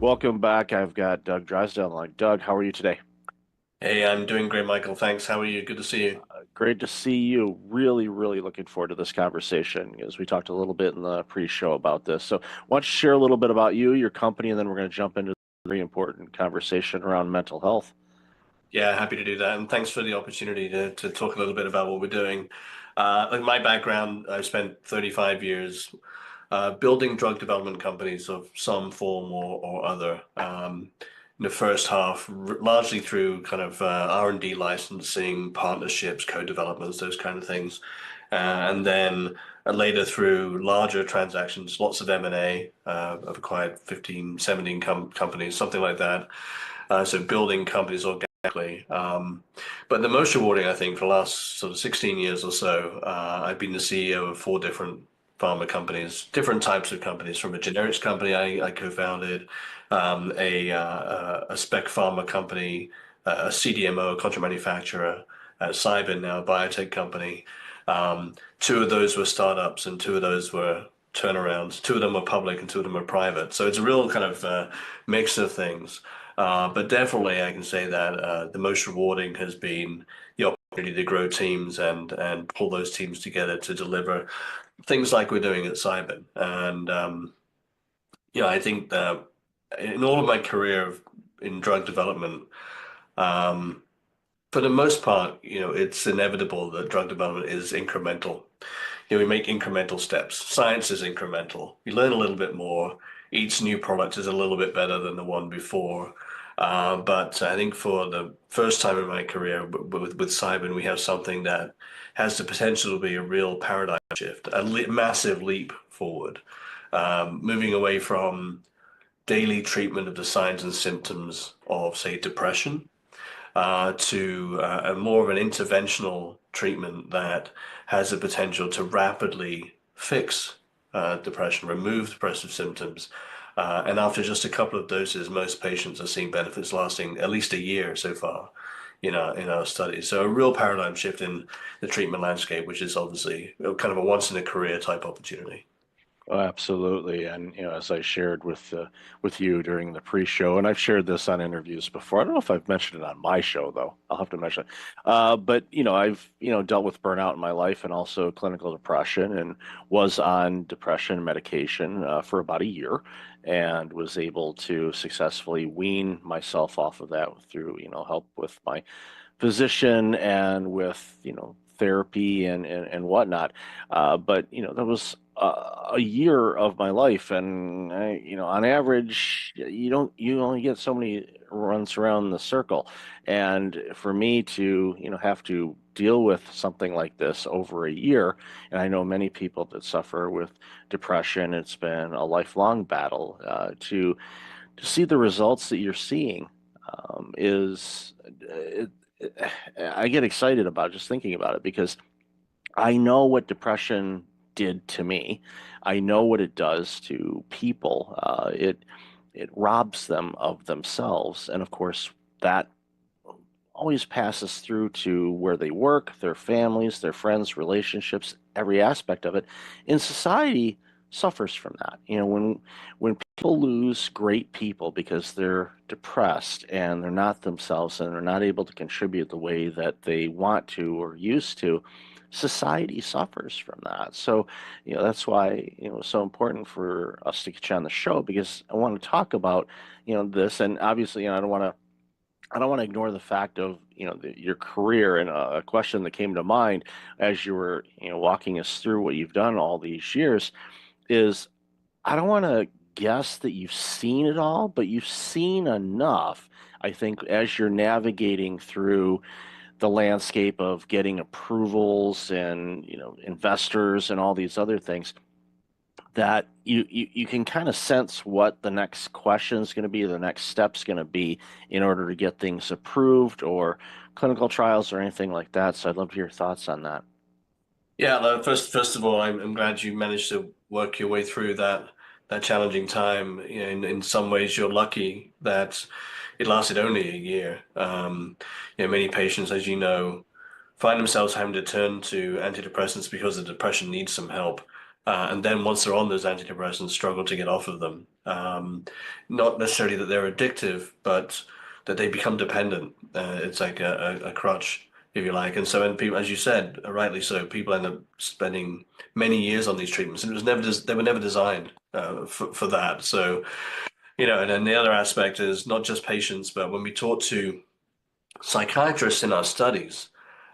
Welcome back. I've got Doug Drysdale on the line. Doug, how are you today? Hey, I'm doing great, Michael. Thanks. How are you? Good to see you. Great to see you. Really, really looking forward to this conversation as we talked a little bit in the pre-show about this. So, why don't you share a little bit about you, your company, and then we're going to jump into a very important conversation around mental health. Yeah, happy to do that. And thanks for the opportunity to talk a little bit about what we're doing. Like my background, I've spent 35 years building drug development companies of some form or other. In the first half, largely through kind of R&D licensing, partnerships, co-developments, those kind of things. And then later through larger transactions, lots of M&A. I've acquired 15, 17 companies, something like that. So building companies organically. But the most rewarding, I think, for the last sort of 16 years or so, I've been the CEO of four different pharma companies, different types of companies, from a generics company I co-founded, a spec pharma company, a CDMO, a contract manufacturer, Cybin, now a biotech company. Two of those were startups and two of those were turnarounds. Two of them were public and two of them were private. So it's a real kind of mix of things. But definitely, I can say that the most rewarding has been the opportunity to grow teams and pull those teams together to deliver things like we're doing at Cybin. And I think that in all of my career in drug development, um, for the most part, it's inevitable that drug development is incremental. We make incremental steps. Science is incremental. We learn a little bit more. Each new product is a little bit better than the one before. But I think for the first time in my career with Cybin, we have something that has the potential to be a real paradigm shift, a massive leap forward, moving away from daily treatment of the signs and symptoms of, say, depression to a more of an interventional treatment that has the potential to rapidly fix depression, remove depressive symptoms. And after just a couple of doses, most patients are seeing benefits lasting at least a year so far in our studies. So a real paradigm shift in the treatment landscape, which is obviously kind of a once in a career type opportunity. Oh, absolutely. And as I shared with you during the pre-show, and I've shared this on interviews before. I don't know if I've mentioned it on my show though. I'll have to mention it. But I've dealt with burnout in my life and also clinical depression, and was on depression medication for about a year, and was able to successfully wean myself off of that through help with my physician and with therapy and whatnot. But that was a year of my life, and on average, you only get so many runs around the circle, and for me to have to deal with something like this over a year, and I know many people that suffer with depression. It's been a lifelong battle to see the results that you're seeing is I get excited about just thinking about it because I know what depression did to me. I know what it does to people. It robs them of themselves, and of course that always passes through to where they work, their families, their friends, relationships, every aspect of it. In society suffers from that. When people lose great people because they're depressed and they're not themselves and they're not able to contribute the way that they want to or used to, society suffers from that. So, that's why, it's so important for us to get you on the show because I want to talk about, this. And obviously, I don't want to ignore the fact of your career, and a question that came to mind as you were walking us through what you've done all these years is I don't want to guess that you've seen it all, but you've seen enough. I think as you're navigating through the landscape of getting approvals and investors and all these other things, that you can kind of sense what the next question is going to be, the next step's going to be in order to get things approved or clinical trials or anything like that. So I'd love to hear your thoughts on that. Yeah, first of all, I'm glad you managed to work your way through that challenging time. In some ways, you're lucky that it lasted only a year. Many patients, as you know, find themselves having to turn to antidepressants because the depression needs some help. And then once they're on those antidepressants, struggle to get off of them. Not necessarily that they're addictive, but that they become dependent. It's like a crutch, if you like. And so, and people, as you said, rightly so, people end up spending many years on these treatments, and it was never they were never designed for that. So, and then the other aspect is not just patients, but when we talk to psychiatrists in our studies,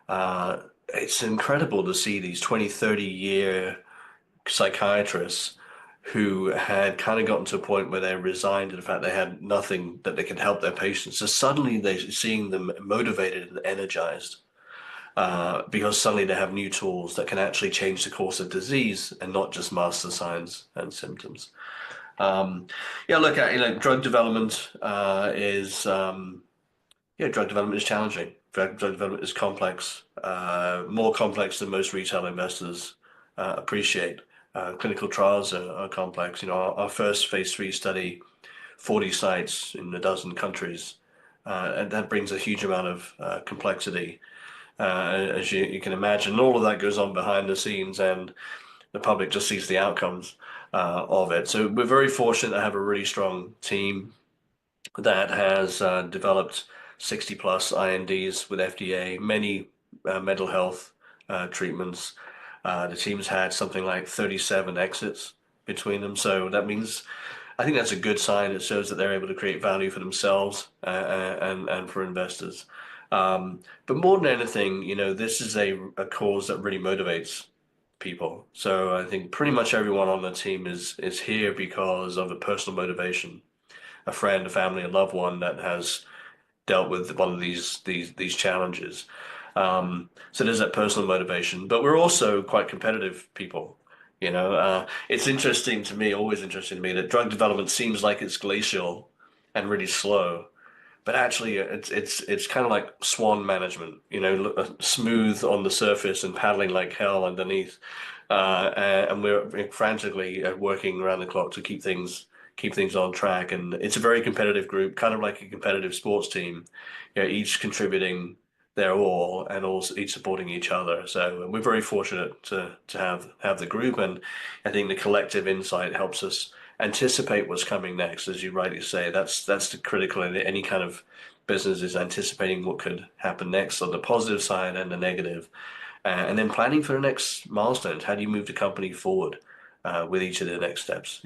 uh, it's incredible to see these 20, 30-year psychiatrists who had kind of gotten to a point where they resigned to the fact they had nothing that they could help their patients. So suddenly they're seeing them motivated and energized because suddenly they have new tools that can actually change the course of disease and not just mask the signs and symptoms. Yeah, look, drug development drug development is challenging. Drug development is complex, more complex than most retail investors appreciate. Clinical trials are complex. Our first phase 3 study, 40 sites in a dozen countries, and that brings a huge amount of complexity, as you can imagine. And all of that goes on behind the scenes, and the public just sees the outcomes of it. So we're very fortunate to have a really strong team that has developed 60 plus INDs with FDA, many mental health treatments. The team's had something like 37 exits between them. So that means, I think that's a good sign. It shows that they're able to create value for themselves and for investors. But more than anything, this is a cause that really motivates people. So I think pretty much everyone on the team is here because of a personal motivation, a friend, a family, a loved one that has dealt with one of these challenges. So there's that personal motivation, but we're also quite competitive people. It's interesting to me, always interesting to me, that drug development seems like it's glacial and really slow, but actually it's kind of like swan management. Smooth on the surface and paddling like hell underneath. And we're frantically working around the clock to keep things on track. And it's a very competitive group, kind of like a competitive sports team, each contributing their all and also each supporting each other. So we're very fortunate to have the group, and I think the collective insight helps us anticipate what's coming next. As you rightly say, that's the critical in any kind of business, is anticipating what could happen next on the positive side and the negative, and then planning for the next milestones. How do you move the company forward with each of the next steps?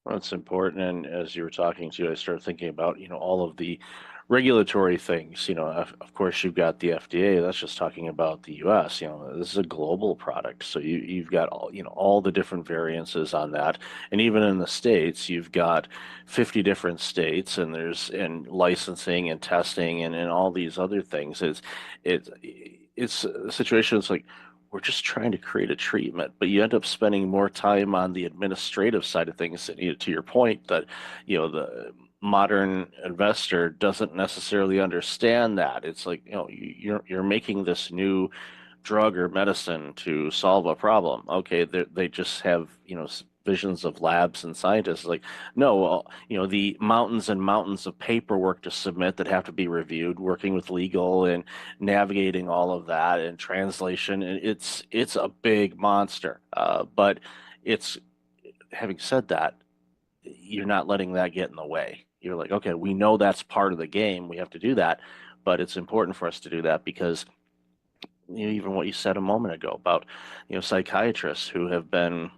Well, it's important. And as you were talking to, I started thinking about, all of the regulatory things. Of course, you've got the FDA. That's just talking about the U.S. This is a global product, so you've got all the different variances on that. And even in the states, you've got 50 different states, and there's licensing and testing and all these other things. It's a situation. It's like we're just trying to create a treatment, but you end up spending more time on the administrative side of things. To your point, that the modern investor doesn't necessarily understand that. It's like, you're making this new drug or medicine to solve a problem. Okay, they just have visions of labs and scientists. Like, no, well, the mountains and mountains of paperwork to submit that have to be reviewed, working with legal and navigating all of that and translation. And it's a big monster. But it's having said that, you're not letting that get in the way. You're like, okay, we know that's part of the game. We have to do that, but it's important for us to do that because even what you said a moment ago about psychiatrists who have been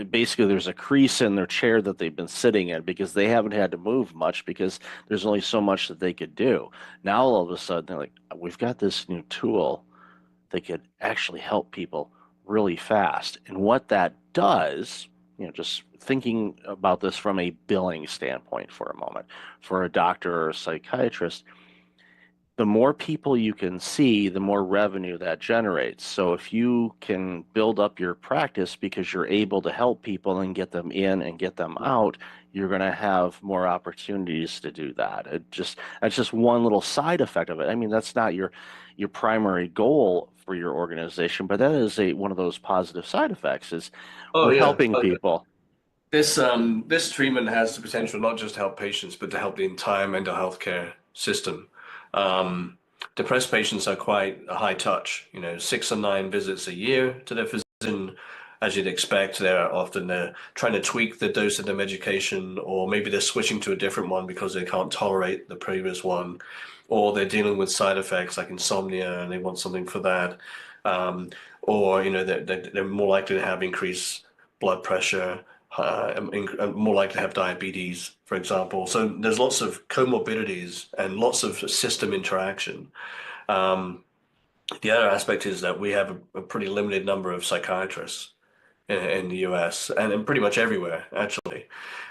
basically there's a crease in their chair that they've been sitting in because they haven't had to move much because there's only so much that they could do. Now all of a sudden they're like, we've got this new tool that could actually help people really fast. And what that does, just thinking about this from a billing standpoint for a moment, for a doctor or a psychiatrist, the more people you can see, the more revenue that generates. So if you can build up your practice because you're able to help people and get them in and get them out, you're going to have more opportunities to do that. That's just one little side effect of it. I mean, that's not your primary goal for your organization, but that is one of those positive side effects is Oh we're yeah. helping people. This treatment has the potential not just to help patients, but to help the entire mental health care system. Um, Depressed patients are quite a high touch, 6 or 9 visits a year to their physician, as you'd expect, they're trying to tweak the dose of the medication, or maybe they're switching to a different one because they can't tolerate the previous one, or they're dealing with side effects like insomnia and they want something for that. Um, or they're more likely to have increased blood pressure, more likely to have diabetes, for example. So there's lots of comorbidities and lots of system interaction. Um, the other aspect is that we have a pretty limited number of psychiatrists in the US and in pretty much everywhere, actually.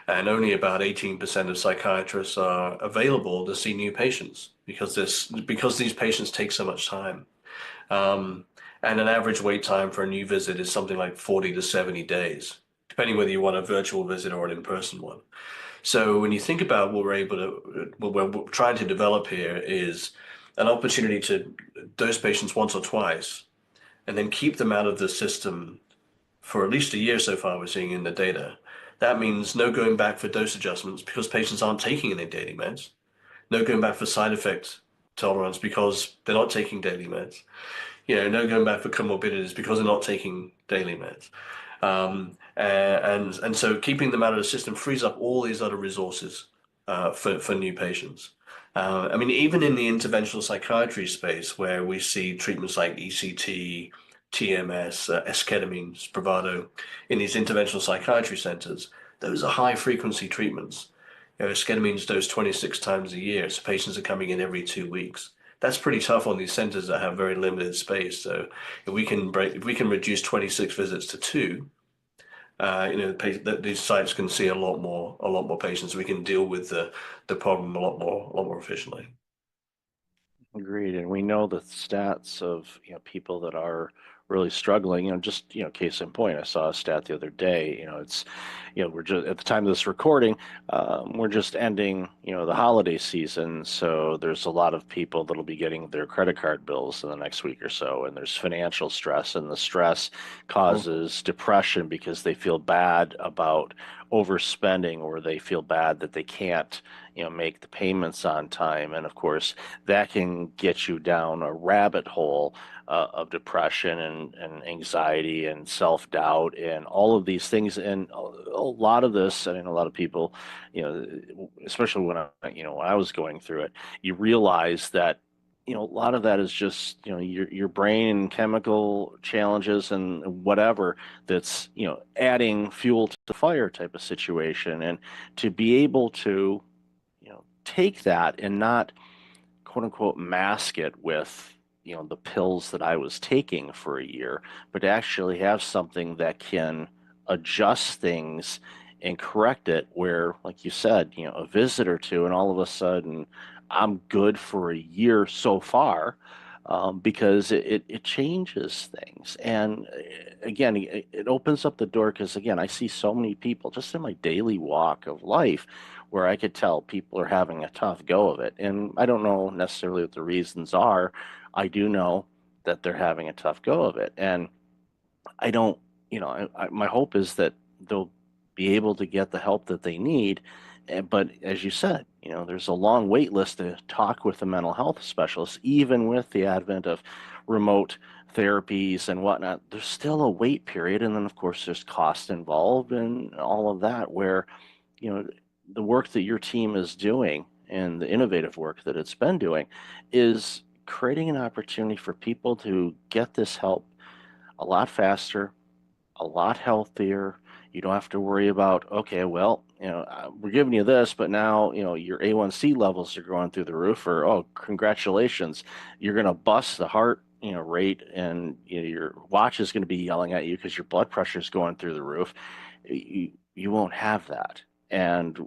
And only about 18% of psychiatrists are available to see new patients because these patients take so much time. Um, and an average wait time for a new visit is something like 40 to 70 days, depending whether you want a virtual visit or an in-person one. So when you think about what we're trying to develop here is an opportunity to dose patients once or twice and then keep them out of the system for at least a year so far, we're seeing in the data. That means no going back for dose adjustments because patients aren't taking any daily meds. No going back for side effect tolerance because they're not taking daily meds. No going back for comorbidities because they're not taking daily meds. And so keeping them out of the system frees up all these other resources for new patients. I mean, even in the interventional psychiatry space, where we see treatments like ECT, TMS, esketamine, Spravato, in these interventional psychiatry centers, those are high frequency treatments. Esketamine dosed 26 times a year, so patients are coming in every 2 weeks. That's pretty tough on these centers that have very limited space. So if we can reduce 26 visits to two, these sites can see a lot more patients. We can deal with the problem a lot more efficiently. Agreed. And we know the stats of, people that are really struggling, just, case in point, I saw a stat the other day, it's, we're just at the time of this recording, we're just ending, the holiday season. So there's a lot of people that'll be getting their credit card bills in the next week or so. And there's financial stress, and the stress Mhm. causes depression because they feel bad about overspending, or they feel bad that they can't, make the payments on time. And of course, that can get you down a rabbit hole of depression and anxiety and self-doubt and all of these things. And a lot of this, I mean, a lot of people, especially when I was going through it, you realize that, a lot of that is just, your brain and chemical challenges and whatever that's, adding fuel to the fire type of situation. And to be able to, take that and not quote unquote mask it with the pills that I was taking for a year, but to actually have something that can adjust things and correct it where, like you said, a visit or two, and all of a sudden I'm good for a year so far. Because it changes things. And again, it opens up the door because, again, I see so many people just in my daily walk of life where I could tell people are having a tough go of it. And I don't know necessarily what the reasons are. I do know that they're having a tough go of it. And I don't, my hope is that they'll be able to get the help that they need. But as you said, there's a long wait list to talk with a mental health specialist, even with the advent of remote therapies and whatnot. There's still a wait period. And then, of course, there's cost involved and all of that, where, you know, the work that your team is doing and the innovative work that it's been doing is creating an opportunity for people to get this help a lot faster, a lot healthier. You don't have to worry about, okay, well, we're giving you this, but now, your A1C levels are going through the roof, or, oh, congratulations, you're going to bust the heart, rate, and your watch is going to be yelling at you because your blood pressure is going through the roof. You won't have that. And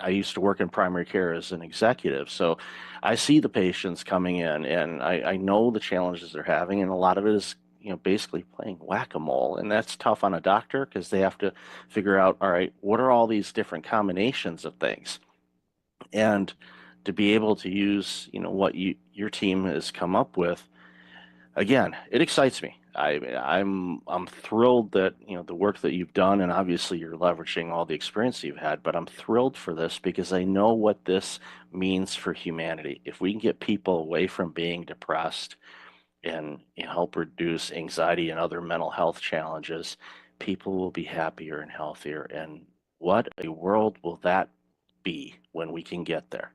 I used to work in primary care as an executive, so I see the patients coming in, and I know the challenges they're having, and a lot of it is basically playing whack-a-mole. And that's tough on a doctor because they have to figure out, all right, what are all these different combinations of things? And to be able to use, what your team has come up with, again, it excites me. I'm thrilled that, the work that you've done, and obviously you're leveraging all the experience you've had, but I'm thrilled for this because I know what this means for humanity. If we can get people away from being depressed and help reduce anxiety and other mental health challenges, people will be happier and healthier. And what a world will that be when we can get there?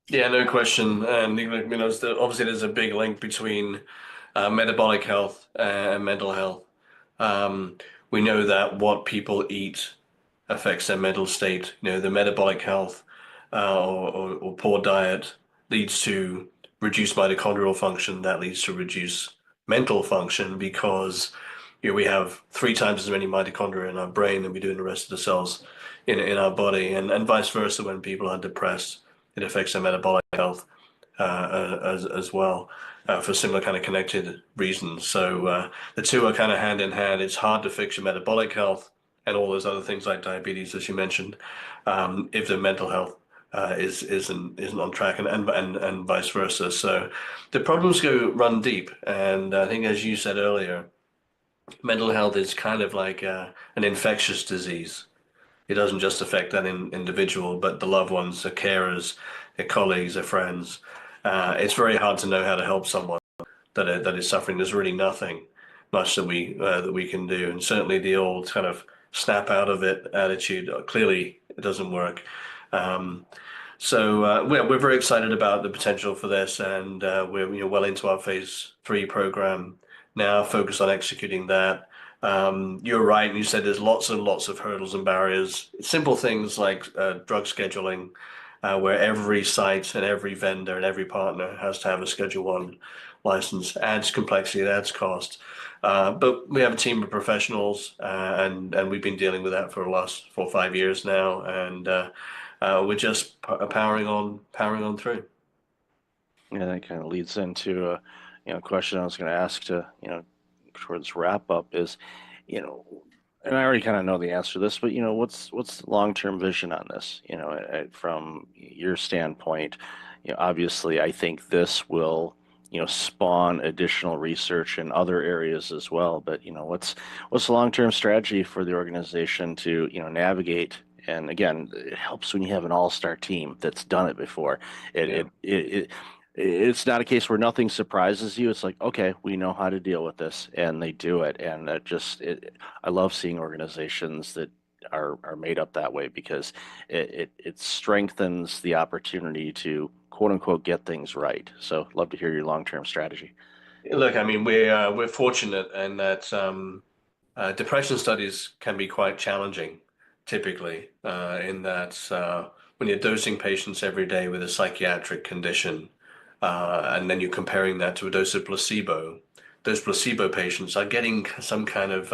Yeah, no question. And obviously there's a big link between metabolic health and mental health. Um, we know that what people eat affects their mental state. The metabolic health or poor diet leads to reduced mitochondrial function. That leads to reduced mental function because we have 3 times as many mitochondria in our brain than we do in the rest of the cells in our body, and vice versa. When people are depressed, it affects their metabolic health as well for similar kind of connected reasons. So the two are kind of hand in hand. It's hard to fix your metabolic health and all those other things like diabetes, as you mentioned, if the mental health isn't on track, and vice versa. So the problems run deep, and I think, as you said earlier, mental health is kind of like an infectious disease. It doesn't just affect that individual, but the loved ones, the carers, their colleagues, their friends. It's very hard to know how to help someone that is suffering. There's really nothing much that we can do, and certainly the old kind of snap out of it attitude clearly it doesn't work. Um, we're very excited about the potential for this, and we're well into our phase 3 program now, focused on executing that. You're right, you said there's lots and lots of hurdles and barriers. Simple things like drug scheduling, where every site and every vendor and every partner has to have a Schedule 1 license. Adds complexity, it adds cost. But we have a team of professionals, and we've been dealing with that for the last 4 or 5 years now, and we're just powering on through. Yeah, that kind of leads into a question I was going to ask to towards wrap up is, you know, and I already kind of know the answer to this, but what's the long-term vision on this? From your standpoint, obviously I think this will spawn additional research in other areas as well. But what's the long-term strategy for the organization to navigate? And again, it helps when you have an all-star team that's done it before. It, Yeah. it, it, it it's not a case where nothing surprises you. It's like, okay, we know how to deal with this, and they do it. And I love seeing organizations that are made up that way because it strengthens the opportunity to quote unquote get things right. So, love to hear your long-term strategy. Look, I mean, we're fortunate in that depression studies can be quite challenging, typically, in that when you're dosing patients every day with a psychiatric condition, and then you're comparing that to a dose of placebo, those placebo patients are getting some kind of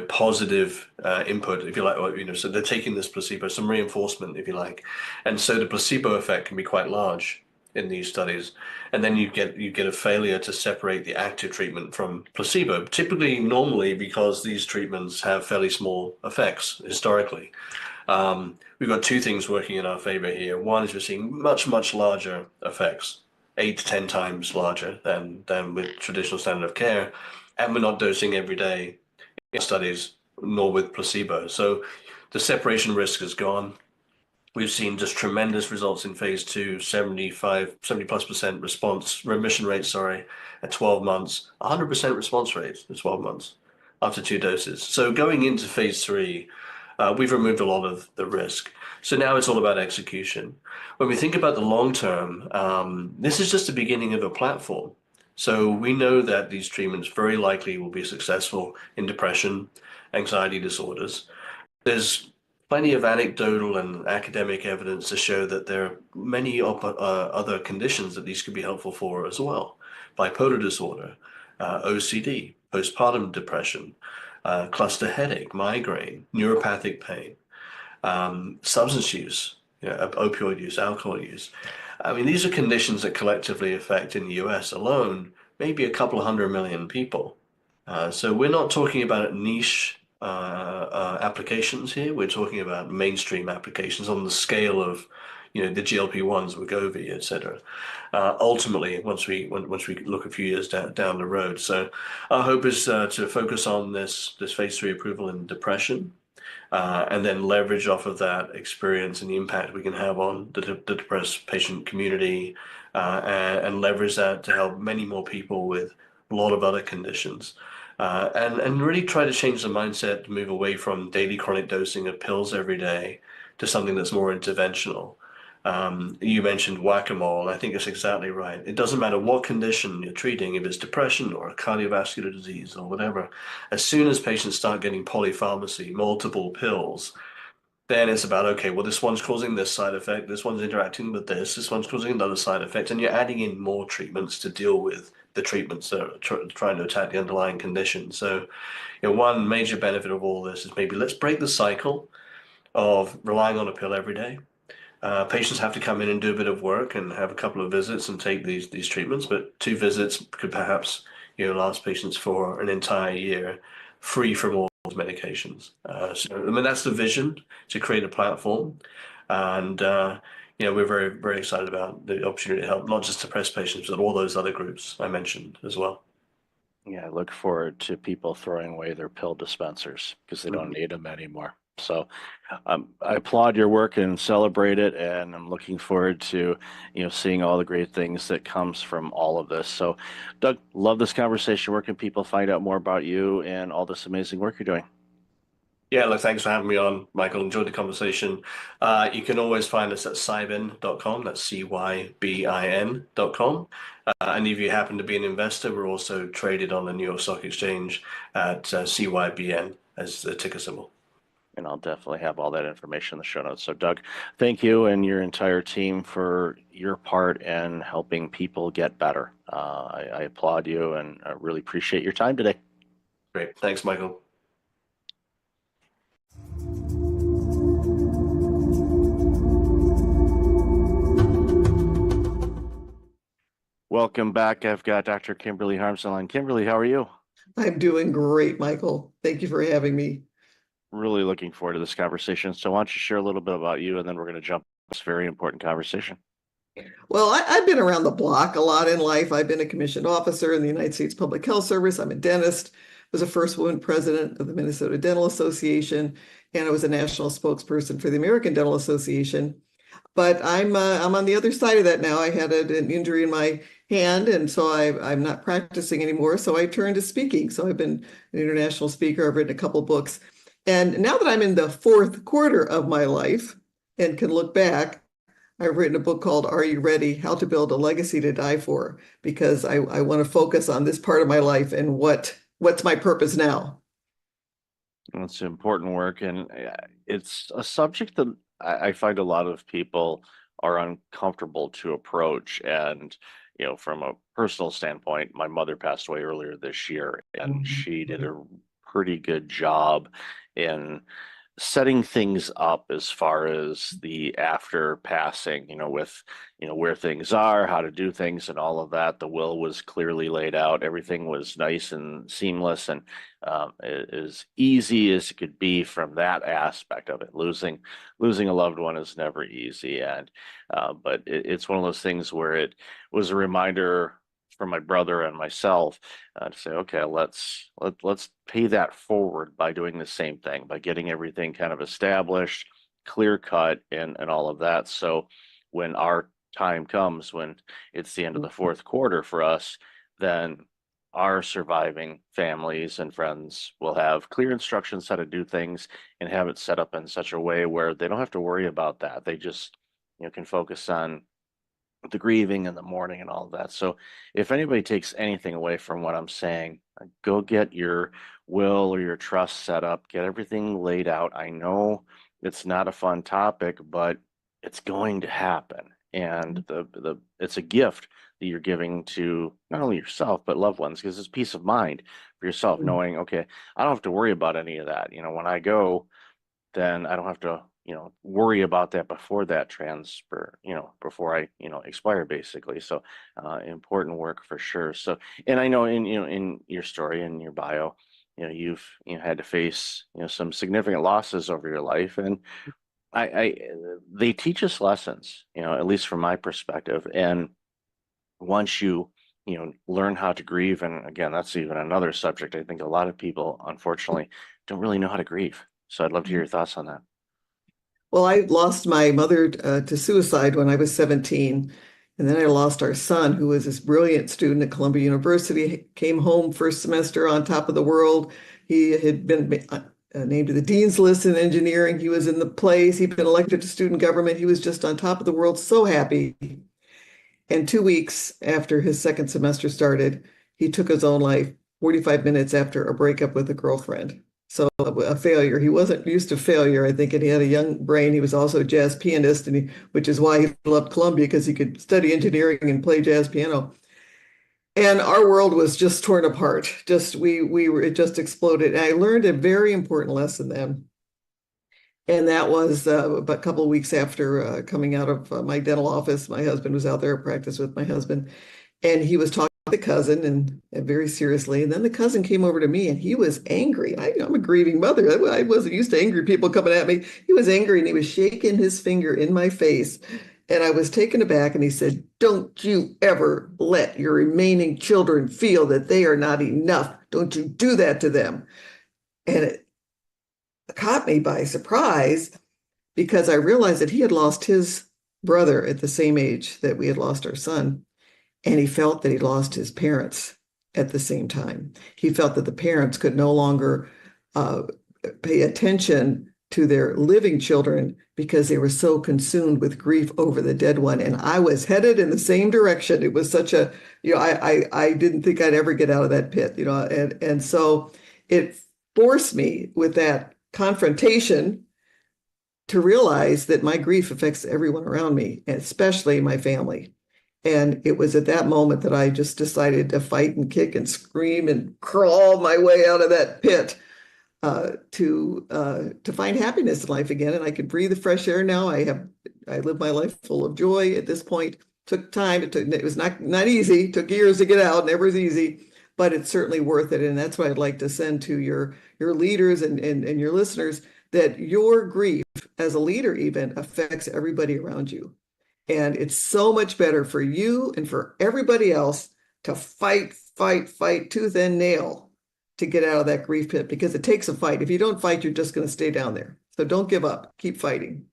positive input, if you like, or, so they're taking this placebo, some reinforcement, if you like, and so the placebo effect can be quite large in these studies, and then you get a failure to separate the active treatment from placebo, typically normally because these treatments have fairly small effects historically. We've got two things working in our favor here. One is we're seeing much, much larger effects, 8 to 10 times larger than with traditional standard of care, and we're not dosing every day in studies, nor with placebo. So the separation risk is gone. We've seen just tremendous results in phase 2, 70+% remission rate, sorry, at 12 months, 100% response rate at 12 months after 2 doses. So going into phase 3, we've removed a lot of the risk. So now it's all about execution. When we think about the long term, this is just the beginning of a platform. So we know that these treatments very likely will be successful in depression, anxiety disorders. There's plenty of anecdotal and academic evidence to show that there are many other conditions that these could be helpful for as well. Bipolar disorder, OCD, postpartum depression, cluster headache, migraine, neuropathic pain, substance use, opioid use, alcohol use. I mean, these are conditions that collectively affect in the US alone maybe a couple of 100 million people. So we're not talking about niche applications here. We're talking about mainstream applications on the scale of, the GLP-1s, Wegovy, etc. Ultimately, once we look a few years down the road. So our hope is to focus on this phase 3 approval in depression, and then leverage off of that experience and the impact we can have on the depressed patient community, and leverage that to help many more people with a lot of other conditions. and really try to change the mindset to move away from daily chronic dosing of pills every day to something that's more interventional. You mentioned whack-a-mole. I think it's exactly right. It doesn't matter what condition you're treating, if it's depression or a cardiovascular disease or whatever. As soon as patients start getting polypharmacy, multiple pills, then it's about, okay, well, this one's causing this side effect, this one's interacting with this one's causing another side effect, and you're adding in more treatments to deal with the treatments that are trying to attack the underlying condition. So, one major benefit of all this is maybe let's break the cycle of relying on a pill every day. Patients have to come in and do a bit of work and have a couple of visits and take these treatments, but 2 visits could perhaps last patients for an entire year, free from all those medications. So I mean that's the vision to create a platform, and we're very very excited about the opportunity to help not just depressed patients but all those other groups I mentioned as well. Yeah, I look forward to people throwing away their pill dispensers because they don't Mhm. need them anymore. So I applaud your work and celebrate it, and I'm looking forward to, seeing all the great things that comes from all of this. So, Doug, love this conversation. Where can people find out more about you and all this amazing work you're doing? Yeah, look, thanks for having me on, Michael. Enjoyed the conversation. You can always find us at cybin.com. That's cybin.com. And if you happen to be an investor, we're also traded on the New York Stock Exchange at CYBN as the ticker symbol. And I'll definitely have all that information in the show notes. So, Doug, thank you and your entire team for your part in helping people get better. I applaud you and I really appreciate your time today. Great. Thanks, Michael. Welcome back. I've got Dr. Kimberly Harms on. Kimberly, how are you? I'm doing great, Michael. Thank you for having me. Really looking forward to this conversation. So, why don't you share a little bit about you, and then we're going to jump into this very important conversation. Well, I've been around the block a lot in life. I've been a commissioned officer in the United States Public Health Service. I'm a dentist, was a first woman president of the Minnesota Dental Association, and I was a national spokesperson for the American Dental Association. But I'm on the other side of that now. I had an injury in my hand, and so I'm not practicing anymore. So I turned to speaking. So I've been an international speaker. I've written a couple books. And now that I'm in the fourth quarter of my life and can look back, I've written a book called Are You Ready? How to Build a Legacy to Die For, because I want to focus on this part of my life and what's my purpose now. It's important work, and it's a subject that I find a lot of people are uncomfortable to approach. And, from a personal standpoint, my mother passed away earlier this year, and she did a pretty good job in setting things up as far as the after passing, with, where things are, how to do things, and all of that. The will was clearly laid out. Everything was nice and seamless and as easy as it could be from that aspect of it. Losing a loved one is never easy, and but it's one of those things where it was a reminder for my brother and myself to say, okay, let's pay that forward by doing the same thing, by getting everything kind of established, clear cut, and all of that. So when our time comes, when it's the end of the fourth quarter for us, then our surviving families and friends will have clear instructions how to do things and have it set up in such a way where they don't have to worry about that. They just, can focus on the grieving and the mourning and all of that. So if anybody takes anything away from what I'm saying, go get your will or your trust set up, get everything laid out. I know it's not a fun topic, but it's going to happen. And the it's a gift that you're giving to not only yourself but loved ones, because it's peace of mind for yourself knowing, okay, I don't have to worry about any of that. When I go, then I don't have to, worry about that before that transfer, before I, expire basically. So important work for sure. So, and I know in your story, in your bio, you've, had to face, some significant losses over your life. And I they teach us lessons, at least from my perspective. And once you, learn how to grieve, and again, that's even another subject. I think a lot of people, unfortunately, don't really know how to grieve. So I'd love to hear your thoughts on that. Well, I lost my mother to suicide when I was 17. And then I lost our son, who was this brilliant student at Columbia University, came home first semester on top of the world. He had been named to the dean's list in engineering. He was in the place. He'd been elected to student government. He was just on top of the world, so happy. And 2 weeks after his second semester started, he took his own life 45 minutes after a breakup with a girlfriend. So a failure. He wasn't used to failure, I think, and he had a young brain. He was also a jazz pianist, which is why he loved Columbia, because he could study engineering and play jazz piano. And our world was just torn apart. It just exploded. And I learned a very important lesson then. And that was a couple of weeks after coming out of my dental office. My husband was out there at practice with my husband, and he was talking to the cousin and very seriously. And then the cousin came over to me, and he was angry. I'm a grieving mother. I wasn't used to angry people coming at me. He was angry, and he was shaking his finger in my face. And I was taken aback, and he said, "Don't you ever let your remaining children feel that they are not enough. Don't you do that to them." And it caught me by surprise, because I realized that he had lost his brother at the same age that we had lost our son. And he felt that he lost his parents at the same time. He felt that the parents could no longer pay attention to their living children because they were so consumed with grief over the dead one. And I was headed in the same direction. It was such a, I didn't think I'd ever get out of that pit, and so it forced me with that confrontation to realize that my grief affects everyone around me, and especially my family. And it was at that moment that I just decided to fight and kick and scream and crawl my way out of that pit to find happiness in life again. And I could breathe the fresh air now. I live my life full of joy at this point. Took time. It was not easy. It took years to get out. Never is easy, but it's certainly worth it. And that's what I'd like to send to your leaders and your listeners, that your grief as a leader even affects everybody around you. And it's so much better for you and for everybody else to fight tooth and nail to get out of that grief pit, because it takes a fight. If you don't fight, you're just going to stay down there. So don't give up. Keep fighting.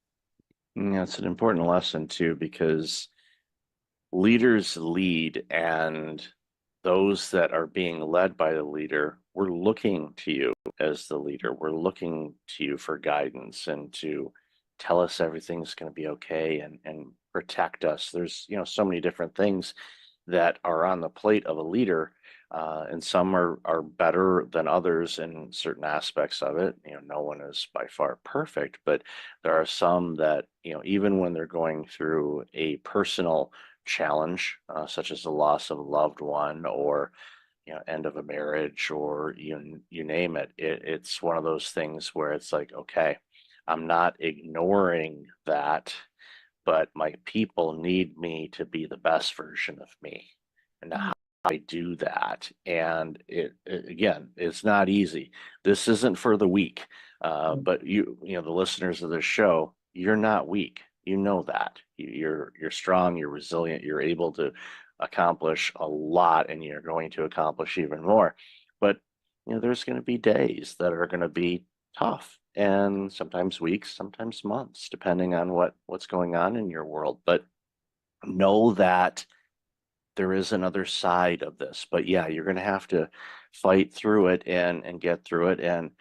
Yeah, it's an important lesson too, because leaders lead, and those that are being led by the leader, we're looking to you as the leader. We're looking to you for guidance and to tell us everything's going to be okay and protect us. There's, so many different things that are on the plate of a leader, and some are better than others in certain aspects of it. No one is by far perfect, but there are some that, even when they're going through a personal challenge, such as the loss of a loved one, or end of a marriage, or you name it, it's one of those things where it's like, okay, I'm not ignoring that, but my people need me to be the best version of me. And how I do that, and again, it's not easy. This isn't for the weak, but the listeners of this show, you're not weak. You know that you're strong, you're resilient, you're able to accomplish a lot, and you're going to accomplish even more. But there's going to be days that are going to be tough, and sometimes weeks, sometimes months, depending on what's going on in your world. But know that there is another side of this. But yeah, you're going to have to fight through it and get through it. And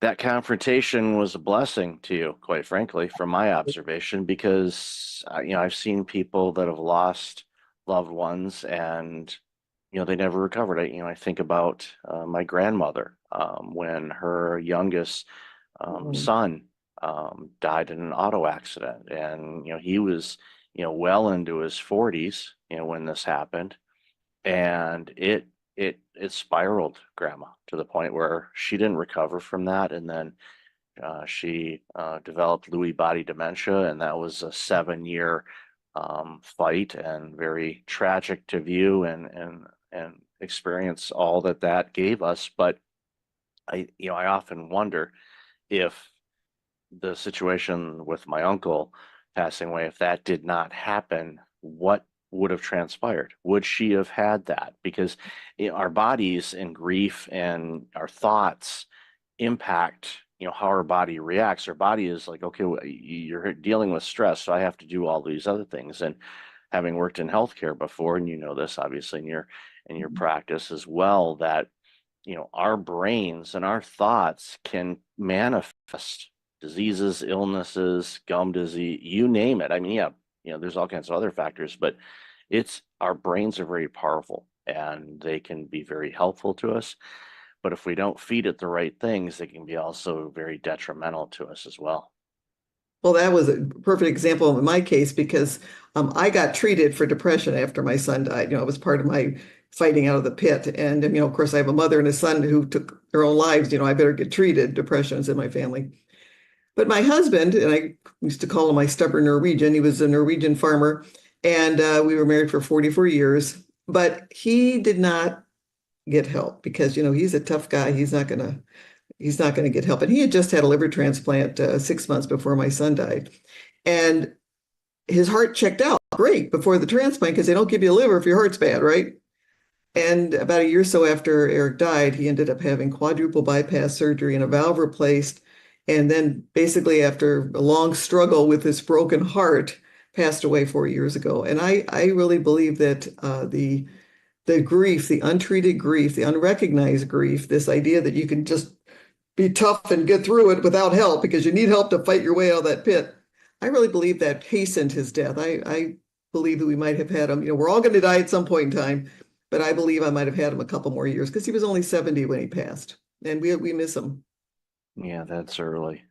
that confrontation was a blessing to you, quite frankly, from my observation, because I've seen people that have lost loved ones, and they never recovered. I think about my grandmother, when her youngest son died in an auto accident, and he was well into his 40s when this happened, and it spiraled grandma to the point where she didn't recover from that. And then she developed Lewy body dementia, and that was a 7-year fight, and very tragic to view and experience all that gave us. But I often wonder if the situation with my uncle passing away, if that did not happen, what would have transpired? Would she have had that? Because our bodies and grief and our thoughts impact how our body reacts. Our body is like, okay, you're dealing with stress, so I have to do all these other things. And having worked in healthcare before, and you know this obviously in your practice as well, that our brains and our thoughts can manifest diseases, illnesses, gum disease, you name it. I mean, yeah, there's all kinds of other factors, but it's our brains are very powerful and they can be very helpful to us. But if we don't feed it the right things, they can be also very detrimental to us as well. Well, that was a perfect example in my case because I got treated for depression after my son died. It was part of my fighting out of the pit. And, of course, I have a mother and a son who took their own lives. I better get treated. Depression's in my family. But my husband, and I used to call him my stubborn Norwegian, he was a Norwegian farmer, and we were married for 44 years. But he did not get help because, he's a tough guy. He's not going to get help. And he had just had a liver transplant 6 months before my son died. And his heart checked out great before the transplant because they don't give you a liver if your heart's bad, right? And about a year or so after Eric died, he ended up having quadruple bypass surgery and a valve replaced. And then basically after a long struggle with this broken heart, passed away 4 years ago. And I really believe that the grief, the untreated grief, the unrecognized grief, this idea that you can just be tough and get through it without help because you need help to fight your way out of that pit. I really believe that hastened his death. I believe that we might have had him, we're all going to die at some point in time, but I believe I might have had him a couple more years because he was only 70 when he passed, and we miss him. Yeah, that's early.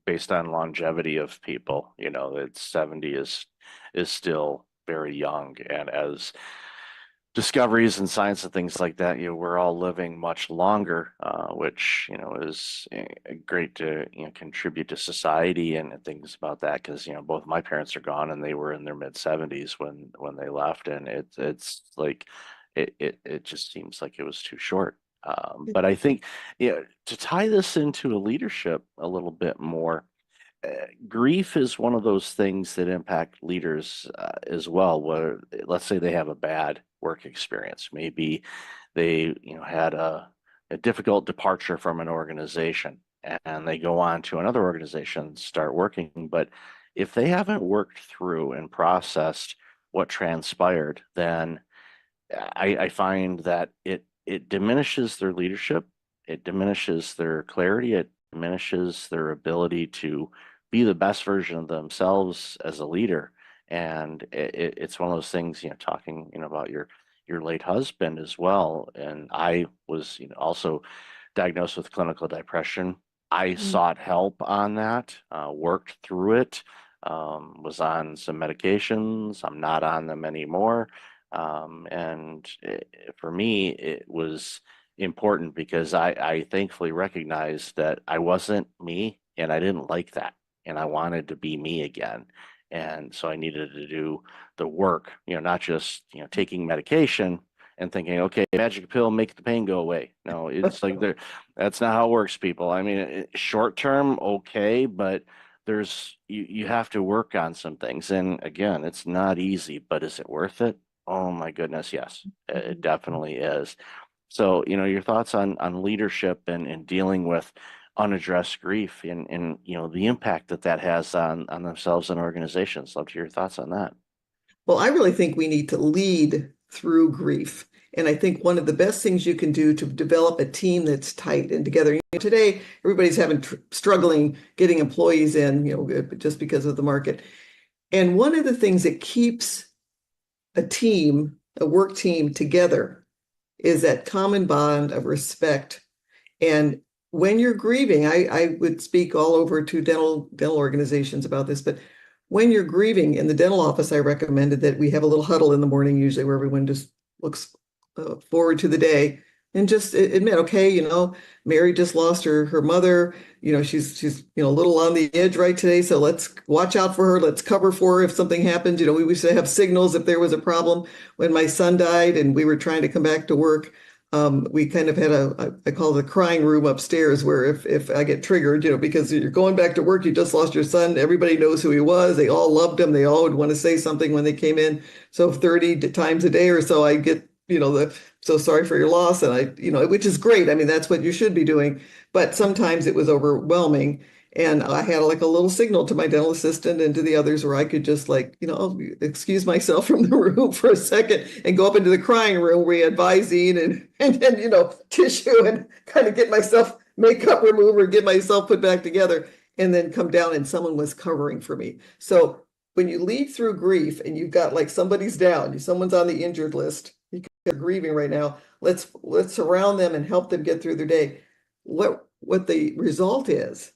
Based on longevity of people, it's 70 is still very young. And as discoveries and science and things like that, we're all living much longer, which, is great to, contribute to society and things about that. Because, both my parents are gone and they were in their mid 70s when they left. And it's like, it just seems like it was too short. But I think, to tie this into a leadership a little bit more, grief is one of those things that impact leaders as well. Where let's say they have a bad work experience, maybe they had a difficult departure from an organization, and they go on to another organization, start working. But if they haven't worked through and processed what transpired, then I find that it diminishes their leadership, it diminishes their clarity, it diminishes their ability to be the best version of themselves as a leader. And it's one of those things, talking, about your late husband as well. And I was, also diagnosed with clinical depression. I sought help on that, worked through it, was on some medications. I'm not on them anymore. For me, it was important because I thankfully recognized that I wasn't me and I didn't like that. And I wanted to be me again. And so I needed to do the work, not just, taking medication and thinking, okay, magic pill, make the pain go away. No, it's like that's not how it works, people. I mean, short term, okay, but you have to work on some things. And again, it's not easy, but is it worth it? Oh my goodness, yes, it definitely is. So, your thoughts on leadership and dealing with unaddressed grief and the impact that has on themselves and organizations. Love to hear your thoughts on that. Well, I really think we need to lead through grief. And I think one of the best things you can do to develop a team that's tight and together. Today, everybody's struggling getting employees in, just because of the market. And one of the things that keeps a work team together is that common bond of respect. And when you're grieving, I would speak all over to dental organizations about this, but when you're grieving in the dental office, I recommended that we have a little huddle in the morning, usually where everyone just looks forward to the day and just admit, okay, Mary just lost her mother. She's a little on the edge right today. So let's watch out for her. Let's cover for her if something happens. We used to have signals if there was a problem. When my son died and we were trying to come back to work, we kind of had I call it a crying room upstairs where if I get triggered, because you're going back to work, you just lost your son, everybody knows who he was. They all loved him. They all would want to say something when they came in. So 30 times a day or so, I get, so sorry for your loss. And which is great. I mean, that's what you should be doing. But sometimes it was overwhelming. And I had like a little signal to my dental assistant and to the others where I could just like, excuse myself from the room for a second and go up into the crying room where we had Visine and tissue and kind of get myself makeup remover, get myself put back together, and then come down and someone was covering for me. So when you lead through grief and you've got like somebody's down, someone's on the injured list, you're grieving right now, let's surround them and help them get through their day. What the result is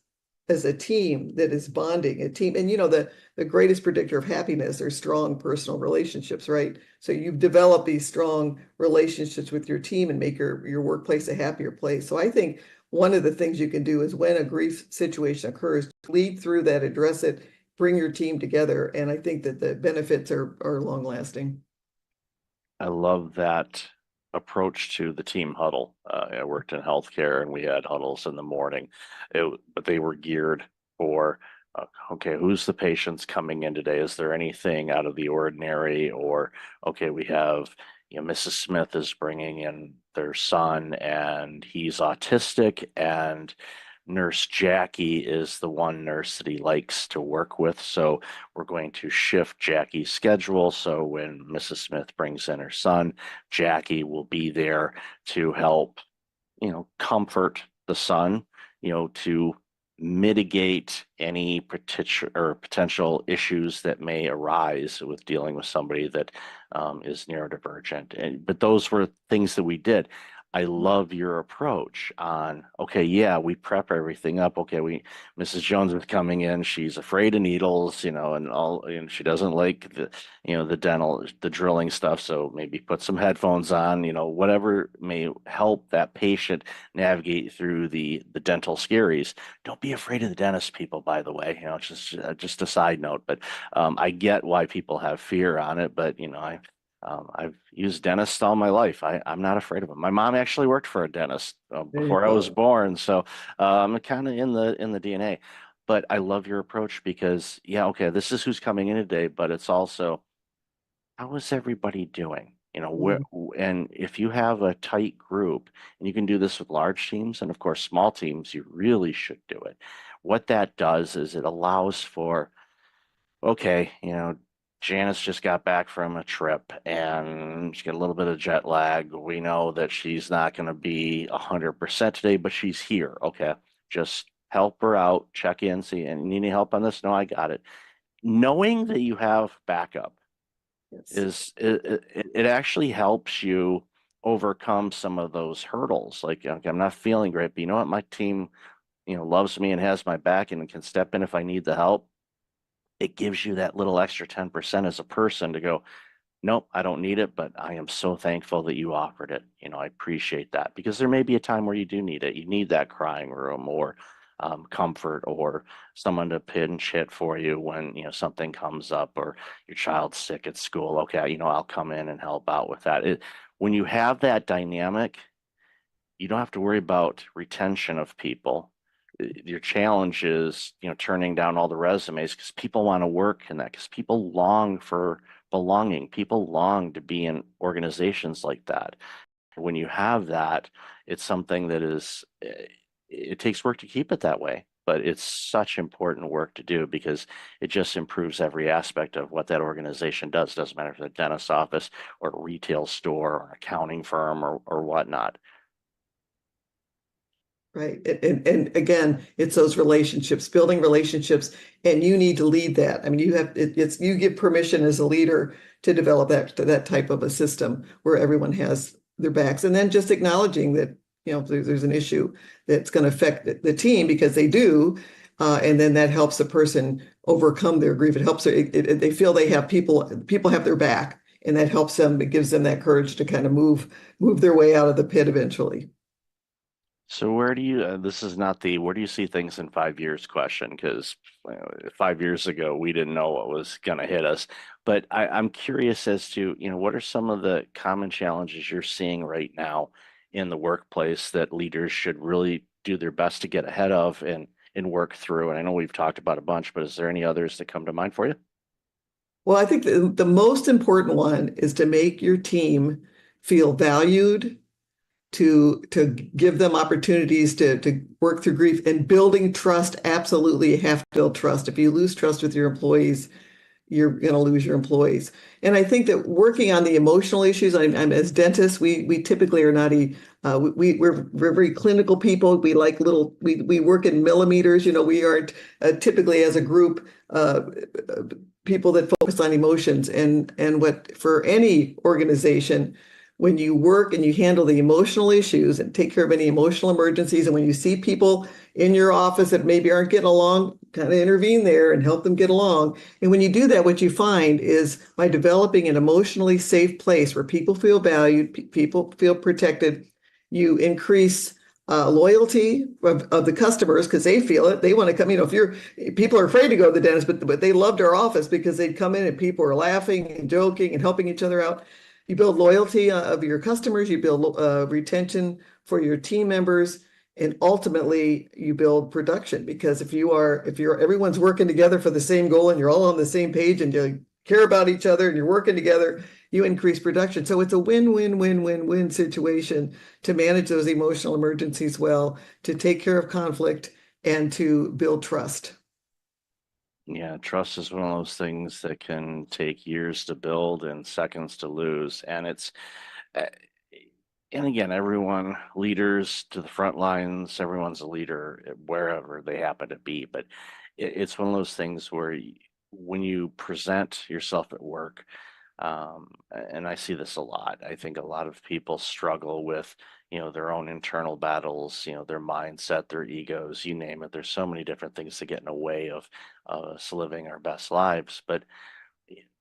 as a team that is bonding, a team, and the greatest predictor of happiness are strong personal relationships, right? So you've developed these strong relationships with your team and make your workplace a happier place. So I think one of the things you can do is when a grief situation occurs, lead through that, address it, bring your team together. And I think that the benefits are long lasting. I love that approach to the team huddle. I worked in healthcare and we had huddles in the morning, but they were geared for, okay, who's the patients coming in today? Is there anything out of the ordinary? Or, okay, we have, Mrs. Smith is bringing in their son and he's autistic, and Nurse Jackie is the one nurse that he likes to work with. So we're going to shift Jackie's schedule. So when Mrs. Smith brings in her son, Jackie will be there to help, comfort the son, to mitigate any potential issues that may arise with dealing with somebody that is neurodivergent. But those were things that we did. I love your approach on, okay, yeah, we prep everything up. Okay, Mrs. Jones is coming in. She's afraid of needles, and she doesn't like the drilling stuff. So maybe put some headphones on, whatever may help that patient navigate through the dental scaries. Don't be afraid of the dentist, people, by the way, just a side note, but I get why people have fear on it, but I've used dentists all my life. I'm not afraid of them. My mom actually worked for a dentist before I was born, so I'm kind of in the DNA. But I love your approach because, yeah, okay, this is who's coming in today, but it's also how is everybody doing? And if you have a tight group, and you can do this with large teams, and of course, small teams, you really should do it. What that does is it allows for, okay, Janice just got back from a trip and she's got a little bit of jet lag. We know that she's not going to be 100% today, but she's here. Okay, just help her out, check in, see, and need any help on this? No, I got it. Knowing that you have backup Yes. it actually helps you overcome some of those hurdles. Like, okay, I'm not feeling great, but you know what? My team, loves me and has my back and can step in if I need the help. It gives you that little extra 10% as a person to go, nope, I don't need it, but I am so thankful that you offered it. I appreciate that, because there may be a time where you do need it. You need that crying room or comfort, or someone to pinch hit for you when, something comes up or your child's sick at school. Okay, I'll come in and help out with that. When you have that dynamic, you don't have to worry about retention of people. Your challenge is, turning down all the resumes, because people want to work in that, because people long for belonging. People long to be in organizations like that. When you have that, it's something that it takes work to keep it that way, but it's such important work to do, because it just improves every aspect of what that organization does. Doesn't matter if it's a dentist's office or a retail store or an accounting firm or whatnot. Right. And again, it's those relationships, building relationships, and you need to lead that. I mean, you give permission as a leader to develop that type of a system where everyone has their backs, and then just acknowledging that, there's an issue that's going to affect the team, because they do. And then that helps the person overcome their grief. It helps they feel they have people have their back, and that helps them. It gives them that courage to kind of move their way out of the pit eventually. So where do you, this is not the where do you see things in 5 years question, because 5 years ago we didn't know what was going to hit us. But I'm curious as to, what are some of the common challenges you're seeing right now in the workplace that leaders should really do their best to get ahead of and work through? And I know we've talked about a bunch, but is there any others that come to mind for you? Well, I think the most important one is to make your team feel valued to give them opportunities to work through grief, and building trust. Absolutely, you have to build trust. If you lose trust with your employees, you're going to lose your employees. And I think that working on the emotional issues, I'm as dentists, we typically are not we're very clinical people. We like we work in millimeters. We aren't typically as a group people that focus on emotions. And what for any organization, when you work and you handle the emotional issues and take care of any emotional emergencies, and when you see people in your office that maybe aren't getting along, kind of intervene there and help them get along. And when you do that, what you find is by developing an emotionally safe place where people feel valued, people feel protected, you increase loyalty of the customers because they feel it. They want to come. If people are afraid to go to the dentist, but they loved our office because they'd come in and people are laughing and joking and helping each other out. You build loyalty of your customers. You build retention for your team members. And ultimately, you build production, because if everyone's working together for the same goal and you're all on the same page and you care about each other and you're working together, you increase production. So it's a win-win-win-win-win situation to manage those emotional emergencies well, to take care of conflict, and to build trust. Yeah, trust is one of those things that can take years to build and seconds to lose. And and again, everyone, leaders to the front lines, everyone's a leader wherever they happen to be. But it's one of those things where when you present yourself at work, and I see this a lot, I think a lot of people struggle with, their own internal battles, their mindset, their egos, you name it. There's so many different things that get in the way of us living our best lives. But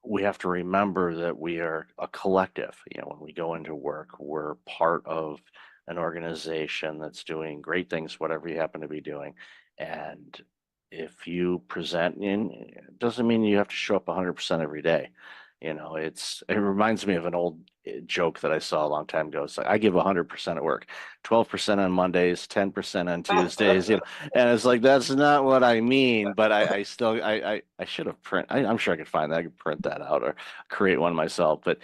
we have to remember that we are a collective. When we go into work, we're part of an organization that's doing great things, whatever you happen to be doing. And if you present it doesn't mean you have to show up 100% every day. It reminds me of an old joke that I saw a long time ago. It's like, I give 100% at work, 12% on Mondays, 10% on Tuesdays, and it's like, that's not what I mean, but I still, I should have I'm sure I could find that. I could print that out or create one myself, but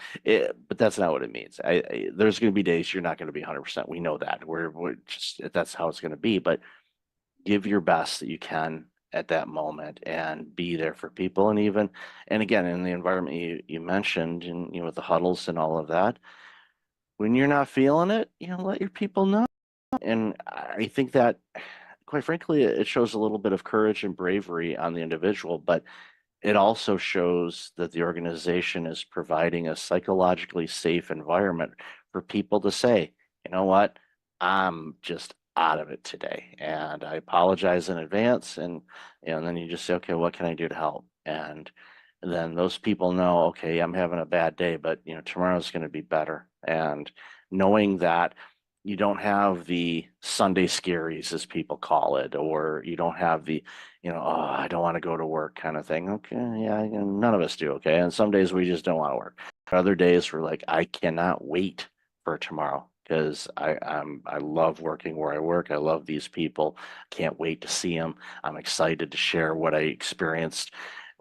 that's not what it means. There's going to be days you're not going to be 100%. We know that we're just, that's how it's going to be, but give your best that you can at that moment and be there for people. And again, in the environment you mentioned, and with the huddles and all of that, when you're not feeling it, let your people know. And I think that, quite frankly, it shows a little bit of courage and bravery on the individual, but it also shows that the organization is providing a psychologically safe environment for people to say, you know what, I'm just out of it today, and I apologize in advance. And then you just say, okay, what can I do to help? And then those people know, okay, I'm having a bad day, but tomorrow's going to be better. And knowing that you don't have the Sunday scaries, as people call it, or you don't have the, oh, I don't want to go to work kind of thing. Okay, yeah, none of us do. Okay, and some days we just don't want to work. Other days we're like, I cannot wait for tomorrow, because I love working where I work. I love these people. Can't wait to see them. I'm excited to share what I experienced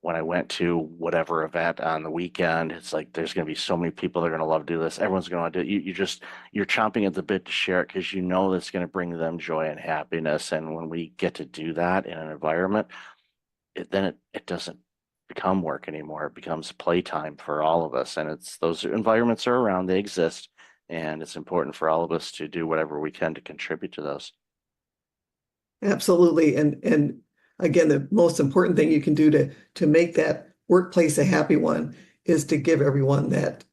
when I went to whatever event on the weekend. It's like, there's going to be so many people that are going to love to do this. Everyone's going to do it. You're chomping at the bit to share it, because that's going to bring them joy and happiness. And when we get to do that in an environment, then it doesn't become work anymore. It becomes playtime for all of us. And those environments are around, they exist. And it's important for all of us to do whatever we can to contribute to those. Absolutely. And again, the most important thing you can do to make that workplace a happy one is to give everyone that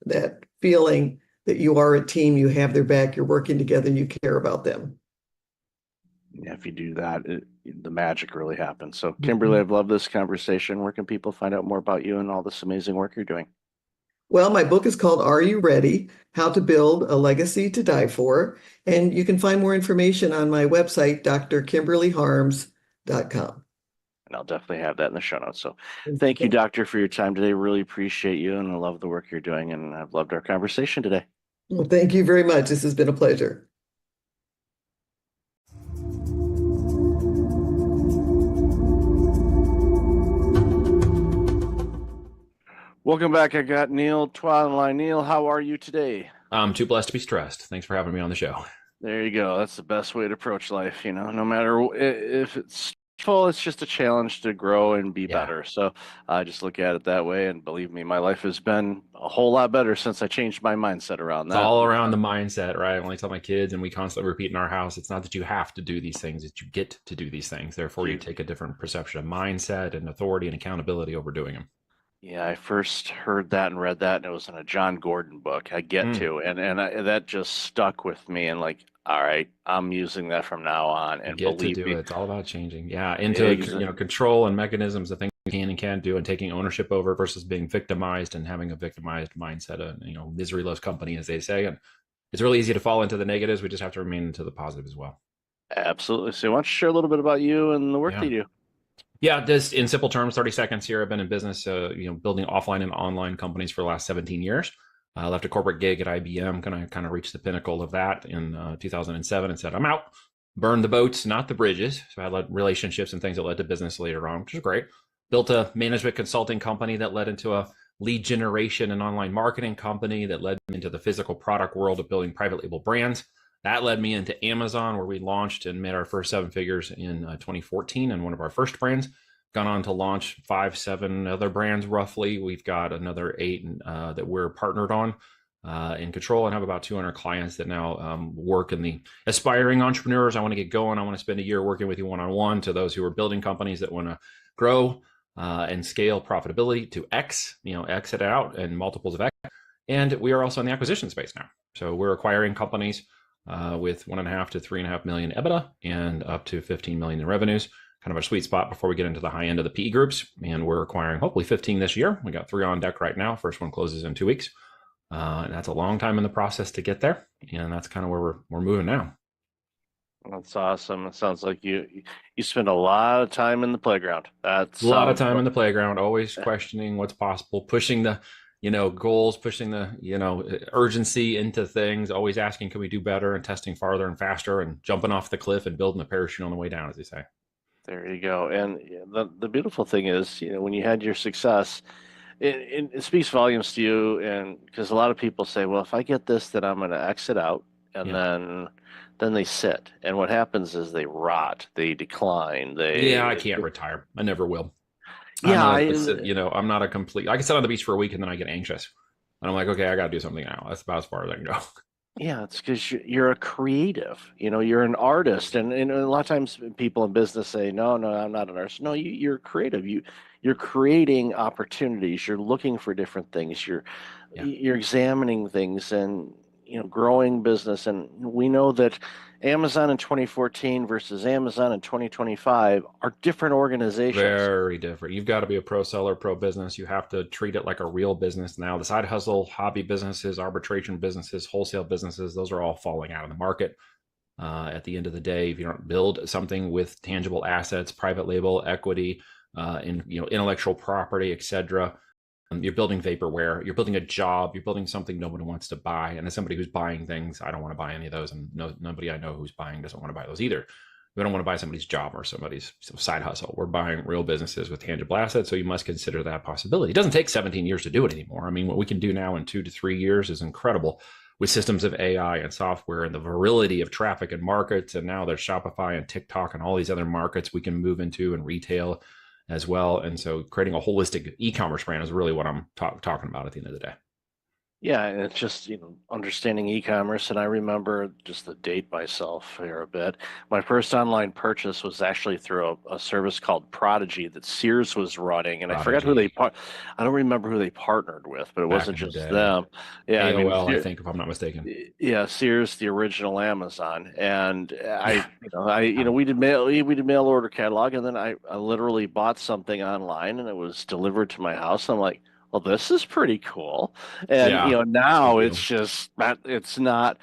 feeling that you are a team, you have their back, you're working together, you care about them. Yeah, if you do that, the magic really happens. So, Kimberly, I've loved this conversation. Where can people find out more about you and all this amazing work you're doing? Well, my book is called Are You Ready? How to Build a Legacy to Die For. And you can find more information on my website, drkimberlyharms.com. And I'll definitely have that in the show notes. So thank you, Doctor, for your time today. Really appreciate you, and I love the work you're doing, and I've loved our conversation today. Well, thank you very much. This has been a pleasure. Welcome back. I got Neil Twa on the line. Neil, how are you today? I'm too blessed to be stressed. Thanks for having me on the show. There you go. That's the best way to approach life, no matter if it's full, it's just a challenge to grow and be Yeah. better. So I just look at it that way. And believe me, my life has been a whole lot better since I changed my mindset around It's that. all around the mindset, right? I only tell my kids, and we constantly repeat in our house, it's not that you have to do these things, it's you get to do these things. Therefore, you take a different perception of mindset and authority and accountability over doing them. Yeah, I first heard that and read that, and it was in a John Gordon book. I get Mm. to, that just stuck with me. And like, all right, I'm using that from now on. You And get to believe do me, it. It's all about changing. Yeah, into exa- control and mechanisms of things you can and can't do, and taking ownership over versus being victimized and having a victimized mindset. Misery loves company, as they say. And it's really easy to fall into the negatives. We just have to remain into the positive as well. absolutely. So, why don't you share a little bit about you and the work Yeah. that you do? Yeah, just in simple terms, 30 seconds here. I've been in business, building offline and online companies for the last 17 years. I left a corporate gig at IBM, kind of reached the pinnacle of that in 2007 and said, I'm out. Burned the boats, not the bridges. So I had relationships and things that led to business later on, which is great. Built a management consulting company that led into a lead generation and online marketing company that led into the physical product world of building private label brands. That led me into Amazon, where we launched and made our first 7 figures in 2014 and one of our first brands. Gone on to launch 5, 7 other brands roughly. We've got another 8 that we're partnered on in control, and have about 200 clients that now work in the aspiring entrepreneurs. I want to get going. I want to spend a year working with you one-on-one, to those who are building companies that want to grow and scale profitability to X, exit out and multiples of X. And we are also in the acquisition space now. So we're acquiring companies with 1.5 to 3.5 million EBITDA and up to 15 million in revenues. Kind of a sweet spot before we get into the high end of the PE groups. And we're acquiring hopefully 15 this year. We got 3 on deck right now. First one closes in 2 weeks. And that's a long time in the process to get there. And that's kind of where we're moving now. That's awesome. It sounds like you spend a lot of time in the playground. That's A lot of time in the playground, always questioning what's possible, pushing the goals, pushing the urgency into things, always asking, can we do better, and testing farther and faster, and jumping off the cliff and building a parachute on the way down, as they say. There you go. And the beautiful thing is, when you had your success, it speaks volumes to you. And because a lot of people say, well, if I get this, then I'm going to exit out, and Yeah. then they sit. And what happens is they rot, they decline. I can't retire. I never will. Yeah, I'm not a complete. I can sit on the beach for a week and then I get anxious, and I'm like, okay, I got to do something now. That's about as far as I can go. Yeah, it's because you're a creative. You're an artist, and a lot of times people in business say, "No, no, I'm not an artist." No, you're creative. You're creating opportunities. You're looking for different things. Yeah. You're examining things, and growing business. And we know that Amazon in 2014 versus Amazon in 2025 are different organizations. Very different. You've got to be a pro seller, pro business. You have to treat it like a real business now. The side hustle, hobby businesses, arbitration businesses, wholesale businesses, those are all falling out of the market. At the end of the day, if you don't build something with tangible assets, private label, equity, intellectual property, etc., you're building vaporware, you're building a job, you're building something nobody wants to buy. And as somebody who's buying things, I don't want to buy any of those. And nobody I know who's buying doesn't want to buy those either. We don't want to buy somebody's job or somebody's side hustle. We're buying real businesses with tangible assets. So you must consider that possibility. It doesn't take 17 years to do it anymore. I mean, what we can do now in 2 to 3 years is incredible, with systems of AI and software and the virility of traffic and markets. And now there's Shopify and TikTok and all these other markets we can move into, and retail as well. And so creating a holistic e-commerce brand is really what I'm talking about at the end of the day. Yeah, and it's just, understanding e-commerce. And I remember, just to date myself here a bit, my first online purchase was actually through a service called Prodigy that Sears was running. And I forgot who I don't remember who they partnered with, but it wasn't just them. Yeah, AOL, I think, if I'm not mistaken. Yeah, Sears, the original Amazon. And we did mail order catalog, and then I literally bought something online, and it was delivered to my house. I'm like, well, this is pretty cool. And now it's just it's not.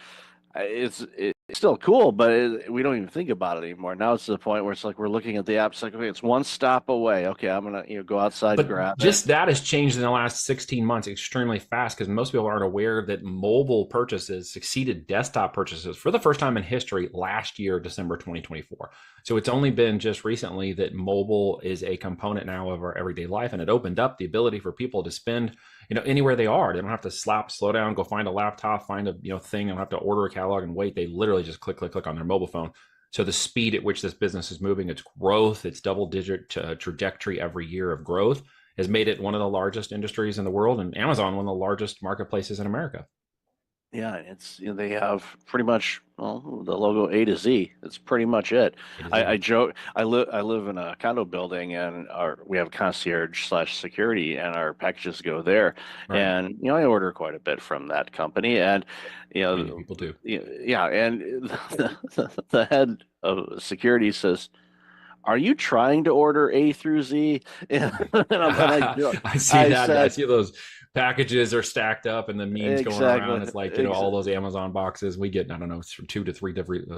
It's still cool, but we don't even think about it anymore. Now it's to the point where it's like we're looking at the app. It's like, okay, it's one stop away. Okay, I'm gonna go outside and grab it. Just that has changed in the last 16 months extremely fast, because most people aren't aware that mobile purchases succeeded desktop purchases for the first time in history last year, December 2024. So it's only been just recently that mobile is a component now of our everyday life, and it opened up the ability for people to spend anywhere they are. They don't have to slow down, go find a laptop, find a thing. They don't have to order a catalog and wait. They literally literally just click, click, click on their mobile phone. So the speed at which this business is moving, its growth, its double-digit trajectory every year of growth has made it one of the largest industries in the world, and Amazon one of the largest marketplaces in America. Yeah, it's they have pretty much well the logo A to Z. That's pretty much it. I joke. I live in a condo building, and we have a concierge slash security, and our packages go there. Right. And I order quite a bit from that company, and Many people do. yeah, and the head of security says, "Are you trying to order A through Z?" And I see that. I see those packages are stacked up and the memes going around. It's like, all those Amazon boxes. We get, I don't know, 2 to 3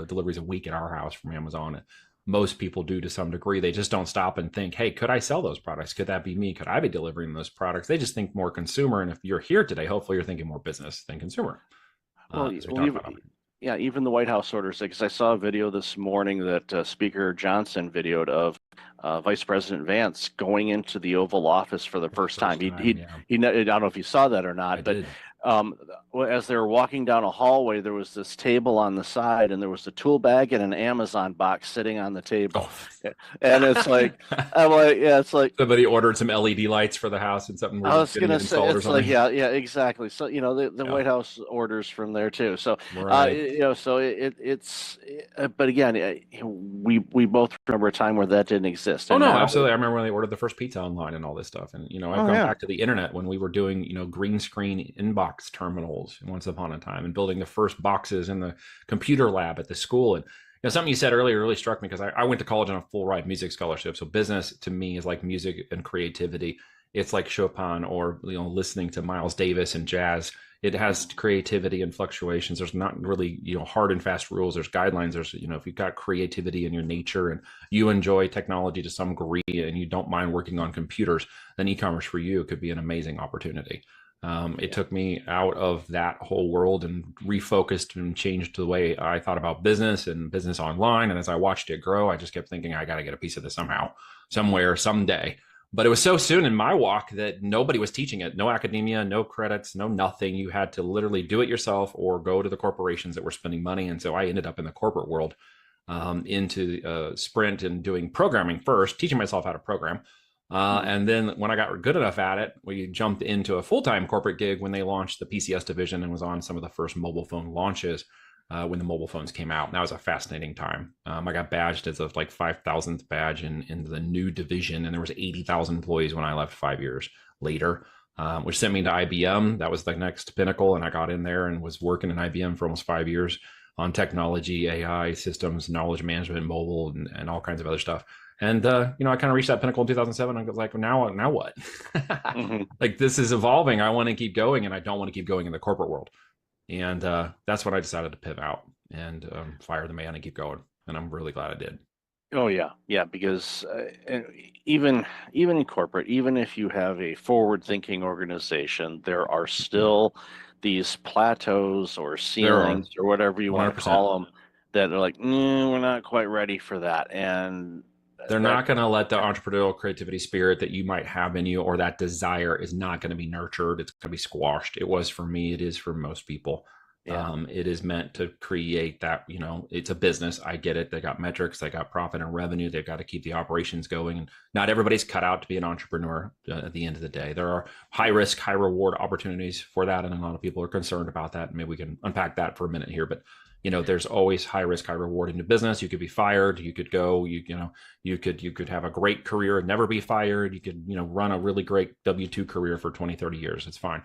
deliveries a week at our house from Amazon. Most people do to some degree. They just don't stop and think, hey, could I sell those products? Could that be me? Could I be delivering those products? They just think more consumer. And if you're here today, hopefully you're thinking more business than consumer. Yeah, even the White House orders it, because I saw a video this morning that Speaker Johnson videoed of Vice President Vance going into the Oval Office for the first time. I don't know if you saw that or not, but as they were walking down a hallway, there was this table on the side, and there was a tool bag and an Amazon box sitting on the table. And it's like, it's like somebody ordered some LED lights for the house and something. I was gonna say, it's like, yeah, exactly. So the White House orders from there too. So but again, we both remember a time where that didn't exist. Oh no, absolutely. I remember when they ordered the first pizza online and all this stuff. And I've gone back to the internet when we were doing green screen inbox terminals once upon a time and building the first boxes in the computer lab at the school. And something you said earlier really struck me because I went to college on a full ride music scholarship. So business to me is like music and creativity. It's like Chopin or listening to Miles Davis and jazz. It has creativity and fluctuations. There's not really hard and fast rules. There's guidelines. There's if you've got creativity in your nature and you enjoy technology to some degree and you don't mind working on computers, then e-commerce for you could be an amazing opportunity. It took me out of that whole world and refocused and changed the way I thought about business and business online. And as I watched it grow, I just kept thinking, I got to get a piece of this somehow, somewhere, someday. But it was so soon in my walk that nobody was teaching it. No academia, no credits, no nothing. You had to literally do it yourself or go to the corporations that were spending money. And so I ended up in the corporate world, into Sprint and doing programming first, teaching myself how to program. And then when I got good enough at it, we jumped into a full-time corporate gig when they launched the PCS division and was on some of the first mobile phone launches when the mobile phones came out. And that was a fascinating time. I got badged as a 5,000th badge in the new division, and there was 80,000 employees when I left 5 years later, which sent me to IBM. That was the next pinnacle, and I got in there and was working in IBM for almost 5 years on technology, AI, systems, knowledge management, mobile, and all kinds of other stuff. And, I kind of reached that pinnacle in 2007. I was like, now what? Like, this is evolving. I want to keep going, and I don't want to keep going in the corporate world. And that's when I decided to pivot out and fire the man and keep going. And I'm really glad I did. Oh, yeah. Yeah, because even in corporate, even if you have a forward-thinking organization, there are still these plateaus or ceilings or whatever you want to call them that are like, we're not quite ready for that. And they're not going to let the entrepreneurial creativity spirit that you might have in you, or that desire, is not going to be nurtured. It's going to be squashed. It was for me. It is for most people. Yeah. It is meant to create that, it's a business. I get it. They got metrics, they got profit and revenue. They've got to keep the operations going. And not everybody's cut out to be an entrepreneur at the end of the day. There are high risk, high reward opportunities for that. And a lot of people are concerned about that. Maybe we can unpack that for a minute here, but there's always high risk, high reward in the business. You could be fired. You could go, you could have a great career and never be fired. You could, run a really great W-2 career for 20, 30 years. It's fine.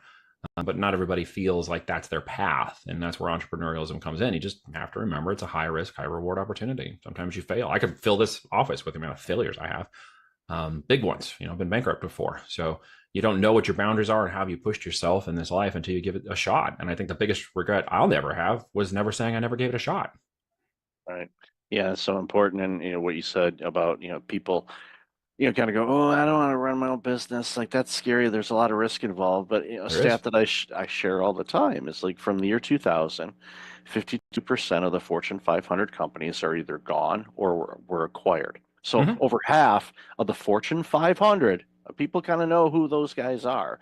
But not everybody feels like that's their path. And that's where entrepreneurialism comes in. You just have to remember it's a high risk, high reward opportunity. Sometimes you fail. I could fill this office with the amount of failures I have. Big ones, I've been bankrupt before. So you don't know what your boundaries are and how you pushed yourself in this life until you give it a shot. And I think the biggest regret I'll never have was never saying I never gave it a shot. Right. Yeah, it's so important. And what you said about, people, kind of go, oh, I don't want to run my own business. Like, that's scary. There's a lot of risk involved. But a stat that I share all the time is like from the year 2000, 52% of the Fortune 500 companies are either gone or were acquired. So over half of the Fortune 500, people kind of know who those guys are,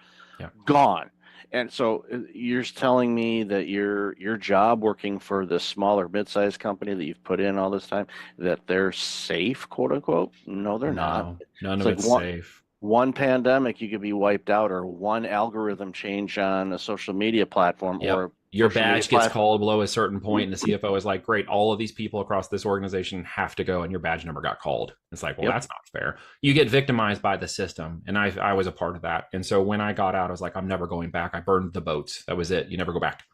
gone. And so you're telling me that your job working for this smaller mid-sized company that you've put in all this time, that they're safe, quote unquote? No, they're not. No, none It's of like it's safe. one pandemic you could be wiped out, or one algorithm change on a social media platform Yep. or Your social media badge gets platform. called below a certain point, and the CFO is like, great, all of these people across this organization have to go, and your badge number got called. It's like, well, Yep. that's not fair. You get victimized by the system. And I was a part of that. And so when I got out, I was like, I'm never going back. I burned the boats. That was it. You never go back.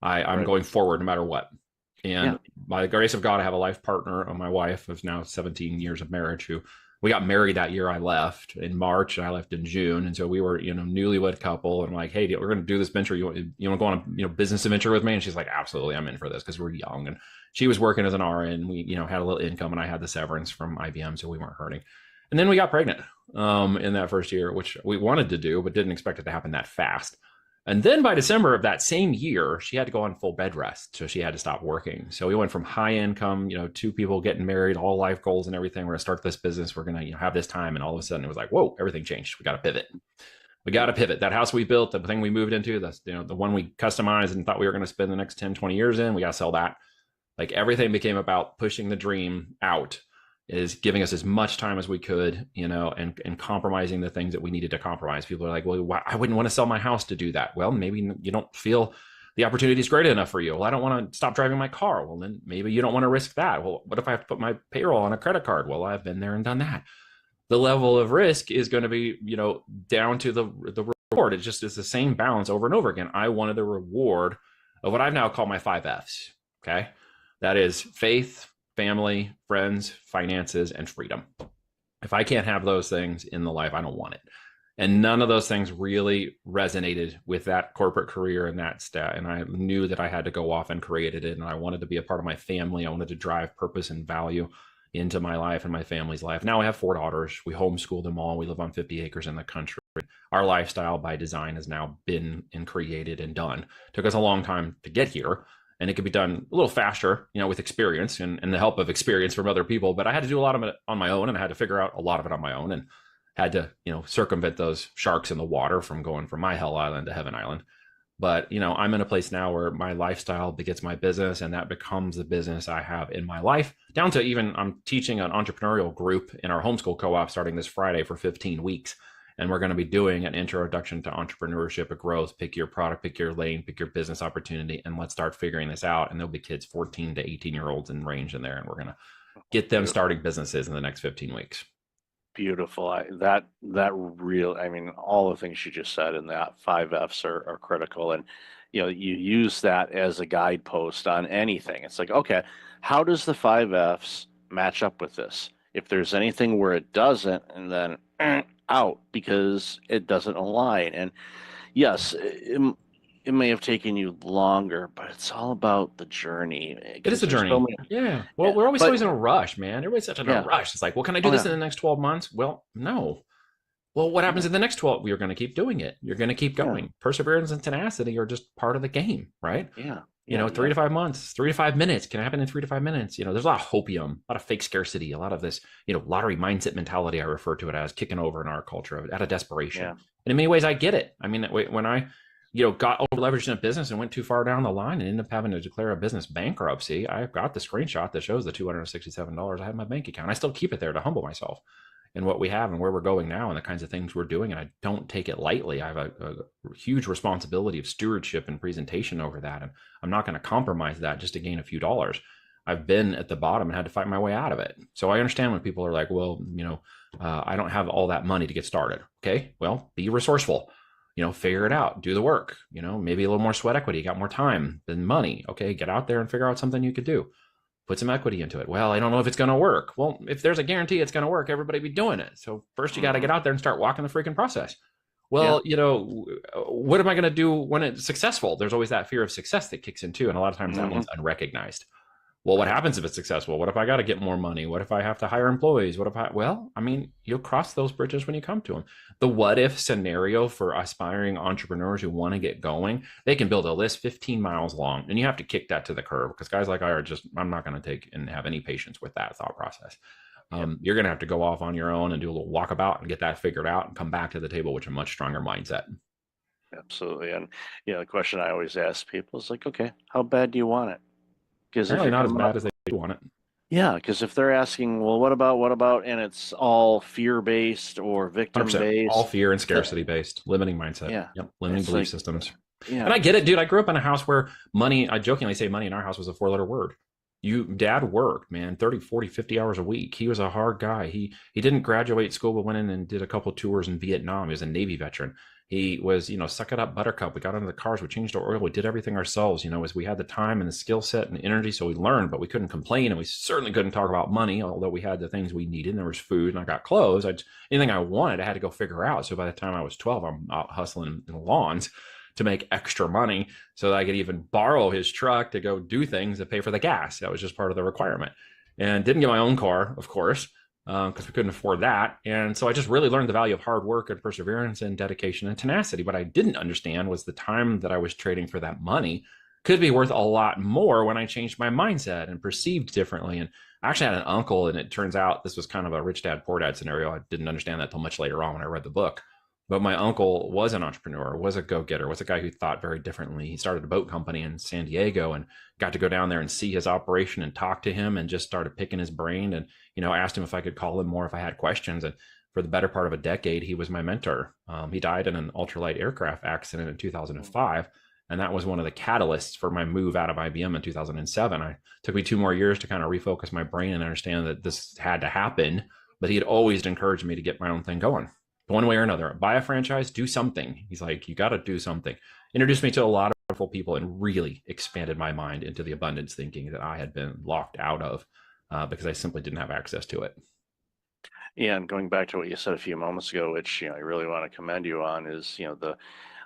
I'm Right. going forward no matter what. Yeah. And by the grace of God, I have a life partner, my wife, who's now 17 years of marriage, who we got married that year I left in March, and I left in June. And so we were, newlywed couple. And I'm like, hey, we're going to do this venture. You want to go on a, business adventure with me? And she's like, absolutely, I'm in for this, because we're young. And she was working as an RN. We, had a little income, and I had the severance from IBM, so we weren't hurting. And then we got pregnant in that first year, which we wanted to do, but didn't expect it to happen that fast. And then by December of that same year, she had to go on full bed rest. So she had to stop working. So we went from high income, two people getting married, all life goals and everything. We're going to start this business. We're going to have this time. And all of a sudden it was like, whoa, everything changed. We got to pivot. We got to pivot. That house we built, the thing we moved into, that's, the one we customized and thought we were going to spend the next 10, 20 years in, we got to sell that. Like everything became about pushing the dream out, is giving us as much time as we could, and compromising the things that we needed to compromise. People are like, well, I wouldn't want to sell my house to do that. Well, maybe you don't feel the opportunity is great enough for you. Well, I don't want to stop driving my car. Well, then maybe you don't want to risk that. Well, what if I have to put my payroll on a credit card? Well, I've been there and done that. The level of risk is going to be, down to the reward. It just is the same balance over and over again. I wanted the reward of what I've now called my 5 Fs. Okay. That is faith, family, friends, finances, and freedom. If I can't have those things in the life, I don't want it. And none of those things really resonated with that corporate career and that stat. And I knew that I had to go off and create it. And I wanted to be a part of my family. I wanted to drive purpose and value into my life and my family's life. Now I have 4 daughters. We homeschool them all. We live on 50 acres in the country. Our lifestyle by design has now been and created and done. It took us a long time to get here. And it could be done a little faster, with experience and the help of experience from other people. But I had to do a lot of it on my own, and I had to figure out a lot of it on my own, and had to, circumvent those sharks in the water from going from my hell island to heaven island. But, I'm in a place now where my lifestyle begets my business, and that becomes the business I have in my life, down to even I'm teaching an entrepreneurial group in our homeschool co-op starting this Friday for 15 weeks. And we're going to be doing an introduction to entrepreneurship, a growth, pick your product, pick your lane, pick your business opportunity, and let's start figuring this out. And there'll be kids 14 to 18-year-olds in range in there. And we're going to get them starting businesses in the next 15 weeks. Beautiful. I mean, all the things you just said in that 5 Fs are critical. And, you use that as a guidepost on anything. It's like, okay, how does the 5 Fs match up with this? If there's anything where it doesn't, and then out because it doesn't align. And yes, it may have taken you longer, but it's all about the journey. It is a journey. Yeah. Well, we're always in a rush, man. Everybody's such in a rush. It's like, well, can I do this in the next 12 months? Well, no. Well, what happens in the next 12? You're going to keep doing it. You're going to keep going. Yeah. Perseverance and tenacity are just part of the game, right? Yeah. 3 to 5 months, 3 to 5 minutes can happen in 3 to 5 minutes. There's a lot of hopium, a lot of fake scarcity, a lot of this, lottery mindset mentality. I refer to it as kicking over in our culture out of desperation. Yeah. And in many ways, I get it. I mean, when I, got over leveraged in a business and went too far down the line and ended up having to declare a business bankruptcy, I've got the screenshot that shows the $267 I had in my bank account. I still keep it there to humble myself and what we have and where we're going now and the kinds of things we're doing. And I don't take it lightly. I have a huge responsibility of stewardship and presentation over that. And I'm not going to compromise that just to gain a few dollars. I've been at the bottom and had to fight my way out of it. So I understand when people are like, well, I don't have all that money to get started. Okay, well, be resourceful, figure it out, do the work, maybe a little more sweat equity, got more time than money. Okay, get out there and figure out something you could do. Put some equity into it. Well, I don't know if it's going to work. Well, if there's a guarantee it's going to work, everybody be doing it. So first you got to get out there and start walking the freaking process. Well, what am I going to do when it's successful? There's always that fear of success that kicks in too. And a lot of times that one's unrecognized. Well, what happens if it's successful? What if I got to get more money? What if I have to hire employees? You'll cross those bridges when you come to them. The what if scenario for aspiring entrepreneurs who want to get going, they can build a list 15 miles long, and you have to kick that to the curb because guys like I I'm not going to take and have any patience with that thought process. You're going to have to go off on your own and do a little walkabout and get that figured out and come back to the table with a much stronger mindset. Absolutely. And the question I always ask people is like, okay, how bad do you want it? Because if Apparently you're not as coming up, bad as they want it. yeah, because if they're asking, well, what about, and it's all fear-based or 100%. All victim-based, fear and th- scarcity based, limiting mindset. yeah, Yep. Limiting it's belief like, systems. And yeah, I get it, dude. I grew up in a house where money, I jokingly say money in our house was a 4-letter word. Dad worked, man, 30, 40, 50 hours a week. He was a hard guy. He didn't graduate school, but went in and did a couple tours in Vietnam. He was a Navy veteran. He was, suck it up, buttercup. We got into the cars, we changed our oil, we did everything ourselves, as we had the time and the skill set and the energy. So we learned, but we couldn't complain. And we certainly couldn't talk about money, although we had the things we needed. And there was food and I got clothes. Anything I wanted, I had to go figure out. So by the time I was 12, I'm out hustling in the lawns to make extra money so that I could even borrow his truck to go do things to pay for the gas. That was just part of the requirement. And didn't get my own car, of course, because we couldn't afford that. And so I just really learned the value of hard work and perseverance and dedication and tenacity. What I didn't understand was the time that I was trading for that money could be worth a lot more when I changed my mindset and perceived differently. And I actually had an uncle, and it turns out this was kind of a rich dad, poor dad scenario. I didn't understand that till much later on when I read the book. But my uncle was an entrepreneur, was a go-getter, was a guy who thought very differently. He started a boat company in San Diego and got to go down there and see his operation and talk to him and just started picking his brain and, asked him if I could call him more if I had questions. And for the better part of a decade, he was my mentor. He died in an ultralight aircraft accident in 2005. And that was one of the catalysts for my move out of IBM in 2007. It took me 2 more years to kind of refocus my brain and understand that this had to happen. But he had always encouraged me to get my own thing going. One way or another, buy a franchise, do something. He's like, you got to do something. Introduced me to a lot of wonderful people and really expanded my mind into the abundance thinking that I had been locked out of because I simply didn't have access to it. yeah. And going back to what you said a few moments ago, which I really want to commend you on, is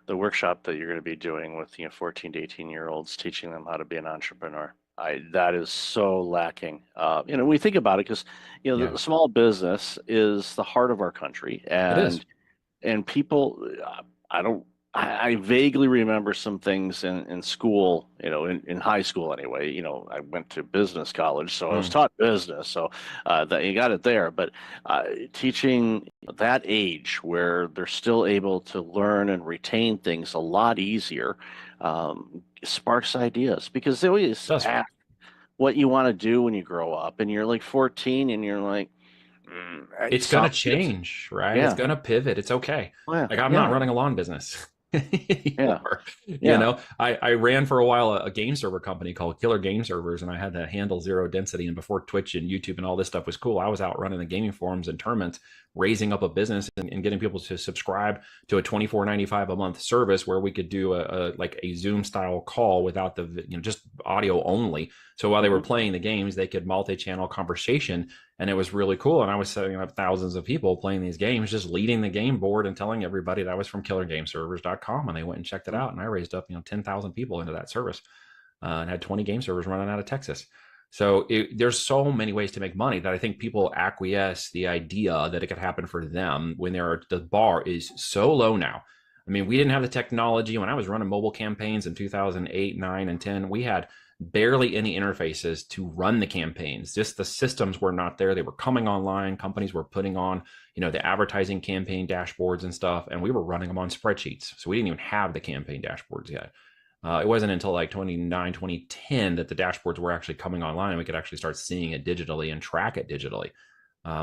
the workshop that you're going to be doing with 14 to 18-year-olds, teaching them how to be an entrepreneur. That is so lacking. We think about it because the small business is the heart of our country, It is. and people, I vaguely remember some things in school, in high school anyway. I went to business college, so I was taught business, so that you got it there. But teaching that age where they're still able to learn and retain things a lot easier sparks ideas, because they always ask what you want to do when you grow up, and you're like 14, and you're like, it's going to change, right? Yeah. It's going to pivot. It's okay. Yeah. Like I'm not running a lawn business. Yeah. I ran for a while a game server company called Killer Game Servers, and I had to handle zero density. And before Twitch and YouTube and all this stuff was cool, I was out running the gaming forums and tournaments, raising up a business and getting people to subscribe to a $24.95 a month service where we could do a Zoom style call without the just audio only. So while they were playing the games, they could multi-channel conversation. And it was really cool. And I was setting up thousands of people playing these games, just leading the game board and telling everybody that I was from killergameservers.com. And they went and checked it out. And I raised up, 10,000 people into that service and had 20 game servers running out of Texas. So there's so many ways to make money that I think people acquiesce the idea that it could happen for them when the bar is so low now. I mean, we didn't have the technology. When I was running mobile campaigns in 2008, 9, and 10, we had barely any interfaces to run the campaigns. Just the systems were not there. They were coming online. Companies were putting on, the advertising campaign dashboards and stuff, and we were running them on spreadsheets. So we didn't even have the campaign dashboards yet. It wasn't until like 2010 that the dashboards were actually coming online and we could actually start seeing it digitally and track it digitally,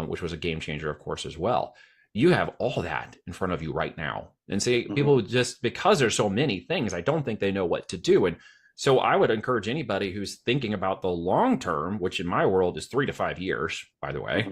which was a game changer, of course, as well. You have all that in front of you right now. And see, people just, because there's so many things, I don't think they know what to do. And so I would encourage anybody who's thinking about the long term, which in my world is 3 to 5 years, by the way,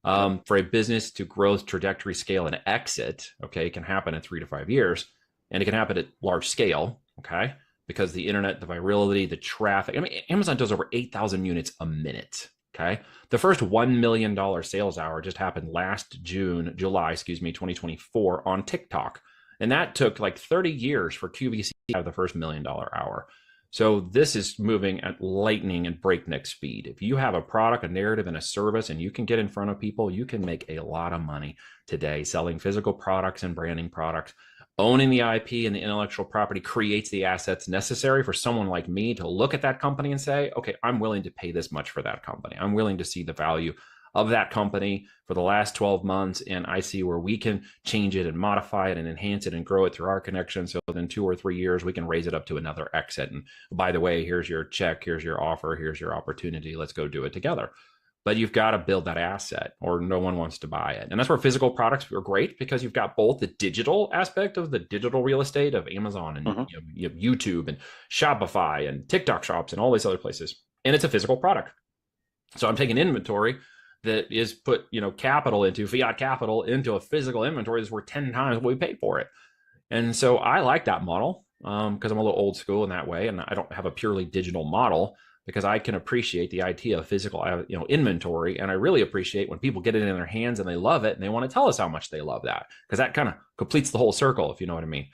for a business to growth, trajectory, scale, and exit, okay, it can happen in 3 to 5 years, and it can happen at large scale, okay, because the internet, the virality, the traffic. I mean, Amazon does over 8,000 units a minute, okay? The first $1 million sales hour just happened last July, 2024 on TikTok. And that took like 30 years for QVC to have the first $1 million hour. So this is moving at lightning and breakneck speed. If you have a product, a narrative, and a service, and you can get in front of people, you can make a lot of money today selling physical products and branding products. Owning the IP and the intellectual property creates the assets necessary for someone like me to look at that company and say, okay, I'm willing to pay this much for that company. I'm willing to see the value of that company for the last 12 months, and I see where we can change it and modify it and enhance it and grow it through our connection. So within 2 or 3 years, we can raise it up to another exit. And by the way, here's your check, here's your offer, here's your opportunity. Let's go do it together. But you've got to build that asset or no one wants to buy it. And that's where physical products are great, because you've got both the digital aspect of the digital real estate of Amazon and you have YouTube and Shopify and TikTok shops and all these other places. And it's a physical product. So I'm taking inventory that is put, capital into fiat capital into a physical inventory that's worth 10 times what we paid for it. And so I like that model because I'm a little old school in that way. And I don't have a purely digital model, because I can appreciate the idea of physical, inventory. And I really appreciate when people get it in their hands and they love it and they want to tell us how much they love that, because that kind of completes the whole circle, if you know what I mean.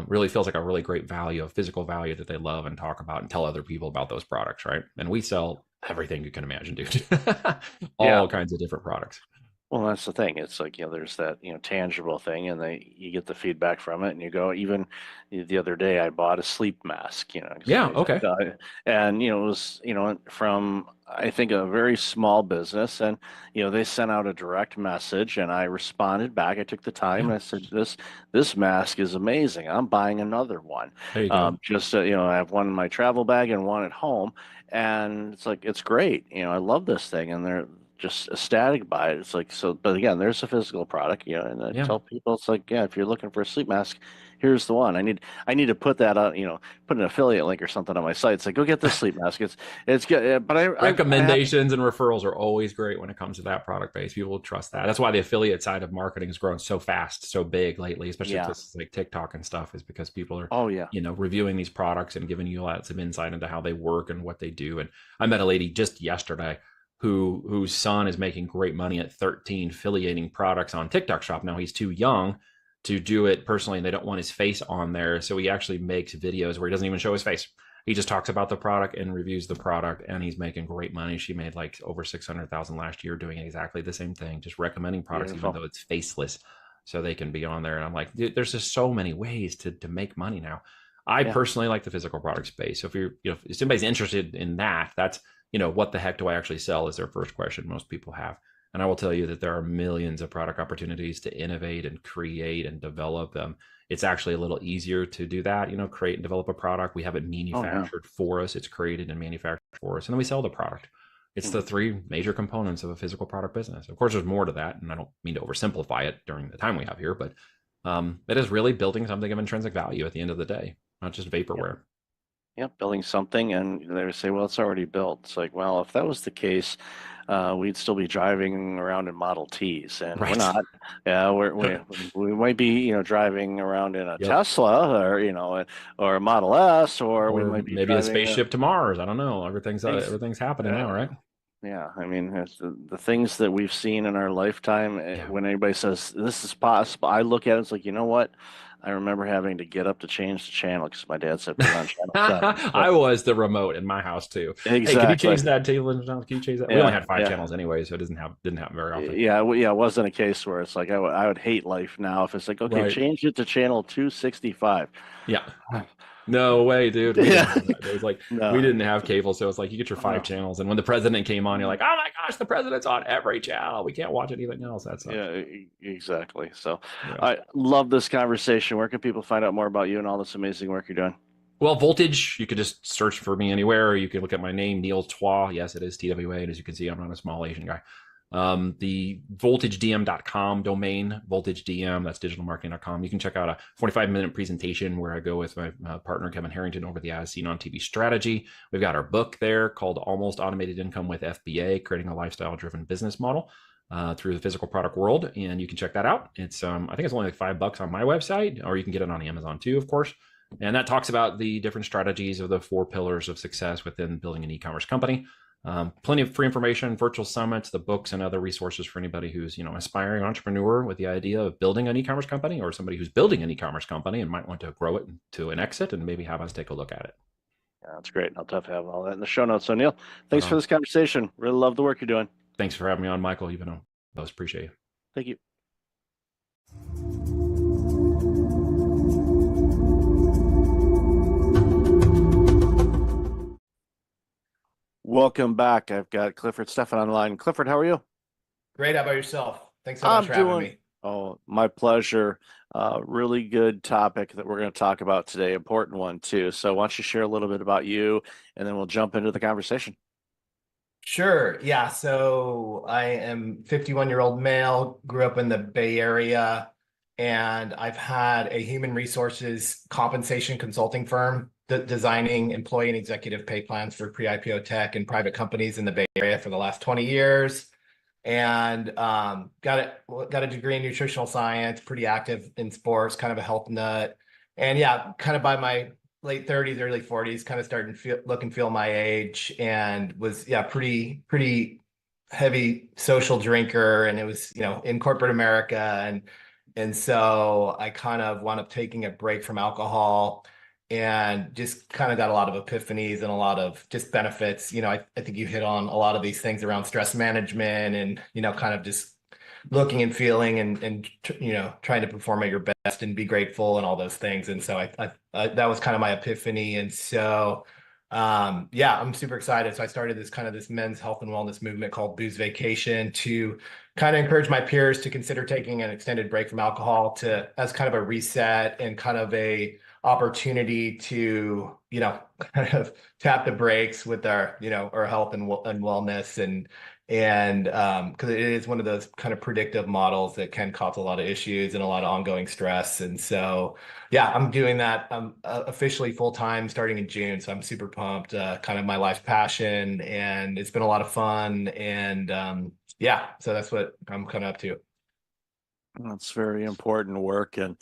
Really feels like a really great value, a physical value that they love and talk about and tell other people about those products, right? And we sell everything you can imagine, dude. All kinds of different products. Well, that's the thing. It's like, there's that, tangible thing, and you get the feedback from it, and you go, even the other day, I bought a sleep mask, 'cause Yeah. Okay. and, it was, from, I think, a very small business, and, they sent out a direct message, and I responded back. I took the time and I said, this mask is amazing. I'm buying another one. There you go. Just, I have one in my travel bag and one at home, and it's like, it's great. I love this thing, and they're just ecstatic by it. It's like, so, but again, there's a physical product, and I tell people, it's like, if you're looking for a sleep mask, here's the one. I need to put that out, put an affiliate link or something on my site. It's like, go get this sleep mask. It's good. But recommendations and referrals are always great when it comes to that product base. People will trust that. That's why the affiliate side of marketing has grown so fast, so big lately, especially with places like TikTok and stuff, is because people are, reviewing these products and giving you lots of insight into how they work and what they do. And I met a lady just yesterday whose son is making great money at 13 affiliating products on TikTok Shop. Now he's too young to do it personally, and they don't want his face on there. So he actually makes videos where he doesn't even show his face. He just talks about the product and reviews the product, and he's making great money. She made like over 600,000 last year doing exactly the same thing, just recommending products, even though it's faceless, so they can be on there. And I'm like, dude, there's just so many ways to make money now. I personally like the physical product space. So if somebody's interested in that, that's, what the heck do I actually sell is their first question most people have. And I will tell you that there are millions of product opportunities to innovate and create and develop them. It's actually a little easier to do that, create and develop a product. We have it manufactured for us. It's created and manufactured for us. And then we sell the product. It's the three major components of a physical product business. Of course, there's more to that. And I don't mean to oversimplify it during the time we have here, but it is really building something of intrinsic value at the end of the day, not just vaporware. Building something, and they would say, well, it's already built. It's like, well, if that was the case, we'd still be driving around in Model Ts, and we're not. Yeah, we might be, driving around in a Tesla, or a Model S, or we might be maybe a spaceship to Mars. I don't know. Everything's happening now, right? Yeah, I mean, it's the things that we've seen in our lifetime. When anybody says this is possible, I look at it. It's like, you know what? I remember having to get up to change the channel because my dad said put on channel 7. I was the remote in my house too. Exactly. Hey, can you change that table? Can you change that? We only had 5 channels anyway, so it didn't happen very often. It wasn't a case where it's like I would hate life now if it's like, okay, change it to channel 265. Yeah. No way, dude. It was like we didn't have cable, so it's like you get your 5 channels, and when the president came on, you're like, oh my gosh, the president's on every channel. We can't watch anything else. That's exactly. So I love this conversation. Where can people find out more about you and all this amazing work you're doing? Well, Voltage, you could just search for me anywhere, or you can look at my name, Neil Twa. Yes, it is TWA, and as you can see, I'm not a small Asian guy. The voltagedm.com domain, voltagedm, that's digitalmarketing.com. You can check out a 45-minute presentation where I go with my partner, Kevin Harrington, over the As Seen on TV strategy. We've got our book there called Almost Automated Income with FBA, Creating a Lifestyle-Driven Business Model through the physical product world. And you can check that out. It's, I think it's only like $5 on my website, or you can get it on Amazon too, of course. And that talks about the different strategies of the 4 pillars of success within building an e-commerce company. Plenty of free information, virtual summits, the books, and other resources for anybody who's, aspiring entrepreneur with the idea of building an e-commerce company, or somebody who's building an e-commerce company and might want to grow it to an exit and maybe have us take a look at it. Yeah, that's great. I'll definitely have all that in the show notes. So Neil, thanks for this conversation. Really love the work you're doing. Thanks for having me on, Michael. You've been most appreciate you. Thank you. Welcome back. I've got Clifford Stephan online. Clifford, how are you? Great. How about yourself? Thanks so much I'm for having doing, me. oh, my pleasure. Really good topic that we're going to talk about today. Important one too. So why don't you share a little bit about you and then we'll jump into the conversation. Sure. Yeah. So I am 51-year-old male, grew up in the Bay Area, and I've had a human resources compensation consulting firm designing employee and executive pay plans for pre-IPO tech and private companies in the Bay Area for the last 20 years. And got a degree in nutritional science, pretty active in sports, kind of a health nut. And yeah, kind of by my late 30s, early 40s, kind of starting to look and feel my age, and was pretty heavy social drinker, and it was in corporate America, and so I kind of wound up taking a break from alcohol and just kind of got a lot of epiphanies and a lot of just benefits. I think you hit on a lot of these things around stress management and kind of just looking and feeling and trying to perform at your best and be grateful and all those things. And so I that was kind of my epiphany. And so yeah, I'm super excited. So I started this men's health and wellness movement called Booze Vacation to kind of encourage my peers to consider taking an extended break from alcohol to as kind of a reset and kind of a opportunity to kind of tap the brakes with our health and wellness, and because it is one of those kind of predictive models that can cause a lot of issues and a lot of ongoing stress. And so yeah, I'm doing that officially full time starting in June, so I'm super pumped. Kind of my life's passion, and it's been a lot of fun. And yeah, so that's what I'm kind of up to. That's very important work. And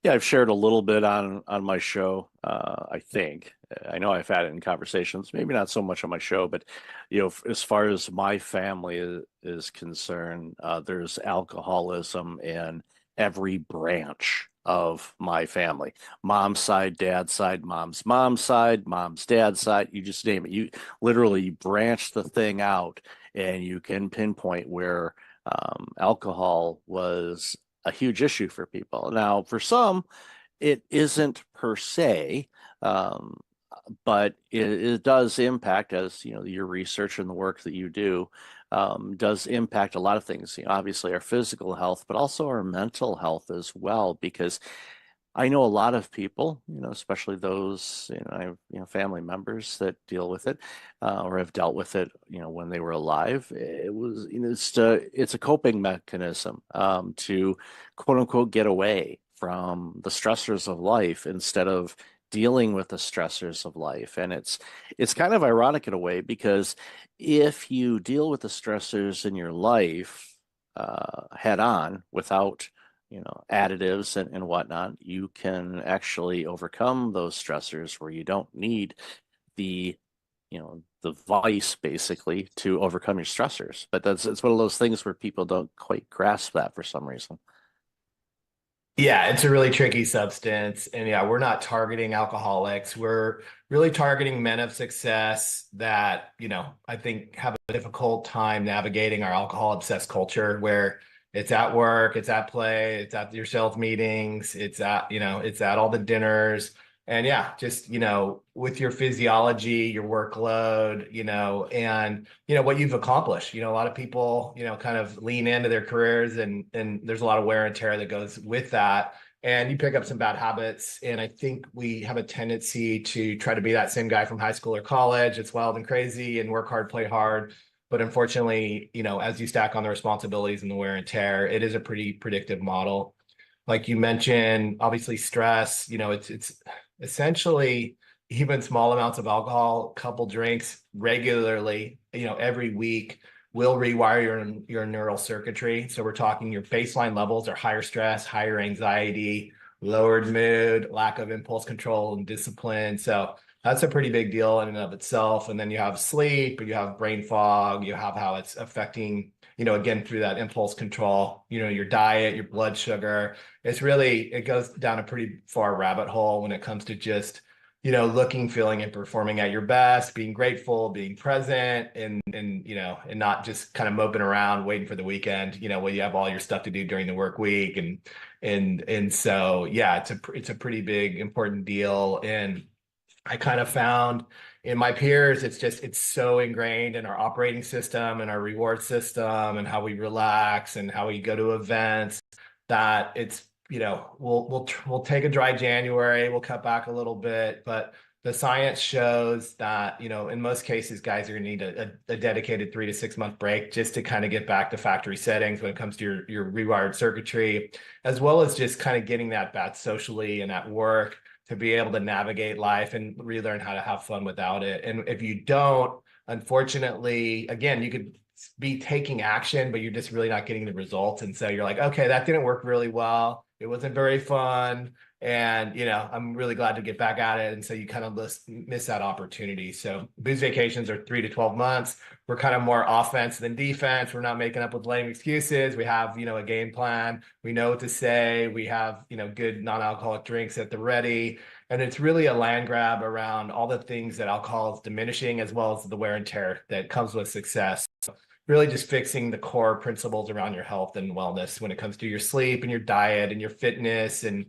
yeah, I've shared a little bit on my show. I think I know I've had it in conversations, maybe not so much on my show, but as far as my family is concerned, there's alcoholism in every branch of my family. Mom's side, dad's side, mom's side, mom's dad's side. You just name it. You literally branch the thing out, and you can pinpoint where alcohol was a huge issue for people. Now, for some, it isn't per se, um, but it does impact, as your research and the work that you do does impact a lot of things. Obviously, our physical health, but also our mental health as well, because I know a lot of people, especially those, I have, family members that deal with it, or have dealt with it, when they were alive. It was, it's a coping mechanism, to quote unquote get away from the stressors of life instead of dealing with the stressors of life. And it's kind of ironic in a way, because if you deal with the stressors in your life, head on without additives and whatnot, you can actually overcome those stressors where you don't need the, the vice basically to overcome your stressors. But it's one of those things where people don't quite grasp that for some reason. Yeah, it's a really tricky substance. And yeah, we're not targeting alcoholics. We're really targeting men of success that, I think have a difficult time navigating our alcohol obsessed culture, where it's at work, it's at play, it's at your sales meetings, it's at all the dinners. And yeah, just, with your physiology, your workload, and what you've accomplished. A lot of people, kind of lean into their careers, and there's a lot of wear and tear that goes with that. And you pick up some bad habits. And I think we have a tendency to try to be that same guy from high school or college. It's wild and crazy and work hard, play hard. But unfortunately, as you stack on the responsibilities and the wear and tear, it is a pretty predictive model. Like you mentioned, obviously stress, it's essentially even small amounts of alcohol, couple drinks regularly, every week will rewire your neural circuitry. So we're talking your baseline levels are higher stress, higher anxiety, lowered mood, lack of impulse control and discipline. So that's a pretty big deal in and of itself. And then you have sleep, you have brain fog, you have how it's affecting, again, through that impulse control, your diet, your blood sugar. It goes down a pretty far rabbit hole when it comes to just, looking, feeling, and performing at your best, being grateful, being present, and not just kind of moping around waiting for the weekend, when you have all your stuff to do during the work week. And so, yeah, it's a pretty big, important deal. And I kind of found in my peers, it's so ingrained in our operating system and our reward system and how we relax and how we go to events that it's, we'll take a dry January, we'll cut back a little bit, but the science shows that, in most cases, guys are going to need a dedicated 3 to 6 month break just to kind of get back to factory settings when it comes to your rewired circuitry, as well as just kind of getting that back socially and at work to be able to navigate life and relearn how to have fun without it. And if you don't, unfortunately, again, you could be taking action, but you're just really not getting the results. And so you're like, okay, that didn't work really well. It wasn't very fun. And, I'm really glad to get back at it. And so you kind of miss that opportunity. So booze vacations are 3 to 12 months. We're kind of more offense than defense. We're not making up with lame excuses. We have, a game plan. We know what to say. We have, good non-alcoholic drinks at the ready. And it's really a land grab around all the things that alcohol is diminishing, as well as the wear and tear that comes with success. So really just fixing the core principles around your health and wellness when it comes to your sleep and your diet and your fitness and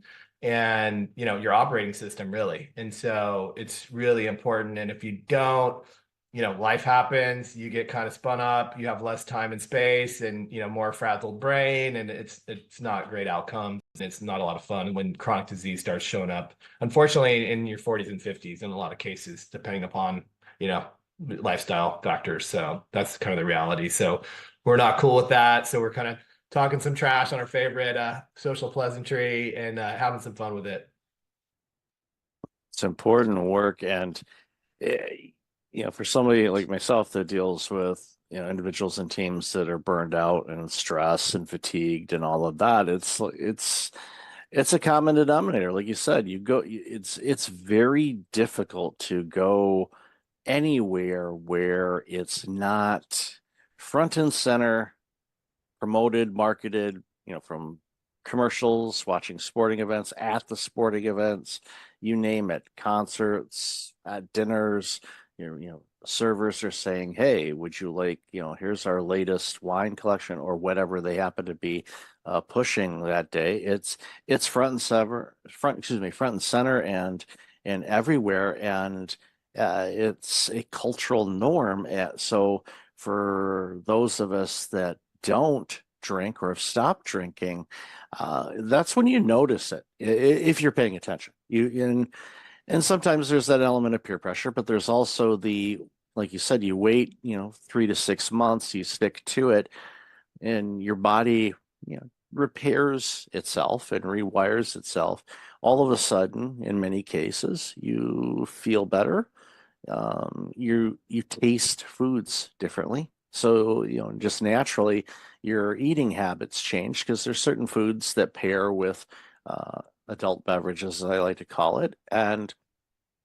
your operating system, really. And so it's really important. And if you don't, life happens, you get kind of spun up, you have less time and space and, more frazzled brain, and it's not great outcomes. It's not a lot of fun when chronic disease starts showing up, unfortunately, in your 40s and 50s in a lot of cases, depending upon, lifestyle factors. So that's kind of the reality. So we're not cool with that. So we're kind of talking some trash on our favorite social pleasantry and having some fun with it. It's important work. And, for somebody like myself that deals with, individuals and teams that are burned out and stressed and fatigued and all of that, it's a common denominator. Like you said, it's very difficult to go anywhere where it's not front and center, promoted, marketed, from commercials, watching sporting events, at the sporting events, you name it, concerts, at dinners, servers are saying, hey, would you like, here's our latest wine collection or whatever they happen to be pushing that day. It's front and center and everywhere. And it's a cultural norm. So for those of us that don't drink or have stopped drinking, that's when you notice it if you're paying attention. And sometimes there's that element of peer pressure, but there's also like you said, you wait 3 to 6 months, you stick to it, and your body repairs itself and rewires itself. All of a sudden, in many cases, you feel better. You taste foods differently. So, just naturally, your eating habits change because there's certain foods that pair with adult beverages, as I like to call it. And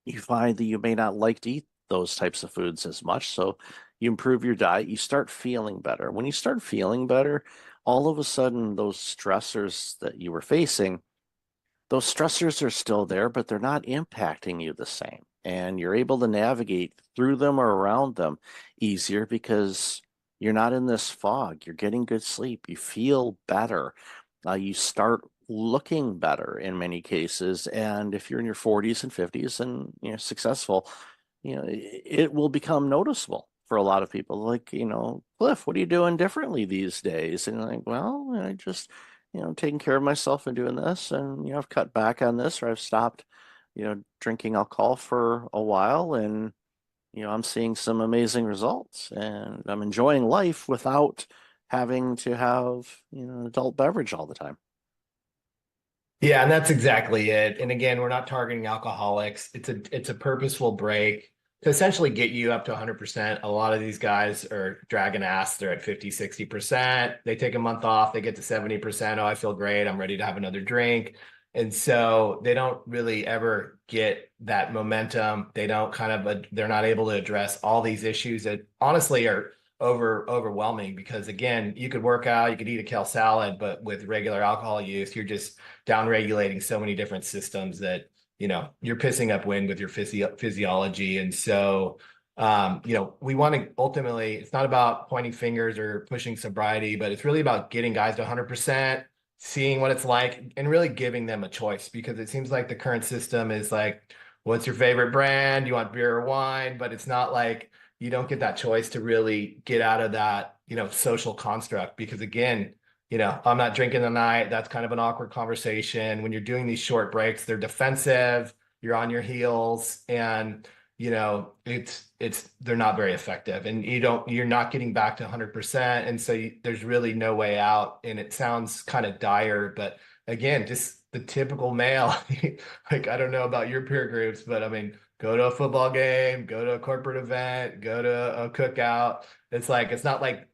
you find that you may not like to eat those types of foods as much. So you improve your diet, you start feeling better. When you start feeling better, all of a sudden, those stressors that you were facing, those stressors are still there, but they're not impacting you the same. And you're able to navigate through them or around them easier because you're not in this fog. You're getting good sleep. You feel better. You start looking better in many cases. And if you're in your 40s and 50s and you're successful, it will become noticeable for a lot of people. Like, Cliff, what are you doing differently these days? And like, well, I just, taking care of myself and doing this, and I've cut back on this, or I've stopped, drinking alcohol for a while, and I'm seeing some amazing results, and I'm enjoying life without having to have an adult beverage all the time. Yeah, and that's exactly it. And again, we're not targeting alcoholics. It's a purposeful break to essentially get you up to 100%. A lot of these guys are dragging ass. They're at 50, 60%. They take a month off. They get to 70%. Oh, I feel great. I'm ready to have another drink. And so they don't really ever get that momentum. They don't they're not able to address all these issues that honestly are overwhelming, because again, you could work out, you could eat a kale salad, but with regular alcohol use, you're just down regulating so many different systems that you're pissing up wind with your physiology. And so we want to ultimately, it's not about pointing fingers or pushing sobriety, but it's really about getting guys to 100%, seeing what it's like, and really giving them a choice, because it seems like the current system is like, what's your favorite brand? You want beer or wine? But it's not like you don't get that choice to really get out of that, social construct. Because again, I'm not drinking tonight. That's kind of an awkward conversation. When you're doing these short breaks, they're defensive, you're on your heels, and they're not very effective, and you're not getting back to 100%. And so there's really no way out. And it sounds kind of dire, but again, just the typical male, like, I don't know about your peer groups, but I mean, go to a football game, go to a corporate event, go to a cookout. It's not like,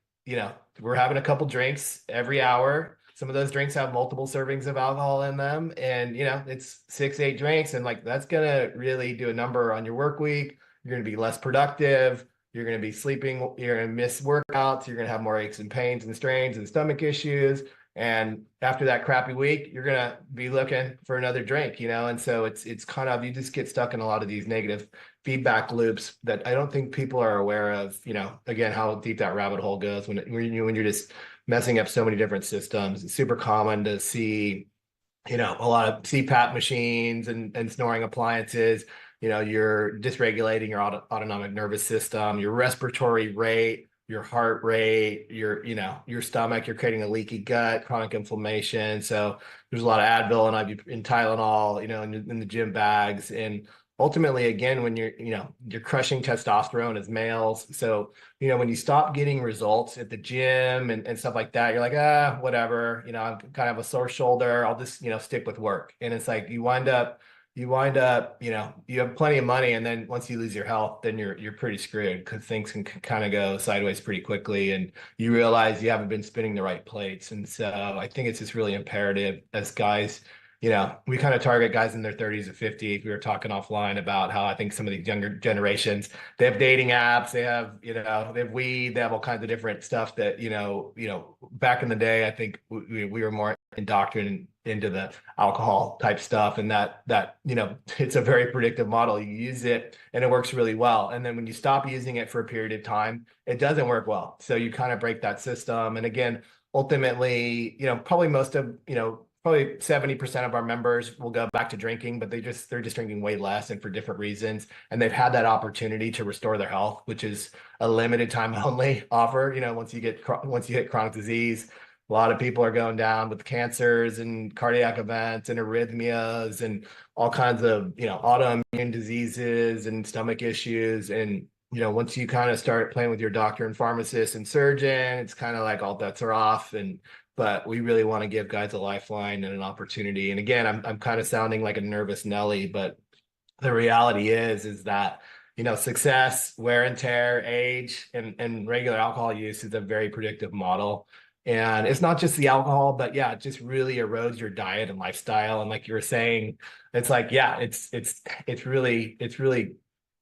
we're having a couple drinks every hour. Some of those drinks have multiple servings of alcohol in them, and it's 6, 8 drinks, and like that's gonna really do a number on your work week. You're gonna be less productive. You're gonna be sleeping. You're gonna miss workouts. You're gonna have more aches and pains and strains and stomach issues. And after that crappy week, you're gonna be looking for another drink, And so it's kind of, you just get stuck in a lot of these negative feedback loops that I don't think people are aware of. Again, how deep that rabbit hole goes when you're just messing up so many different systems. It's super common to see, a lot of CPAP machines and snoring appliances. You're dysregulating your autonomic nervous system, your respiratory rate, your heart rate, your stomach. You're creating a leaky gut, chronic inflammation. So there's a lot of Advil and Tylenol, in the gym bags. And ultimately, again, when you're crushing testosterone as males. So, when you stop getting results at the gym and stuff like that, you're like, whatever, I'm kind of a sore shoulder. I'll just, stick with work. And it's like, you wind up, you have plenty of money. And then once you lose your health, then you're pretty screwed, because things can kind of go sideways pretty quickly. And you realize you haven't been spinning the right plates. And so I think it's just really imperative as guys, we kind of target guys in their 30s or 50s. We were talking offline about how I think some of these younger generations, they have dating apps, they have, they have weed, they have all kinds of different stuff that, back in the day, I think we were more indoctrinated into the alcohol type stuff. And that, it's a very predictive model. You use it and it works really well. And then when you stop using it for a period of time, it doesn't work well. So you kind of break that system. And again, ultimately, probably probably 70% of our members will go back to drinking, but they're just drinking way less and for different reasons. And they've had that opportunity to restore their health, which is a limited time only offer. Once you hit chronic disease, a lot of people are going down with cancers and cardiac events and arrhythmias and all kinds of, autoimmune diseases and stomach issues. And, once you kind of start playing with your doctor and pharmacist and surgeon, it's kind of like all bets are off. But we really want to give guys a lifeline and an opportunity. And again, I'm kind of sounding like a nervous Nelly, but the reality is that, success, wear and tear, age, and regular alcohol use is a very predictive model. And it's not just the alcohol, but yeah, it just really erodes your diet and lifestyle. And like you were saying, it's like, yeah, it's really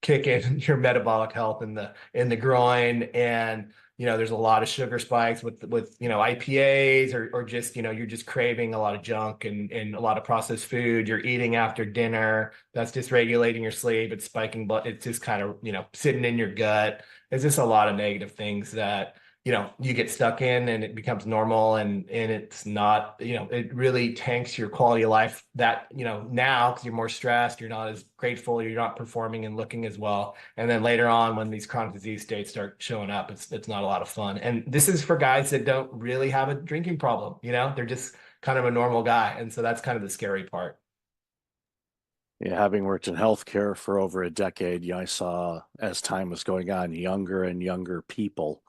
kicking your metabolic health in the groin. And there's a lot of sugar spikes with IPAs or just you're just craving a lot of junk and a lot of processed food. You're eating after dinner. That's dysregulating your sleep. It's spiking blood. It's just kind of sitting in your gut. It's just a lot of negative things that you get stuck in, and it becomes normal, and it's not, it really tanks your quality of life that, now, because you're more stressed, you're not as grateful, you're not performing and looking as well. And then later on, when these chronic disease states start showing up, it's not a lot of fun. And this is for guys that don't really have a drinking problem, they're just kind of a normal guy. And so that's kind of the scary part. Yeah, having worked in healthcare for over a decade, I saw, as time was going on, younger and younger people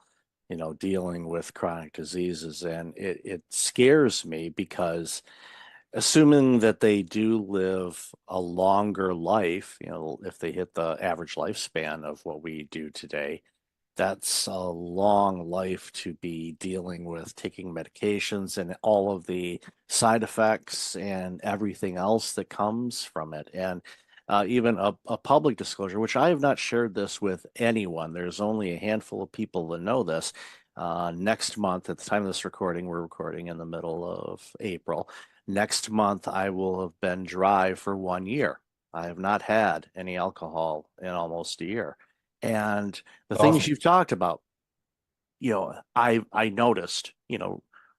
dealing with chronic diseases. And it scares me, because assuming that they do live a longer life, if they hit the average lifespan of what we do today, that's a long life to be dealing with taking medications and all of the side effects and everything else that comes from it. And even a public disclosure, which I have not shared this with anyone. There's only a handful of people that know this. Next month, at the time of this recording, we're recording in the middle of April. Next month, I will have been dry for 1 year. I have not had any alcohol in almost a year. And the things you've talked about, I noticed,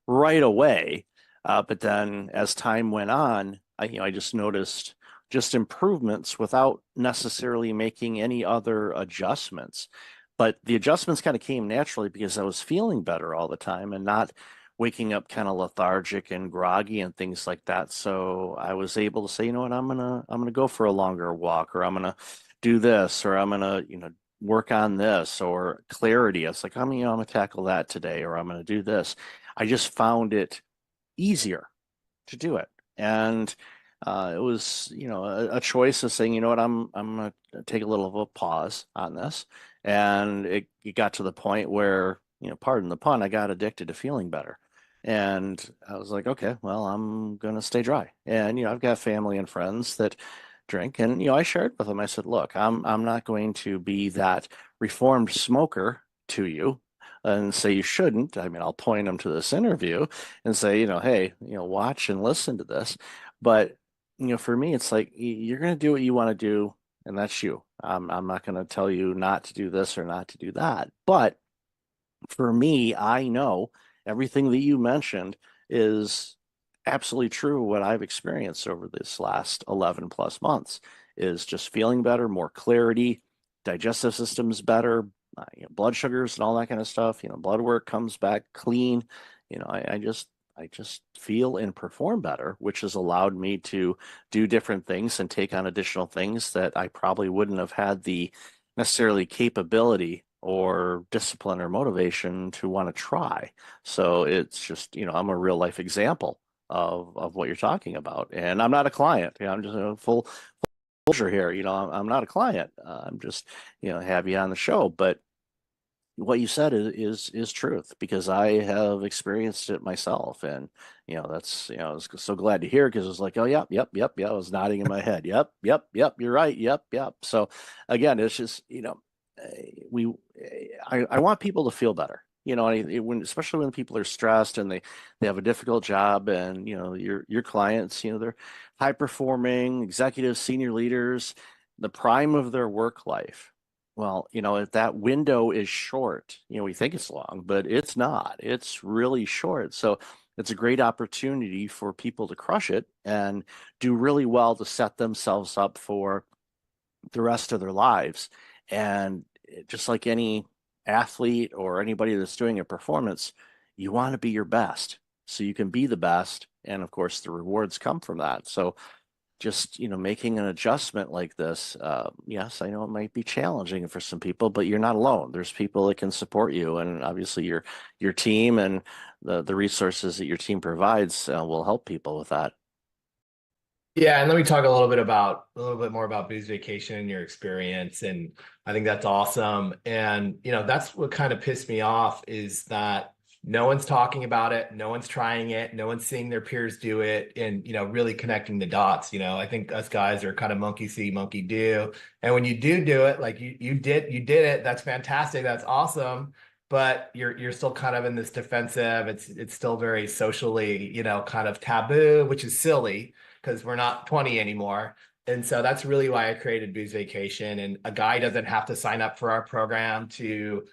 right away. But then as time went on, I just noticed just improvements without necessarily making any other adjustments. But the adjustments kind of came naturally because I was feeling better all the time and not waking up kind of lethargic and groggy and things like that. So I was able to say, you know what, I'm gonna go for a longer walk, or I'm gonna do this, or I'm gonna, work on this, or clarity. It's like, I'm gonna tackle that today, or I'm gonna do this. I just found it easier to do it. And it was, a choice of saying, you know what, I'm gonna take a little of a pause on this. And it got to the point where, pardon the pun, I got addicted to feeling better. And I was like, okay, well, I'm gonna stay dry. And I've got family and friends that drink, and I shared with them. I said, look, I'm not going to be that reformed smoker to you and say you shouldn't. I mean, I'll point them to this interview and say, hey, watch and listen to this. But, for me, it's like you're going to do what you want to do, and that's you. I'm not going to tell you not to do this or not to do that. But for me, I know everything that you mentioned is absolutely true. What I've experienced over this last 11 plus months is just feeling better, more clarity, digestive system's better, blood sugars and all that kind of stuff. Blood work comes back clean. I just feel and perform better, which has allowed me to do different things and take on additional things that I probably wouldn't have had the necessarily capability or discipline or motivation to want to try. So it's just, I'm a real life example of what you're talking about. And I'm not a client. I'm just full disclosure here. I'm not a client. I'm just, have you on the show. But what you said is truth, because I have experienced it myself. And that's, I was so glad to hear, because it was like, oh yep, yep, yep, yeah. I was nodding in my head. Yep, yep, yep, you're right. Yep, yep. So again, it's just, we I want people to feel better. Especially when people are stressed and they have a difficult job, and your clients, they're high performing executives, senior leaders, the prime of their work life. Well, if that window is short, we think it's long, but it's not. It's really short. So it's a great opportunity for people to crush it and do really well to set themselves up for the rest of their lives. And just like any athlete or anybody that's doing a performance, you want to be your best so you can be the best. And of course, the rewards come from that. So just, making an adjustment like this, yes, I know it might be challenging for some people, but you're not alone. There's people that can support you. And obviously your team and the resources that your team provides will help people with that. Yeah, and let me talk a little bit more about Booze Vacation and your experience. And I think that's awesome. And that's what kind of pissed me off, is that no one's talking about it, no one's trying it, no one's seeing their peers do it, and really connecting the dots. I think us guys are kind of monkey see, monkey do. And when you do it, like you did it, that's fantastic, that's awesome. But you're still kind of in this defensive. It's still very socially, kind of taboo, which is silly, because we're not 20 anymore. And so that's really why I created Booze Vacation. And a guy doesn't have to sign up for our program to,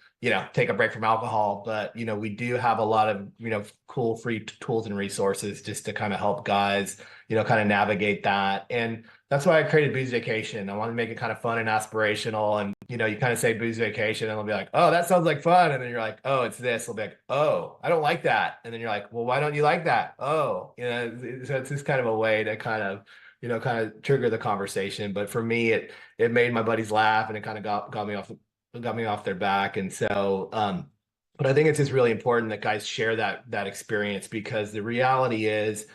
take a break from alcohol. But, we do have a lot of, cool free tools and resources just to kind of help guys, kind of navigate that. And that's why I created Booze Vacation. I want to make it kind of fun and aspirational. And, you kind of say Booze Vacation and they'll be like, oh, that sounds like fun. And then you're like, oh, it's this. They'll be like, oh, I don't like that. And then you're like, well, why don't you like that? Oh, so it's just kind of a way to kind of, kind of trigger the conversation. But for me, it made my buddies laugh, and it kind of got me off their back. And so, but I think it's just really important that guys share that experience, because the reality is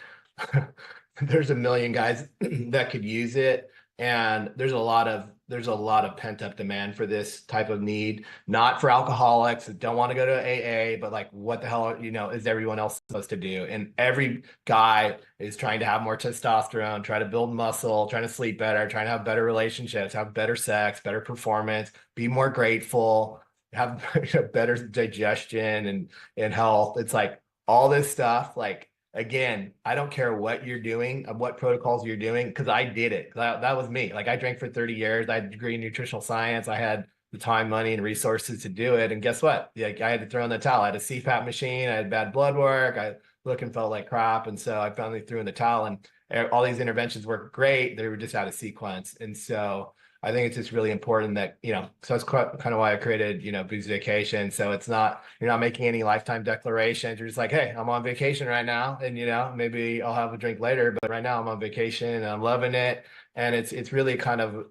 there's a million guys that could use it. And there's a lot of pent up demand for this type of need, not for alcoholics that don't want to go to AA, but like, what the hell, is everyone else supposed to do? And every guy is trying to have more testosterone, try to build muscle, trying to sleep better, trying to have better relationships, have better sex, better performance, be more grateful, have better digestion and health. It's like all this stuff, like, again, I don't care what you're doing, what protocols you're doing, because I did it. That was me. Like, I drank for 30 years. I had a degree in nutritional science. I had the time, money, and resources to do it. And guess what? Like, I had to throw in the towel. I had a CPAP machine. I had bad blood work. I looked and felt like crap. And so I finally threw in the towel, and all these interventions worked great. They were just out of sequence. And so I think it's just really important that, so that's kind of why I created, Booze Vacation. So it's not, you're not making any lifetime declarations. You're just like, hey, I'm on vacation right now. And, maybe I'll have a drink later, but right now I'm on vacation and I'm loving it. And it's really kind of,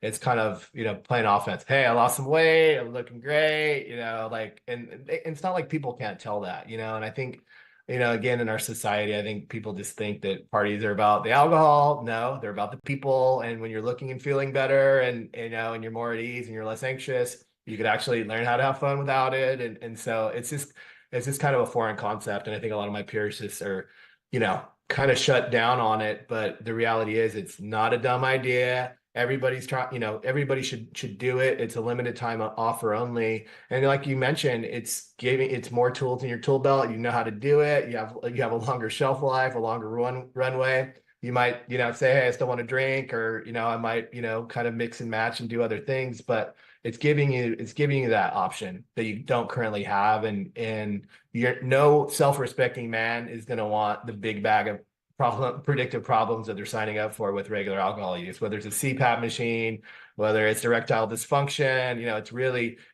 it's kind of, playing offense. Hey, I lost some weight. I'm looking great, and it's not like people can't tell that, and I think, again, in our society, I think people just think that parties are about the alcohol. No, they're about the people. And when you're looking and feeling better and, and you're more at ease and you're less anxious, you could actually learn how to have fun without it. And so it's just kind of a foreign concept. And I think a lot of my peers just are, kind of shut down on it. But the reality is it's not a dumb idea. Everybody's trying, everybody should do it. It's a limited time offer only. And like you mentioned, it's more tools in your tool belt. You know how to do it. You have a longer shelf life, a longer runway. You might, say, hey, I still want to drink, or, I might, kind of mix and match and do other things, but it's giving you that option that you don't currently have. And no self-respecting man is going to want the big bag of predictive problems that they're signing up for with regular alcohol use, whether it's a CPAP machine, whether it's erectile dysfunction,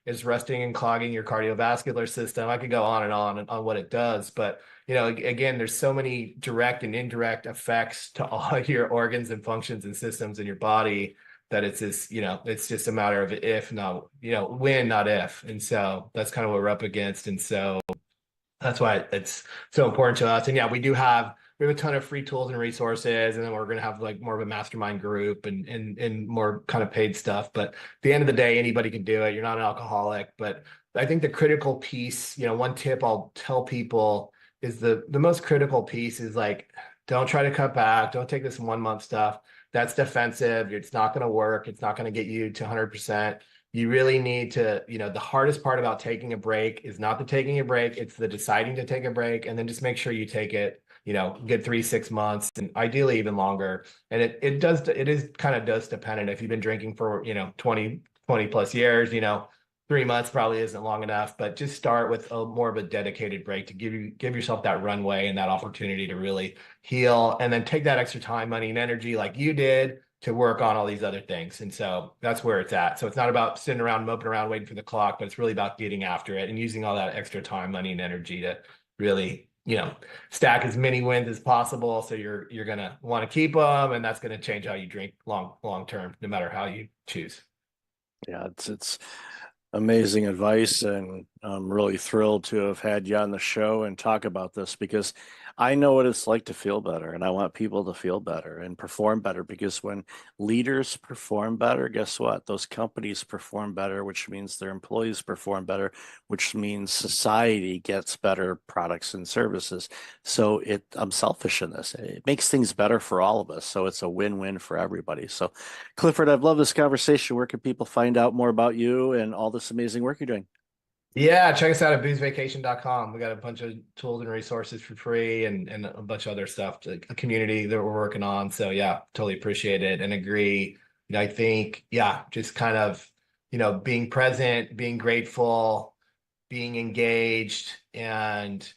it's rusting and clogging your cardiovascular system. I could go on and on what it does, but again, there's so many direct and indirect effects to all your organs and functions and systems in your body that it's just a matter of if, not, when, not if. And so that's kind of what we're up against. And so that's why it's so important to us. And yeah, we have a ton of free tools and resources, and then we're going to have like more of a mastermind group and more kind of paid stuff. But at the end of the day, anybody can do it. You're not an alcoholic. But I think the critical piece, one tip I'll tell people is the most critical piece is like, don't try to cut back. Don't take this 1 month stuff. That's defensive. It's not going to work. It's not going to get you to 100%. You really need to, the hardest part about taking a break is not the taking a break. It's the deciding to take a break, and then just make sure you take it, get 3-6 months, and ideally even longer. And it is kind of dose dependent. If you've been drinking for, 20 plus years, 3 months probably isn't long enough, but just start with more of a dedicated break to give yourself that runway and that opportunity to really heal, and then take that extra time, money, and energy like you did to work on all these other things. And so that's where it's at. So it's not about sitting around, moping around, waiting for the clock, but it's really about getting after it and using all that extra time, money, and energy to really, stack as many wins as possible. So you're going to want to keep them, and that's going to change how you drink long term, no matter how you choose. Yeah, it's amazing advice, and I'm really thrilled to have had you on the show and talk about this, because I know what it's like to feel better, and I want people to feel better and perform better, because when leaders perform better, guess what? Those companies perform better, which means their employees perform better, which means society gets better products and services. So I'm selfish in this. It makes things better for all of us. So it's a win-win for everybody. So Clifford, I've loved this conversation. Where can people find out more about you and all this amazing work you're doing? Yeah, check us out at boozevacation.com. We got a bunch of tools and resources for free, and a bunch of other stuff, a community that we're working on. So yeah, totally appreciate it and agree. I think, yeah, just kind of, being present, being grateful, being engaged, and,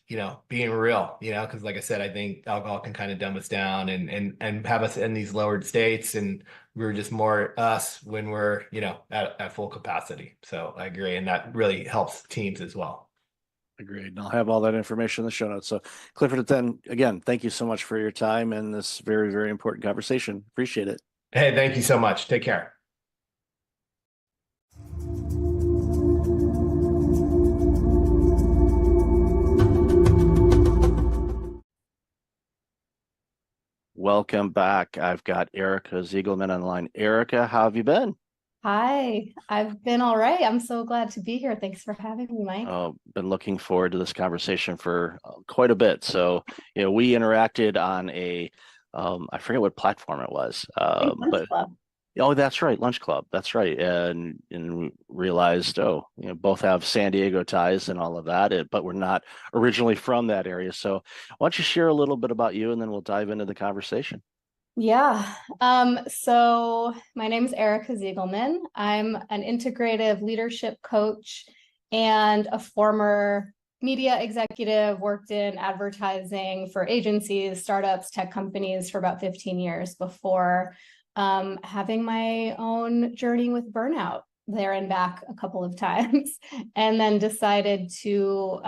being real, because like I said, I think alcohol can kind of dumb us down and have us in these lowered states, and we're just more us when we're, at full capacity. So I agree. And that really helps teams as well. Agreed. And I'll have all that information in the show notes. So Clifford, then again, thank you so much for your time and this very, very important conversation. Appreciate it. Hey, thank you so much. Take care. Welcome back. I've got Erica Ziegelman on the line. Erica, how have you been? Hi, I've been all right. I'm so glad to be here. Thanks for having me, Mike. Been looking forward to this conversation for quite a bit. So, we interacted on I forget what platform it was, but Club. Oh, that's right, Lunch Club. That's right, and realized, both have San Diego ties and all of that, but we're not originally from that area. So, why don't you share a little bit about you, and then we'll dive into the conversation. Yeah. So my name is Erica Ziegelman. I'm an integrative leadership coach and a former media executive, worked in advertising for agencies, startups, tech companies for about 15 years before having my own journey with burnout there and back a couple of times, and then decided to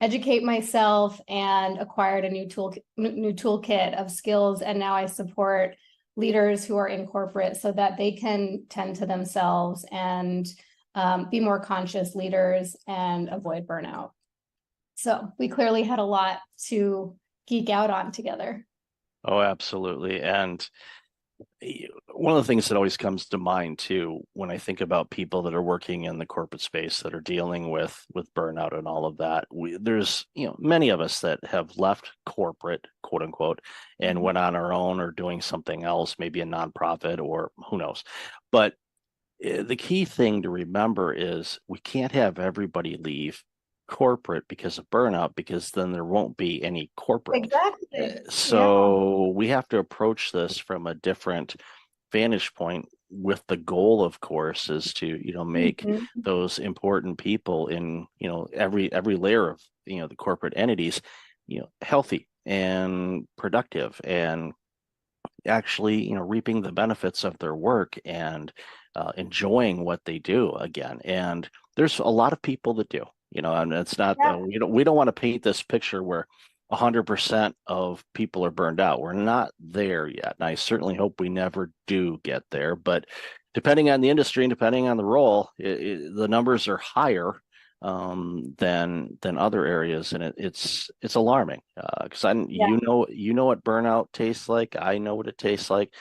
educate myself and acquired a new toolkit of skills. And now I support leaders who are in corporate so that they can tend to themselves and be more conscious leaders and avoid burnout. So we clearly had a lot to geek out on together. Oh, absolutely. And one of the things that always comes to mind too, when I think about people that are working in the corporate space that are dealing with burnout and all of that, there's many of us that have left corporate, quote unquote, and went on our own or doing something else, maybe a nonprofit or who knows. But the key thing to remember is we can't have everybody leave corporate because of burnout, because then there won't be any corporate. Exactly. So we have to approach this from a different vantage point, with the goal, of course, is to make those important people in every layer of the corporate entities healthy and productive, and actually reaping the benefits of their work and enjoying what they do again. And there's a lot of people that do, and it's not we don't want to paint this picture where 100% of people are burned out. We're not there yet, and I certainly hope we never do get there. But depending on the industry and depending on the role, the numbers are higher than other areas, and it's alarming because you know what burnout tastes like. I know what it tastes like.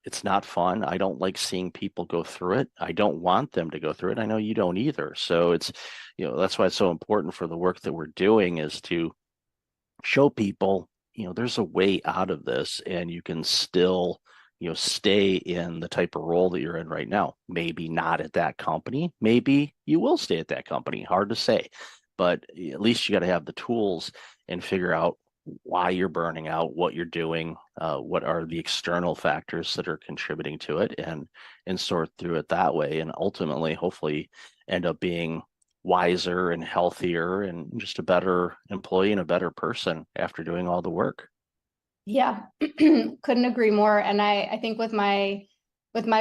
It's not fun. I don't like seeing people go through it. I don't want them to go through it. I know you don't either. So it's that's why it's so important for the work that we're doing, is to show people there's a way out of this, and you can still stay in the type of role that you're in right now. Maybe not at that company, maybe you will stay at that company, hard to say, but at least you got to have the tools and figure out why you're burning out, what you're doing, what are the external factors that are contributing to it, and sort through it that way, and ultimately hopefully end up being wiser and healthier and just a better employee and a better person after doing all the work. Yeah, couldn't agree more. And I think with my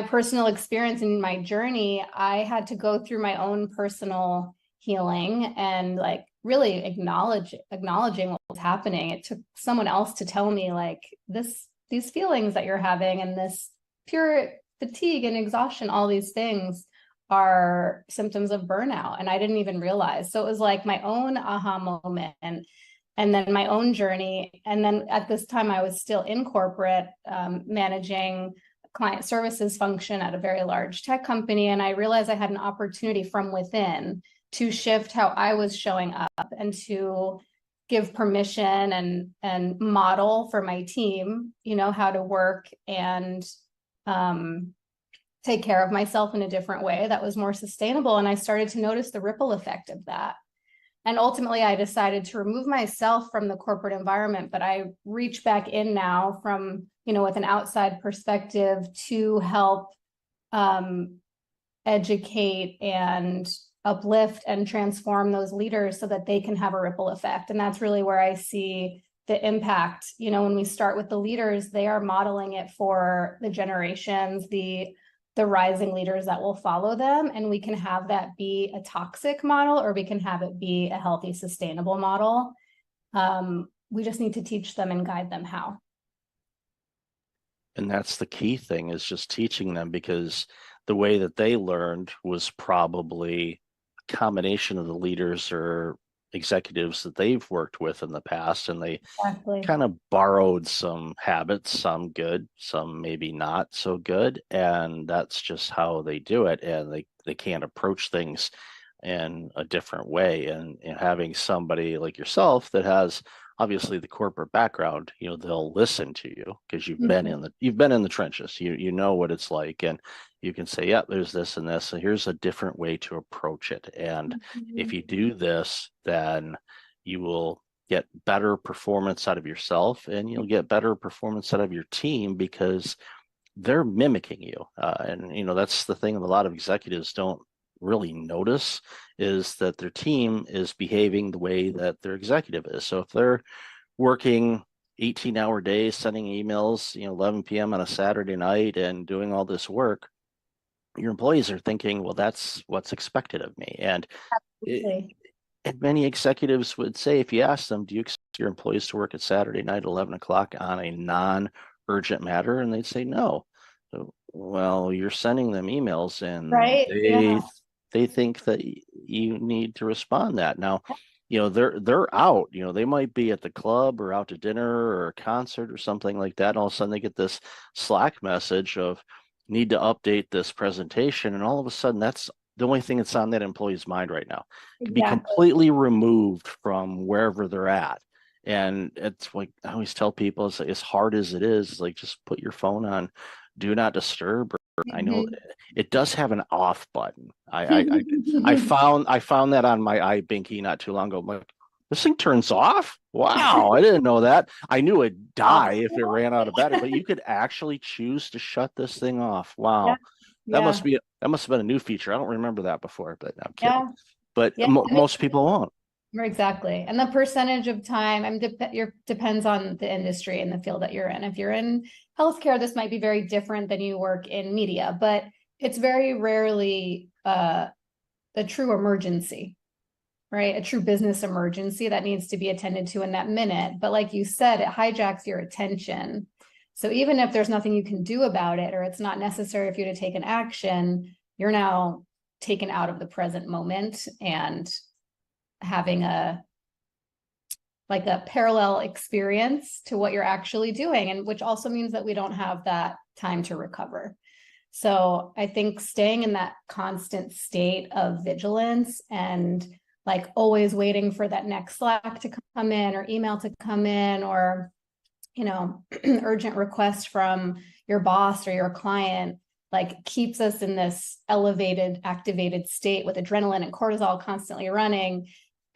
personal experience and my journey, I had to go through my own personal healing and like really acknowledging what was happening. It took someone else to tell me like these feelings that you're having and this pure fatigue and exhaustion, all these things are symptoms of burnout. And I didn't even realize. So it was like my own aha moment and then my own journey. And then at this time, I was still in corporate, managing client services function at a very large tech company. And I realized I had an opportunity from within to shift how I was showing up and to give permission and model for my team, how to work and take care of myself in a different way that was more sustainable. And I started to notice the ripple effect of that. And ultimately, I decided to remove myself from the corporate environment, but I reach back in now from, with an outside perspective to help educate and uplift and transform those leaders so that they can have a ripple effect. And that's really where I see the impact. When we start with the leaders, they are modeling it for the generations, the rising leaders that will follow them. And we can have that be a toxic model, or we can have it be a healthy, sustainable model. We just need to teach them and guide them how. And that's the key thing, is just teaching them, because the way that they learned was probably a combination of the leaders or executives that they've worked with in the past, and they kind of borrowed some habits, some good, some maybe not so good, and that's just how they do it, and they can't approach things in a different way. And having somebody like yourself that has obviously the corporate background, they'll listen to you because you've been in the trenches. You know what it's like, and you can say, yeah, there's this and this, and here's a different way to approach it. And if you do this, then you will get better performance out of yourself, and you'll get better performance out of your team because they're mimicking you. And that's the thing that a lot of executives don't really notice, is that their team is behaving the way that their executive is. So if they're working 18-hour days, sending emails, 11 p.m. on a Saturday night and doing all this work, your employees are thinking, well, that's what's expected of me. And many executives would say, if you ask them, do you expect your employees to work at Saturday night at 11 o'clock on a non-urgent matter? And they'd say no. So, well, you're sending them emails, and Right. they think that you need to respond that. Now, they're out, they might be at the club or out to dinner or a concert or something like that. And all of a sudden they get this Slack message of need to update this presentation. And all of a sudden that's the only thing that's on that employee's mind right now. To be completely removed from wherever they're at. And it's like, I always tell people, it's like, as hard as it is, like, just put your phone on do not disturb. I know it does have an off button. I found that on my iBinky not too long ago. I'm like, this thing turns off? Wow, I didn't know that. I knew it'd die if it ran out of battery, but you could actually choose to shut this thing off. Wow. That must have been a new feature. I don't remember that before, but I'm kidding. But most people won't. Exactly. And the percentage of time, depends on the industry and the field that you're in. If you're in healthcare, this might be very different than you work in media, but it's very rarely a true emergency, right? A true business emergency that needs to be attended to in that minute. But like you said, it hijacks your attention. So even if there's nothing you can do about it, or it's not necessary for you to take an action, you're now taken out of the present moment and having a parallel experience to what you're actually doing, and which also means that we don't have that time to recover. So I think staying in that constant state of vigilance and like always waiting for that next Slack to come in or email to come in, or urgent request from your boss or your client, like keeps us in this elevated, activated state with adrenaline and cortisol constantly running.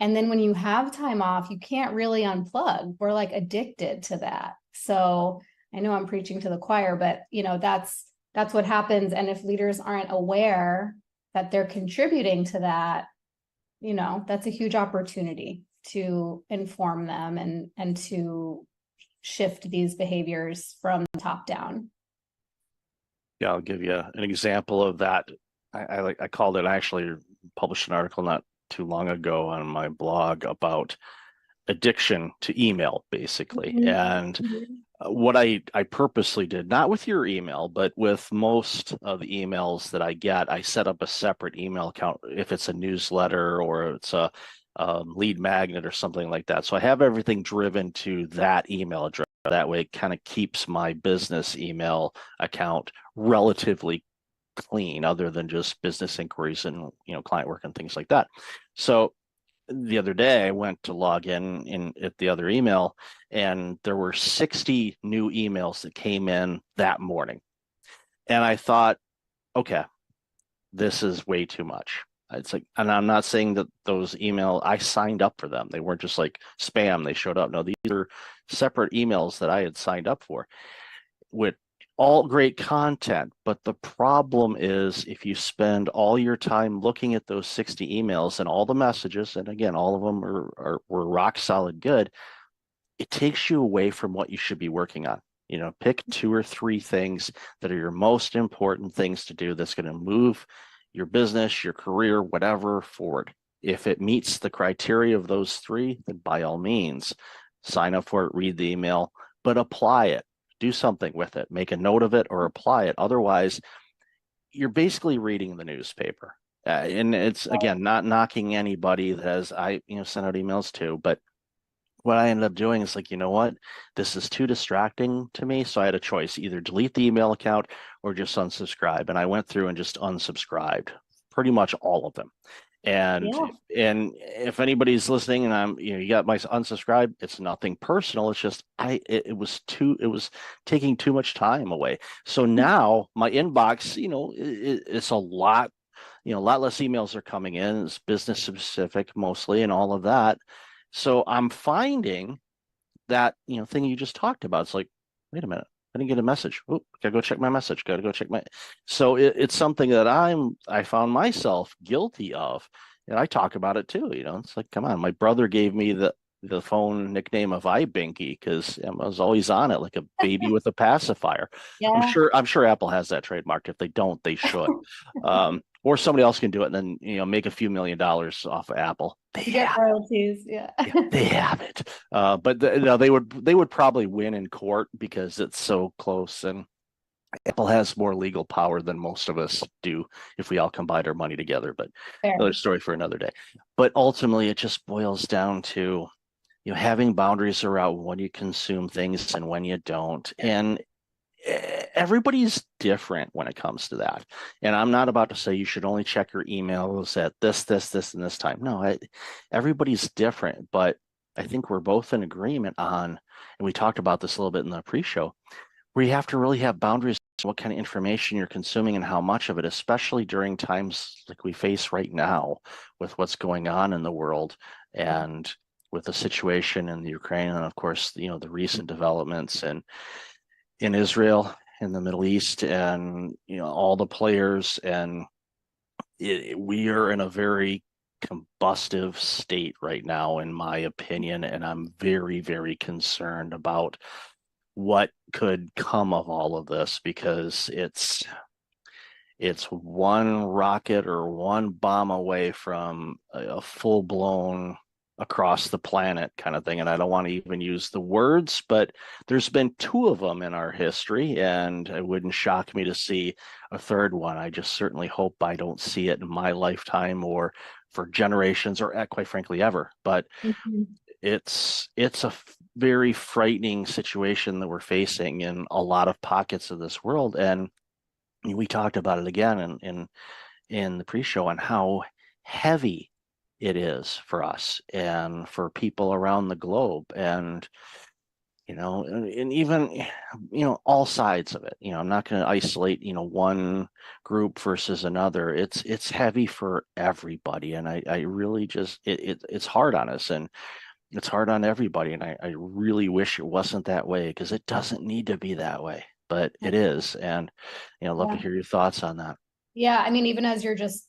And then when you have time off, you can't really unplug. We're like addicted to that. So I know I'm preaching to the choir, but that's what happens. And if leaders aren't aware that they're contributing to that, that's a huge opportunity to inform them and to shift these behaviors from the top down. Yeah, I'll give you an example of that. I called it, I actually published an article not too long ago on my blog about addiction to email, basically. And what I purposely did, not with your email, but with most of the emails that I get, I set up a separate email account if it's a newsletter or it's a lead magnet or something like that. So I have everything driven to that email address. That way it kind of keeps my business email account relatively clean, other than just business inquiries and client work and things like that. So the other day I went to log in at the other email, and there were 60 new emails that came in that morning. And I thought, okay, this is way too much. It's like, and I'm not saying that those emails, I signed up for them. They weren't just like spam, they showed up. No, these are separate emails that I had signed up for with all great content. But the problem is, if you spend all your time looking at those 60 emails and all the messages, and again, all of them were rock solid good, it takes you away from what you should be working on. Pick 2 or 3 things that are your most important things to do that's going to move your business, your career, whatever, forward. If it meets the criteria of those 3, then by all means, sign up for it, read the email, but apply it. Do something with it, make a note of it or apply it. Otherwise, you're basically reading the newspaper. And it's, again, not knocking anybody that has, sent out emails to, but what I ended up doing is like, you know what, this is too distracting to me. So I had a choice, either delete the email account or just unsubscribe. And I went through and just unsubscribed pretty much all of them. And if anybody's listening and I'm, you got my unsubscribe, it's nothing personal. It's just it was taking too much time away. So now my inbox, it's a lot, a lot less emails are coming in. It's business specific mostly and all of that. So I'm finding that, thing you just talked about. It's like, wait a minute, I didn't get a message. Oh, gotta go check my message. Gotta go check my. So it's something that I found myself guilty of, and I talk about it too. It's like, come on, my brother gave me the phone nickname of iBinky because I was always on it like a baby with a pacifier. Yeah. I'm sure Apple has that trademarked. If they don't, they should. Or somebody else can do it and then make a few $1 million off of Apple. They You get have royalties. Yeah. they have it. But they would probably win in court because it's so close, and Apple has more legal power than most of us do if we all combine our money together. But Fair. another story for another day. But ultimately, it just boils down to having boundaries around when you consume things and when you don't, and everybody's different when it comes to that. And I'm not about to say you should only check your emails at this, and this time. No, everybody's different, but I think we're both in agreement on, and we talked about this a little bit in the pre-show, where you have to really have boundaries on what kind of information you're consuming and how much of it, especially during times like we face right now with what's going on in the world and with the situation in the Ukraine, and of course, the recent developments and in Israel, in the Middle East, and all the players, and we are in a very combustive state right now, in my opinion, and I'm very, very concerned about what could come of all of this, because it's one rocket or one bomb away from a full-blown across the planet kind of thing. And I don't want to even use the words, but there's been 2 of them in our history, and it wouldn't shock me to see a third one. I just certainly hope I don't see it in my lifetime or for generations or quite frankly ever. But it's a very frightening situation that we're facing in a lot of pockets of this world. And we talked about it again in the pre-show on how heavy it is for us and for people around the globe, and and even all sides of it. I'm not going to isolate one group versus another. It's heavy for everybody, and I really just it's hard on us, and it's hard on everybody, and I really wish it wasn't that way, because it doesn't need to be that way, but it is. And I'd love to hear your thoughts on that. Yeah, I mean, even as you're just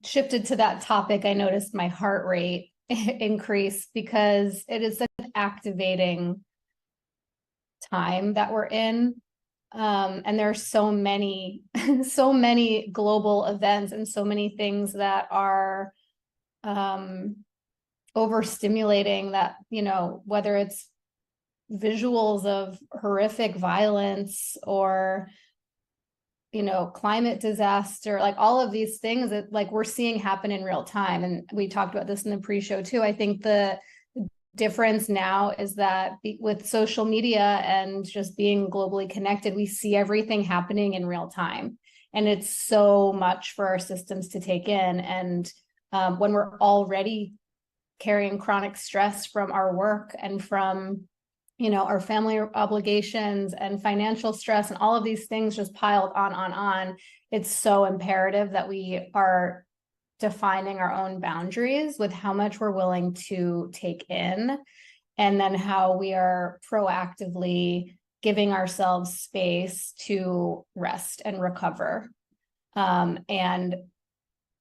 shifted to that topic, I noticed my heart rate increase, because it is such an activating time that we're in. And there are so many global events and so many things that are overstimulating, that, whether it's visuals of horrific violence or climate disaster, like all of these things that like we're seeing happen in real time. And we talked about this in the pre-show too. I think the difference now is that with social media and just being globally connected, we see everything happening in real time. And it's so much for our systems to take in. And when we're already carrying chronic stress from our work and from our family obligations and financial stress and all of these things just piled on, it's so imperative that we are defining our own boundaries with how much we're willing to take in, and then how we are proactively giving ourselves space to rest and recover. And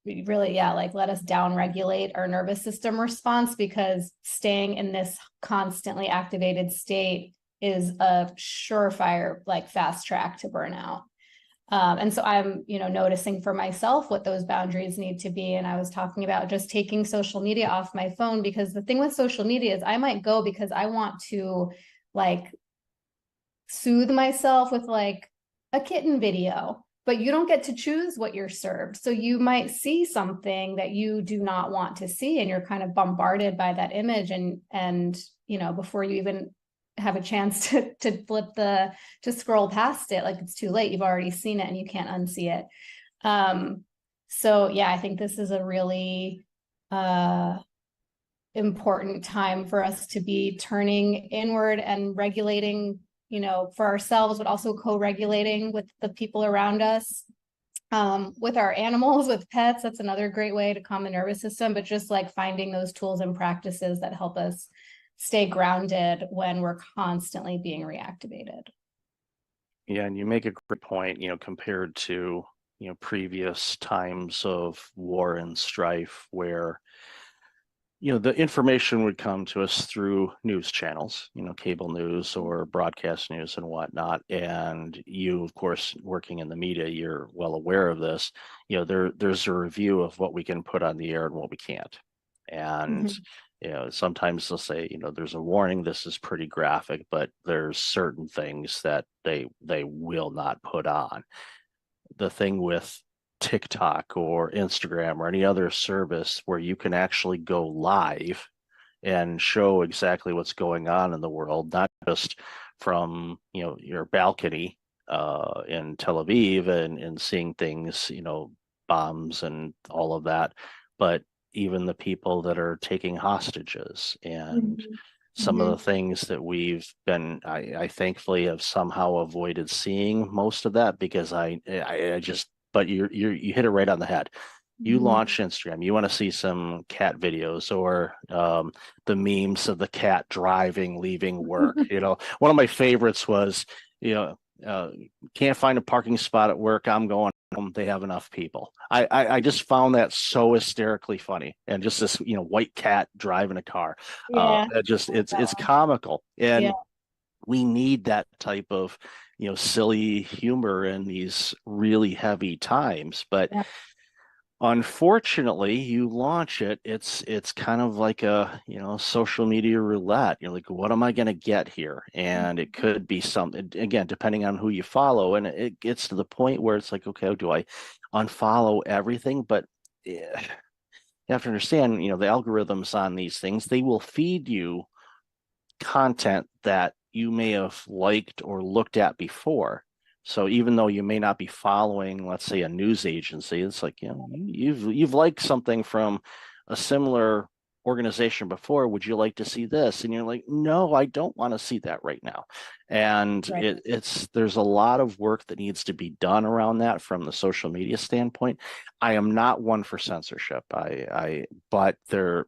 really, like let us down regulate our nervous system response, because staying in this constantly activated state is a surefire, like fast track to burnout. And so I'm, noticing for myself what those boundaries need to be. And I was talking about just taking social media off my phone, because the thing with social media is I might go because I want to like soothe myself with like a kitten video, but you don't get to choose what you're served. So you might see something that you do not want to see, and you're kind of bombarded by that image. And before you even have a chance to scroll past it, like it's too late. You've already seen it and you can't unsee it. So yeah, I think this is a really important time for us to be turning inward and regulating, for ourselves, but also co-regulating with the people around us. with our animals, with pets, that's another great way to calm the nervous system, but just like finding those tools and practices that help us stay grounded when we're constantly being reactivated. Yeah, and you make a great point, compared to, previous times of war and strife where, the information would come to us through news channels, cable news or broadcast news and whatnot. And you, of course, working in the media, you're well aware of this. There's a review of what we can put on the air and what we can't. And sometimes they'll say, there's a warning, this is pretty graphic, but there's certain things that they will not put on. The thing with TikTok or Instagram or any other service where you can actually go live and show exactly what's going on in the world, not just from your balcony in Tel Aviv and seeing things, bombs and all of that, but even the people that are taking hostages and some of the things that we've been, I thankfully have somehow avoided seeing most of that because I just, but you hit it right on the head. You launch Instagram, you want to see some cat videos or the memes of the cat driving, leaving work. One of my favorites was, can't find a parking spot at work, I'm going home, they have enough people. I just found that so hysterically funny, and just this white cat driving a car. It's comical, and we need that type of silly humor in these really heavy times. But unfortunately, you launch it's kind of like a social media roulette. You're like, what am I going to get here? And it could be something, again, depending on who you follow, and it gets to the point where it's like, okay, do I unfollow everything? But you have to understand, the algorithms on these things, they will feed you content that you may have liked or looked at before. So even though you may not be following, let's say, a news agency, it's like, you've liked something from a similar organization before. Would you like to see this? And you're like, no, I don't want to see that right now. And there's a lot of work that needs to be done around that from the social media standpoint. I am not one for censorship. But there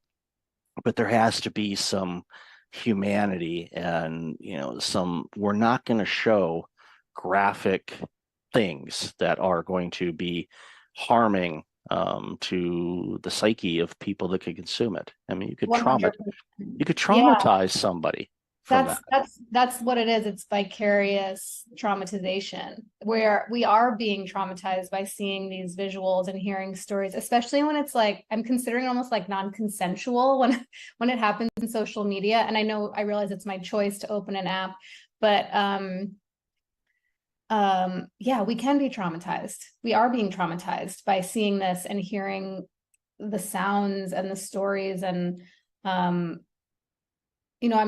has to be some humanity and we're not going to show graphic things that are going to be harming to the psyche of people that could consume it. I mean, you could traumatize somebody from that's what it is. It's vicarious traumatization, where we are being traumatized by seeing these visuals and hearing stories, especially when it's like, I'm considering almost like non-consensual when it happens in social media. And I realize it's my choice to open an app, but we can be traumatized. We are being traumatized by seeing this and hearing the sounds and the stories. And I'm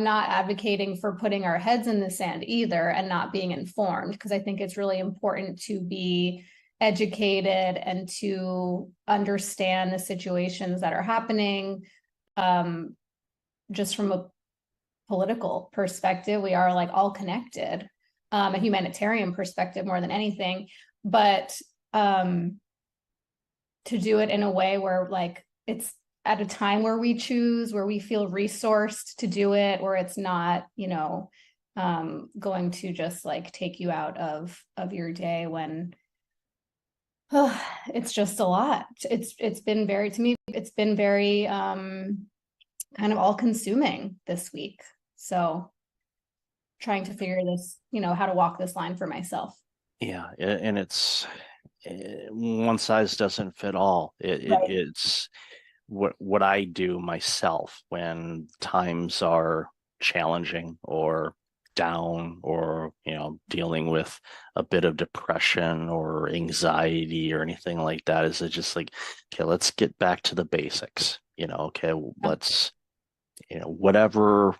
not advocating for putting our heads in the sand either and not being informed, because I think it's really important to be educated and to understand the situations that are happening. Just from a political perspective, we are like all connected, a humanitarian perspective more than anything, but to do it in a way where like it's at a time where we choose, where we feel resourced to do it, where it's not, going to just like take you out of your day when it's just a lot. It's been very, to me, it's been very kind of all consuming this week. So trying to figure this, how to walk this line for myself. Yeah. And it's one size doesn't fit all. It's what I do myself when times are challenging or down, or dealing with a bit of depression or anxiety or anything like that, is it just like, okay, let's get back to the basics. Let's whatever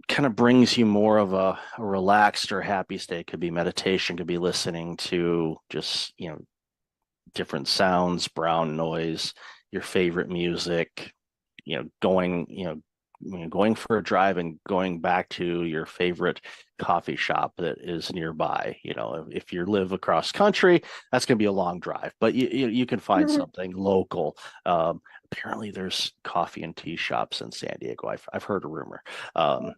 kind of brings you more of a relaxed or happy state. Could be meditation, could be listening to just different sounds, brown noise, your favorite music, going going for a drive and going back to your favorite coffee shop that is nearby. If you live across country, that's going to be a long drive, but you can find something local. Apparently there's coffee and tea shops in San Diego. I've heard a rumor. I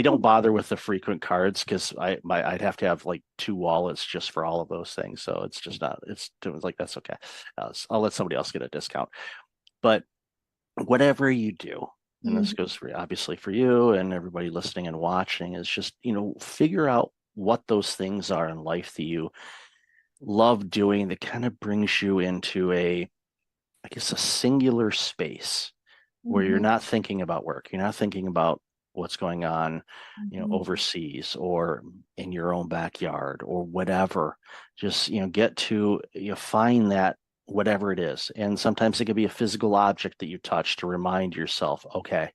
don't bother with the frequent cards because I'd have to have like 2 wallets just for all of those things. So it's just not, it's like, that's okay. I'll let somebody else get a discount. But whatever you do, and this goes obviously for you and everybody listening and watching, is just, figure out what those things are in life that you love doing that kind of brings you into a singular space where you're not thinking about work. You're not thinking about what's going on, overseas or in your own backyard or whatever. Just, get to, find that whatever it is. And sometimes it could be a physical object that you touch to remind yourself, okay,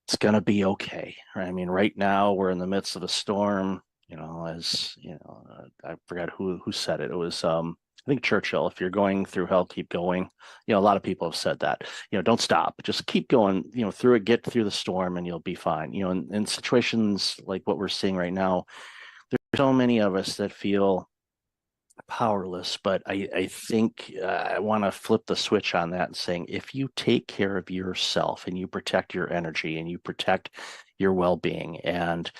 it's going to be okay. I mean, right now we're in the midst of a storm, I forgot who said it. It was, I think Churchill, if you're going through hell, keep going. A lot of people have said that, don't stop, just keep going, through it, get through the storm and you'll be fine. In situations like what we're seeing right now, there's so many of us that feel powerless, but I think I want to flip the switch on that and saying, if you take care of yourself and you protect your energy and you protect your well-being and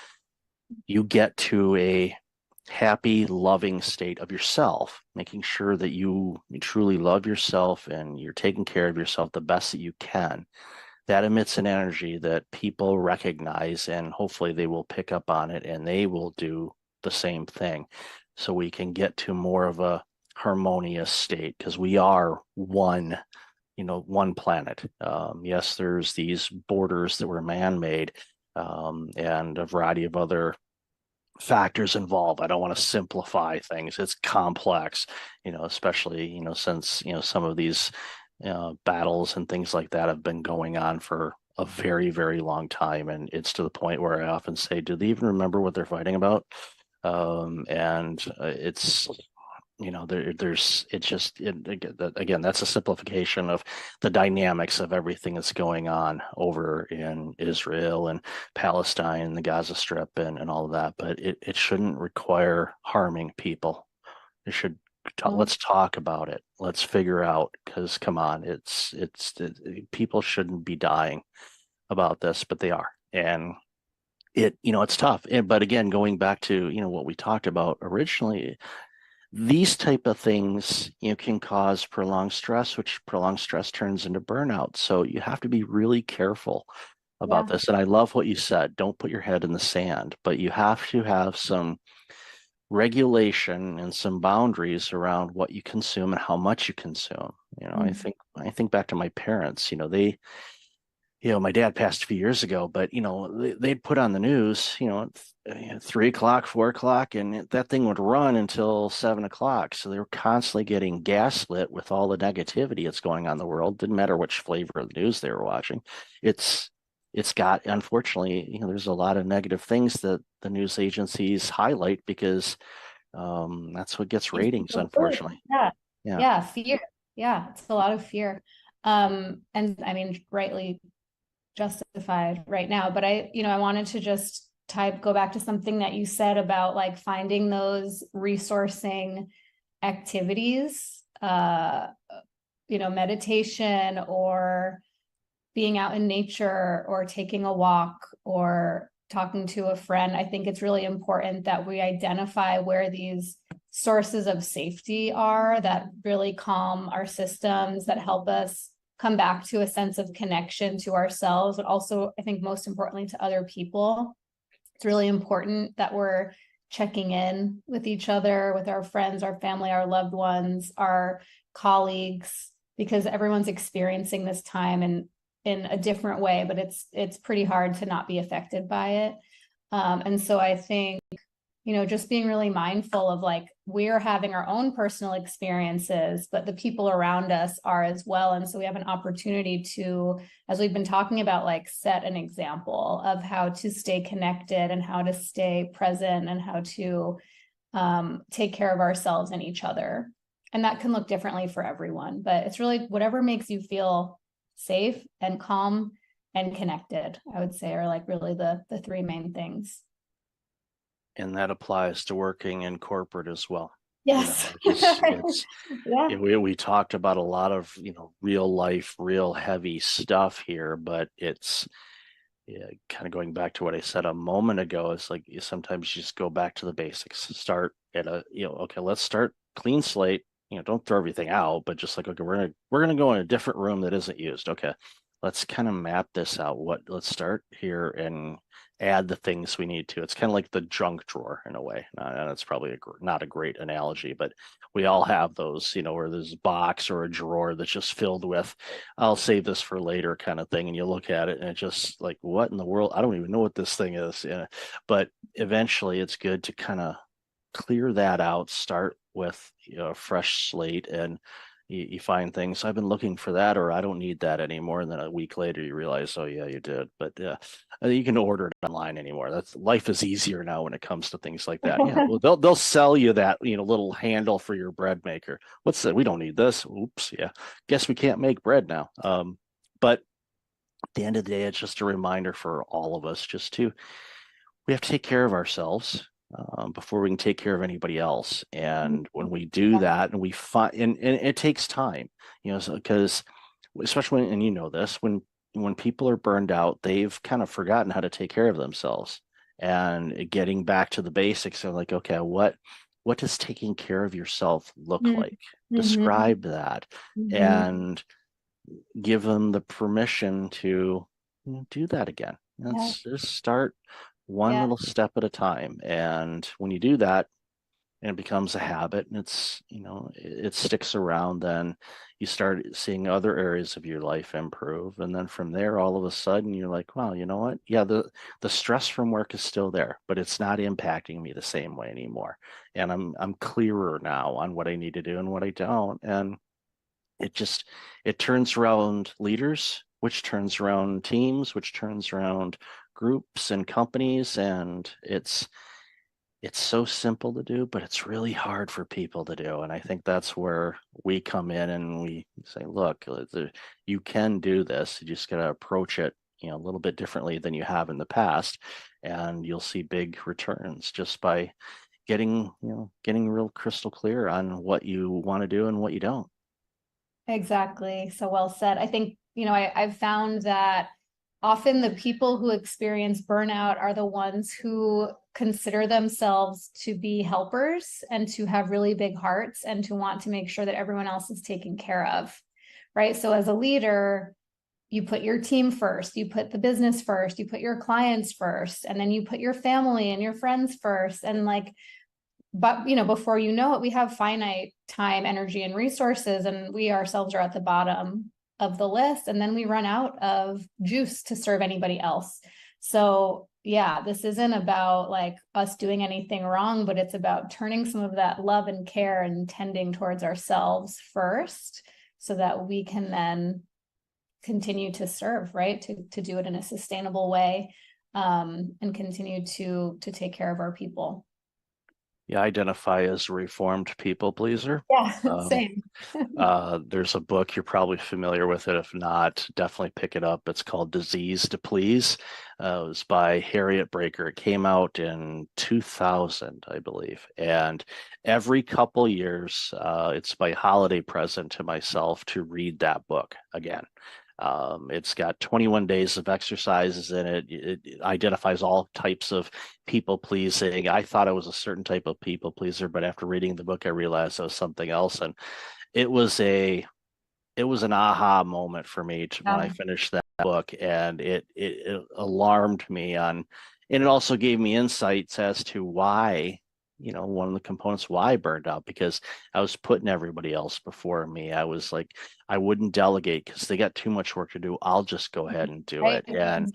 you get to a happy, loving state of yourself, making sure that you truly love yourself and you're taking care of yourself the best that you can, that emits an energy that people recognize, and hopefully they will pick up on it and they will do the same thing. So we can get to more of a harmonious state, because we are one planet. Yes, there's these borders that were man-made, and a variety of other factors involved. I don't want to simplify things. It's complex, especially, since, some of these battles and things like that have been going on for a very, very long time. And it's to the point where I often say, do they even remember what they're fighting about? It's, again, that's a simplification of the dynamics of everything that's going on over in Israel and Palestine, the Gaza Strip, and all of that. But it shouldn't require harming people. It should. Let's talk about it. Let's figure out, because come on, people shouldn't be dying about this, but they are. And it's tough. But again, going back to, what we talked about originally, these type of things, can cause prolonged stress, which prolonged stress turns into burnout. So you have to be really careful about this. And I love what you said, don't put your head in the sand, but you have to have some regulation and some boundaries around what you consume and how much you consume. I think back to my parents, they, my dad passed a few years ago, but they'd put on the news, at 3 o'clock, 4 o'clock, and that thing would run until 7 o'clock. So they were constantly getting gaslit with all the negativity that's going on in the world. Didn't matter which flavor of the news they were watching. It's got, unfortunately, there's a lot of negative things that the news agencies highlight because that's what gets ratings, unfortunately. Yeah, fear. Yeah, it's a lot of fear. And I mean, rightly justified right now, but I wanted to just go back to something that you said about like finding those resourcing activities, meditation or being out in nature or taking a walk or talking to a friend. I think it's really important that we identify where these sources of safety are that really calm our systems, that help us come back to a sense of connection to ourselves, but also, I think most importantly, to other people. It's really important that we're checking in with each other, with our friends, our family, our loved ones, our colleagues, because everyone's experiencing this time in a different way, but it's pretty hard to not be affected by it. And so I think, just being really mindful of like, we're having our own personal experiences, but the people around us are as well. And so we have an opportunity to, as we've been talking about, like set an example of how to stay connected and how to stay present and how to take care of ourselves and each other. And that can look differently for everyone, but it's really whatever makes you feel safe and calm and connected, I would say, are like really the three main things. And that applies to working in corporate as well. Yes. Yeah. We talked about a lot of, real life, real heavy stuff here, but it's kind of going back to what I said a moment ago. It's like sometimes you just go back to the basics, start at okay, let's start clean slate. Don't throw everything out, but just like, okay, we're gonna go in a different room that isn't used. Okay, let's kind of map this out. Let's start here and add the things we need to. It's kind of like the junk drawer in a way. And it's probably not a great analogy, but we all have those, where there's a box or a drawer that's just filled with, I'll save this for later kind of thing. And you look at it and it's just like, what in the world? I don't even know what this thing is. But eventually it's good to kind of clear that out, start with a fresh slate, and you find things, I've been looking for that, or I don't need that anymore. And then a week later you realize, oh yeah, you did. But you can order it online anymore. Life is easier now when it comes to things like that. Yeah, well, they'll sell you that little handle for your bread maker. What's that? We don't need this. Oops, yeah. Guess we can't make bread now. But at the end of the day, it's just a reminder for all of us we have to take care of ourselves before we can take care of anybody else. And when we do that, and we find, and it takes time, because especially when, and this, when people are burned out, they've kind of forgotten how to take care of themselves. And getting back to the basics of like, okay, what does taking care of yourself look like? Describe that and give them the permission to do that again. Let's just start one little step at a time. And when you do that, and it becomes a habit, and it's, it sticks around, then you start seeing other areas of your life improve. And then from there, all of a sudden you're like, wow, you know what? Yeah, the stress from work is still there, but it's not impacting me the same way anymore. And I'm clearer now on what I need to do and what I don't. And it turns around leaders, which turns around teams, which turns around groups and companies. And it's so simple to do, but it's really hard for people to do. And I think that's where we come in and we say, look, you can do this. You just got to approach it, a little bit differently than you have in the past. And you'll see big returns just by getting real crystal clear on what you want to do and what you don't. Exactly. So well said. I think, I've found that often the people who experience burnout are the ones who consider themselves to be helpers and to have really big hearts and to want to make sure that everyone else is taken care of, right? So as a leader, you put your team first, you put the business first, you put your clients first, and then you put your family and your friends first. And but before you know it, we have finite time, energy, and resources, and we ourselves are at the bottom of the list, and then we run out of juice to serve anybody else. So yeah, this isn't about like us doing anything wrong, but it's about turning some of that love and care and tending towards ourselves first, so that we can then continue to serve, right? To do it in a sustainable way, and continue to take care of our people. You identify as a reformed people pleaser. Yeah, same. There's a book, you're probably familiar with it. If not, definitely pick it up. It's called Disease to Please. It was by Harriet Breaker. It came out in 2000, I believe. And every couple years, it's my holiday present to myself to read that book again. It's got 21 days of exercises in it. It identifies all types of people pleasing. I thought I was a certain type of people pleaser, but after reading the book, I realized I was something else. And it was an aha moment for me when I finished that book, and it alarmed me and it also gave me insights as to why, one of the components why I burned out, because I was putting everybody else before me. I was like, I wouldn't delegate because they got too much work to do. I'll just go ahead and do it. And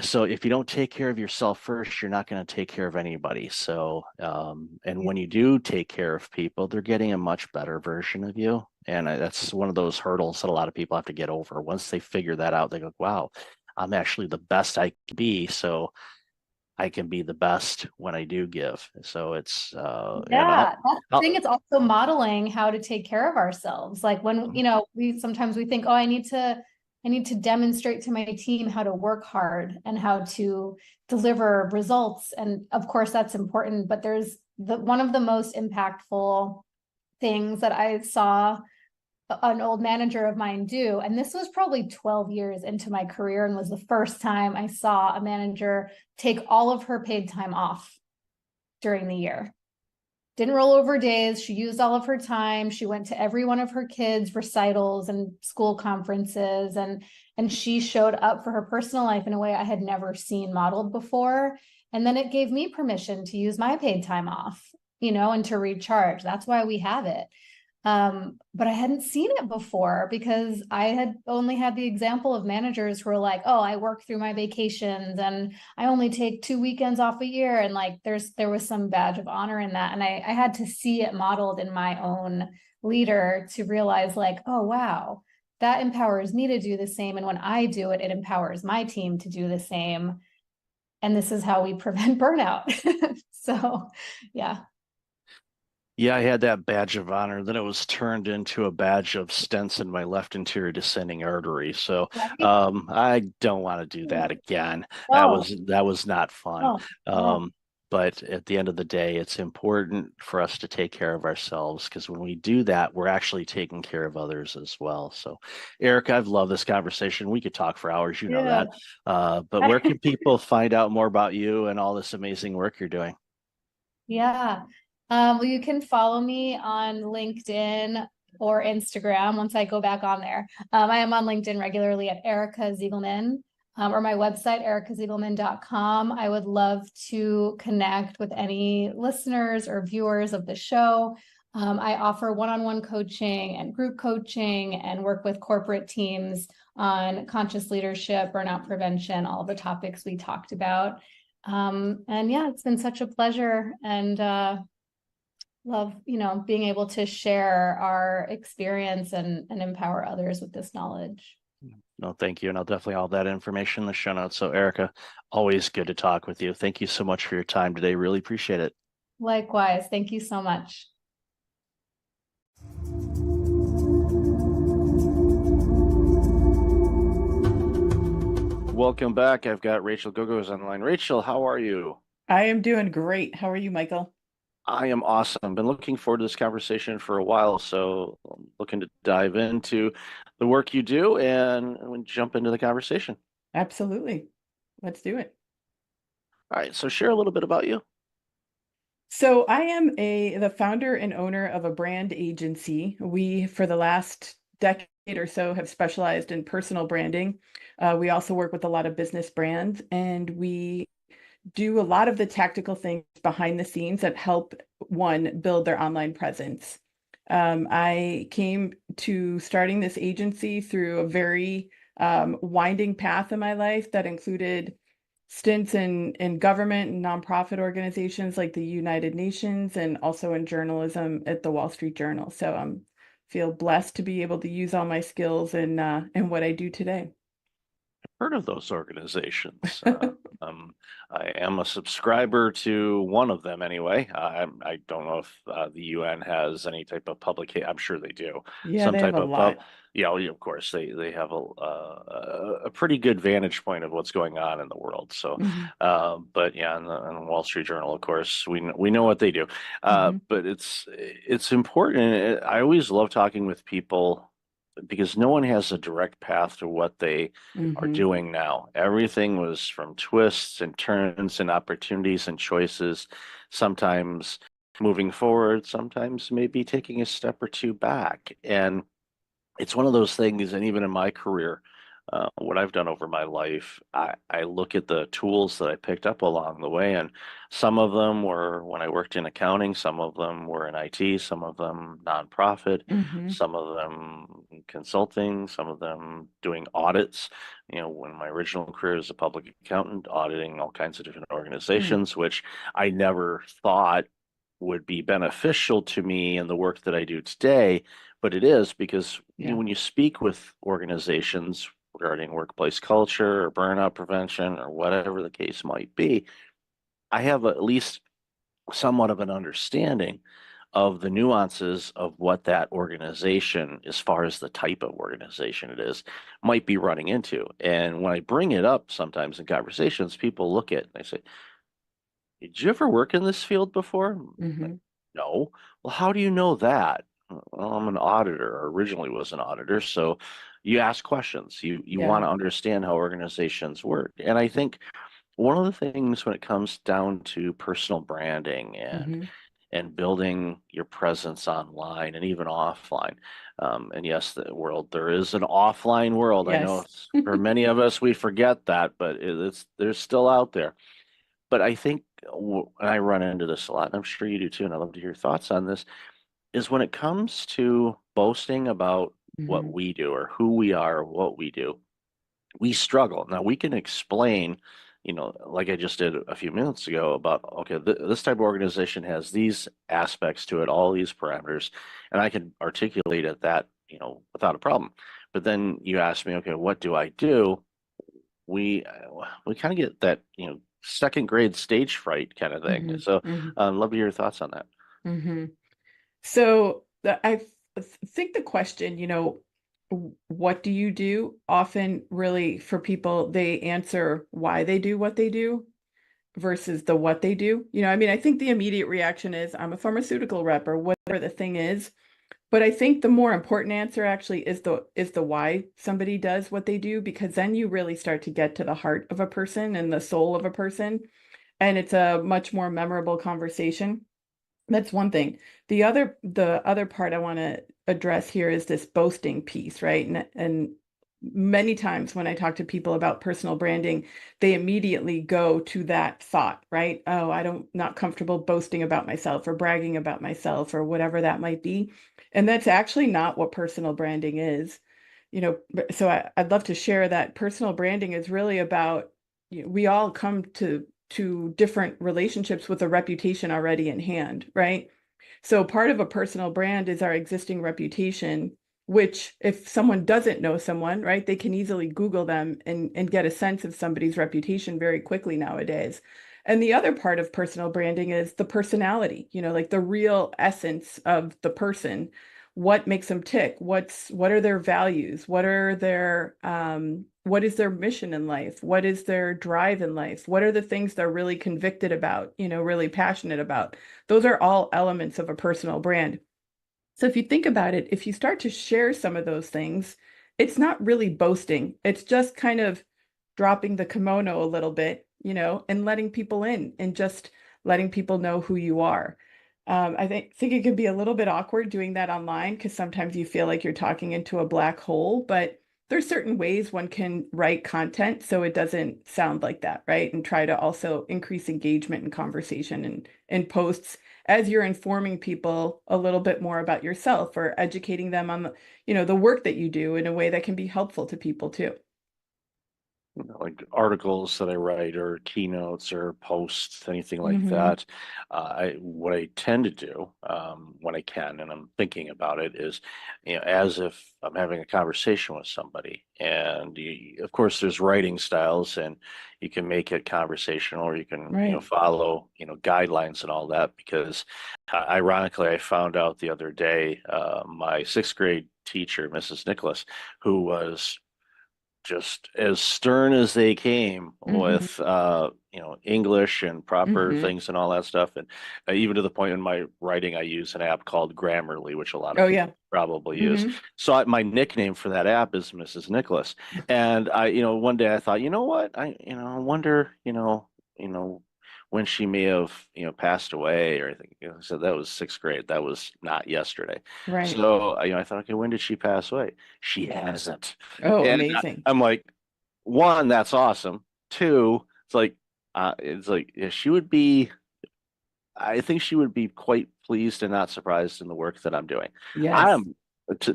so if you don't take care of yourself first, you're not going to take care of anybody. So, and when you do take care of people, they're getting a much better version of you. And that's one of those hurdles that a lot of people have to get over. Once they figure that out, they go, wow, I'm actually the best I can be. So I can be the best when I do give. So it's I think it's also modeling how to take care of ourselves. Like when we sometimes we think, oh, I need to I need to demonstrate to my team how to work hard and how to deliver results. And of course, that's important, but there's one of the most impactful things that I saw an old manager of mine do, and this was probably 12 years into my career and was the first time I saw a manager take all of her paid time off during the year. Didn't roll over days. She used all of her time. She went to every one of her kids' recitals and school conferences, and she showed up for her personal life in a way I had never seen modeled before. And then it gave me permission to use my paid time off, and to recharge. That's why we have it. But I hadn't seen it before because I had only had the example of managers who are like, oh, I work through my vacations and I only take 2 weekends off a year. And like, there was some badge of honor in that. And I had to see it modeled in my own leader to realize like, oh, wow, that empowers me to do the same. And when I do it, it empowers my team to do the same. And this is how we prevent burnout. So, yeah. Yeah, I had that badge of honor. Then it was turned into a badge of stents in my left anterior descending artery. So I don't want to do that again. Oh. That was not fun. Oh. But at the end of the day, it's important for us to take care of ourselves, because when we do that, we're actually taking care of others as well. So, Erica, I've loved this conversation. We could talk for hours, you know that. But where can people find out more about you and all this amazing work you're doing? Yeah. Well, you can follow me on LinkedIn or Instagram once I go back on there. I am on LinkedIn regularly at Erica Ziegelman, or my website, ericaziegelman.com. I would love to connect with any listeners or viewers of the show. I offer one-on-one coaching and group coaching and work with corporate teams on conscious leadership, burnout prevention, all the topics we talked about. And yeah, it's been such a pleasure, and love, being able to share our experience and empower others with this knowledge. No, thank you. And I'll definitely have all that information in the show notes. So, Erica, always good to talk with you. Thank you so much for your time today. Really appreciate it. Likewise. Thank you so much. Welcome back. I've got Rachel Gogos online. Rachel, how are you? I am doing great. How are you, Michael? I am awesome. Been looking forward to this conversation for a while, so I'm looking to dive into the work you do and jump into the conversation. Absolutely. Let's do it. All right, so share a little bit about you. So I am the founder and owner of a brand agency. We, for the last decade or so, have specialized in personal branding. We also work with a lot of business brands, and we do a lot of the tactical things behind the scenes that help one build their online presence. I came to starting this agency through a very winding path in my life that included stints in government and nonprofit organizations like the United Nations, and also in journalism at the Wall Street Journal. So I feel blessed to be able to use all my skills in what I do today. Heard of those organizations. I am a subscriber to one of them anyway. I don't know if the UN has any type of publication. I'm sure they do. Yeah, Some they type have a of lot. yeah, of course they have a pretty good vantage point of what's going on in the world. So, Mhm. but yeah, in the Wall Street Journal, of course, we know what they do. Mhm. But it's important. I always love talking with people, because no one has a direct path to what they are Mhm. doing now. Everything was from twists and turns and opportunities and choices, sometimes moving forward, sometimes maybe taking a step or two back. And it's one of those things, and even in my career, what I've done over my life, I look at the tools that I picked up along the way, and some of them were when I worked in accounting, some of them were in IT, some of them nonprofit, Mhm. some of them consulting, some of them doing audits. When my original career as a public accountant, auditing all kinds of different organizations, which I never thought would be beneficial to me in the work that I do today, but it is, because Yeah. when you speak with organizations regarding workplace culture or burnout prevention or whatever the case might be, I have at least somewhat of an understanding of the nuances of what that organization, as far as the type of organization it is, might be running into. And when I bring it up sometimes in conversations, people look at it and they say, did you ever work in this field before? Mhm. No. Well, how do you know that? Well, I'm an auditor, or originally was an auditor. So you ask questions. You Yeah. want to understand how organizations work. And I think one of the things when it comes down to personal branding Mhm. and building your presence online and even offline. And yes, there is an offline world. I know Yes. for many of us, we forget that, but it's there's still out there. But I think, and I run into this a lot, and I'm sure you do too, and I'd love to hear your thoughts on this, is when it comes to boasting about what Mhm. we do or who we are or what we do, we struggle. Now we can explain, like I just did a few minutes ago about, okay, this type of organization has these aspects to it, all these parameters, and I can articulate it that, without a problem. But then you ask me, okay, what do I do? We kind of get that, second grade stage fright kind of thing. Mhm. So, Mhm. love to hear your thoughts on that. Mhm. So think the question, what do you do? Often, really, for people, they answer why they do what they do versus the what they do. I mean, I think the immediate reaction is I'm a pharmaceutical rep or whatever the thing is. But I think the more important answer actually is the why somebody does what they do, because then you really start to get to the heart of a person and the soul of a person, and it's a much more memorable conversation. That's one thing. The other part I want to address here is this boasting piece, right? And many times when I talk to people about personal branding, they immediately go to that thought, right? Oh, I don't not comfortable boasting about myself or bragging about myself or whatever that might be. And that's actually not what personal branding is. So I'd love to share that personal branding is really about, we all come to different relationships with a reputation already in hand, right? So part of a personal brand is our existing reputation, which if someone doesn't know someone, right, they can easily Google them and get a sense of somebody's reputation very quickly nowadays. And the other part of personal branding is the personality, like the real essence of the person. What makes them tick? What are their values? What is their mission in life? What is their drive in life? What are the things they're really convicted about, really passionate about? Those are all elements of a personal brand. So if you think about it, if you start to share some of those things, it's not really boasting. It's just kind of dropping the kimono a little bit, and letting people in and just letting people know who you are. I think it can be a little bit awkward doing that online because sometimes you feel like you're talking into a black hole, but there's certain ways one can write content so it doesn't sound like that, right? And try to also increase engagement and conversation and posts as you're informing people a little bit more about yourself or educating them on the work that you do in a way that can be helpful to people too. Like articles that I write or keynotes or posts, anything like Mhm. that. What I tend to do when I can, and I'm thinking about it, is as if I'm having a conversation with somebody, and of course there's writing styles, and you can make it conversational, or you can Right. follow guidelines and all that. Because ironically, I found out the other day, my sixth grade teacher, Mrs. Nicholas, who was just as stern as they came Mhm. with English and proper Mhm. things and all that stuff, and even to the point in my writing I use an app called Grammarly, which a lot of Oh people yeah. probably use. Mhm. So my nickname for that app is Mrs. Nicholas. And I one day I thought, what, I wonder, you know when she may have passed away or anything. So that was sixth grade, that was not yesterday. Right. So I thought, okay, when did she pass away? She hasn't. Oh, And amazing. I'm like, one, that's awesome. Two, it's like yeah, she would be. I think she would be quite pleased and not surprised in the work that I'm doing. Yes. I'm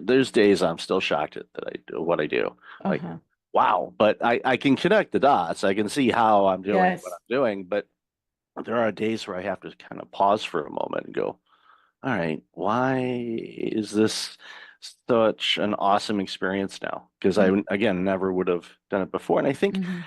there's days I'm still shocked at that I do what I do. Like, Uh-huh. wow, but I can connect the dots. I can see how I'm doing what Yes. I'm doing, but there are days where I have to kind of pause for a moment and go, all right, why is this such an awesome experience now? Because I, again, never would have done it before. And I think Mhm.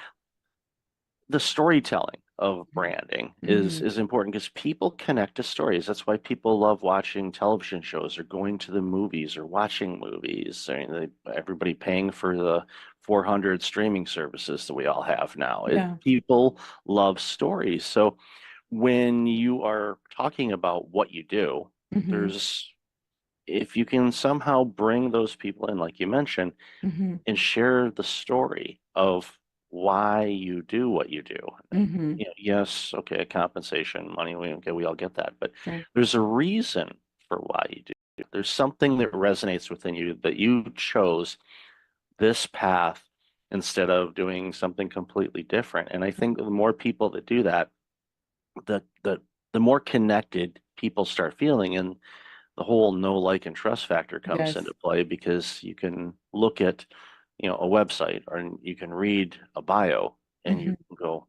the storytelling of branding Mhm. is important because people connect to stories. That's why people love watching television shows or going to the movies or watching movies. I mean, everybody paying for the 400 streaming services that we all have now. Yeah. People love stories. So when you are talking about what you do, Mhm. there's if you can somehow bring those people in, like you mentioned, Mhm. and share the story of why you do what you do. And Mhm. yes, okay, compensation, money, we all get that, but Sure. there's a reason for why you do. There's something that resonates within you that you chose this path instead of doing something completely different. And I think the more people that do that, the more connected people start feeling, and the whole know, like, and trust factor comes Yes. into play because you can look at, a website or you can read a bio and you Mhm. can go,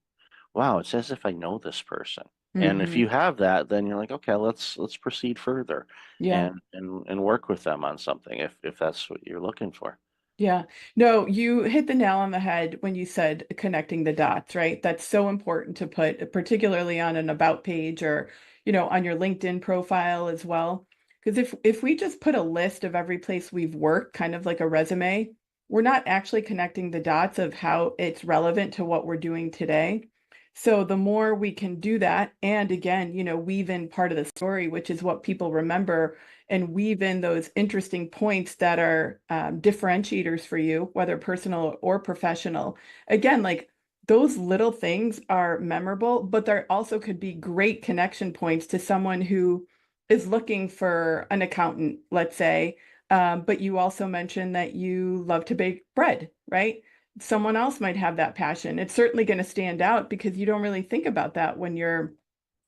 wow, it's as if I know this person. And if Mhm. you have that, then you're like, okay, let's proceed further Yeah. and work with them on something if that's what you're looking for. Yeah. No, you hit the nail on the head when you said connecting the dots, right? That's so important to put, particularly on an about page or, on your LinkedIn profile as well. Because if we just put a list of every place we've worked, kind of like a resume, we're not actually connecting the dots of how it's relevant to what we're doing today. So the more we can do that, and again, weave in part of the story, which is what people remember, and weave in those interesting points that are differentiators for you, whether personal or professional. Again, like those little things are memorable, but there also could be great connection points to someone who is looking for an accountant, let's say. But you also mentioned that you love to bake bread, right? Someone else might have that passion. It's certainly going to stand out because you don't really think about that when you're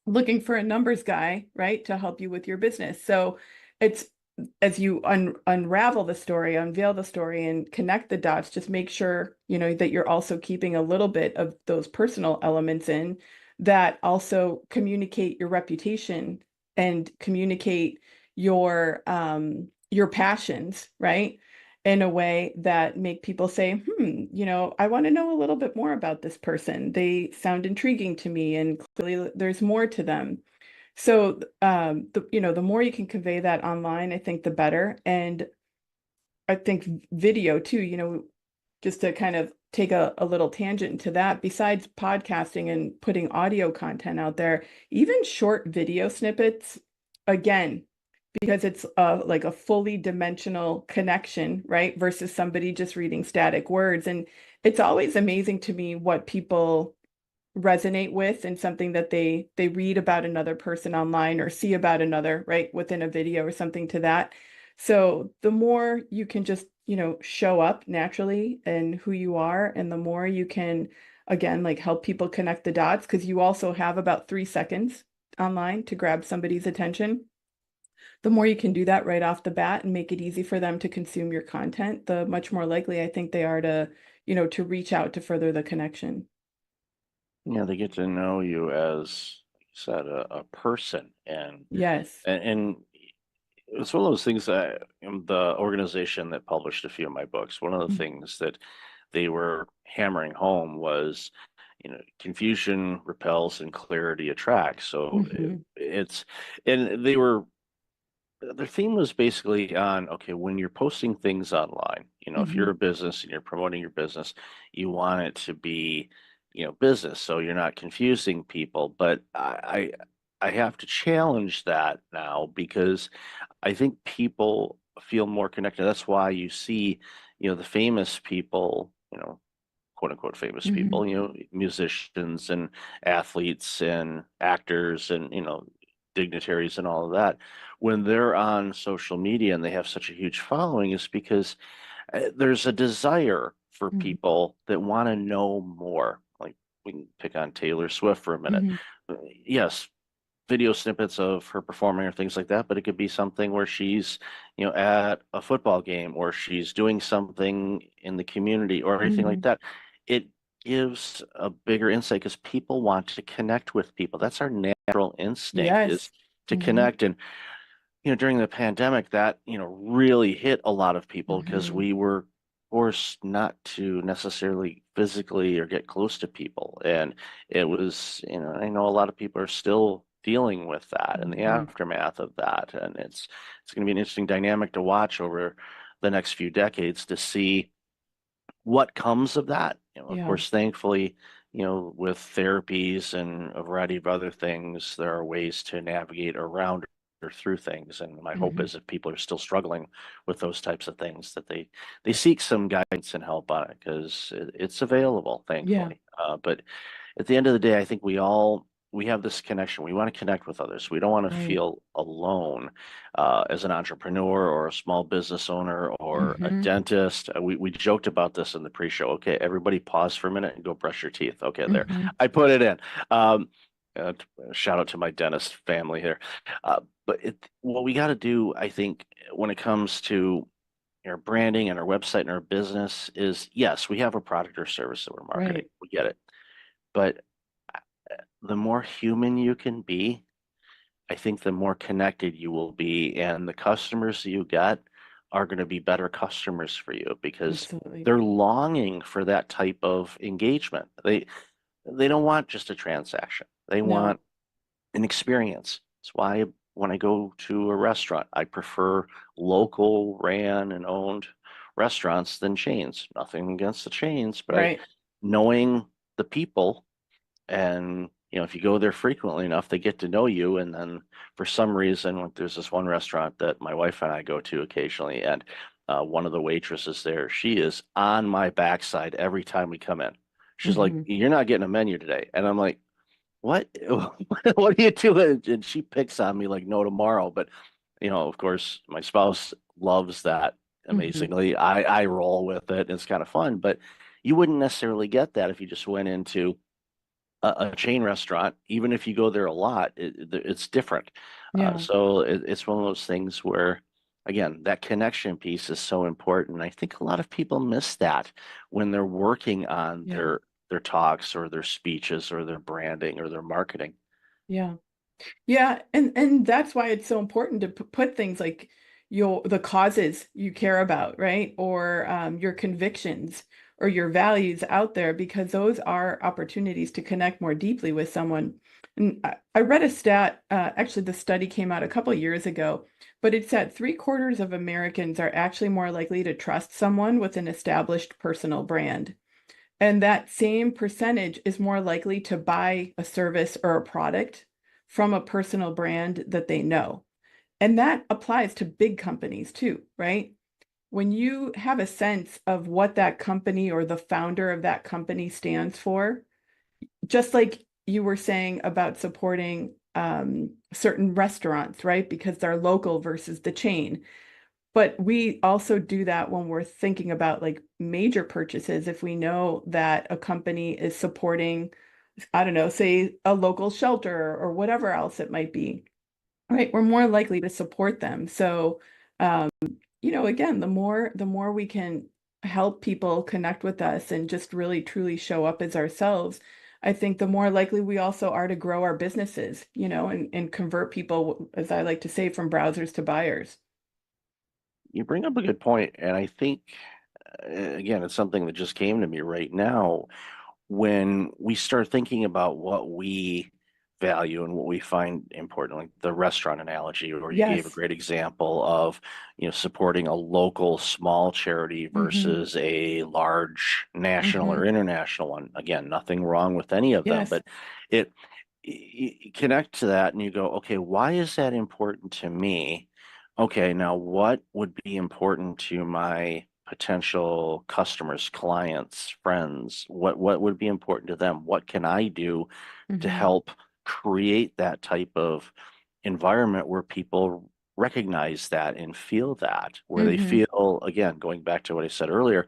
looking for a numbers guy, right, to help you with your business. So it's as you unravel the story, unveil the story, and connect the dots, just make sure, that you're also keeping a little bit of those personal elements in that also communicate your reputation and communicate your passions, right? In a way that make people say, I want to know a little bit more about this person. They sound intriguing to me, and clearly there's more to them. So, the more you can convey that online, I think the better. And I think video too, just to kind of take a little tangent into that, besides podcasting and putting audio content out there, even short video snippets, again, because it's like a fully dimensional connection, right? Versus somebody just reading static words. And it's always amazing to me what people resonate with and something that they read about another person online or see about another, right, within a video or something to that. So the more you can just, show up naturally and who you are, and the more you can, again, like help people connect the dots, because you also have about 3 seconds online to grab somebody's attention. The more you can do that right off the bat and make it easy for them to consume your content, the much more likely I think they are to, to reach out to further the connection. Yeah, they get to know you as, like you said, a person, Yes. and it's one of those things that the organization that published a few of my books, one of the things that they were hammering home was, confusion repels and clarity attracts. So Mhm. and their theme was basically on, okay, when you're posting things online, if you're Mhm. a business and you're promoting your business, you want it to be, business, so you're not confusing people. But I have to challenge that now because I think people feel more connected. That's why you see, the famous people, quote unquote famous Mhm. people, musicians and athletes and actors and, dignitaries and all of that. When they're on social media and they have such a huge following, is because there's a desire for Mhm. people that want to know more. Like, we can pick on Taylor Swift for a minute. Mhm. Yes, video snippets of her performing or things like that, but it could be something where she's, at a football game or she's doing something in the community or anything like Mhm. that. It gives a bigger insight because people want to connect with people. That's our natural instinct, is Yes. to Mhm. connect. And, during the pandemic, that, really hit a lot of people because Mhm. we were forced not to necessarily physically or get close to people. And it was, I know a lot of people are still dealing with that and the Mhm. aftermath of that. And it's going to be an interesting dynamic to watch over the next few decades to see what comes of that. Of Yeah. course, thankfully, with therapies and a variety of other things, there are ways to navigate around or through things. And my hope Mhm. is if people are still struggling with those types of things, that they seek some guidance and help on it because it's available, Yeah. thankfully. But at the end of the day, I think we have this connection. We want to connect with others. We don't want to Right. feel alone as an entrepreneur or a small business owner or a Mhm. dentist. We joked about this in the pre-show. Okay, everybody pause for a minute and go brush your teeth. Okay, there. Mhm. I put it in. Um, uh, Shout out to my dentist family here. But what we got to do, I think, when it comes to our branding and our website and our business is, yes, we have a product or service that we're marketing. Right. We get it. But the more human you can be, I think the more connected you will be, and the customers you get are going to be better customers for you because Absolutely. they're longing for that type of engagement. They don't want just a transaction. They No. want an experience. That's why when I go to a restaurant, I prefer local ran and owned restaurants than chains. Nothing against the chains, but Right. knowing the people, and if you go there frequently enough, they get to know you. And then for some reason, like, there's this one restaurant that my wife and I go to occasionally, and one of the waitresses there, she is on my backside every time we come in. She's like, Mhm. "You're not getting a menu today," and I'm like, "What? What are you doing?" And she picks on me like no tomorrow. But of course, my spouse loves that Mhm. amazingly. I roll with it. It's kind of fun, but you wouldn't necessarily get that if you just went into a chain restaurant. Even if you go there a lot, it's different. Yeah. So it's one of those things where, again, that connection piece is so important. I think a lot of people miss that when they're working on Yeah. their talks or their speeches or their branding or their marketing. Yeah. Yeah, and that's why it's so important to put things like the causes you care about, right? Or your convictions or your values out there because those are opportunities to connect more deeply with someone. And I read a stat, actually the study came out a couple years ago, but it's that 3/4 of Americans are actually more likely to trust someone with an established personal brand. And that same percentage is more likely to buy a service or a product from a personal brand that they know. And that applies to big companies too, right? When you have a sense of what that company or the founder of that company stands for, just like you were saying about supporting certain restaurants, right? Because they're local versus the chain. But we also do that when we're thinking about like major purchases. If we know that a company is supporting, I don't know, say a local shelter or whatever else it might be, right? We're more likely to support them. So, um, again, the more we can help people connect with us and just really truly show up as ourselves, I think the more likely we also are to grow our businesses, and convert people, as I like to say, from browsers to buyers. You bring up a good point, and I think again, it's something that just came to me right now. When we start thinking about what we value and what we find important, like the restaurant analogy, or you gave a Yes. great example of, supporting a local small charity Hmm. versus a large national or Hmm. international one. Again, nothing wrong with any of them, Yes. but it you connect to that and you go, okay, why is that important to me? Okay, now what would be important to my potential customers, clients, friends? What would be important to them? What can I do to Hmm. help create that type of environment where people recognize that and feel that, where they Hmm. feel, again, going back to what I said earlier,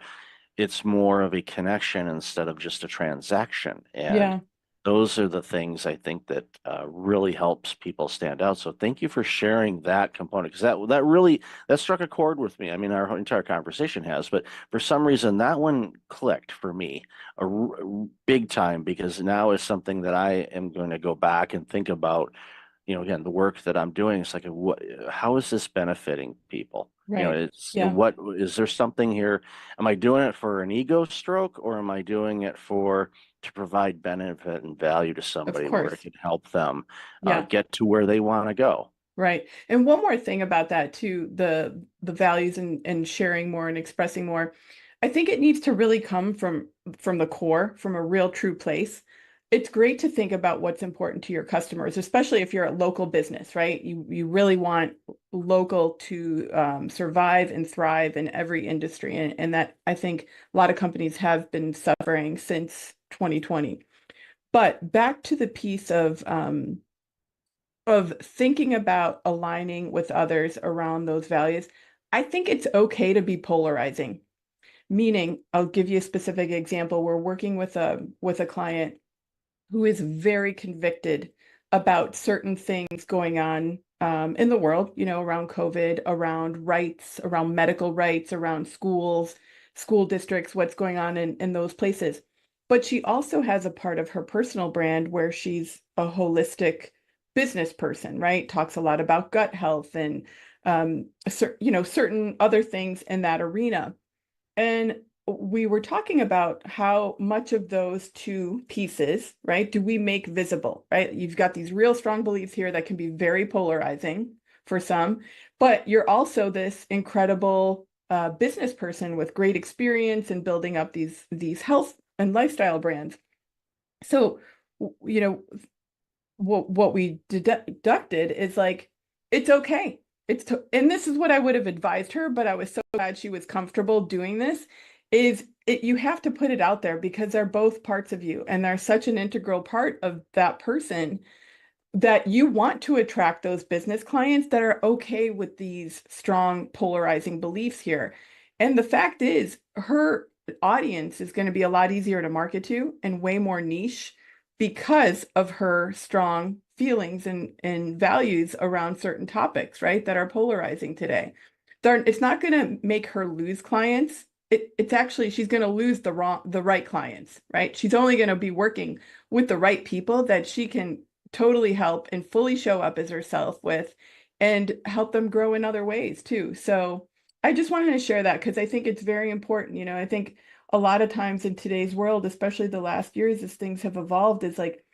it's more of a connection instead of just a transaction. And Yeah. those are the things I think that really helps people stand out. So thank you for sharing that component, because that really that struck a chord with me. I mean, our entire conversation has, but for some reason that one clicked for me big time, because now is something that I am going to go back and think about. Again, the work that I'm doing is like, how is this benefiting people? You know, Right. it's Yeah. what is there something here? Am I doing it for an ego stroke, or am I doing it to provide benefit and value to Of somebody where it course. can help them Yeah. get to where they want to go? Right. And one more thing about that too, the values and sharing more and expressing more. I think it needs to really come from the core, from a real true place. It's great to think about what's important to your customers, especially if you're a local business, right? You really want local to survive and thrive in every industry. And that I think a lot of companies have been suffering since 2020. But back to the piece of thinking about aligning with others around those values, I think it's okay to be polarizing. Meaning, I'll give you a specific example. We're working with a client who is very convicted about certain things going on in the world, you know, around COVID, around rights, around medical rights, around schools, school districts, what's going on in those places. But she also has a part of her personal brand where she's a holistic business person, right? Talks a lot about gut health and you know, certain other things in that arena. And we were talking about how much of those two pieces, right, do we make visible, right? You've got these real strong beliefs here that can be very polarizing for some, but you're also this incredible business person with great experience in building up these health and lifestyle brands. So, you know, what we deducted is like, it's okay. And this is what I would have advised her, but I was so glad she was comfortable doing this, you have to put it out there because they're both parts of you and they're such an integral part of that person that you want to attract those business clients that are okay with these strong polarizing beliefs here. And the fact is, her audience is going to be a lot easier to market to and way more niche because of her strong feelings and values around certain topics, right, that are polarizing today. It's not going to make her lose clients. It's actually, she's going to lose the right clients, right? She's only going to be working with the right people that she can totally help and fully show up as herself with and help them grow in other ways too. So I just wanted to share that because I think it's very important. You know, I think a lot of times in today's world, especially the last years as things have evolved, is like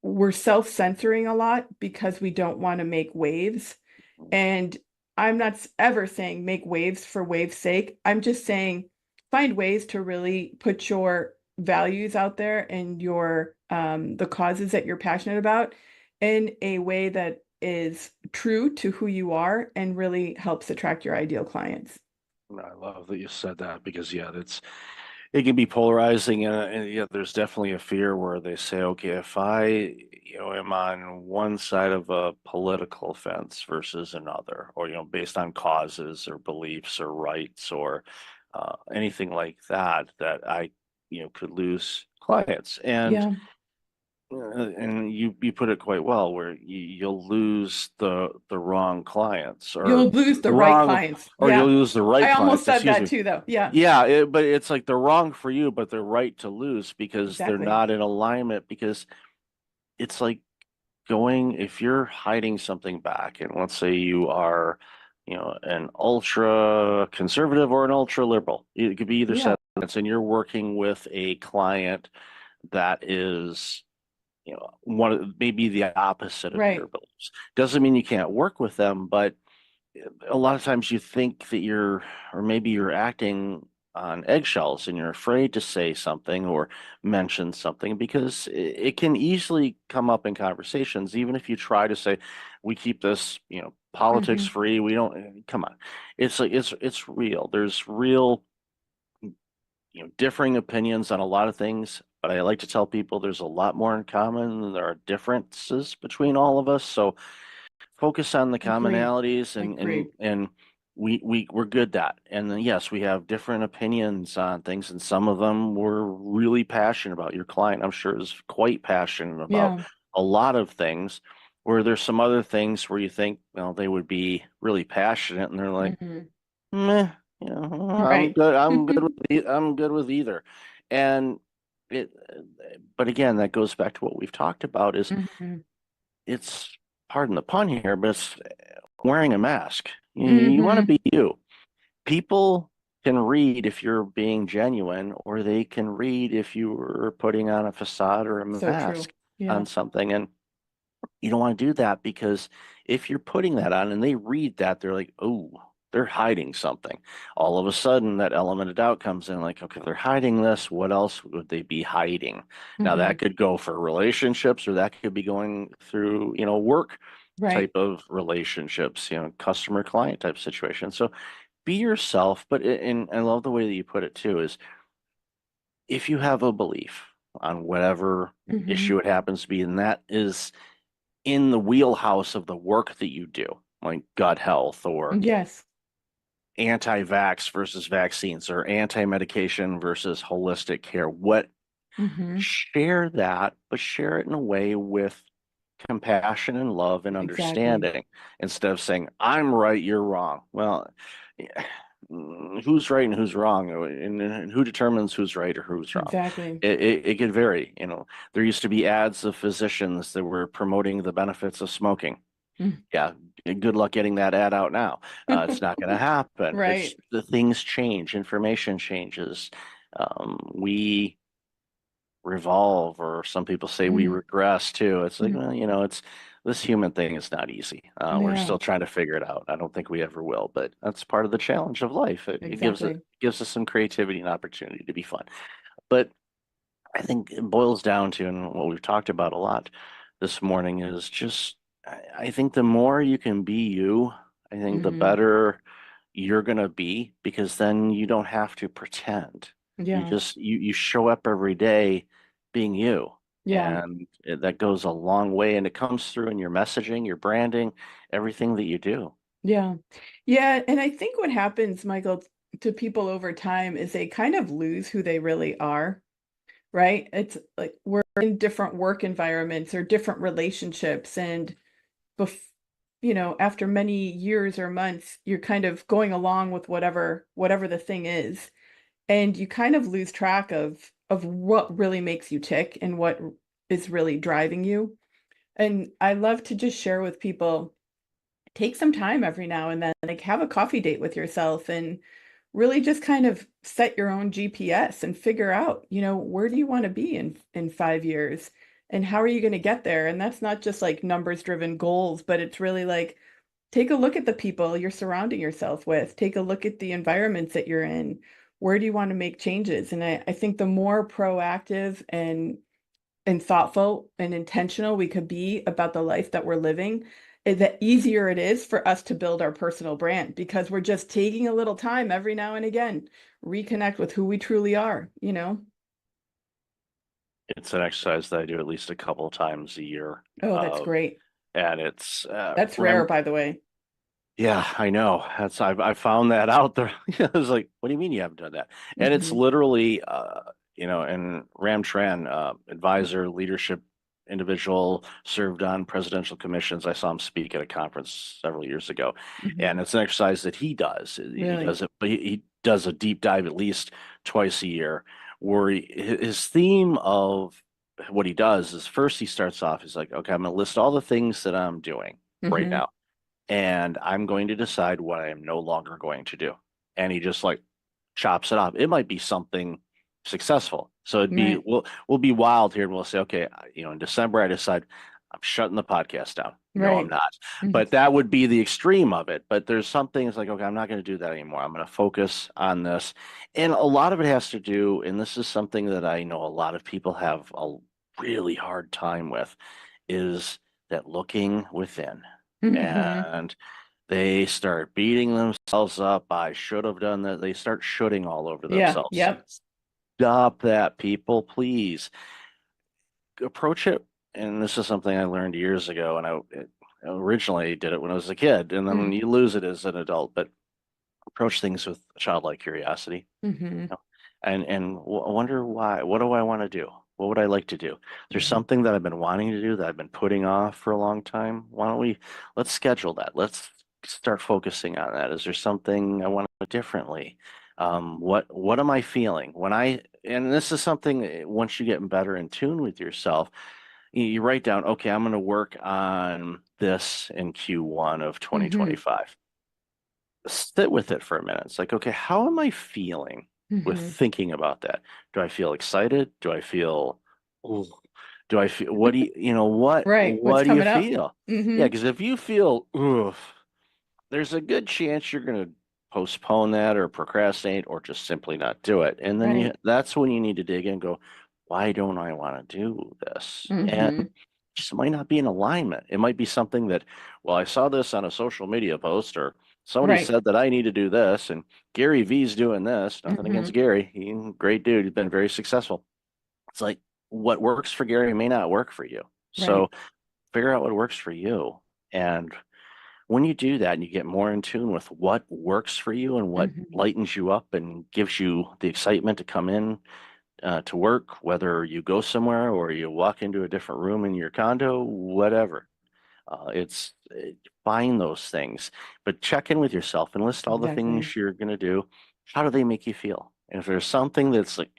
we're self-censoring a lot because we don't want to make waves. And I'm not ever saying make waves for waves' sake. I'm just saying find ways to really put your values out there and your the causes that you're passionate about in a way that is true to who you are and really helps attract your ideal clients. I love that you said that because it can be polarizing, and yeah, there's definitely a fear where they say, okay, if I, am on one side of a political fence versus another, or, based on causes or beliefs or rights or anything like that, that I, could lose clients. Yeah, And you put it quite well, where you'll lose the wrong clients or you'll lose the the right wrong, clients. or you'll Yeah, lose the right I almost clients, said excuse that me. too, though. Yeah, Yeah, but it's like they're wrong for you, but they're right to lose because they're exactly. not in alignment. Because it's like if you're hiding something back, and let's say you are, an ultra conservative or an ultra liberal, it could be either Yeah, sense, and you're working with a client that is, maybe the opposite of your right. beliefs. Doesn't mean you can't work with them, but a lot of times you think that or maybe you're acting on eggshells and you're afraid to say something or mention something because it can easily come up in conversations, even if you try to say, we keep this, politics Hmm. free. We don't, come on. It's like, it's real. There's real, differing opinions on a lot of things, but I like to tell people there's a lot more in common than there are differences between all of us. So focus on the Agree. commonalities Agree. and we're good at. And then yes, we have different opinions on things, and some of them we're really passionate about. Your client, I'm sure, is quite passionate about Yeah. a lot of things, where there's some other things where you think, well, they would be really passionate and they're like, Hmm. meh, I'm Right. good. I'm good with either. And it, but again, that goes back to what we've talked about is Hmm. it's, pardon the pun here, but it's wearing a mask. You want to Hmm. be you. people can read if you're being genuine, or they can read if you were putting on a facade or a So true. mask Yeah. on something. And you don't want to do that, because if you're putting that on and they read that, they're like, oh, they're hiding something. All of a sudden, that element of doubt comes in, like, okay, they're hiding this. What else would they be hiding? Now, Mhm. that could go for relationships, or that could be going through, work Right. type of relationships, customer client type situation. So be yourself, but and I love the way that you put it too, is if you have a belief on whatever Mhm. issue it happens to be, and that is in the wheelhouse of the work that you do, like gut health or Yes. anti-vax versus vaccines or anti-medication versus holistic care, Mhm. share that, but share it in a way with compassion and love and Exactly. understanding, instead of saying, I'm right, you're wrong. Well, who's right and who's wrong, and who determines who's right or who's wrong? Exactly. It could vary. There used to be ads of physicians that were promoting the benefits of smoking. Mm. Yeah, good luck getting that ad out now. It's not going to happen. Right. The things change, information changes. We revolve, or some people say we Mhm. regress too. It's like, Mhm. well, it's this human thing is not easy. We're Yeah. still trying to figure it out. I don't think we ever will, but that's part of the challenge of life. It Exactly. gives us some creativity and opportunity to be fun. But I think it boils down to, and what we've talked about a lot this morning, is just, I think the more you can be you, I think the Mhm. better you're gonna be, because then you don't have to pretend. You Yeah. just you show up every day being you. Yeah. And that goes a long way, and it comes through in your messaging, your branding, everything that you do. Yeah. Yeah. And I think what happens, Michael, to people over time is they kind of lose who they really are, right? It's like we're in different work environments or different relationships. And bef after many years or months, you're kind of going along with whatever the thing is. And you kind of lose track of what really makes you tick and what is really driving you. And I love to just share with people, take some time every now and then, like have a coffee date with yourself and really just kind of set your own GPS and figure out, where do you want to be in 5 years and how are you going to get there? And that's not just like numbers driven goals, but it's really like take a look at the people you're surrounding yourself with, take a look at the environments that you're in. Where do you want to make changes? And I think the more proactive and thoughtful and intentional we could be about the life that we're living, the easier it is for us to build our personal brand, because we're just taking a little time every now and again, reconnect with who we truly are. It's an exercise that I do at least a couple of times a year. Oh, that's great. And it's That's rare, by the way. Yeah, I know. I found that out there. I was like, what do you mean you haven't done that? And it's Mhm. literally and Ram Tran, advisor, leadership individual, served on presidential commissions. I saw him speak at a conference several years ago. Mhm. And it's an exercise that he does. He Really? does it, but he does a deep dive at least twice a year, where his theme of what he does is, first he starts off, he's like, okay, I'm gonna list all the things that I'm doing right Mhm. now, and I'm going to decide what I am no longer going to do. And he just like chops it off. It might be something successful. So Right. we'll be wild here, and we'll say, okay, in December I decide I'm shutting the podcast down. No, I'm Right. not. Mhm. But that would be the extreme of it. But there's some things like, okay, I'm not going to do that anymore. I'm going to focus on this. And a lot of it has to do, and this is something that I know a lot of people have a really hard time with, is that looking within. Mhm. And they start beating themselves up. I should have done that. They start shooting all over Yeah. themselves. Yep. Stop that, people, please. Approach it. And this is something I learned years ago, and I originally did it when I was a kid, and then Mm. you lose it as an adult. But approach things with childlike curiosity, Mhm. and wonder why. What do I want to do? What would I like to do? There's Mhm. something that I've been wanting to do that I've been putting off for a long time. Why don't we let's schedule that? Let's start focusing on that. Is there something I want to do differently? What am I feeling when and this is something, once you get better in tune with yourself, you write down, okay, I'm going to work on this in Q1 of Mhm. 2025. sit with it for a minute. It's like, okay, how am I feeling with Mhm. thinking about that? Do I feel excited? Do I feel, ooh, do I feel, what do you know, Right. What's what do you coming up? feel? Yeah, Hmm. because if you feel, oof, there's a good chance you're going to postpone that or procrastinate or just simply not do it. And then Right. that's when you need to dig in and go, why don't I want to do this? And Hmm. just might not be in alignment. It might be something that, well, I saw this on a social media post or somebody Right. said that I need to do this and Gary V's doing this. Nothing Hmm. against Gary. He's a great dude. He's been very successful. It's like what works for Gary may not work for you. Right. So figure out what works for you. And when you do that and you get more in tune with what works for you and what Hmm. lightens you up and gives you the excitement to come in to work, whether you go somewhere or you walk into a different room in your condo, whatever. Find those things, but check in with yourself and list all the Exactly. things you're going to do. How do they make you feel? And if there's something that's like,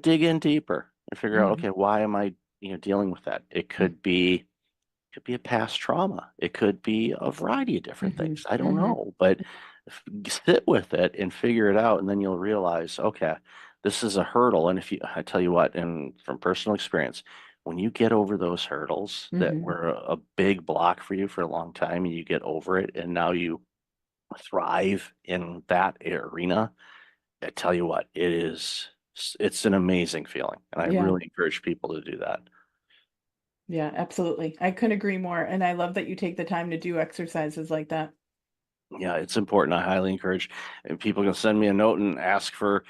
dig in deeper and figure out, Hmm. okay, why am I, dealing with that? It could be a past trauma. It could be a variety of different Hmm. things. I don't Hmm. know, but sit with it and figure it out, and then you'll realize, okay, this is a hurdle. And I tell you what, and from personal experience, when you get over those hurdles that Hmm. were a big block for you for a long time, and you get over it, and now you thrive in that arena, I tell you what, it's an amazing feeling, and I Yeah. really encourage people to do that. Yeah, absolutely. I couldn't agree more. And I love that you take the time to do exercises like that. Yeah, it's important. I highly encourage and people can send me a note and ask for,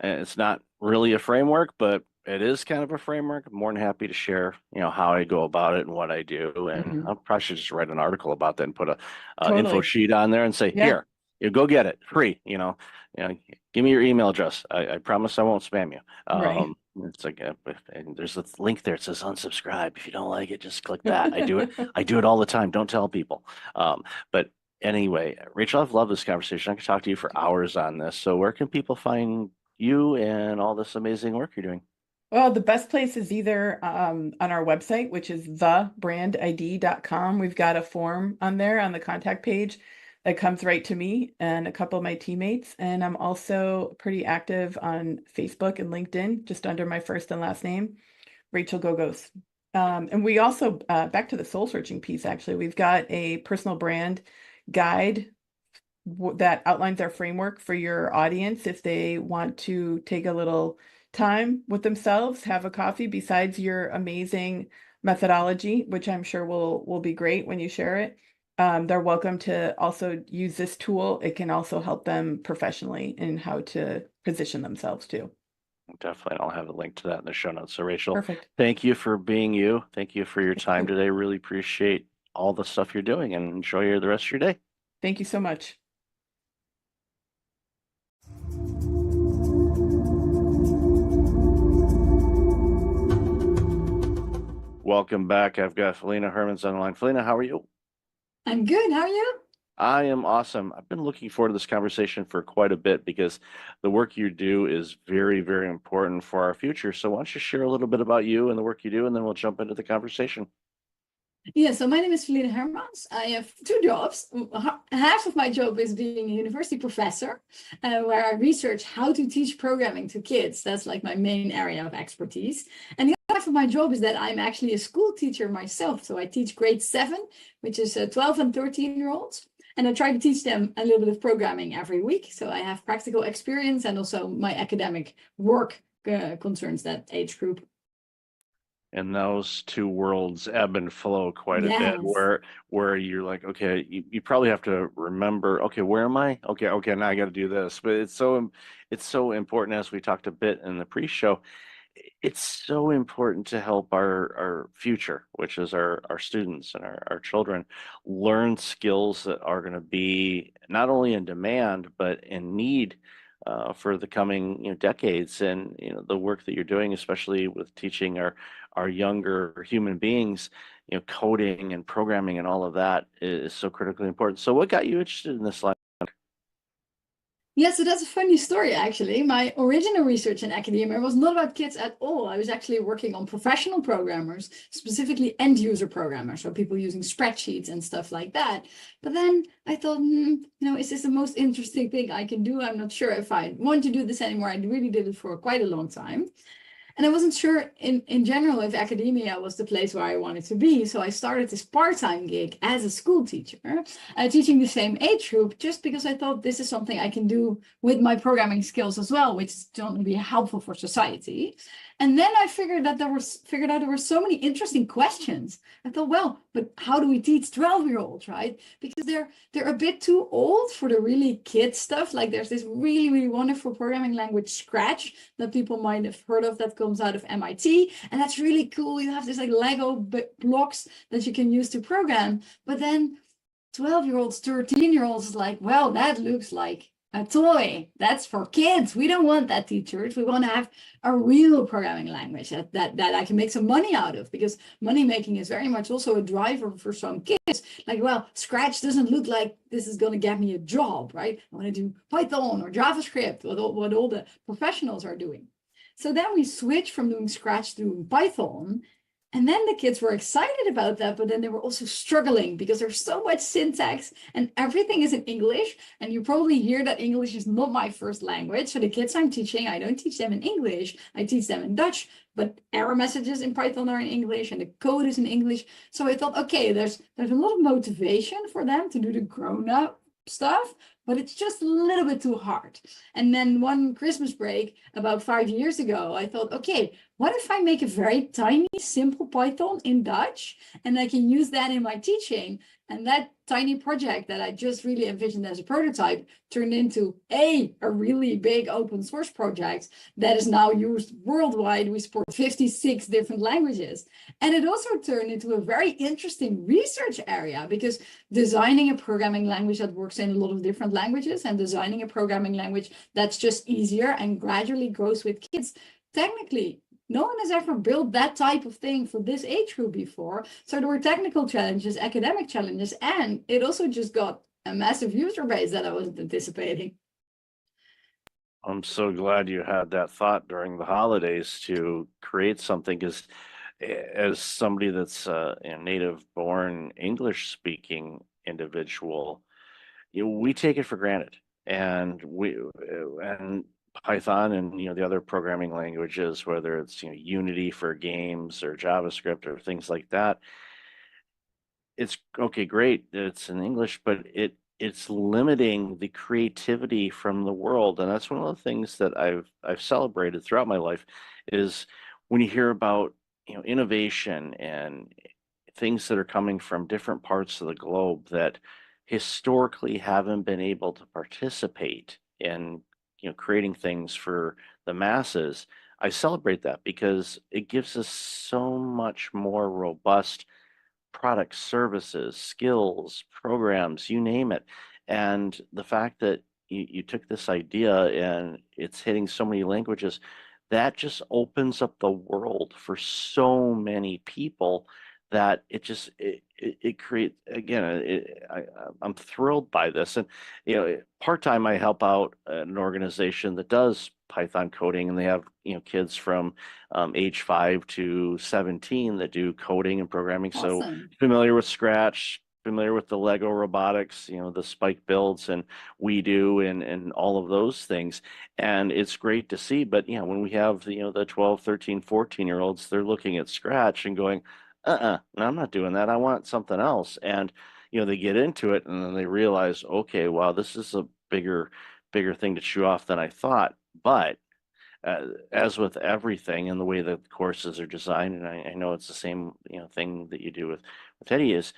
it's not really a framework, but it is kind of a framework. I'm more than happy to share, how I go about it and what I do. And Hmm. I probably should just write an article about that and put a info Totally. sheet on there and say, Yeah. here, you go get it free, give me your email address. I promise I won't spam you. Right. It's like, and there's a link there. It says unsubscribe. If you don't like it, just click that. I do it. I do it all the time. Don't tell people. But anyway, Rachel, I've loved this conversation. I could talk to you for hours on this. So where can people find you and all this amazing work you're doing? Well, the best place is either on our website, which is thebrandid.com. We've got a form on there on the contact page that comes right to me and a couple of my teammates. And I'm also pretty active on Facebook and LinkedIn, just under my first and last name, Rachel Gogos. And we also, back to the soul searching piece, actually, we've got a personal brand guide that outlines our framework for your audience if they want to take a little time with themselves, have a coffee besides your amazing methodology, which I'm sure will be great when you share it. They're welcome to also use this tool. It can also help them professionally in how to position themselves too. Definitely. I'll have a link to that in the show notes. So, Rachel, Perfect. thank you for being you. Thank you for your Thank time you. today. Really appreciate all the stuff you're doing and enjoy the rest of your day. Thank you so much. Welcome back. I've got Felina Hermans on the line. Felina, how are you? I'm good. How are you? I am awesome. I've been looking forward to this conversation for quite a bit because the work you do is very, very important for our future. So, why don't you share a little bit about you and the work you do, and then we'll jump into the conversation. Yeah, so my name is Feline Hermans. I have two jobs. Half of my job is being a university professor, where I research how to teach programming to kids. That's like my main area of expertise. And the other half of my job is that I'm actually a school teacher myself. So I teach grade 7, which is 12 and 13-year-olds. And I try to teach them a little bit of programming every week. So I have practical experience and also my academic work concerns that age group. And those two worlds ebb and flow quite a bit, Yes. where you're like, okay, you probably have to remember, okay, where am I? Okay, now I got to do this. But it's so important, as we talked a bit in the pre-show. It's so important to help our future, which is our students and our children, learn skills that are going to be not only in demand but in need for the coming decades. And the work that you're doing, especially with teaching our younger human beings, coding and programming and all of that is so critically important. So, what got you interested in this line? Yeah, so that's a funny story, actually. My original research in academia was not about kids at all. I was actually working on professional programmers, specifically end user programmers, so people using spreadsheets and stuff like that. But then I thought, is this the most interesting thing I can do? I'm not sure if I want to do this anymore. I really did it for quite a long time. And I wasn't sure in general if academia was the place where I wanted to be. So I started this part-time gig as a school teacher, teaching the same age group, just because I thought this is something I can do with my programming skills as well, which is going to be helpful for society. And then I figured out there were so many interesting questions. I thought, well, but how do we teach 12-year-olds, right? Because they're a bit too old for the really kid stuff. Like there's this really, really wonderful programming language, Scratch, that people might have heard of, that comes out of MIT. And that's really cool. You have this like Lego blocks that you can use to program. But then 12-year-olds, 13-year-olds is like, well, that looks like a toy. That's for kids. We don't want that, teachers. We want to have a real programming language that I can make some money out of, because money making is very much also a driver for some kids. Like, well, Scratch doesn't look like this is going to get me a job, right? I want to do Python or JavaScript, what all the professionals are doing. So then we switched from doing Scratch to doing Python. And then the kids were excited about that, but then they were also struggling because there's so much syntax and everything is in English. And you probably hear that English is not my first language. So the kids I'm teaching, I don't teach them in English, I teach them in Dutch, but error messages in Python are in English and the code is in English. So I thought, okay, there's a lot of motivation for them to do the grown-up stuff, but it's just a little bit too hard. And then one Christmas break about 5 years ago, I thought, okay, what if I make a very tiny, simple Python in Dutch, and I can use that in my teaching? And that tiny project that I just really envisioned as a prototype turned into a really big open source project that is now used worldwide. We support 56 different languages. And it also turned into a very interesting research area, because designing a programming language that works in a lot of different languages and designing a programming language that's just easier and gradually grows with kids, technically, no one has ever built that type of thing for this age group before. So there were technical challenges, academic challenges, and it also just got a massive user base that I wasn't anticipating. I'm so glad you had that thought during the holidays to create something, because as somebody that's a native born English speaking individual, we take it for granted. And Python and the other programming languages, whether it's Unity for games or JavaScript or things like that, it's okay, great, it's in English, but it's limiting the creativity from the world. And that's one of the things that I've celebrated throughout my life, is when you hear about innovation and things that are coming from different parts of the globe that historically haven't been able to participate in creating things for the masses. I celebrate that because it gives us so much more robust products, services, skills, programs, you name it. And the fact that you took this idea and it's hitting so many languages, that just opens up the world for so many people that it creates, again, I'm thrilled by this. And part-time I help out an organization that does Python coding, and they have kids from age 5 to 17 that do coding and programming. Awesome. So familiar with Scratch, familiar with the Lego robotics, the Spike builds and We Do and all of those things. And it's great to see. But when we have the 12, 13, 14-year-olds, they're looking at Scratch and going, no, I'm not doing that. I want something else. And they get into it and then they realize, okay, wow, this is a bigger thing to chew off than I thought. But as with everything and the way that the courses are designed, and I know it's the same thing that you do with Eddie, is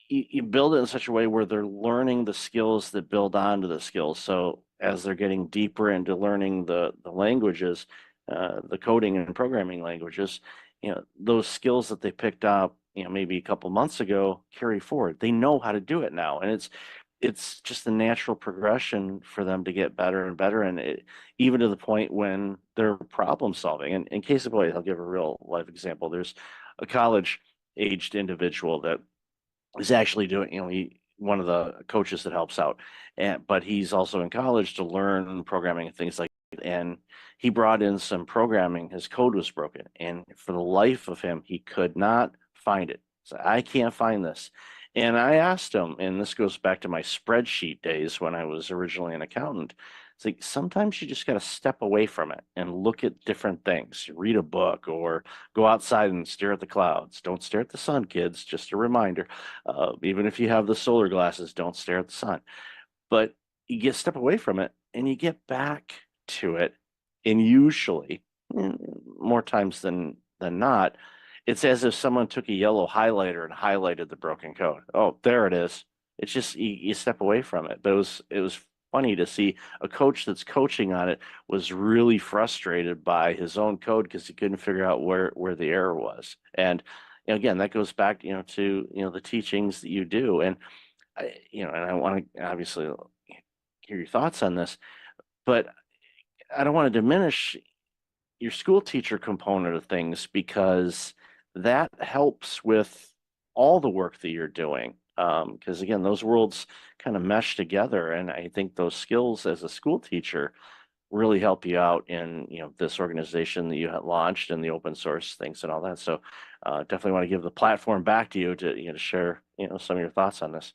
you build it in such a way where they're learning the skills that build onto the skills. So as they're getting deeper into learning the languages, the coding and programming languages, those skills that they picked up, maybe a couple months ago carry forward. They know how to do it now. And it's just a natural progression for them to get better and better. And even to the point when they're problem solving. And in case of point, I'll give a real life example. There's a college aged individual that is actually doing, one of the coaches that helps out, but he's also in college to learn programming and things like that. And he brought in some programming. His code was broken, and for the life of him, he could not find it. So I can't find this. And I asked him, and this goes back to my spreadsheet days when I was originally an accountant. It's like sometimes you just got to step away from it and look at different things. Read a book or go outside and stare at the clouds. Don't stare at the sun, kids. Just a reminder. Even if you have the solar glasses, don't stare at the sun. But you get step away from it and you get back to it. And usually, more times than not, it's as if someone took a yellow highlighter and highlighted the broken code. Oh, there it is. It's just you step away from it. But it was funny to see a coach that's coaching on it was really frustrated by his own code because he couldn't figure out where the error was. And again, that goes back to the teachings that you do. And and I want to obviously hear your thoughts on this, but I don't want to diminish your school teacher component of things because that helps with all the work that you're doing. Because again, those worlds kind of mesh together, and I think those skills as a school teacher really help you out in this organization that you had launched and the open source things and all that. So definitely want to give the platform back to you to share some of your thoughts on this.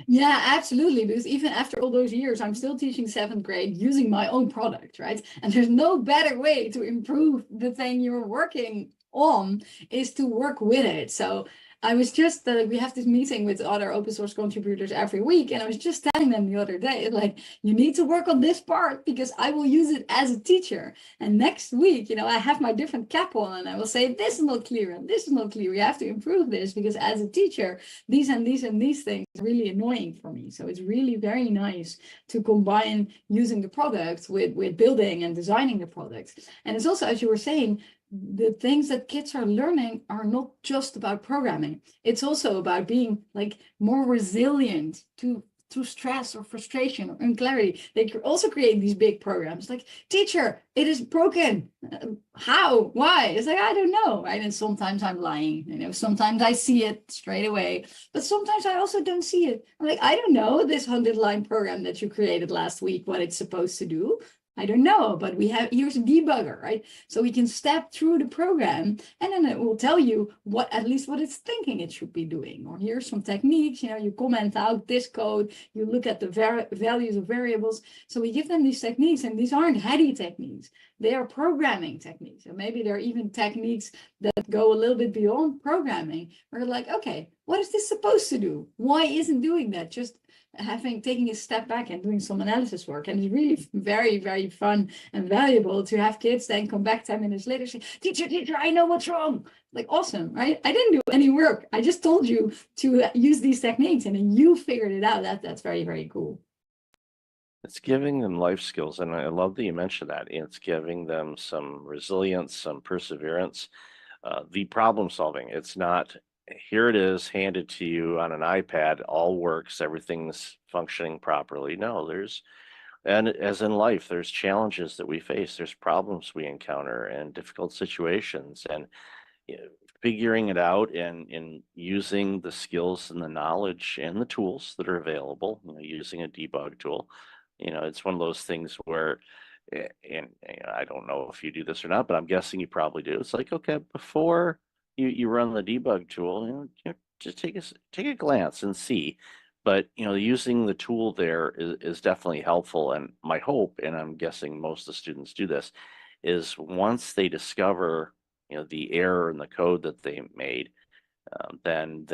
Yeah, absolutely. Because even after all those years, I'm still teaching 7th grade using my own product, right? And there's no better way to improve the thing you're working on is to work with it. So I was just, we have this meeting with other open source contributors every week. And I was just telling them the other day, like, you need to work on this part because I will use it as a teacher. And next week, I have my different cap on and I will say, this is not clear and this is not clear. You have to improve this because as a teacher, these and these and these things are really annoying for me. So it's really very nice to combine using the product with building and designing the product. And it's also, as you were saying, the things that kids are learning are not just about programming. It's also about being like more resilient to stress or frustration or unclarity. They also create these big programs like, teacher, it is broken. How? Why? It's like, I don't know, right? And sometimes I'm lying, sometimes I see it straight away, but sometimes I also don't see it. I'm like, I don't know this 100-line program that you created last week, what it's supposed to do. I don't know, but here's a debugger, right? So we can step through the program and then it will tell you at least what it's thinking it should be doing. Or here's some techniques, you comment out this code, you look at the values of variables. So we give them these techniques, and these aren't heady techniques. They are programming techniques. And maybe there are even techniques that go a little bit beyond programming. We're like, okay, what is this supposed to do? Why isn't doing that? Just taking a step back and doing some analysis work. And it's really very, very fun and valuable to have kids then come back 10 minutes later say, teacher, I know what's wrong. Like, awesome, right? I didn't do any work. I just told you to use these techniques and then you figured it out. That's very, very cool. It's giving them life skills. And I love that you mentioned that. It's giving them some resilience, some perseverance, the problem solving. It's not, here it is handed to you on an iPad, all works, everything's functioning properly. No, and as in life, there's challenges that we face, there's problems we encounter and difficult situations, and figuring it out and using the skills and the knowledge and the tools that are available, using a debug tool. It's one of those things where, and I don't know if you do this or not, but I'm guessing you probably do. It's like, okay, before you run the debug tool, just take a glance and see. But using the tool there is definitely helpful. And my hope, and I'm guessing most of the students do this, is once they discover the error in the code that they made, then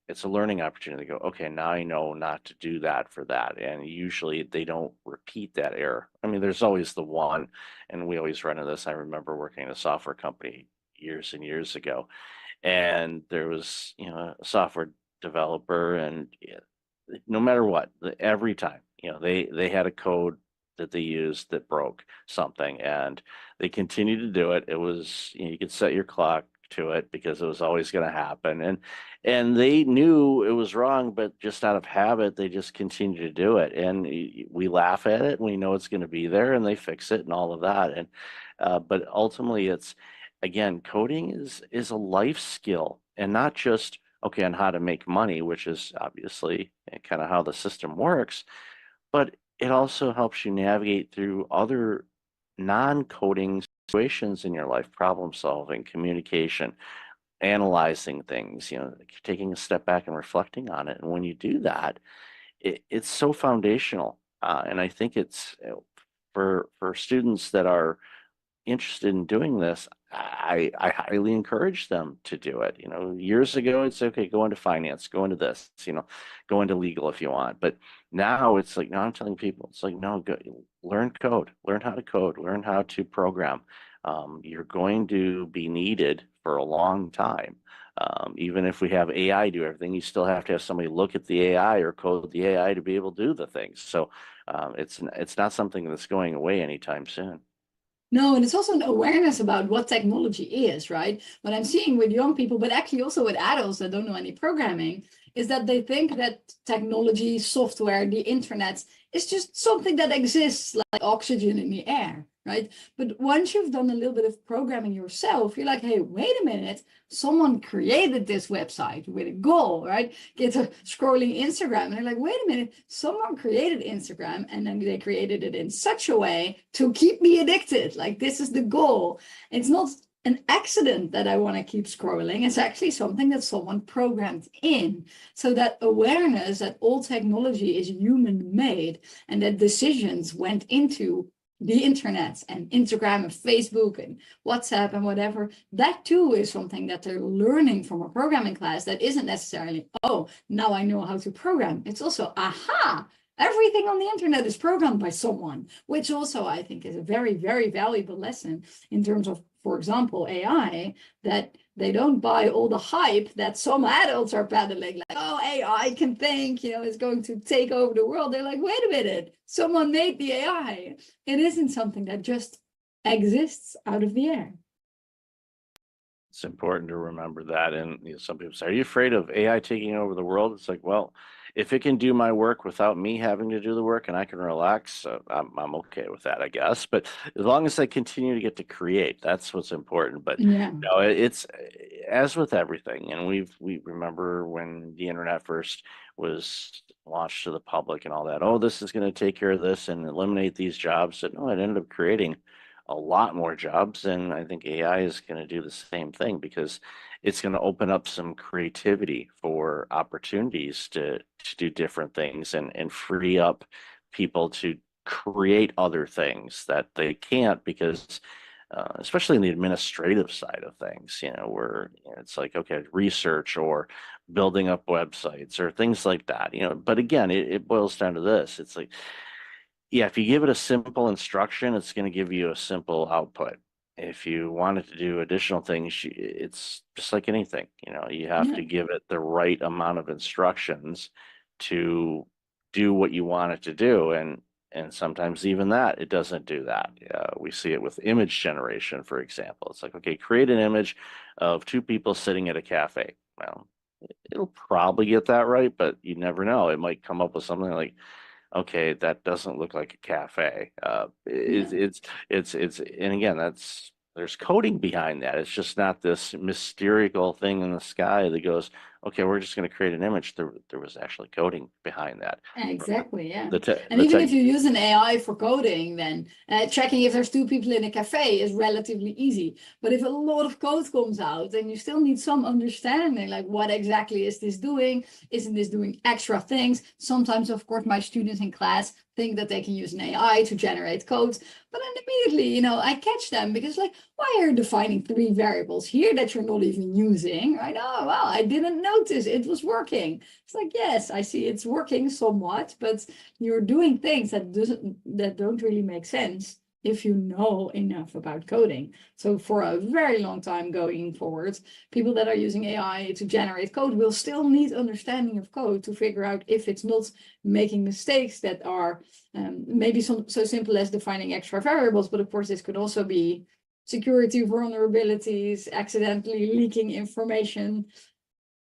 it's a learning opportunity to go, okay, now I know not to do that for that. And usually they don't repeat that error. I mean, there's always the one, and we always run into this. I remember working in a software company years and years ago, and there was a software developer, and no matter what, every time they had a code that they used that broke something, and they continued to do it. It was you could set your clock to it because it was always going to happen, and they knew it was wrong, but just out of habit they just continue to do it, and we laugh at it and we know it's going to be there, and they fix it and all of that. And but ultimately, it's, again, coding is a life skill, and not just okay, on how to make money, which is obviously kind of how the system works, but it also helps you navigate through other non-coding situations in your life, problem solving, communication, analyzing things, taking a step back and reflecting on it. And when you do that, it's so foundational. And I think it's for students that are interested in doing this, I highly encourage them to do it. Years ago, it's okay, go into finance, go into this, go into legal if you want. But now it's like, no, I'm telling people, it's like, no, go, learn code, learn how to code, learn how to program. You're going to be needed for a long time. Even if we have AI do everything, you still have to have somebody look at the AI or code the AI to be able to do the things. So it's not something that's going away anytime soon. No, and it's also an awareness about what technology is, right? What I'm seeing with young people, but actually also with adults that don't know any programming, is that they think that technology, software, the internet is just something that exists like oxygen in the air, right? But once you've done a little bit of programming yourself, you're like, hey, wait a minute, someone created this website with a goal, right? Get a scrolling Instagram, and they're like, wait a minute, someone created Instagram, and then they created it in such a way to keep me addicted. Like, this is the goal. It's not an accident that I want to keep scrolling. It's actually something that someone programmed in. So that awareness that all technology is human made and that decisions went into the internet and Instagram and Facebook and WhatsApp and whatever, that too is something that they're learning from a programming class that isn't necessarily, oh, now I know how to program. It's also, aha, everything on the internet is programmed by someone, which also I think is a very, very valuable lesson in terms of, for example, AI, that they don't buy all the hype that some adults are peddling, like, oh, AI can think, it's going to take over the world. They're like, wait a minute, someone made the AI. It isn't something that just exists out of the air. It's important to remember that. And some people say, are you afraid of AI taking over the world? It's like, well, if it can do my work without me having to do the work and I can relax, I'm okay with that, I guess. But as long as I continue to get to create, that's what's important. But Yeah. it's as with everything. And we remember when the internet first was launched to the public and all that. Oh, this is going to take care of this and eliminate these jobs. And no, it ended up creating a lot more jobs. And I think AI is going to do the same thing because it's going to open up some creativity for opportunities to do different things and free up people to create other things that they can't because especially in the administrative side of things, where it's like, okay, research or building up websites or things like that, but again, it boils down to this. It's like, yeah, if you give it a simple instruction, it's going to give you a simple output. If you want it to do additional things, it's just like anything, you have to give it the right amount of instructions to do what you want it to do. And sometimes even that, it doesn't do that. We see it with image generation, for example. It's like, okay, create an image of two people sitting at a cafe. Well, it'll probably get that right, but you never know. It might come up with something like, okay, that doesn't look like a cafe. It's and again, there's coding behind that. It's just not this mystical thing in the sky that goes, okay, we're just going to create an image. There was actually coding behind that. Exactly, yeah. And even if you use an AI for coding, then checking if there's two people in a cafe is relatively easy. But if a lot of code comes out, then you still need some understanding, like what exactly is this doing? Isn't this doing extra things? Sometimes, of course, my students in class think that they can use an AI to generate codes, but then immediately, I catch them because like, why are you defining 3 variables here that you're not even using, right? Oh, well, I didn't notice it was working. It's like, yes, I see it's working somewhat, but you're doing things that don't really make sense if you know enough about coding. So for a very long time going forward, people that are using AI to generate code will still need understanding of code to figure out if it's not making mistakes that are maybe so simple as defining extra variables. But of course, this could also be security vulnerabilities, accidentally leaking information.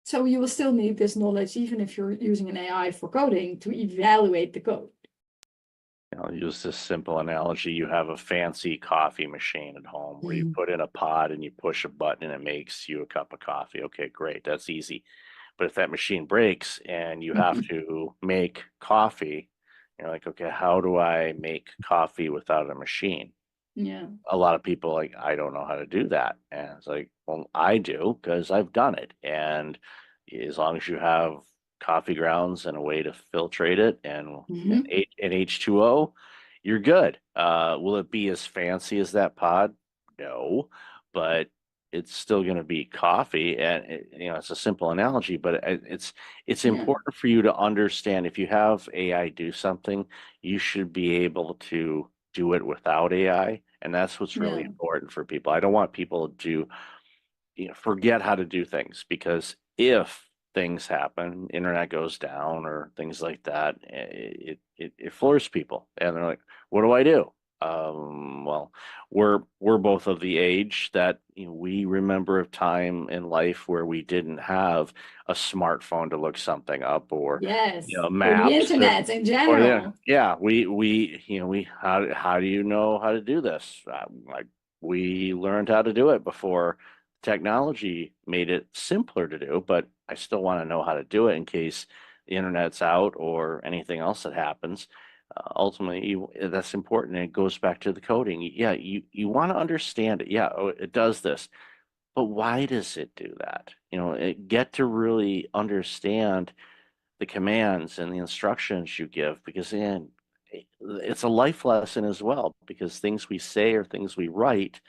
So you will still need this knowledge, even if you're using an AI for coding, to evaluate the code. I'll use this simple analogy. You have a fancy coffee machine at home where you put in a pod and you push a button and it makes you a cup of coffee. Okay, great. That's easy. But if that machine breaks and you have to make coffee, you're like, okay, how do I make coffee without a machine? Yeah. A lot of people like, I don't know how to do that. And it's like, well, I do because I've done it. And as long as you have coffee grounds and a way to filtrate it and Mhm. an H2O, you're good. Will it be as fancy as that pod? No, but it's still going to be coffee. And it's a simple analogy, but it's Yeah. important for you to understand if you have AI do something, you should be able to do it without AI. And that's what's really Yeah. important for people. I don't want people to forget how to do things, because if things happen, internet goes down or things like that, it floors people, and they're like, "What do I do?" Well, we're both of the age that we remember a time in life where we didn't have a smartphone to look something up, or Yes. Or the maps, internet in or general. yeah, we how do you know how to do this? Like, we learned how to do it before technology made it simpler to do, but I still want to know how to do it in case the internet's out or anything else that happens. Ultimately, that's important. And it goes back to the coding. Yeah, you want to understand it. Yeah, oh, it does this, but why does it do that? Get to really understand the commands and the instructions you give, because then it's a life lesson as well, because things we say or things we write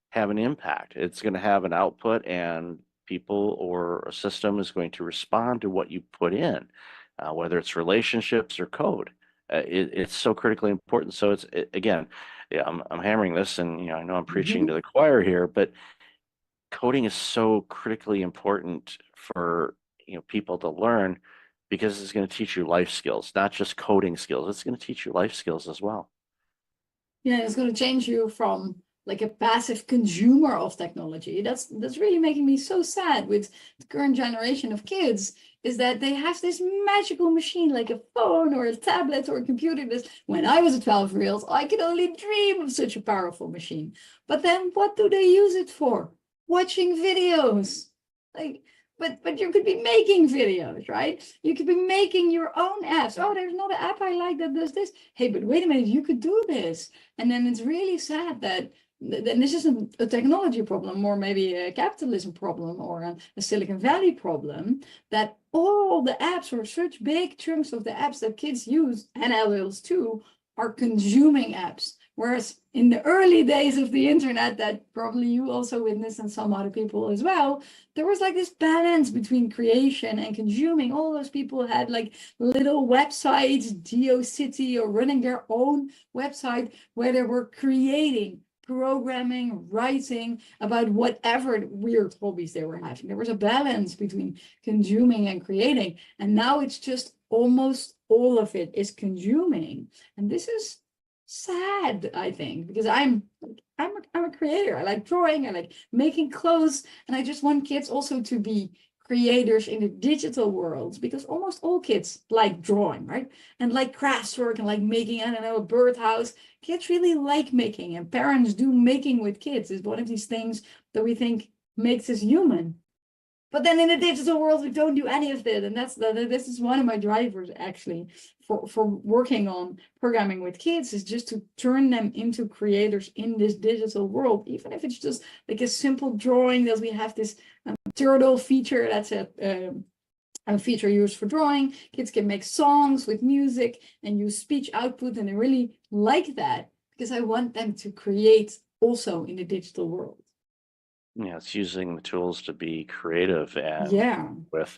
have an impact. It's going to have an output, and people or a system is going to respond to what you put in, whether it's relationships or code. It's so critically important. So again, yeah, I'm hammering this, and I know I'm preaching Mhm. to the choir here, but coding is so critically important for people to learn, because it's going to teach you life skills, not just coding skills. It's going to teach you life skills as well. Yeah, it's going to change you from like a passive consumer of technology. That's really making me so sad with the current generation of kids, is that they have this magical machine like a phone or a tablet or a computer. This, when I was a 12-year-old, I could only dream of such a powerful machine. But then what do they use it for? Watching videos. Like, but you could be making videos, right? You could be making your own apps. Oh, there's not an app I like that does this. Hey, but wait a minute, you could do this. And then it's really sad that then this isn't a technology problem, or maybe a capitalism problem, or a Silicon Valley problem, that all the apps, or such big chunks of the apps that kids use, and adults too, are consuming apps. Whereas in the early days of the internet, that probably you also witnessed, and some other people as well, there was like this balance between creation and consuming. All those people had like little websites, GeoCity, or running their own website where they were creating, programming, writing about whatever weird hobbies they were having. There was a balance between consuming and creating. And now it's just almost all of it is consuming. And this is sad, I think, because I'm a creator. I like drawing, I like making clothes, and I just want kids also to be creators in the digital world, because almost all kids like drawing, right? And like crafts work, and like making, I don't know, a birdhouse. Kids really like making, and parents do making with kids. Is one of these things that we think makes us human. But then in the digital world, we don't do any of that. And this is one of my drivers actually for working on programming with kids, is just to turn them into creators in this digital world, even if it's just like a simple drawing. That we have this turtle feature, that's a feature used for drawing. Kids can make songs with music and use speech output, and I really like that, because I want them to create also in the digital world. Yeah, it's using the tools to be creative, and Yeah. with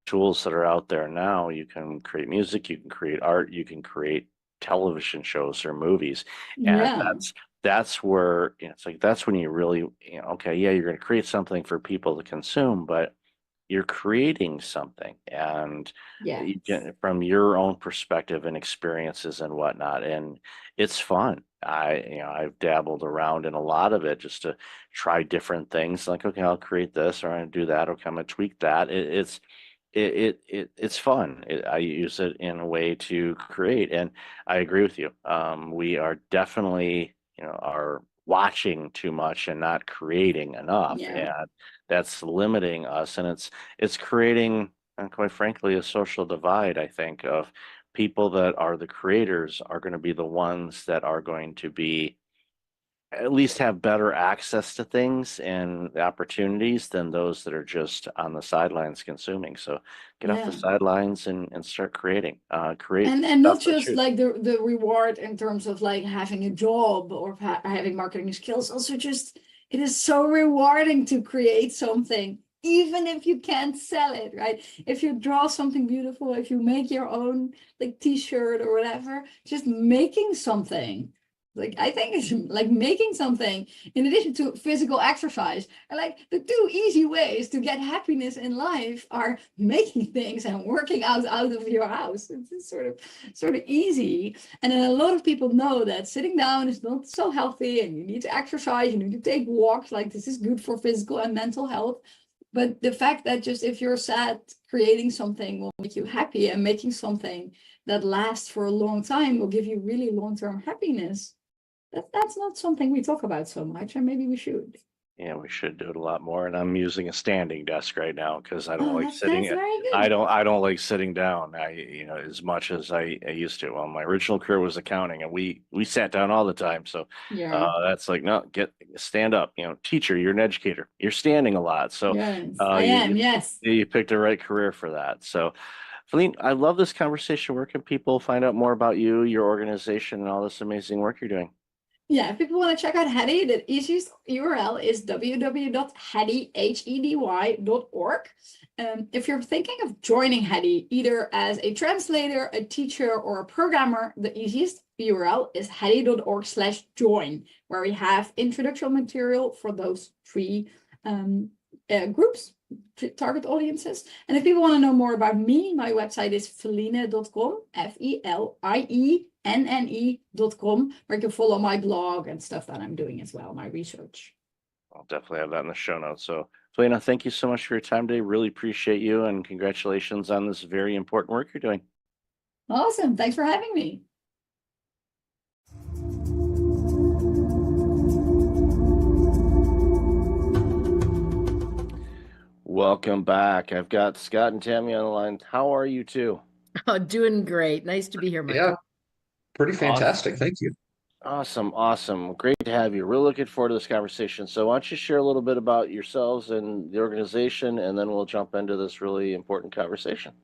tools that are out there now, you can create music, you can create art, you can create television shows or movies, and Yeah. that's where it's like, that's when you really, okay, yeah, you're going to create something for people to consume, but you're creating something, and Yeah. you get from your own perspective and experiences and whatnot, and it's fun. I've dabbled around in a lot of it just to try different things. Like, okay, I'll create this, or I'm gonna do that. Okay, I'm gonna tweak that. It's fun. I use it in a way to create, and I agree with you. We are definitely, are watching too much and not creating enough, Yeah. and that's limiting us, and it's creating and quite frankly, a social divide, I think, of people that are the creators are going to be the ones that are going to be at least have better access to things and the opportunities than those that are just on the sidelines consuming. So get off the Yeah. sidelines and start creating. Create And not stuff that just you. like the reward in terms of like having a job or having marketing skills, also just it is so rewarding to create something, even if you can't sell it, right? If you draw something beautiful, if you make your own like t-shirt or whatever, just making something. Like I think it's like making something in addition to physical exercise. And like the two easy ways to get happiness in life are making things and working out of your house. It's sort of easy. And then a lot of people know that sitting down is not so healthy and you need to exercise, you need to take walks, like this is good for physical and mental health. But the fact that just if you're sad, creating something will make you happy, and making something that lasts for a long time will give you really long-term happiness. That's not something we talk about so much, and maybe we should. Yeah, we should do it a lot more. And I'm using a standing desk right now because I don't Oh, like that's sitting. very good. I don't like sitting down. As much as I used to. Well, my original career was accounting, and we sat down all the time. So Yeah. that's like, no, stand up. Teacher, you're an educator. You're standing a lot. So Yes, I am. Yes. you picked the right career for that. So, Feline, I love this conversation. Where can people find out more about you, your organization, and all this amazing work you're doing? Yeah, if people want to check out Hedy, the easiest URL is www.hedy.org. If you're thinking of joining Hedy, either as a translator, a teacher, or a programmer, the easiest URL is hedy.org/join, where we have introductory material for those three groups, target audiences. And if people want to know more about me, my website is feline.com, FELIENNE.com, where you can follow my blog and stuff that I'm doing as well, my research. I'll definitely have that in the show notes. So, Felina, thank you so much for your time today. Really appreciate you, and congratulations on this very important work you're doing. Awesome. Thanks for having me. Welcome back. I've got Scott and Tammy on the line. How are you two? Oh, doing great. Nice to be here, Michael. Yeah, pretty fantastic. Thank you. Awesome. Great to have you. Really looking forward to this conversation. So why don't you share a little bit about yourselves and the organization, and then we'll jump into this really important conversation.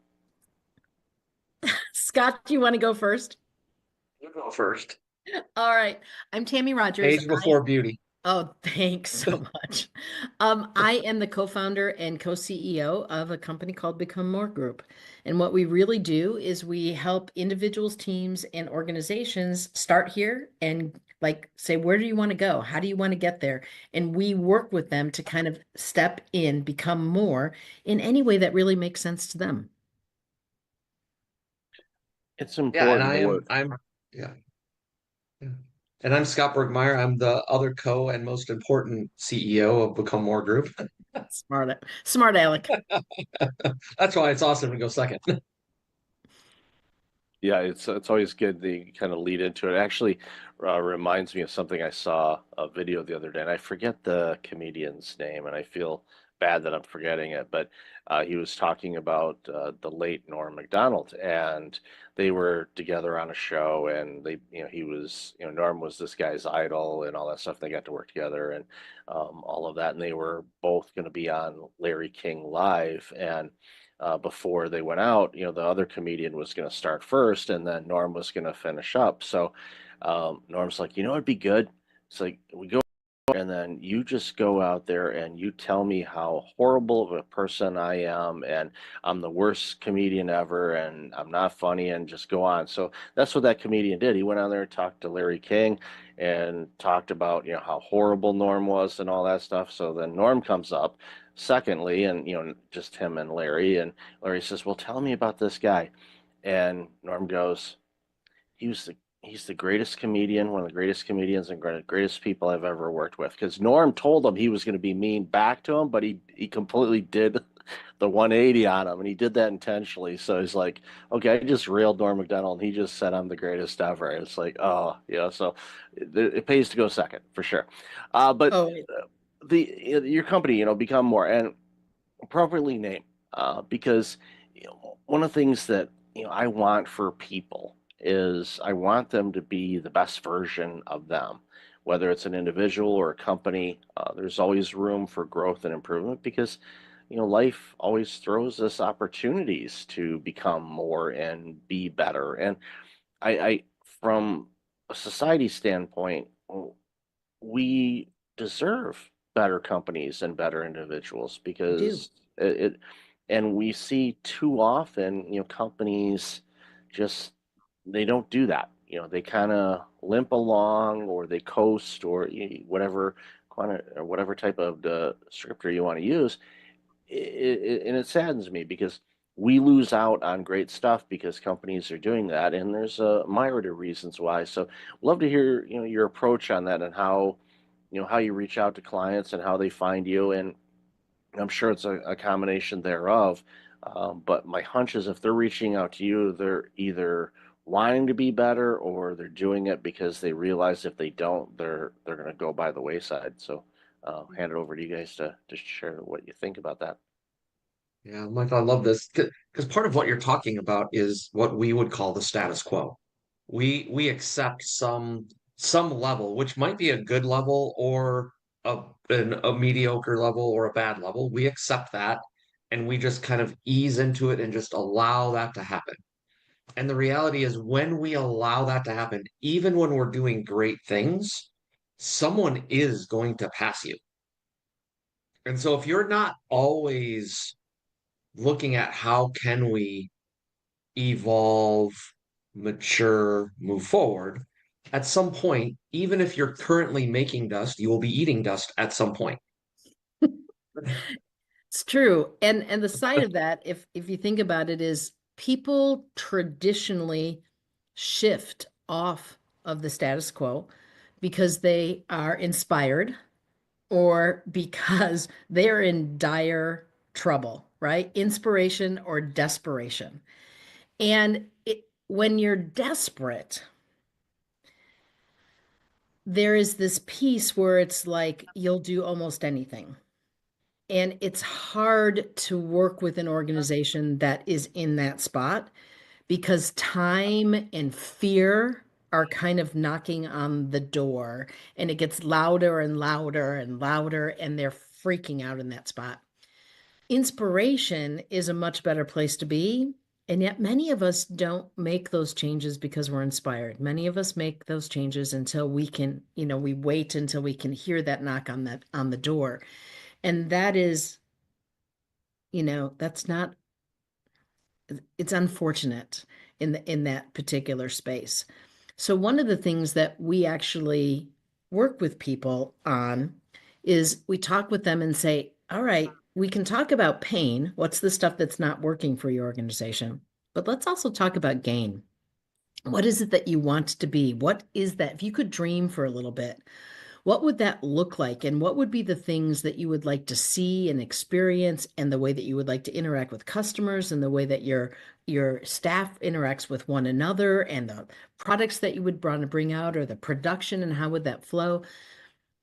Scott, do you want to go first? You go first. All right. I'm Tammy Rogers. Age before beauty. Oh, thanks so much. I am the co-founder and co-CEO of a company called Become More Group. And what we really do is we help individuals, teams, and organizations start here and say, where do you want to go? How do you want to get there? And we work with them to kind of step in, become more in any way that really makes sense to them. It's important. Yeah, and I'm Scott Bergmeyer. I'm the other and most important CEO of Become More Group. Smart Alec. That's why it's awesome to go second. Yeah, it's always good to kind of lead into it. Actually, reminds me of something I saw a video the other day, and I forget the comedian's name, and I feel bad that I'm forgetting it, but he was talking about the late Norm Macdonald, and they were together on a show, and Norm was this guy's idol and all that stuff. They got to work together and all of that, and they were both going to be on Larry King Live, and before they went out, the other comedian was going to start first, and then Norm was going to finish up. So Norm's like, it'd be good. It's like, we go, and then you just go out there and you tell me how horrible of a person I am, and I'm the worst comedian ever, and I'm not funny, and just go on. So that's what that comedian did. He went on there and talked to Larry King and talked about, how horrible Norm was and all that stuff. So then Norm comes up secondly, and just him and Larry, and Larry says, well, tell me about this guy. And Norm goes, he's the greatest comedian, one of the greatest comedians and greatest people I've ever worked with. Because Norm told him he was going to be mean back to him, but he completely did the 180 on him, and he did that intentionally. So he's like, okay, I just railed Norm Macdonald, and he just said I'm the greatest ever. And it's like, oh, yeah. So it pays to go second for sure. Your company, Become More, and appropriately named, because one of the things that I want for people is I want them to be the best version of them, whether it's an individual or a company. There's always room for growth and improvement because life always throws us opportunities to become more and be better. And I from a society standpoint, we deserve better companies and better individuals We do. because and we see too often, companies just they don't do that. They kind of limp along or they coast or whatever or whatever type of descriptor you want to use. And it saddens me because we lose out on great stuff because companies are doing that, and there's a myriad of reasons why. So, love to hear your approach on that and how how you reach out to clients and how they find you. And I'm sure it's a combination thereof. But my hunch is if they're reaching out to you, they're either wanting to be better or they're doing it because they realize if they don't, they're going to go by the wayside. So, hand it over to you guys to share what you think about that. Yeah, Michael, I love this because part of what you're talking about is what we would call the status quo. We accept some level, which might be a good level or a mediocre level or a bad level. We accept that and we just kind of ease into it and just allow that to happen. And the reality is when we allow that to happen, even when we're doing great things, someone is going to pass you. And so if you're not always looking at how can we evolve, mature, move forward, at some point, even if you're currently making dust, you will be eating dust at some point. It's true. And the side of that, if you think about it, is people traditionally shift off of the status quo because they are inspired or because they're in dire trouble, right? Inspiration or desperation. And when you're desperate, there is this piece where it's like you'll do almost anything. And it's hard to work with an organization that is in that spot because time and fear are kind of knocking on the door and it gets louder and louder and louder, and they're freaking out in that spot. Inspiration is a much better place to be. And yet many of us don't make those changes because we're inspired. Many of us make those changes until we can, we wait until we can hear that knock on the door. And that is, that's not, it's unfortunate in that particular space. So one of the things that we actually work with people on is we talk with them and say, all right, we can talk about pain. What's the stuff that's not working for your organization? But let's also talk about gain. What is it that you want to be? What is that? If you could dream for a little bit, what would that look like? And what would be the things that you would like to see and experience, and the way that you would like to interact with customers, and the way that your staff interacts with one another, and the products that you would want to bring out, or the production, and how would that flow?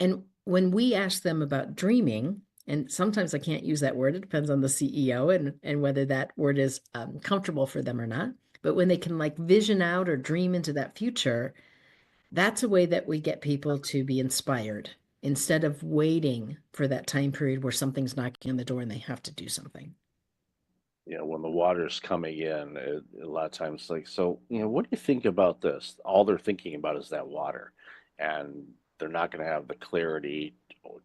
And when we ask them about dreaming, and sometimes I can't use that word, it depends on the CEO and whether that word is comfortable for them or not. But when they can like vision out or dream into that future, that's a way that we get people to be inspired instead of waiting for that time period where something's knocking on the door and they have to do something. When the water's coming in, a lot of times, like, so, what do you think about this? All they're thinking about is that water, and they're not going to have the clarity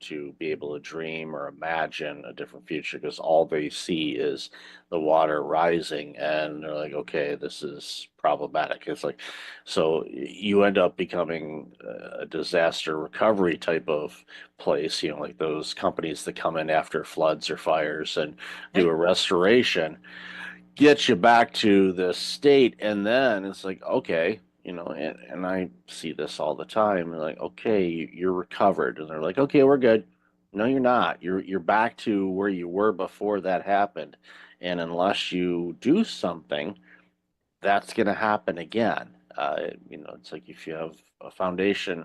to be able to dream or imagine a different future because all they see is the water rising, and they're like, okay, this is problematic. It's like, so you end up becoming a disaster recovery type of place, like those companies that come in after floods or fires and do a restoration, get you back to the state, and then it's like, okay, and I see this all the time. They're like, okay, you're recovered, and they're like, okay, we're good. No, you're not. You're back to where you were before that happened, and unless you do something, that's going to happen again. It's like if you have a foundation,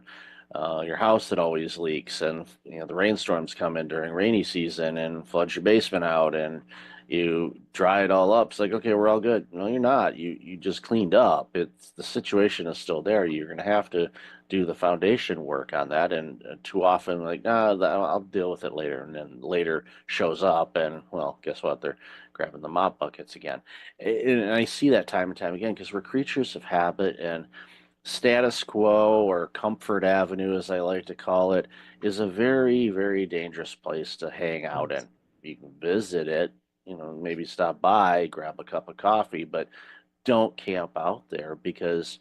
your house that always leaks, and the rainstorms come in during rainy season and floods your basement out, and you dry it all up. It's like, okay, we're all good. No, you're not. You just cleaned up. It's the situation is still there. You're going to have to do the foundation work on that. And too often, like, nah, I'll deal with it later. And then later shows up, and well, guess what? They're grabbing the mop buckets again. And I see that time and time again because we're creatures of habit, and status quo, or comfort avenue, as I like to call it, is a very, very dangerous place to hang out in. You can visit it, maybe stop by, grab a cup of coffee, but don't camp out there because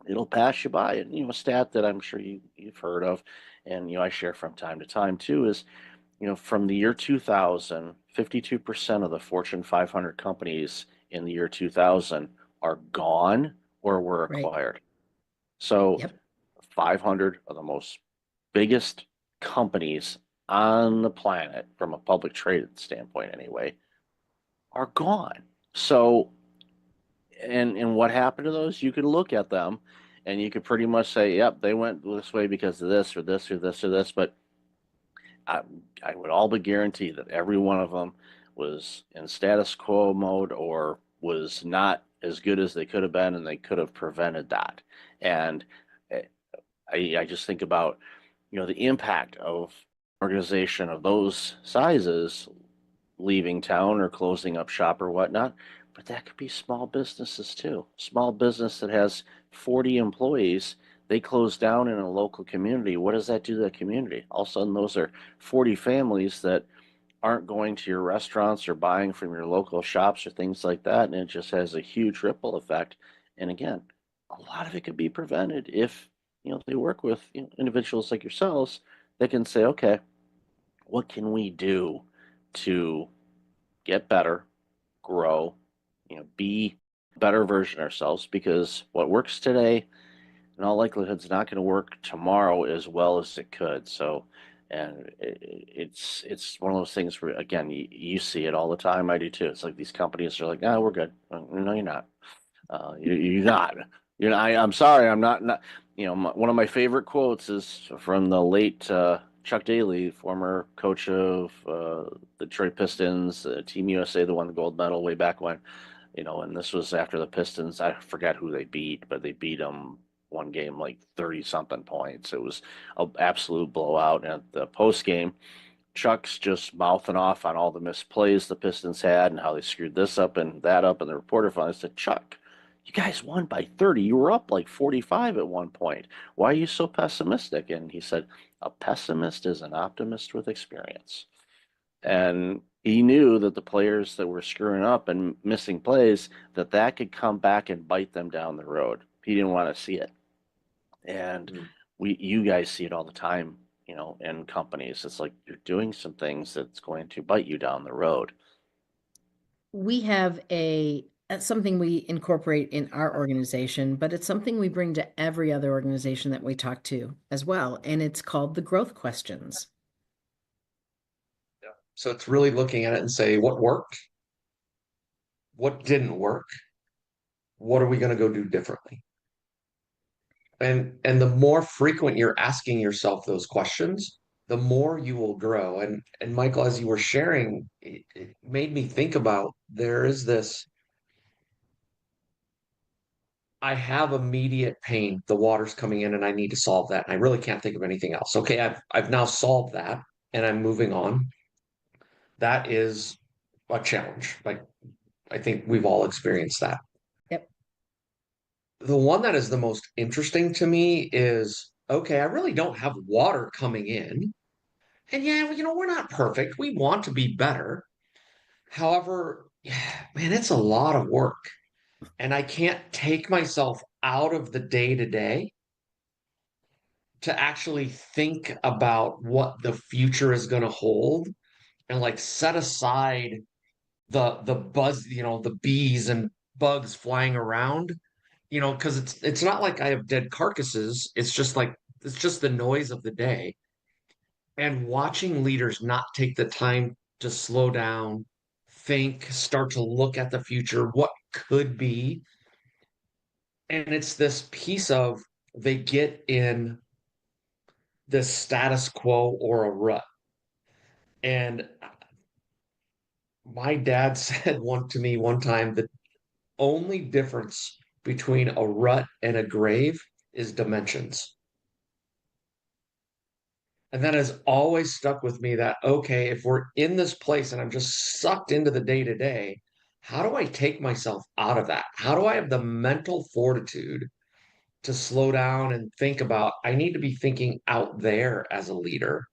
it'll pass you by. And, a stat that I'm sure you've heard of, and, I share from time to time too, is, from the year 2000, 52% of the Fortune 500 companies in the year 2000 are gone or were Right. acquired. So Yep. 500 of the most biggest companies on the planet, from a public traded standpoint anyway, are gone. So, and what happened to those? You could look at them and you could pretty much say, yep, they went this way because of this or this or this or this. But I would all but guarantee that every one of them was in status quo mode or was not as good as they could have been, and they could have prevented that. And I just think about, the impact of organization of those sizes leaving town or closing up shop or whatnot. But that could be small businesses too. Small business that has 40 employees, they close down in a local community. What does that do to the community? All of a sudden, those are 40 families that aren't going to your restaurants or buying from your local shops or things like that. And it just has a huge ripple effect. And again, a lot of it could be prevented if, they work with individuals like yourselves that can say, okay, what can we do to get better, grow, be a better version of ourselves? Because what works today, in all likelihood, is not going to work tomorrow as well as it could. So, and it's one of those things where, again, you see it all the time. I do too. It's like these companies are like, no, we're good. No, you're not. You're not. I'm sorry. I'm not. One of my favorite quotes is from the late Chuck Daly, former coach of the Detroit Pistons, Team USA, that won the gold medal way back when. And this was after the Pistons. I forget who they beat, but they beat them one game like 30 something points. It was an absolute blowout. And at the post game, Chuck's just mouthing off on all the missed plays the Pistons had and how they screwed this up and that up. And the reporter finally said, Chuck, you guys won by 30. You were up like 45 at one point. Why are you so pessimistic? And he said, a pessimist is an optimist with experience. And he knew that the players that were screwing up and missing plays, that could come back and bite them down the road. He didn't want to see it. And you guys see it all the time, in companies. It's like you're doing some things that's going to bite you down the road. We have something we incorporate in our organization, but it's something we bring to every other organization that we talk to as well. And it's called the growth questions. Yeah. So it's really looking at it and say, what worked? What didn't work? What are we going to go do differently? And the more frequent you're asking yourself those questions, the more you will grow. And Michael, as you were sharing, it made me think about, there is this, I have immediate pain, the water's coming in and I need to solve that. And I really can't think of anything else. Okay, I've now solved that and I'm moving on. That is a challenge. Like, I think we've all experienced that. Yep. The one that is the most interesting to me is, okay, I really don't have water coming in. And yeah, we're not perfect. We want to be better. However, man, it's a lot of work. And I can't take myself out of the day to day to actually think about what the future is going to hold and like set aside the buzz, the bees and bugs flying around, because it's not like I have dead carcasses. It's just the noise of the day. And watching leaders not take the time to slow down, think, start to look at the future, what could be. And it's this piece of, they get in this status quo or a rut. And My dad said to me one time, the only difference between a rut and a grave is dimensions. And that has always stuck with me that, okay, if we're in this place and I'm just sucked into the day to day, how do I take myself out of that? How do I have the mental fortitude to slow down and think about, I need to be thinking out there as a leader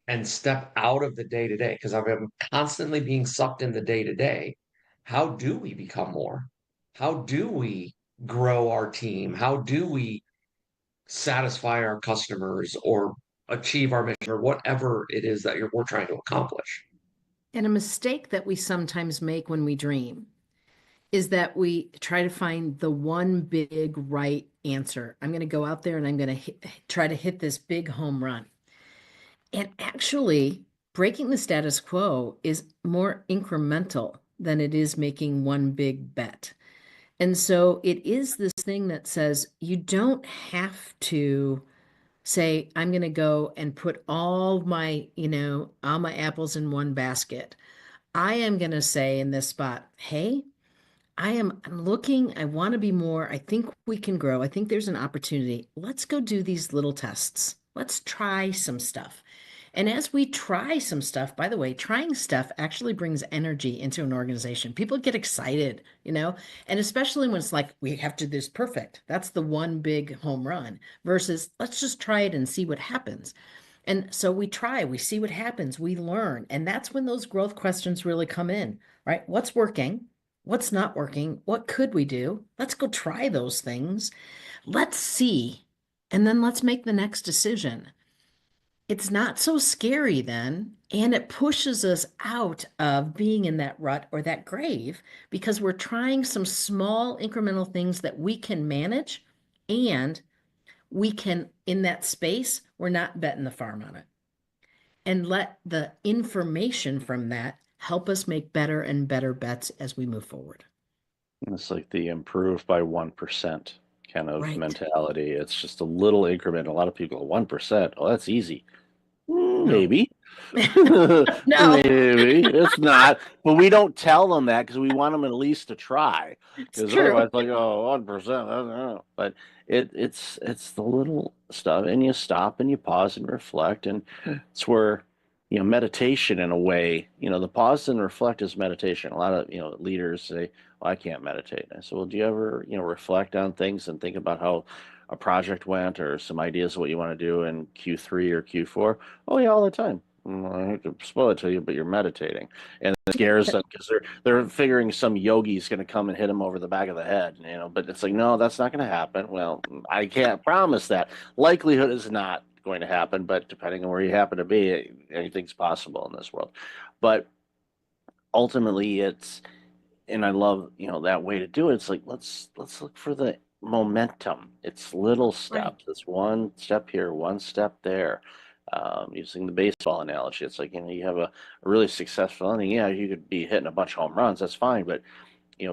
and step out of the day to day? Because I'm constantly being sucked in the day to day. How do we become more? How do we grow our team? How do we satisfy our customers or achieve our mission or whatever it is that we're trying to accomplish? And a mistake that we sometimes make when we dream is that we try to find the one big right answer. I'm going to go out there and I'm going to try to hit this big home run. And actually, breaking the status quo is more incremental than it is making one big bet. And so it is this thing that says you don't have to say, I'm going to go and put all my apples in one basket. I am going to say in this spot, hey, I'm looking, I want to be more. I think we can grow. I think there's an opportunity. Let's go do these little tests. Let's try some stuff. And as we try some stuff, by the way, trying stuff actually brings energy into an organization. People get excited, and especially when it's like, we have to do this perfect. That's the one big home run versus let's just try it and see what happens. And so we try, we see what happens, we learn. And that's when those growth questions really come in, right? What's working? What's not working? What could we do? Let's go try those things. Let's see. And then let's make the next decision. It's not so scary then, and it pushes us out of being in that rut or that grave because we're trying some small incremental things that we can manage, and we can, in that space, we're not betting the farm on it. And let the information from that help us make better and better bets as we move forward. It's like the improve by 1% kind of Right. mentality. It's just a little increment. A lot of people go 1%. Oh, that's easy. No. Maybe. No. Maybe it's not. But we don't tell them that because we want them at least to try. It's Because true. otherwise, like, oh, 1%. I don't know. But it's the little stuff, and you stop and you pause and reflect, and it's where meditation in a way. The pause and reflect is meditation. A lot of leaders say, "Well, I can't meditate." I said, "Well, do you ever reflect on things and think about how a project went or some ideas of what you want to do in Q3 or Q4?" "Oh yeah, all the time." "I hate to spoil it to you, but you're meditating," and it scares them because they're figuring some yogi is going to come and hit them over the back of the head, But it's like, no, that's not going to happen. Well, I can't promise that. Likelihood is not going to happen, but depending on where you happen to be, anything's possible in this world. But ultimately, and I love that way to do it. It's like let's look for the momentum. It's little steps. It's one step here, one step there. Using the baseball analogy, it's like you have a really successful inning. Yeah, you could be hitting a bunch of home runs. That's fine, but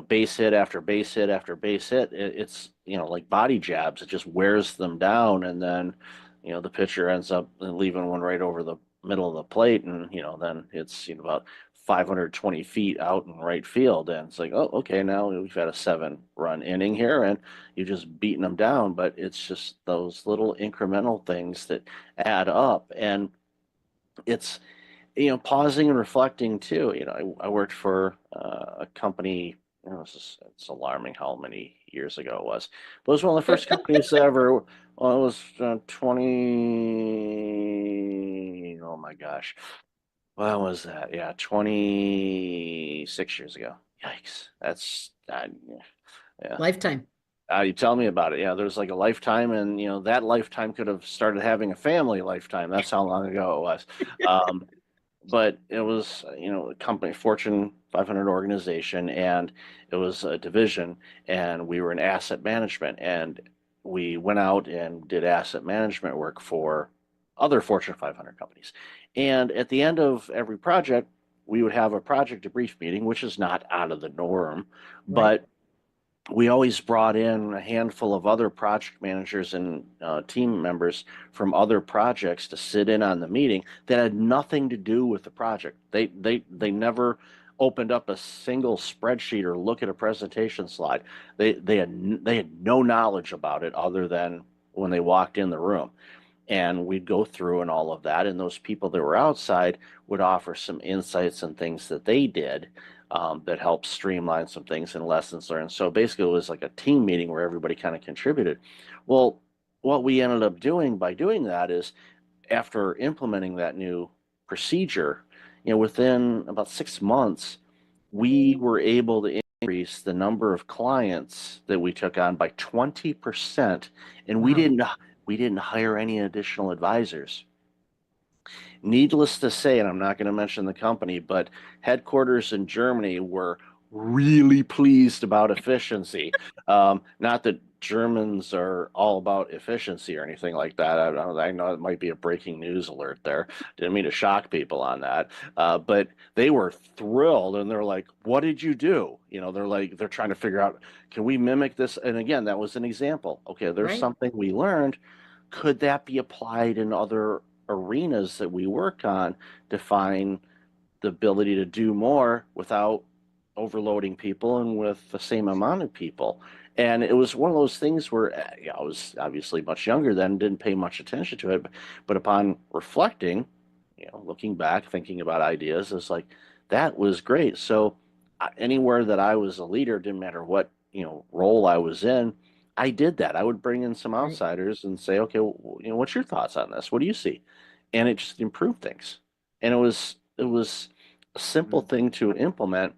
base hit after base hit after base hit, it's like body jabs. It just wears them down, and then the pitcher ends up leaving one right over the middle of the plate, and then it's about 520 feet out in right field, and it's like, oh, okay, now we've had a 7-run inning here, and you're just beating them down. But it's just those little incremental things that add up, and it's pausing and reflecting too. I worked for a company. It's alarming how many years ago it was. But it was one of the first companies ever. Well, it was 20. Oh my gosh. When was that? Yeah, 26 years ago. Yikes. That's yeah. Lifetime. You tell me about it. Yeah, there's like a lifetime, and that lifetime could have started having a family lifetime. That's how long ago it was. But it was, a company, Fortune 500 organization, and it was a division, and we were in asset management, and we went out and did asset management work for other Fortune 500 companies. And at the end of every project, we would have a project debrief meeting, which is not out of the norm, but we always brought in a handful of other project managers and team members from other projects to sit in on the meeting that had nothing to do with the project. They never opened up a single spreadsheet or look at a presentation slide. They had no knowledge about it other than when they walked in the room. And we'd go through and all of that, and those people that were outside would offer some insights and things that they did that helped streamline some things and lessons learned. So basically, it was like a team meeting where everybody kind of contributed. Well, what we ended up doing by doing that is, after implementing that new procedure, within about 6 months, we were able to increase the number of clients that we took on by 20%, and we didn't hire any additional advisors. Needless to say, and I'm not going to mention the company, but headquarters in Germany were really pleased about efficiency. Not that Germans are all about efficiency or anything like that. I know it might be a breaking news alert there. Didn't mean to shock people on that. But they were thrilled, and they're like, "What did you do?" They're trying to figure out, can we mimic this? And again, that was an example. Okay, there's Right. something we learned. Could that be applied in other arenas that we work on to find the ability to do more without overloading people and with the same amount of people? And it was one of those things where I was obviously much younger then, didn't pay much attention to it, but upon reflecting, looking back, thinking about ideas, it's like, that was great. So anywhere that I was a leader, didn't matter what role I was in, I did that. I would bring in some Right. outsiders and say, okay, well, what's your thoughts on this? What do you see? And it just improved things. And it was a simple thing to implement.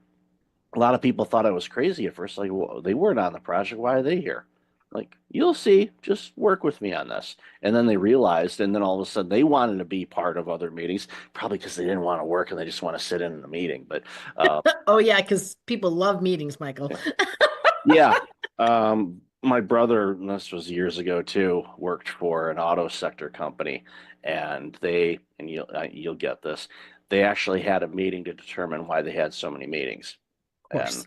A lot of people thought I was crazy at first. Like, well, they weren't on the project. Why are they here? Like, you'll see. Just work with me on this. And then they realized, and then all of a sudden they wanted to be part of other meetings, probably because they didn't want to work and they just want to sit in the meeting. But Oh yeah, because people love meetings, Michael. yeah. My brother, and this was years ago too, worked for an auto sector company, and you'll get this. They actually had a meeting to determine why they had so many meetings, Of course.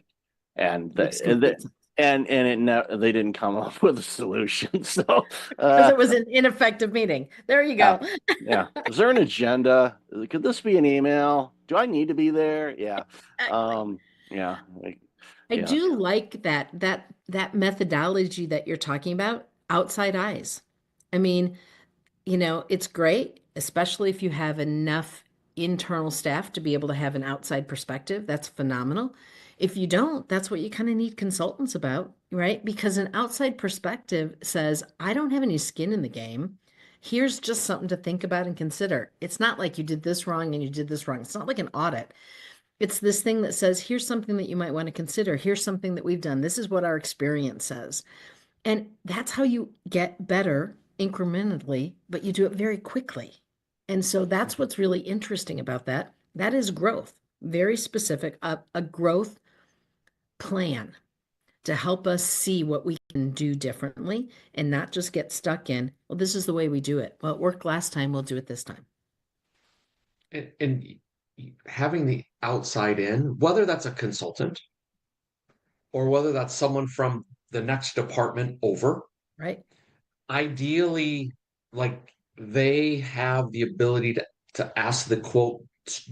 and Makes the, and complete the, sense. they didn't come up with a solution. So Because it was an ineffective meeting. There you go. yeah. Is there an agenda? Could this be an email? Do I need to be there? Yeah. Yeah. I Yeah. do like that methodology that you're talking about, outside eyes. I mean, it's great, especially if you have enough internal staff to be able to have an outside perspective. That's phenomenal. If you don't, that's what you kind of need consultants about, right? Because an outside perspective says, I don't have any skin in the game. Here's just something to think about and consider. It's not like you did this wrong and you did this wrong. It's not like an audit. It's this thing that says, here's something that you might want to consider. Here's something that we've done. This is what our experience says. And that's how you get better incrementally, but you do it very quickly. And so that's what's really interesting about that. That is growth, very specific, a growth plan to help us see what we can do differently and not just get stuck in, well, this is the way we do it. Well, it worked last time, we'll do it this time. And having the outside in, whether that's a consultant or whether that's someone from the next department over, Right. ideally, like, they have the ability to ask the quote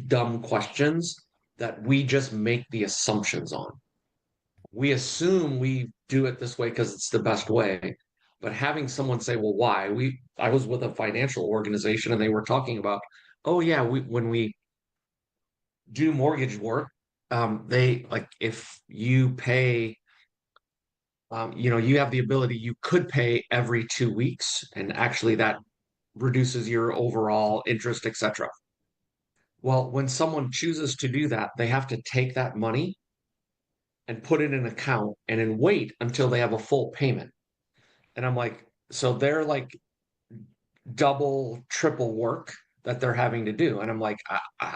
dumb questions that we just make the assumptions on. We assume we do it this way because it's the best way, but having someone say, well, why? I was with a financial organization and they were talking about, oh yeah, when we do mortgage work, they, like, if you pay, you have the ability, you could pay every 2 weeks, and actually that reduces your overall interest, etc. Well, when someone chooses to do that, they have to take that money and put it in an account and then wait until they have a full payment. And I'm like, so they're like double, triple work that they're having to do. And I'm like,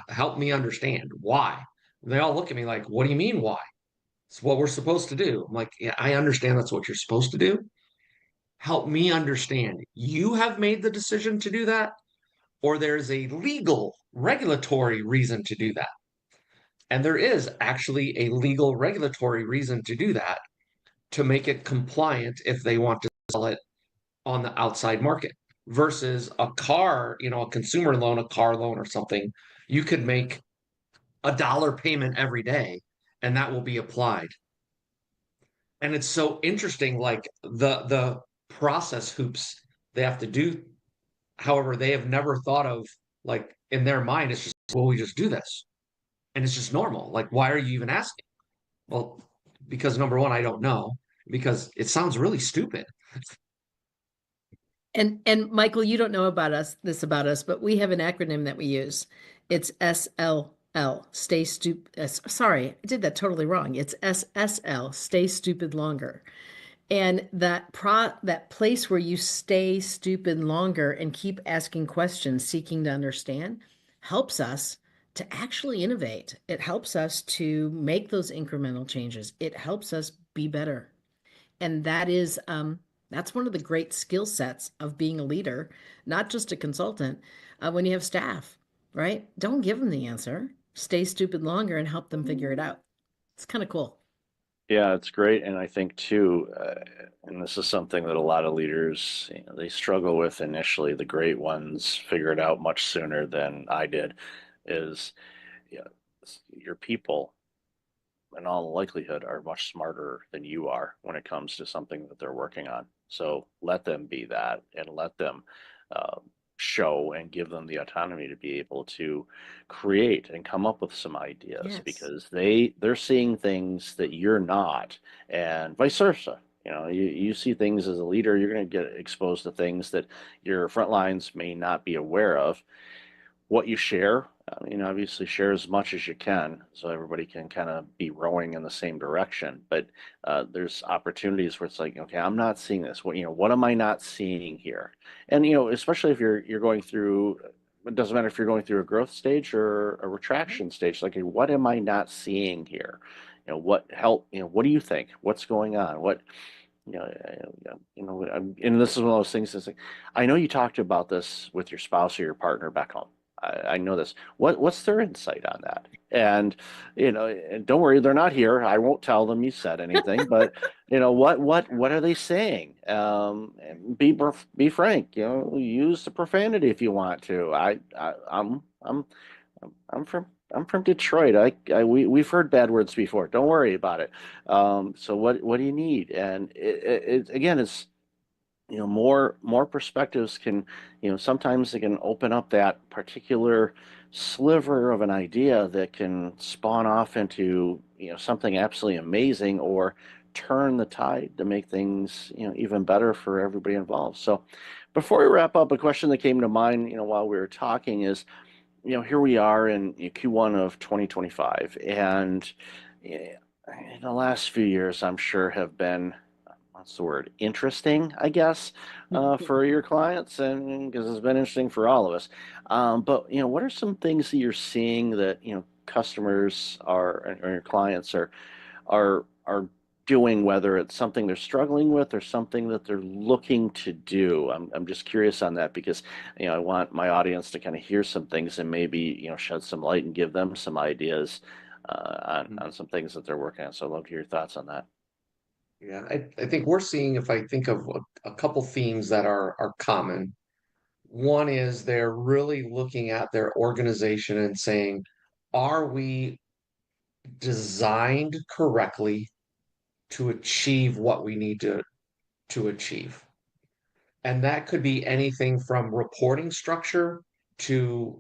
help me understand why. And they all look at me like, what do you mean why? It's what we're supposed to do. I'm like, yeah, I understand that's what you're supposed to do. Help me understand. You have made the decision to do that, or there's a legal, regulatory reason to do that. And there is actually a legal, regulatory reason to do that, to make it compliant if they want to sell it on the outside market, versus a car, a consumer loan, a car loan or something. You could make $1 payment every day, and that will be applied. And it's so interesting, like the process hoops they have to do. However, they have never thought of, like, in their mind, it's just, well, we just do this. And it's just normal. Like, why are you even asking? Well, because number one, I don't know, because it sounds really stupid. And Michael, you don't know about us, but we have an acronym that we use. It's SLL, stay stupid. Sorry, I did that totally wrong. It's SSL, stay stupid longer. And that place where you stay stupid longer and keep asking questions, seeking to understand, helps us to actually innovate. It helps us to make those incremental changes. It helps us be better. And that's one of the great skill sets of being a leader, not just a consultant. When you have staff, right? Don't give them the answer. Stay stupid longer and help them figure it out. It's kind of cool. Yeah, it's great. And I think too, and this is something that a lot of leaders, they struggle with initially. The great ones figure it out much sooner than I did, is, you know, your people in all likelihood are much smarter than you are when it comes to something that they're working on. So let them be that, and let them uh, show and give them the autonomy to be able to create and come up with some ideas, Yes. because they're seeing things that you're not, and vice versa. You see things as a leader, you're going to get exposed to things that your front lines may not be aware of. What you share, I mean, obviously share as much as you can so everybody can kind of be rowing in the same direction. But there's opportunities where it's like, okay, I'm not seeing this. What am I not seeing here? And especially if you're going through, it doesn't matter if you're going through a growth stage or a retraction stage. Like, what am I not seeing here? What help? What do you think? What's going on? And this is one of those things that's like, I know you talked about this with your spouse or your partner back home. I know this. What's their insight on that? And and don't worry, they're not here. I won't tell them you said anything. But what are they saying? And be frank. Use the profanity if you want to. I'm from Detroit. We've heard bad words before. Don't worry about it. So what do you need? And it again, it's more perspectives can, sometimes it can open up that particular sliver of an idea that can spawn off into something absolutely amazing, or turn the tide to make things even better for everybody involved. So before we wrap up, a question that came to mind while we were talking is, here we are in Q1 of 2025, and in the last few years, I'm sure have been, what's the word, interesting, I guess, for your clients, and because it's been interesting for all of us. But what are some things that you're seeing that customers or your clients are doing, whether it's something they're struggling with or something that they're looking to do? I'm just curious on that, because I want my audience to kind of hear some things and maybe shed some light and give them some ideas on some things that they're working on. So I'd love to hear your thoughts on that. Yeah, I think we're seeing, if I think of a couple themes that are common, one is they're really looking at their organization and saying, are we designed correctly to achieve what we need to achieve? And that could be anything from reporting structure to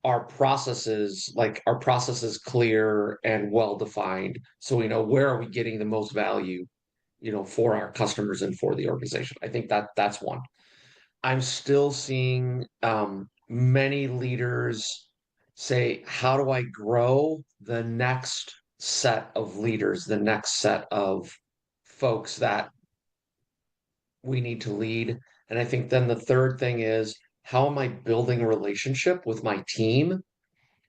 our processes, like our processes clear and well defined, so we know where are we getting the most value, for our customers and for the organization. I think that's one. I'm still seeing many leaders say, how do I grow the next set of leaders, the next set of folks that we need to lead? And I think then the third thing is, how am I building a relationship with my team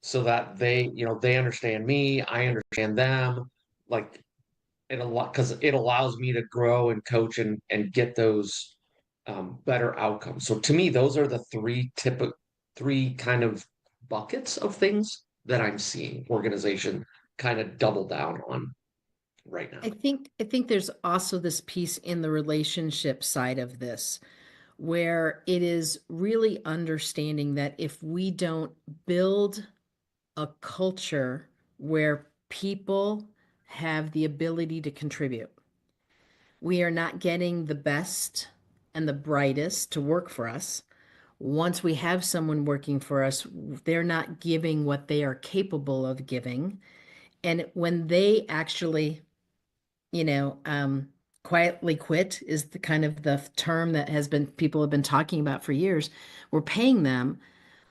so that they understand me, I understand them, like because it allows me to grow and coach and get those better outcomes. So to me, those are the three kind of buckets of things that I'm seeing organization kind of double down on right now. I think there's also this piece in the relationship side of this, where it is really understanding that if we don't build a culture where people have the ability to contribute. We are not getting the best and the brightest to work for us. Once we have someone working for us, they're not giving what they are capable of giving. And when they actually, quietly quit is the kind of the term that people have been talking about for years. We're paying them,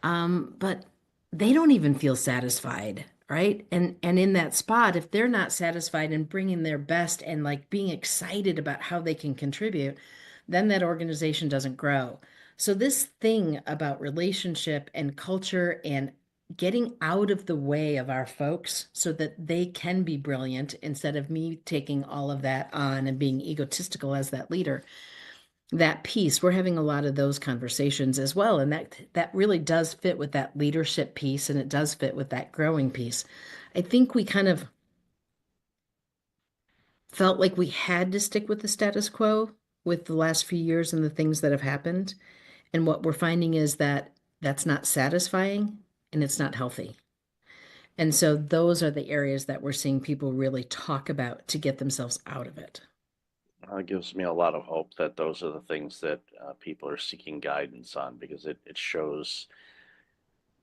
but they don't even feel satisfied, right? And in that spot, if they're not satisfied and bringing their best and like being excited about how they can contribute, then that organization doesn't grow. So this thing about relationship and culture and getting out of the way of our folks so that they can be brilliant instead of me taking all of that on and being egotistical as that leader, that piece, we're having a lot of those conversations as well. And that really does fit with that leadership piece, and it does fit with that growing piece. I think we kind of felt like we had to stick with the status quo with the last few years and the things that have happened. And what we're finding is that that's not satisfying and it's not healthy. And so those are the areas that we're seeing people really talk about to get themselves out of it. It gives me a lot of hope that those are the things that people are seeking guidance on, because it shows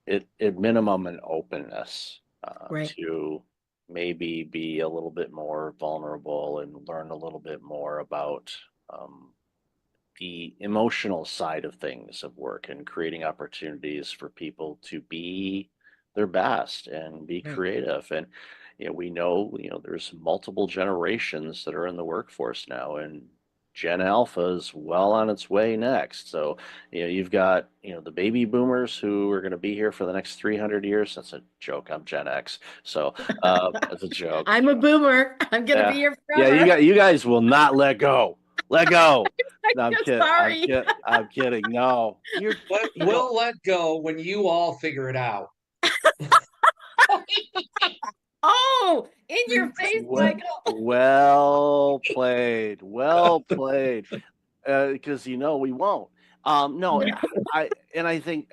it at minimum an openness Right. to maybe be a little bit more vulnerable and learn a little bit more about the emotional side of things of work, and creating opportunities for people to be their best and be Right. creative. And we know there's multiple generations that are in the workforce now, and Gen Alpha is well on its way next. So you've got the baby boomers who are going to be here for the next 300 years. That's a joke. I'm Gen X, so that's a joke. I'm a boomer. I'm gonna be here Yeah, forever. you guys will not let go. Let go. No, I'm I'm kidding. sorry. I'm kidding. No, We'll let go when you all figure it out. Oh, in your face, Well, Michael. well played. Well played. Because we won't. No, I think,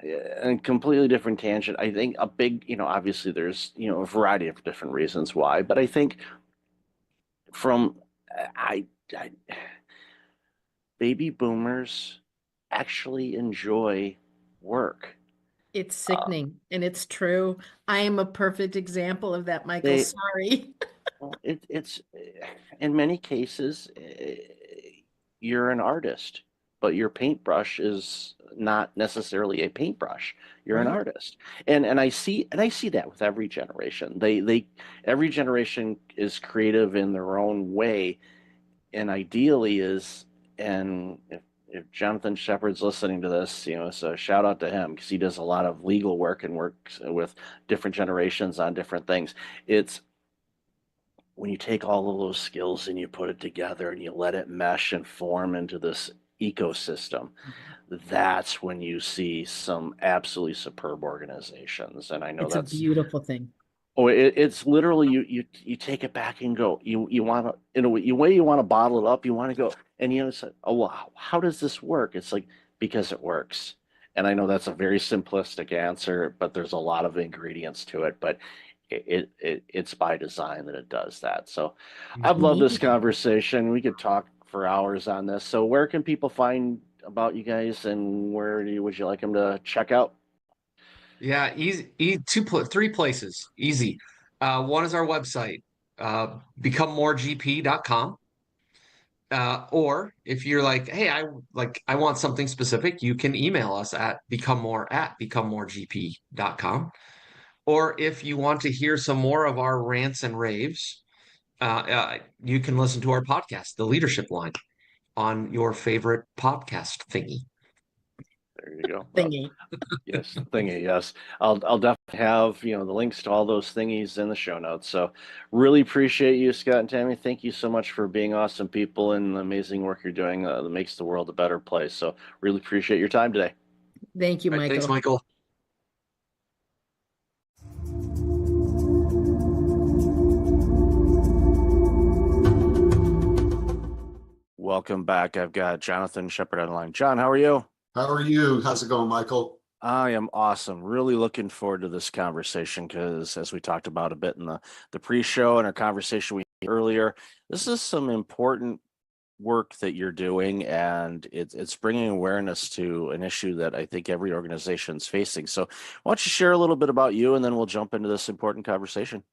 a completely different tangent. I think a big, obviously there's, a variety of different reasons why, but I think from I baby boomers actually enjoy work. It's sickening, and it's true. I am a perfect example of that, Michael. They- Sorry. It's in many cases, you're an artist, but your paintbrush is not necessarily a paintbrush. You're an Right. artist, and I see that with every generation. Every generation is creative in their own way, and ideally is, and if Jonathan Shepard's listening to this, so shout out to him, because he does a lot of legal work and works with different generations on different things. It's when you take all of those skills and you put it together and you let it mesh and form into this ecosystem, that's when you see some absolutely superb organizations. And I know It's a that's beautiful thing. it's literally you take it back and go, you want to, in a way you want to bottle it up, you want to go, and say, oh well, how does this work? It's like, because it works. And I know that's a very simplistic answer, but there's a lot of ingredients to it, but it's by design that it does that. So I've loved this conversation. We could talk for hours on this. So where can people find about you guys, and where would you like them to check out? Yeah, easy, three places. Easy. One is our website, becomemoregp.com. Or if you're like, hey, I want something specific, you can email us at becomemoregp.com. Or if you want to hear some more of our rants and raves, you can listen to our podcast, The Leadership Line, on your favorite podcast thingy. There you go. Thingy. Yes, thingy. Yes, I'll definitely have the links to all those thingies in the show notes. So really appreciate you, Scott and Tammy. Thank you so much for being awesome people and the amazing work you're doing that makes the world a better place. So really appreciate your time today. Thank you, All right, Michael. thanks, Michael. Welcome back. I've got Jonathan Shepard on the line. John, how are you? How are you? How's it going, Michael? I am awesome. Really looking forward to this conversation because, as we talked about a bit in the pre-show and our conversation we had earlier, this is some important work that you're doing, and it's bringing awareness to an issue that I think every organization is facing. So, why don't you share a little bit about you, and then we'll jump into this important conversation.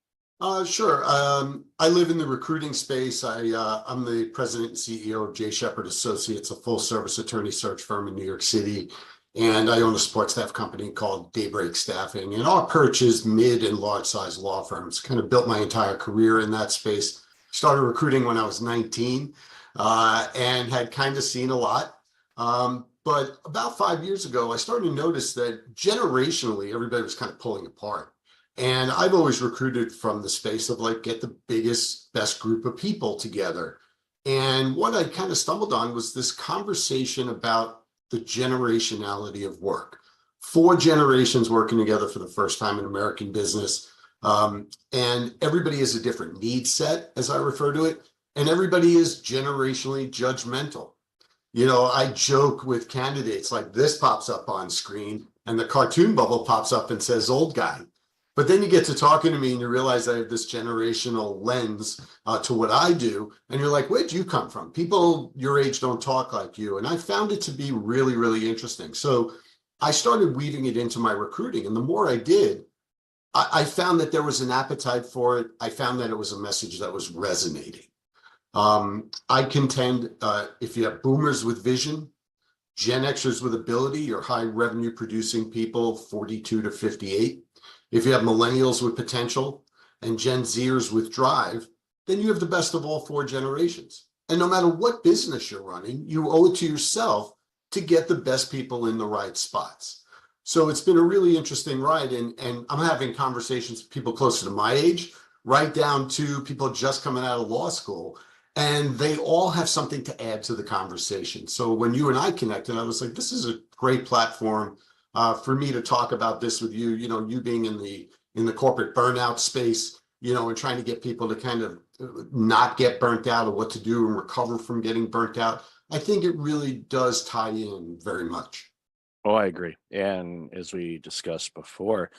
Sure. I live in the recruiting space. I'm the president and CEO of J. Shepherd Associates, a full service attorney search firm in New York City. And I own a support staff company called Daybreak Staffing. And our perch is mid and large size law firms. Kind of built my entire career in that space. Started recruiting when I was 19 and had kind of seen a lot. But about 5 years ago, I started to notice that generationally, everybody was kind of pulling apart. And I've always recruited from the space of like, get the biggest, best group of people together. And what I kind of stumbled on was this conversation about the generationality of work. 4 generations working together for the first time in American business. And everybody has a different need set, as I refer to it. And everybody is generationally judgmental. You know, I joke with candidates like this pops up on screen and the cartoon bubble pops up and says old guy. But then you get to talking to me and you realize I have this generational lens to what I do. And you're like, where'd you come from? People your age don't talk like you. And I found it to be really, really interesting. So I started weaving it into my recruiting. And the more I did, I found that there was an appetite for it. I found that it was a message that was resonating. I contend if you have boomers with vision, Gen Xers with ability, or high revenue producing people, 42 to 58. If you have millennials with potential and Gen Zers with drive, then you have the best of all 4 generations. And no matter what business you're running, you owe it to yourself to get the best people in the right spots. So it's been a really interesting ride. And I'm having conversations with people closer to my age, right down to people just coming out of law school. And they all have something to add to the conversation. So when you and I connected, I was like, this is a great platform for me to talk about this with you, you know, you being in the corporate burnout space, you know, and trying to get people to kind of not get burnt out, or what to do and recover from getting burnt out. I think it really does tie in very much. Oh, I agree. And as we discussed before,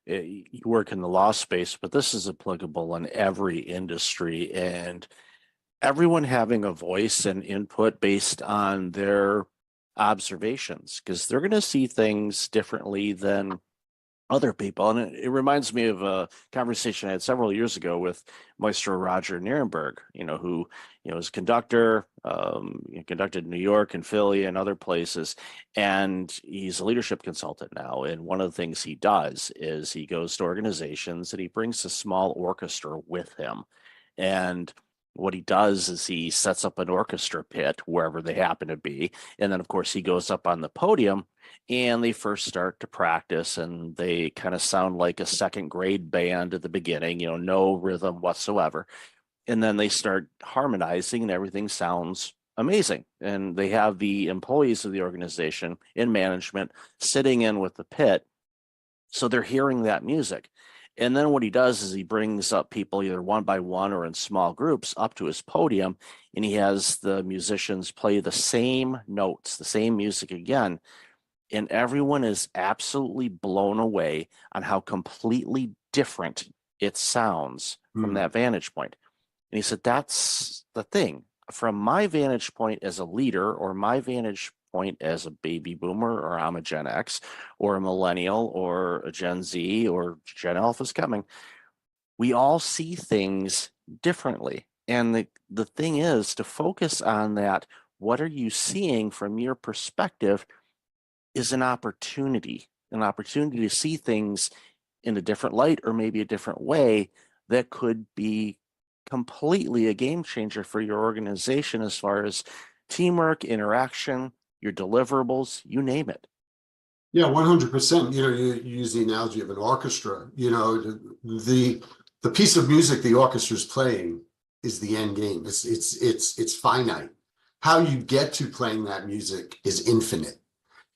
you work in the law space, but this is applicable in every industry, and everyone having a voice and input based on their observations, because they're going to see things differently than other people. And it reminds me of a conversation I had several years ago with Maestro Roger Nierenberg, you know, who, you know, is conductor, conducted in New York and Philly and other places. And he's a leadership consultant now. And one of the things he does is he goes to organizations and he brings a small orchestra with him. And what he does is he sets up an orchestra pit wherever they happen to be. And then, of course, he goes up on the podium and they first start to practice, and they kind of sound like a second grade band at the beginning, you know, no rhythm whatsoever. And then they start harmonizing and everything sounds amazing. And they have the employees of the organization in management sitting in with the pit. So they're hearing that music. And then what he does is he brings up people either one by one or in small groups up to his podium, and he has the musicians play the same notes, the same music again. And everyone is absolutely blown away on how completely different it sounds from that vantage point. And he said, that's the thing. From my vantage point as a leader, or my vantage point as a baby boomer, or I'm a Gen X, or a millennial, or a Gen Z, or Gen Alpha is coming, we all see things differently. And the thing is to focus on that. What are you seeing from your perspective is an opportunity to see things in a different light, or maybe a different way, that could be completely a game changer for your organization as far as teamwork, interaction, your deliverables, you name it. Yeah, 100%. You know, you use the analogy of an orchestra. You know, the piece of music the orchestra is playing is the end game. It's finite. How you get to playing that music is infinite.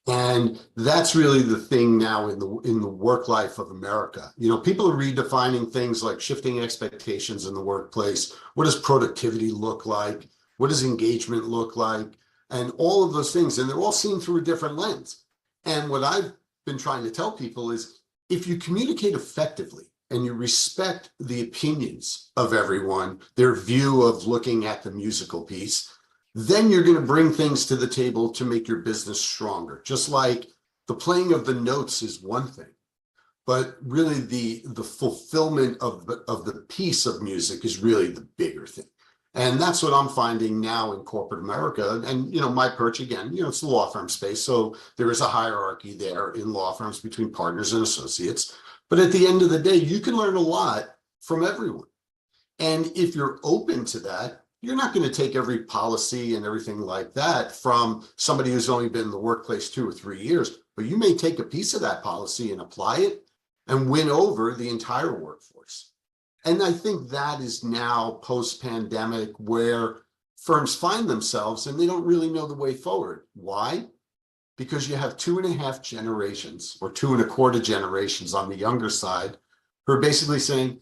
And that's really the thing now in the work life of America. You know, people are redefining things like shifting expectations in the workplace. What does productivity look like? What does engagement look like? And all of those things. And they're all seen through a different lens. And what I've been trying to tell people is if you communicate effectively and you respect the opinions of everyone, their view of looking at the musical piece, then you're going to bring things to the table to make your business stronger. Just like the playing of the notes is one thing, but really the fulfillment of the piece of music is really the bigger thing. And that's what I'm finding now in corporate America. And, my perch again, it's the law firm space. So there is a hierarchy there in law firms between partners and associates. But at the end of the day, you can learn a lot from everyone. And if you're open to that, you're not going to take every policy and everything like that from somebody who's only been in the workplace 2 or 3 years, but you may take a piece of that policy and apply it and win over the entire workforce. And I think that is now post-pandemic where firms find themselves and they don't really know the way forward. Why? Because you have 2.5 generations or 2.25 generations on the younger side who are basically saying,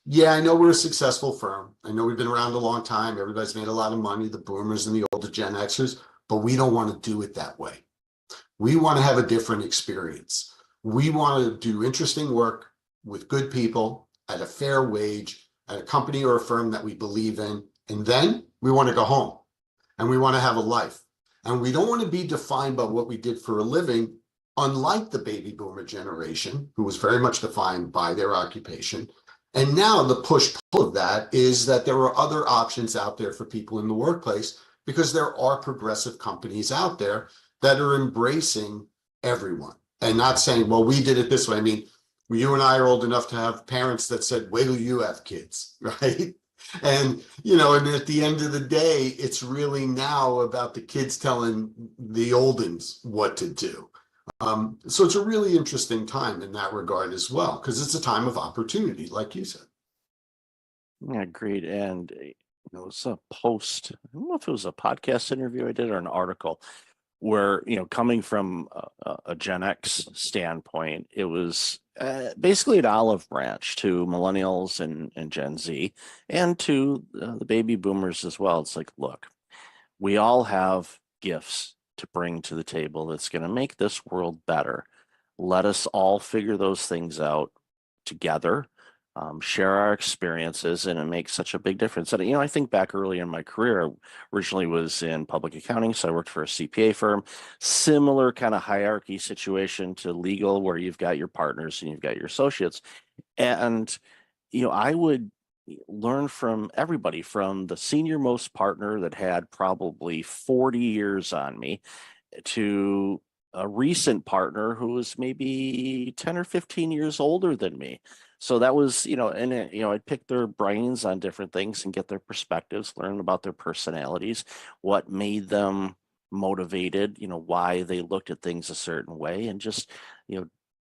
yeah, I know we're a successful firm. I know we've been around a long time. Everybody's made a lot of money, the boomers and the older Gen Xers, but we don't want to do it that way. We want to have a different experience. We want to do interesting work with good people at a fair wage, at a company or a firm that we believe in. And then we want to go home and we want to have a life. And we don't want to be defined by what we did for a living, unlike the baby boomer generation, who was very much defined by their occupation. And now the push-pull of that is that there are other options out there for people in the workplace because there are progressive companies out there that are embracing everyone and not saying, well, we did it this way. I mean, you and I are old enough to have parents that said, wait till you have kids, right? And, and at the end of the day, it's really now about the kids telling the old uns what to do. So it's a really interesting time in that regard as well, because it's a time of opportunity, like you said. Yeah, great. And it was a post, I don't know if it was a podcast interview I did or an article where, coming from a Gen X standpoint, it was basically an olive branch to millennials and Gen Z and to the baby boomers as well. It's like, look, we all have gifts to bring to the table that's going to make this world better. Let us all figure those things out together, share our experiences, and it makes such a big difference. And, I think back early in my career, I originally was in public accounting, so I worked for a CPA firm, similar kind of hierarchy situation to legal, where you've got your partners and you've got your associates. And, I would learn from everybody, from the senior most partner that had probably 40 years on me to a recent partner who was maybe 10 or 15 years older than me. So that was, I'd pick their brains on different things and get their perspectives, learn about their personalities, what made them motivated, why they looked at things a certain way, and just,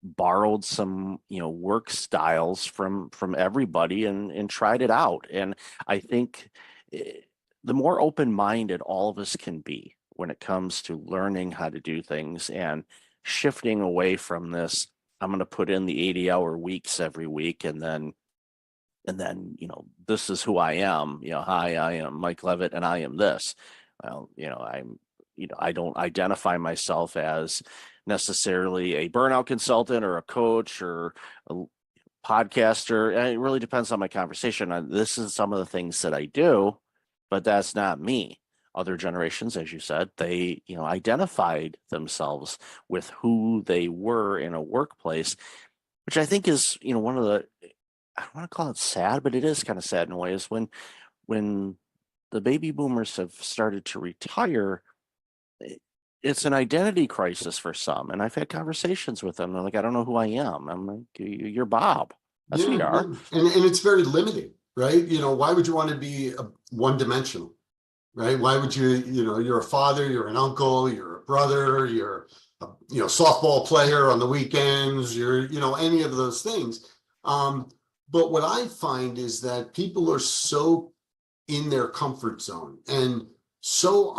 borrowed some, work styles from everybody and tried it out. And I think the more open-minded all of us can be when it comes to learning how to do things and shifting away from this, I'm going to put in the 80-hour weeks every week, and then, this is who I am. Hi, I am Mike Levitt, and I am this. Well, I don't identify myself as necessarily a burnout consultant or a coach or a podcaster. And it really depends on my conversation. This is some of the things that I do, but that's not me. Other generations, as you said, they, identified themselves with who they were in a workplace, which I think is, one of the, I don't want to call it sad, but it is kind of sad in a way, is when the baby boomers have started to retire, it's an identity crisis for some. And I've had conversations with them. They're like, I don't know who I am. I'm like, you're Bob. That's who you are. And it's very limiting, right? Why would you want to be one-dimensional, right? Why would you, you're a father, you're an uncle, you're a brother, you're a, softball player on the weekends, you're, any of those things. But what I find is that people are so in their comfort zone and so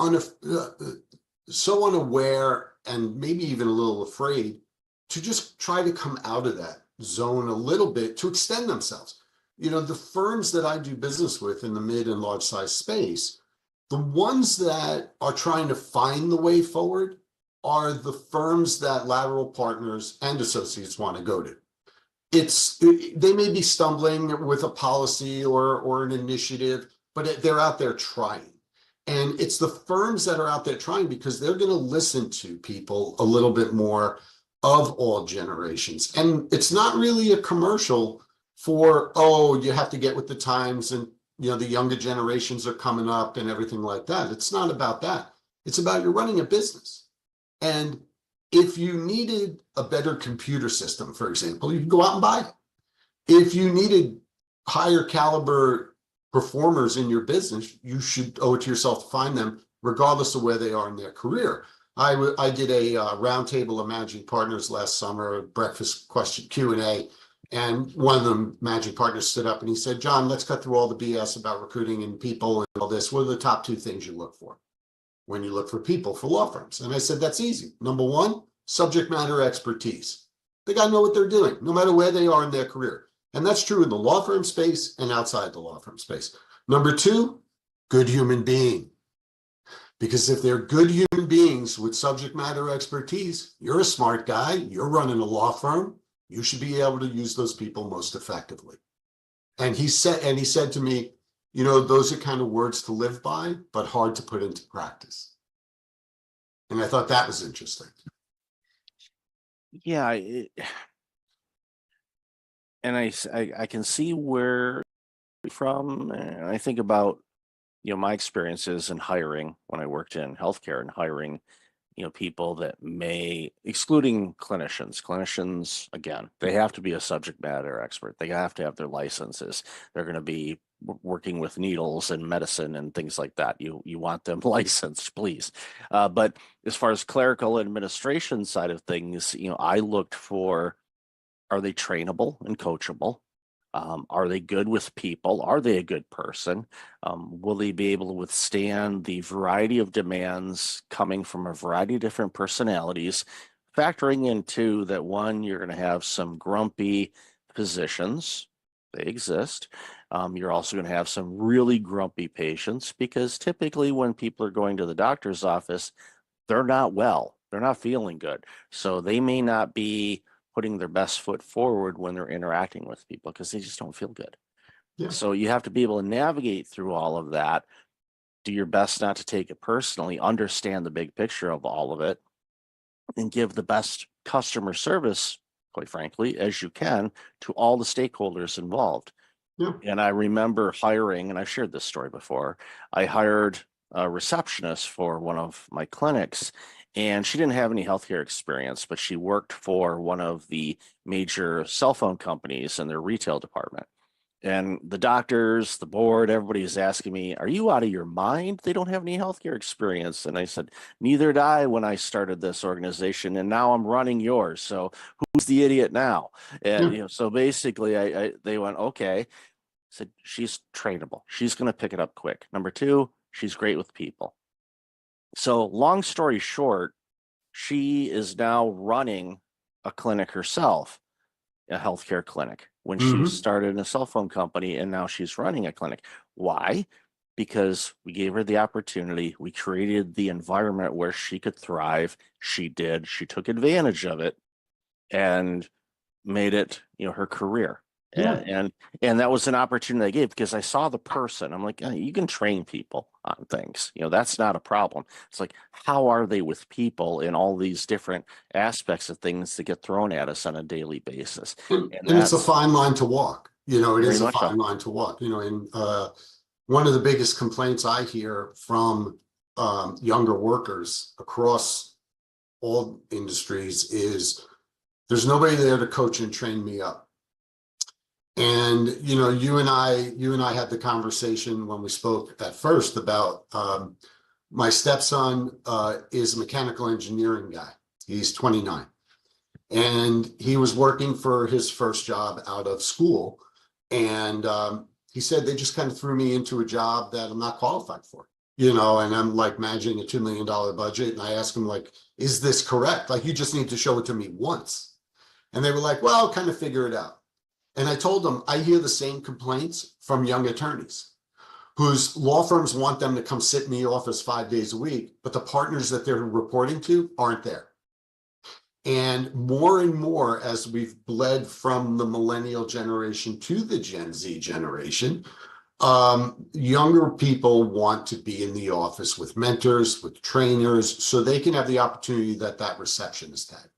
unaware and maybe even a little afraid to just try to come out of that zone a little bit to extend themselves. The firms that I do business with in the mid and large size space, the ones that are trying to find the way forward are the firms that lateral partners and associates want to go to. They may be stumbling with a policy or an initiative, but they're out there trying. And it's the firms that are out there trying because they're going to listen to people a little bit more of all generations. And it's not really a commercial for, oh, you have to get with the times and, you know, the younger generations are coming up and everything like that. It's not about that. It's about you're running a business. And if you needed a better computer system, for example, you can go out and buy it. If you needed higher caliber performers in your business, you should owe it to yourself to find them, regardless of where they are in their career. I did a roundtable of managing partners last summer, a breakfast question Q&A, and one of the managing partners stood up and he said, John, let's cut through all the BS about recruiting and people and all this. What are the top 2 things you look for when you look for people for law firms? And I said, that's easy. Number 1, subject matter expertise. They got to know what they're doing, no matter where they are in their career. And that's true in the law firm space and outside the law firm space. Number 2, good human being. Because if they're good human beings with subject matter expertise, you're a smart guy, you're running a law firm, you should be able to use those people most effectively. And he said to me, you know, those are kind of words to live by, but hard to put into practice. And I thought that was interesting. Yeah, and I can see where you're from. And I think about, you know, my experiences in hiring when I worked in healthcare and hiring, you know, people that may, excluding clinicians, again, they have to be a subject matter expert. They have to have their licenses. They're going to be working with needles and medicine and things like that. You want them licensed, please. But as far as clerical administration side of things, you know, I looked for, are they trainable and coachable? Are they good with people? Are they a good person? Will they be able to withstand the variety of demands coming from a variety of different personalities? Factoring into that, one, you're going to have some grumpy physicians. They exist. You're also going to have some really grumpy patients, because typically when people are going to the doctor's office, they're not well. They're not feeling good. So they may not be putting their best foot forward when they're interacting with people because they just don't feel good. Yeah. So you have to be able to navigate through all of that, do your best not to take it personally, understand the big picture of all of it, and give the best customer service, quite frankly, as you can to all the stakeholders involved. Yeah. And I remember hiring, and I've shared this story before, I hired a receptionist for one of my clinics, and she didn't have any healthcare experience, but she worked for one of the major cell phone companies in their retail department. And the doctors, the board, everybody's asking me, are you out of your mind? They don't have any healthcare experience. And I said, neither did I when I started this organization, and now I'm running yours. So who's the idiot now? And you know, so basically they went, okay. I said, she's trainable. She's going to pick it up quick. Number 2, she's great with people. So long story short, she is now running a clinic herself, a healthcare clinic, when she started in a cell phone company, and now she's running a clinic. Why? Because we gave her the opportunity. We created the environment where she could thrive. She did. She took advantage of it and made it, you know, her career. Yeah. And that was an opportunity I gave because I saw the person. I'm like, you can train people on things, you know, that's not a problem. It's like, how are they with people in all these different aspects of things that get thrown at us on a daily basis? And it's a fine line to walk. You know, it is a fine line to walk. You know, and one of the biggest complaints I hear from younger workers across all industries is there's nobody there to coach and train me up. And, you know, you and I had the conversation when we spoke at first about my stepson is a mechanical engineering guy. He's 29. And he was working for his first job out of school. And he said, they just kind of threw me into a job that I'm not qualified for, you know, and I'm like managing a $2 million budget. And I asked him, like, is this correct? Like, you just need to show it to me once. And they were like, well, kind of figure it out. And I told them, I hear the same complaints from young attorneys whose law firms want them to come sit in the office 5 days a week, but the partners that they're reporting to aren't there. And more, as we've bled from the millennial generation to the Gen Z generation, younger people want to be in the office with mentors, with trainers, so they can have the opportunity that receptionist had,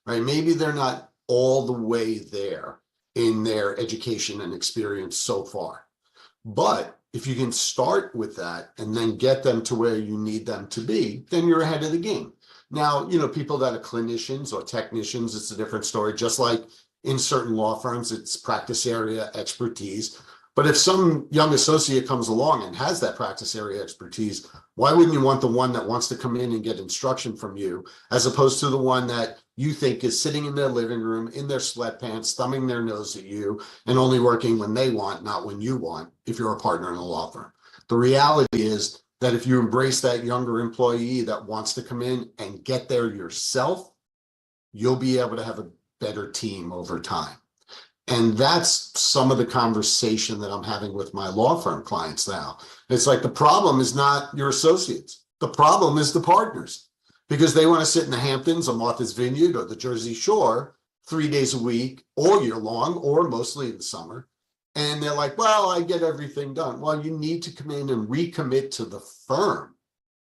right? Maybe they're not all the way there in their education and experience so far, but if you can start with that and then get them to where you need them to be, then you're ahead of the game. Now, people that are clinicians or technicians, it's a different story. Just like in certain law firms, it's practice area expertise. But if some young associate comes along and has that practice area expertise, why wouldn't you want the one that wants to come in and get instruction from you, as opposed to the one that you think is sitting in their living room, in their sweatpants, thumbing their nose at you, and only working when they want, not when you want, if you're a partner in a law firm? The reality is that if you embrace that younger employee that wants to come in and get there yourself, you'll be able to have a better team over time. And that's some of the conversation that I'm having with my law firm clients now. It's like the problem is not your associates. The problem is the partners, because they want to sit in the Hamptons or Martha's Vineyard or the Jersey Shore 3 days a week, all year long, or mostly in the summer. And they're like, well, I get everything done. Well, you need to come in and recommit to the firm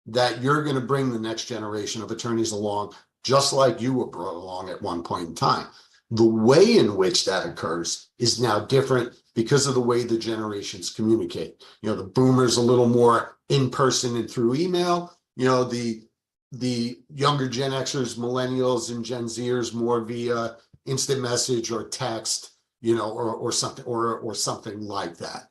that you're going to bring the next generation of attorneys along, just like you were brought along at one point in time. The way in which that occurs is now different because of the way the generations communicate. The boomers a little more in person and through email. The younger Gen Xers, millennials, and Gen Zers more via instant message or text, or something like that.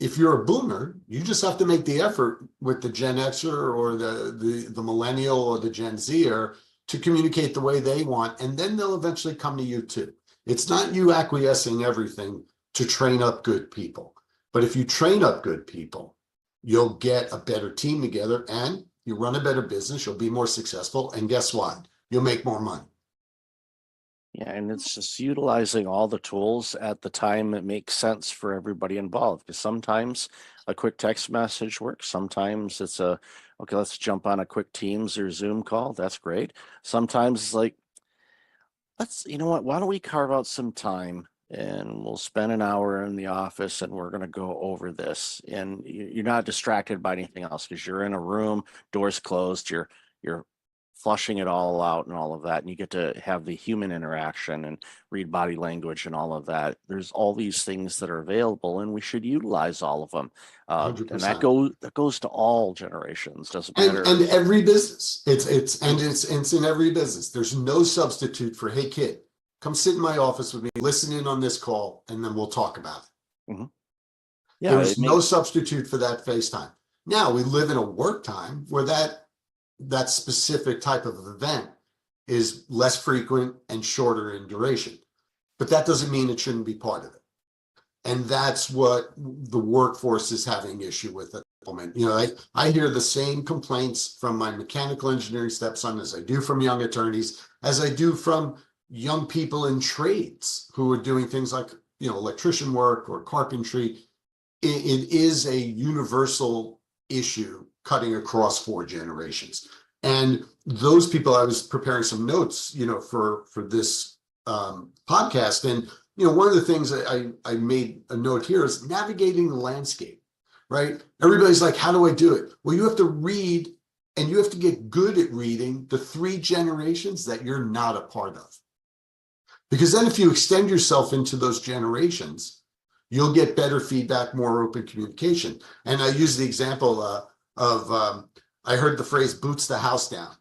If you're a boomer, you just have to make the effort with the Gen Xer or the millennial or the Gen Zer to communicate the way they want, and then they'll eventually come to you too. It's not you acquiescing everything to train up good people. But if you train up good people, you'll get a better team together and you run a better business, you'll be more successful, and guess what? You'll make more money. Yeah, and it's just utilizing all the tools at the time that makes sense for everybody involved. Because sometimes a quick text message works. Sometimes it's okay, let's jump on a quick Teams or Zoom call. That's great. Sometimes it's like, why don't we carve out some time and we'll spend an hour in the office and we're going to go over this. And you're not distracted by anything else because you're in a room, doors closed, you're flushing it all out and all of that, and you get to have the human interaction and read body language and all of that. There's all these things that are available, and we should utilize all of them. And that goes to all generations. Doesn't matter. And every business. It's in every business. There's no substitute for, hey kid, come sit in my office with me, listen in on this call, and then we'll talk about it. Mm-hmm. Yeah, there's no substitute for that FaceTime. Now we live in a work time where that specific type of event is less frequent and shorter in duration. But that doesn't mean it shouldn't be part of it. And that's what the workforce is having issue with at the moment. I hear the same complaints from my mechanical engineering stepson as I do from young attorneys, as I do from young people in trades who are doing things like, electrician work or carpentry. It is a universal issue cutting across 4 generations. And those people, I was preparing some notes, for this podcast. And, one of the things I made a note here is navigating the landscape, right? Everybody's like, how do I do it? Well, you have to read and you have to get good at reading the 3 generations that you're not a part of. Because then if you extend yourself into those generations, you'll get better feedback, more open communication. And I use the example I heard the phrase boots the house down.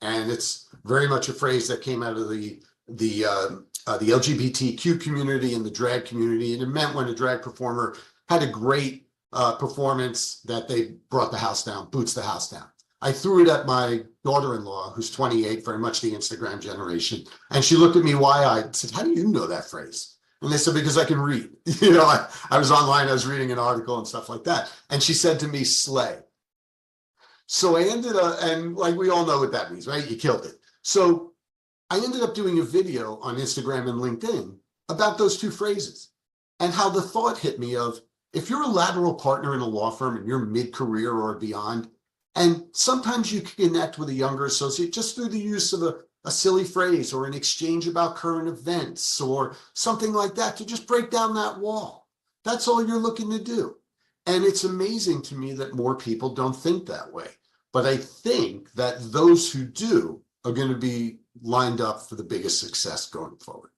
And it's very much a phrase that came out of the LGBTQ community and the drag community. And it meant when a drag performer had a great performance that they brought the house down, boots the house down. I threw it at my daughter-in-law, who's 28, very much the Instagram generation. And she looked at me wide-eyed and said, how do you know that phrase? And they said, because I can read. I was online, I was reading an article and stuff like that. And she said to me, slay. So I ended up, and like we all know what that means, right? You killed it. So I ended up doing a video on Instagram and LinkedIn about those 2 phrases and how the thought hit me of, if you're a lateral partner in a law firm and you're mid-career or beyond, and sometimes you can connect with a younger associate just through the use of a silly phrase or an exchange about current events or something like that to just break down that wall. That's all you're looking to do. And it's amazing to me that more people don't think that way. But I think that those who do are going to be lined up for the biggest success going forward.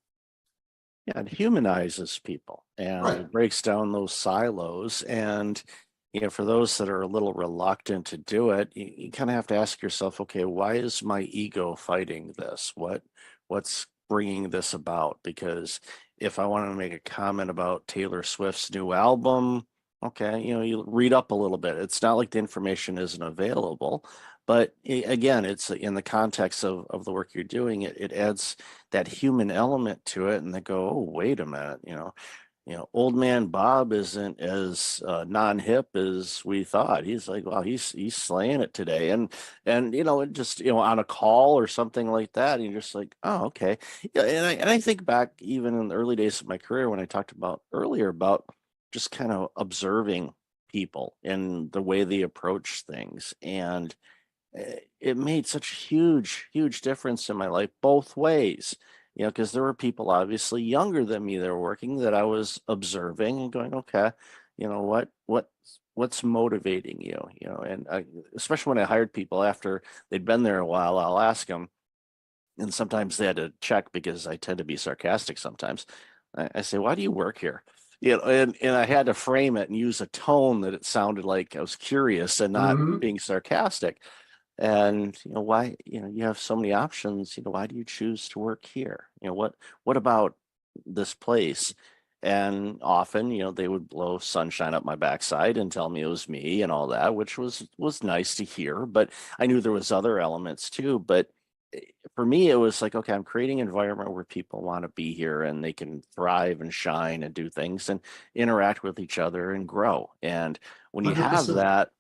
Yeah, it humanizes people and Right. it breaks down those silos. And, for those that are a little reluctant to do it, you kind of have to ask yourself, okay, why is my ego fighting this? What's bringing this about? Because if I want to make a comment about Taylor Swift's new album, okay, you read up a little bit. It's not like the information isn't available, but again, it's in the context of the work you're doing. It adds that human element to it, and they go, oh, wait a minute, old man Bob isn't as non-hip as we thought. He's like, wow, he's slaying it today, and it just on a call or something like that, and you're just like, oh, okay. Yeah, and I think back even in the early days of my career when I talked about earlier about just kind of observing people and the way they approach things, and it made such a huge difference in my life both ways. Because there were people obviously younger than me that were working that I was observing and going, okay, what's motivating you? And especially when I hired people after they'd been there a while, I'll ask them, and sometimes they had to check because I tend to be sarcastic sometimes. I say, why do you work here? And I had to frame it and use a tone that it sounded like I was curious and not Mhm. being sarcastic. And why, you have so many options, why do you choose to work here? What about this place? And often, they would blow sunshine up my backside and tell me it was me and all that, which was nice to hear, but I knew there was other elements too. But for me, it was like, okay, I'm creating an environment where people want to be here and they can thrive and shine and do things and interact with each other and grow. And when you have 100%. that,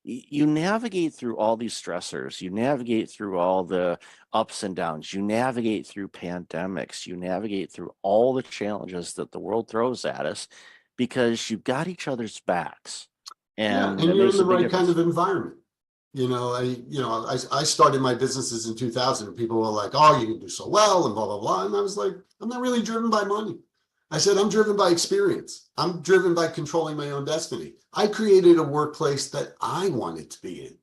you navigate through all these stressors, you navigate through all the ups and downs, you navigate through pandemics, you navigate through all the challenges that the world throws at us because you've got each other's backs. Yeah, And and it you're makes in a the big right kind difference. of environment. I started my businesses in 2000 and people were like, oh, you can do so well and blah, blah, blah. And I was like, I'm not really driven by money. I said, I'm driven by experience. I'm driven by controlling my own destiny. I created a workplace that I wanted to be in.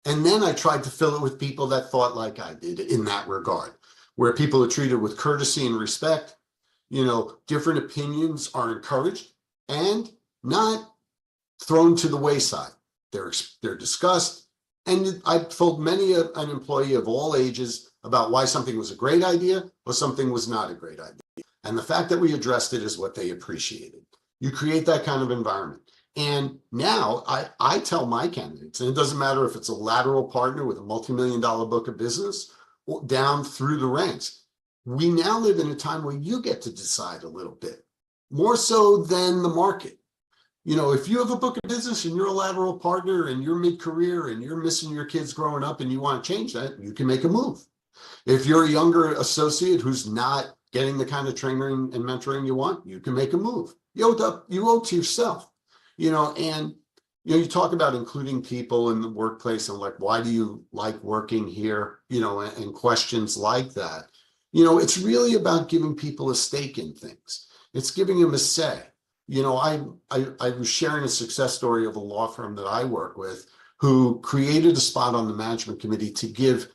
And then I tried to fill it with people that thought like I did in that regard, where people are treated with courtesy and respect. Different opinions are encouraged and not thrown to the wayside. They're discussed. And I've told many an employee of all ages about why something was a great idea or something was not a great idea. And the fact that we addressed it is what they appreciated. You create that kind of environment. And now I tell my candidates, and it doesn't matter if it's a lateral partner with a multi-million-dollar book of business or down through the ranks, we now live in a time where you get to decide a little bit, more so than the market. If you have a book of business and you're a lateral partner and you're mid-career and you're missing your kids growing up and you want to change that, you can make a move. If you're a younger associate who's not getting the kind of training and mentoring you want, you can make a move. You owe to yourself, and you talk about including people in the workplace and like, why do you like working here? And questions like that. It's really about giving people a stake in things. It's giving them a say. I was sharing a success story of a law firm that I work with who created a spot on the management committee to give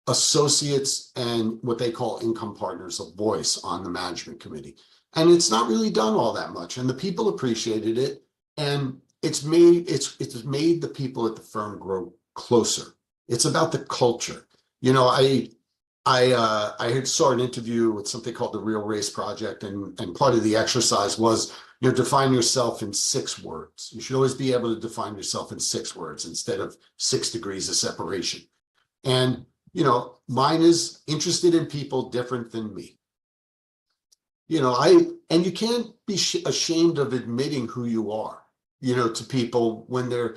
associates and what they call income partners a voice on the management committee. And it's not really done all that much. And the people appreciated it. And it's made the people at the firm grow closer. It's about the culture. I saw an interview with something called the Real Race Project, and part of the exercise was, define yourself in 6 words. You should always be able to define yourself in 6 words instead of 6 degrees of separation. And, mine is interested in people different than me. And you can't be ashamed of admitting who you are, to people whether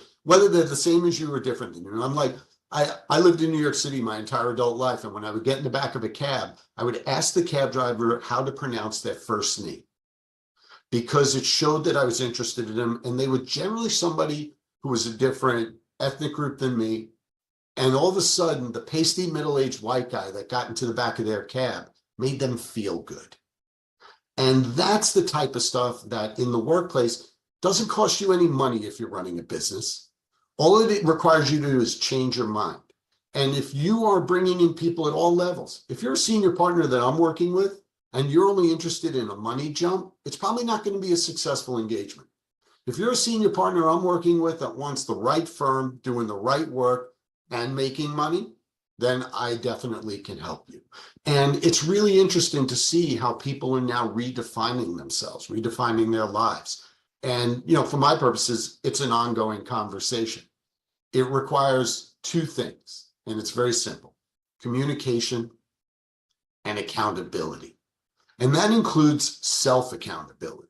they're the same as you or different than you. And I'm like, I lived in New York City my entire adult life. And when I would get in the back of a cab, I would ask the cab driver how to pronounce their first name. because it showed that I was interested in them. And they were generally somebody who was a different ethnic group than me. And all of a sudden, the pasty middle-aged white guy that got into the back of their cab made them feel good. And that's the type of stuff that in the workplace doesn't cost you any money if you're running a business. All it requires you to do is change your mind. And if you are bringing in people at all levels, if you're a senior partner that I'm working with and you're only interested in a money jump, it's probably not going to be a successful engagement. If you're a senior partner I'm working with that wants the right firm, doing the right work and making money, then I definitely can help you. And it's really interesting to see how people are now redefining themselves, redefining their lives. And, you know, for my purposes, it's an ongoing conversation. It requires two things, and it's very simple: communication and accountability. And that includes self-accountability.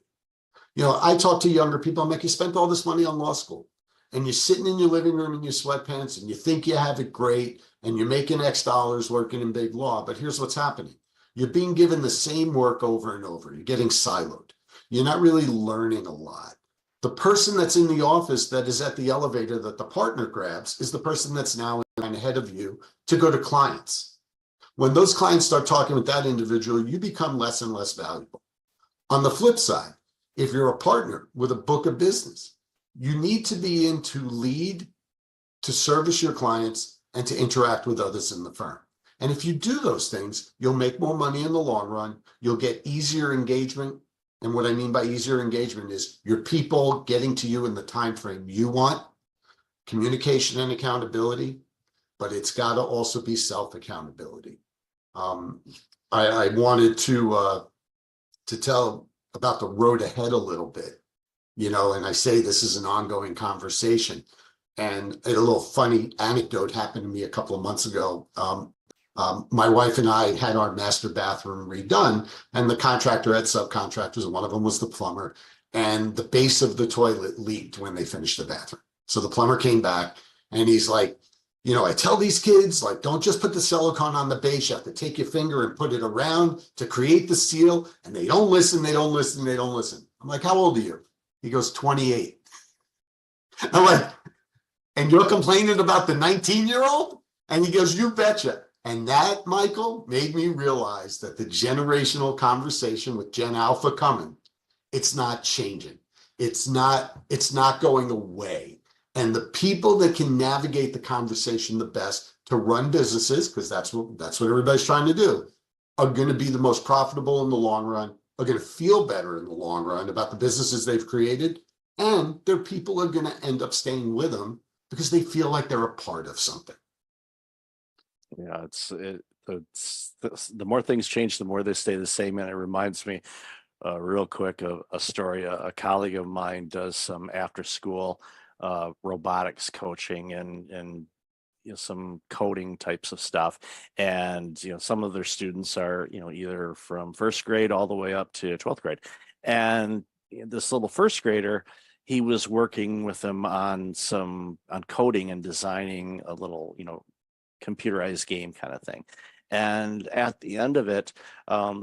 You know, I talk to younger people, I'm like, you spent all this money on law school, and you're sitting in your living room in your sweatpants, and you think you have it great, and you're making X dollars working in big law. But here's what's happening. You're being given the same work over and over. You're getting siloed. You're not really learning a lot. The person that's in the office that is at the elevator that the partner grabs is the person that's now ahead of you to go to clients. When those clients start talking with that individual, you become less and less valuable. On the flip side, if you're a partner with a book of business, you need to be in to lead, to service your clients, and to interact with others in the firm. And if you do those things, you'll make more money in the long run. You'll get easier engagement. And what I mean by easier engagement is your people getting to you in the time frame you want, communication and accountability, but it's got to also be self-accountability. I wanted to tell about the road ahead a little bit, you know, and I say this is an ongoing conversation. And a little funny anecdote happened to me a couple of months ago. My wife and I had our master bathroom redone, and the contractor had subcontractors, and one of them was the plumber, and the base of the toilet leaked when they finished the bathroom. So the plumber came back, and he's like, you know, I tell these kids, like, don't just put the silicone on the base. You have to take your finger and put it around to create the seal. And they don't listen, they don't listen, they don't listen. I'm like, how old are you? He goes, 28. I'm like, and you're complaining about the 19-year-old? And he goes, you betcha. And that, Michael, made me realize that the generational conversation with Gen Alpha coming, it's not changing. It's not going away. And the people that can navigate the conversation the best to run businesses, because that's what everybody's trying to do, are going to be the most profitable in the long run, are going to feel better in the long run about the businesses they've created, and their people are going to end up staying with them because they feel like they're a part of something. Yeah, the more things change, the more they stay the same. And it reminds me real quick of a story. A colleague of mine does some after school robotics coaching and you know, some coding types of stuff. And, you know, some of their students are, you know, either from first grade all the way up to 12th grade. And this little first grader, he was working with them on coding and designing a little, you know, computerized game kind of thing. And at the end of it,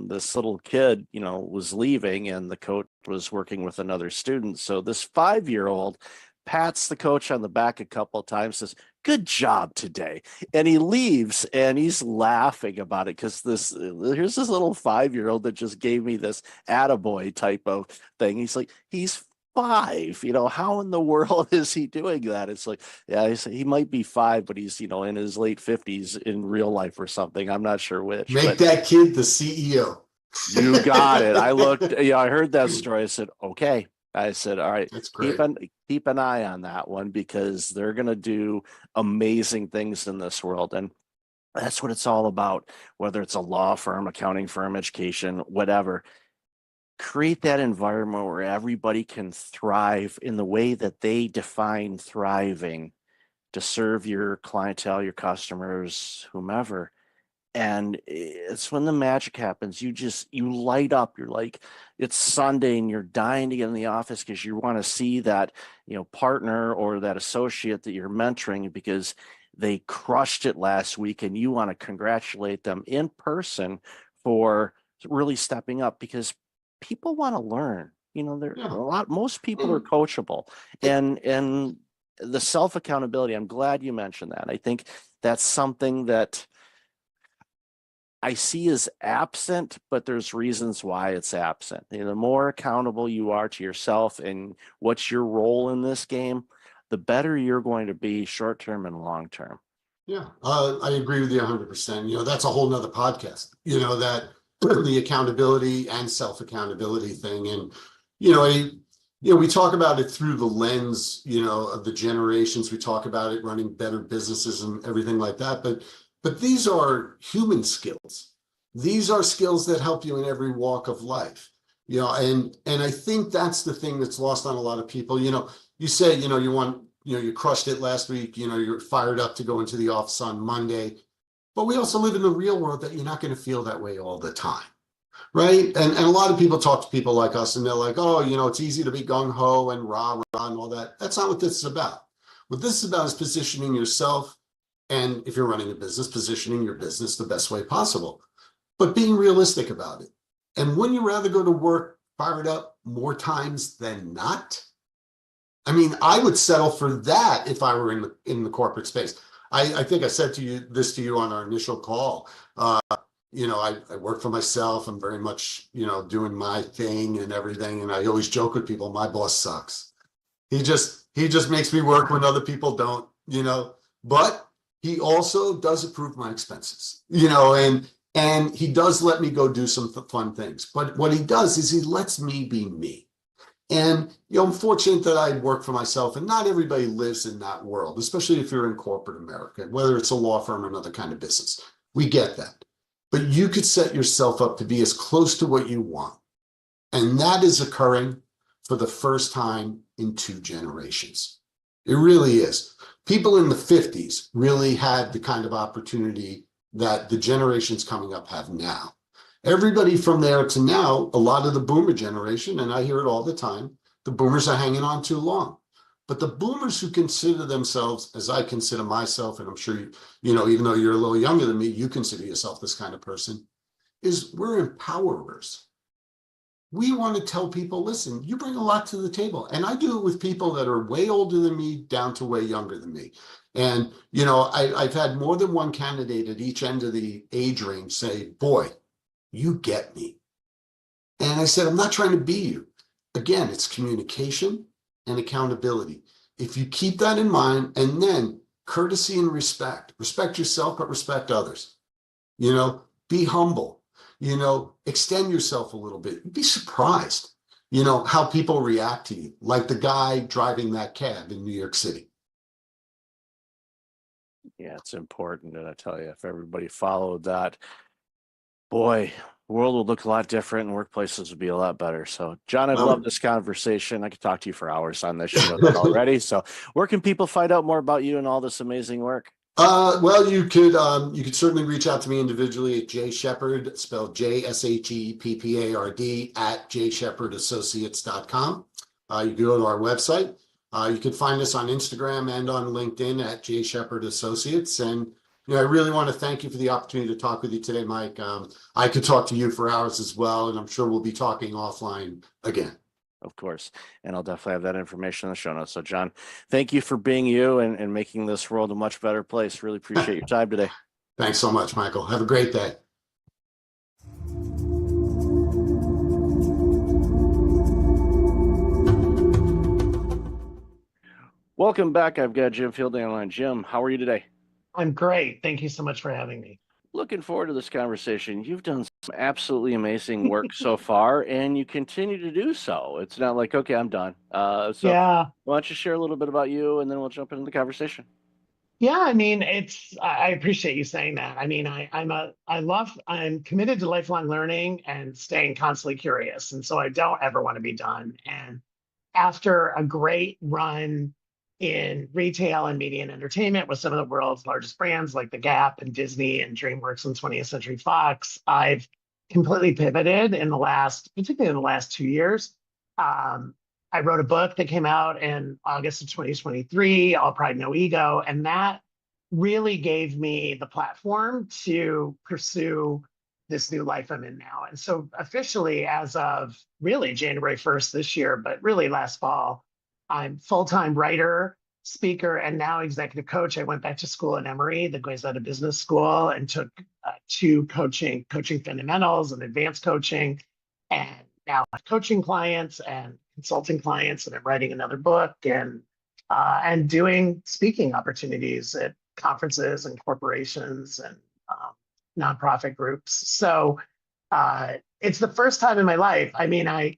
this little kid, you know, was leaving, and the coach was working with another student. So this 5-year-old pats the coach on the back a couple of times, says, "Good job today." And he leaves, and he's laughing about it because here's this little 5-year-old that just gave me this attaboy type of thing. He's like, he's 5, you know, how in the world is he doing that? It's like, yeah, he might be 5, but he's, you know, in his late 50s in real life or something. I'm not sure which. Make that kid the CEO. You got it. I looked, yeah, I heard that story. I said, okay. I said, all right, That's great. keep an eye on that one, because they're going to do amazing things in this world. And that's what it's all about, whether it's a law firm, accounting firm, education, whatever. Create that environment where everybody can thrive in the way that they define thriving, to serve your clientele, your customers, whomever. And it's when the magic happens. You light up. You're like, it's Sunday and you're dying to get in the office because you want to see that, you know, partner or that associate that you're mentoring because they crushed it last week, and you want to congratulate them in person for really stepping up, because people want to learn. Yeah. most people are coachable, and the self accountability. I'm glad you mentioned that. I think that's something that I see as absent, but there's reasons why it's absent. The more accountable you are to yourself and what's your role in this game, the better you're going to be short term and long term. Yeah, I agree with you 100%. That's a whole nother podcast, that the accountability and self-accountability thing. And, we talk about it through the lens, of the generations. We talk about it running better businesses and everything like that. But these are human skills. These are skills that help you in every walk of life, and I think that's the thing that's lost on a lot of people. You say, you crushed it last week, you're fired up to go into the office on Monday, but we also live in the real world that you're not going to feel that way all the time. Right. And a lot of people talk to people like us and they're like, oh, it's easy to be gung ho and rah, rah, and all that. That's not what this is about. What this is about is positioning yourself. And if you're running a business, positioning your business the best way possible, but being realistic about it. And wouldn't you rather go to work fired up more times than not? I mean, I would settle for that if I were in the corporate space. I think I said to you on our initial call. I work for myself. I'm very much, doing my thing and everything. And I always joke with people, my boss sucks. He just makes me work when other people don't, but he also does approve my expenses, and he does let me go do some fun things. But what he does is he lets me be me. And, I'm fortunate that I work for myself, and not everybody lives in that world, especially if you're in corporate America, whether it's a law firm or another kind of business. We get that. But you could set yourself up to be as close to what you want. And that is occurring for the first time in 2 generations. It really is. People in the 50s really had the kind of opportunity that the generations coming up have now. Everybody from there to now, a lot of the boomer generation, and I hear it all the time, the boomers are hanging on too long. But the boomers who consider themselves, as I consider myself, and I'm sure even though you're a little younger than me, you consider yourself this kind of person, is we're empowerers. We want to tell people, listen, you bring a lot to the table. And I do it with people that are way older than me down to way younger than me. And, I've had more than one candidate at each end of the age range say, boy, you get me. And I said, I'm not trying to be you. Again, it's communication and accountability. If you keep that in mind, and then courtesy and respect yourself, but respect others, be humble, extend yourself a little bit. You'd be surprised, how people react to you, like the guy driving that cab in New York City. Yeah, it's important. And I tell you, if everybody followed that, boy, the world would look a lot different and workplaces would be a lot better. So, John, I've loved this conversation. I could talk to you for hours on this. You know that already. So, where can people find out more about you and all this amazing work? Well, you could certainly reach out to me individually at Jay Shepard, spelled JSHEPPARD at jshephardassociates.com. You can go to our website. You can find us on Instagram and on LinkedIn at Jay Shepard Associates. And I really want to thank you for the opportunity to talk with you today, Mike. I could talk to you for hours as well, and I'm sure we'll be talking offline again. Of course. And I'll definitely have that information in the show notes. So, John, thank you for being you and making this world a much better place. Really appreciate your time today. Thanks so much, Michael. Have a great day. Welcome back. I've got Jim Fielding online. Jim, how are you today? I'm great. Thank you so much for having me. Looking forward to this conversation. You've done some absolutely amazing work so far, and you continue to do so. It's not like, okay, I'm done. Yeah. Why don't you share a little bit about you, and then we'll jump into the conversation. Yeah, I mean, I appreciate you saying that. I mean, I'm committed to lifelong learning and staying constantly curious. And so I don't ever want to be done. And after a great run in retail and media and entertainment with some of the world's largest brands like The Gap and Disney and DreamWorks and 20th Century Fox, I've completely pivoted particularly in the last 2 years. I wrote a book that came out in August of 2023, All Pride, No Ego, and that really gave me the platform to pursue this new life I'm in now. And so officially, as of really January 1st this year, but really last fall, I'm full-time writer, speaker, and now executive coach. I went back to school at Emory, the Goizueta Business School, and took two coaching fundamentals and advanced coaching. And now I have coaching clients and consulting clients, and I'm writing another book and doing speaking opportunities at conferences and corporations and nonprofit groups. So it's the first time in my life. I mean, I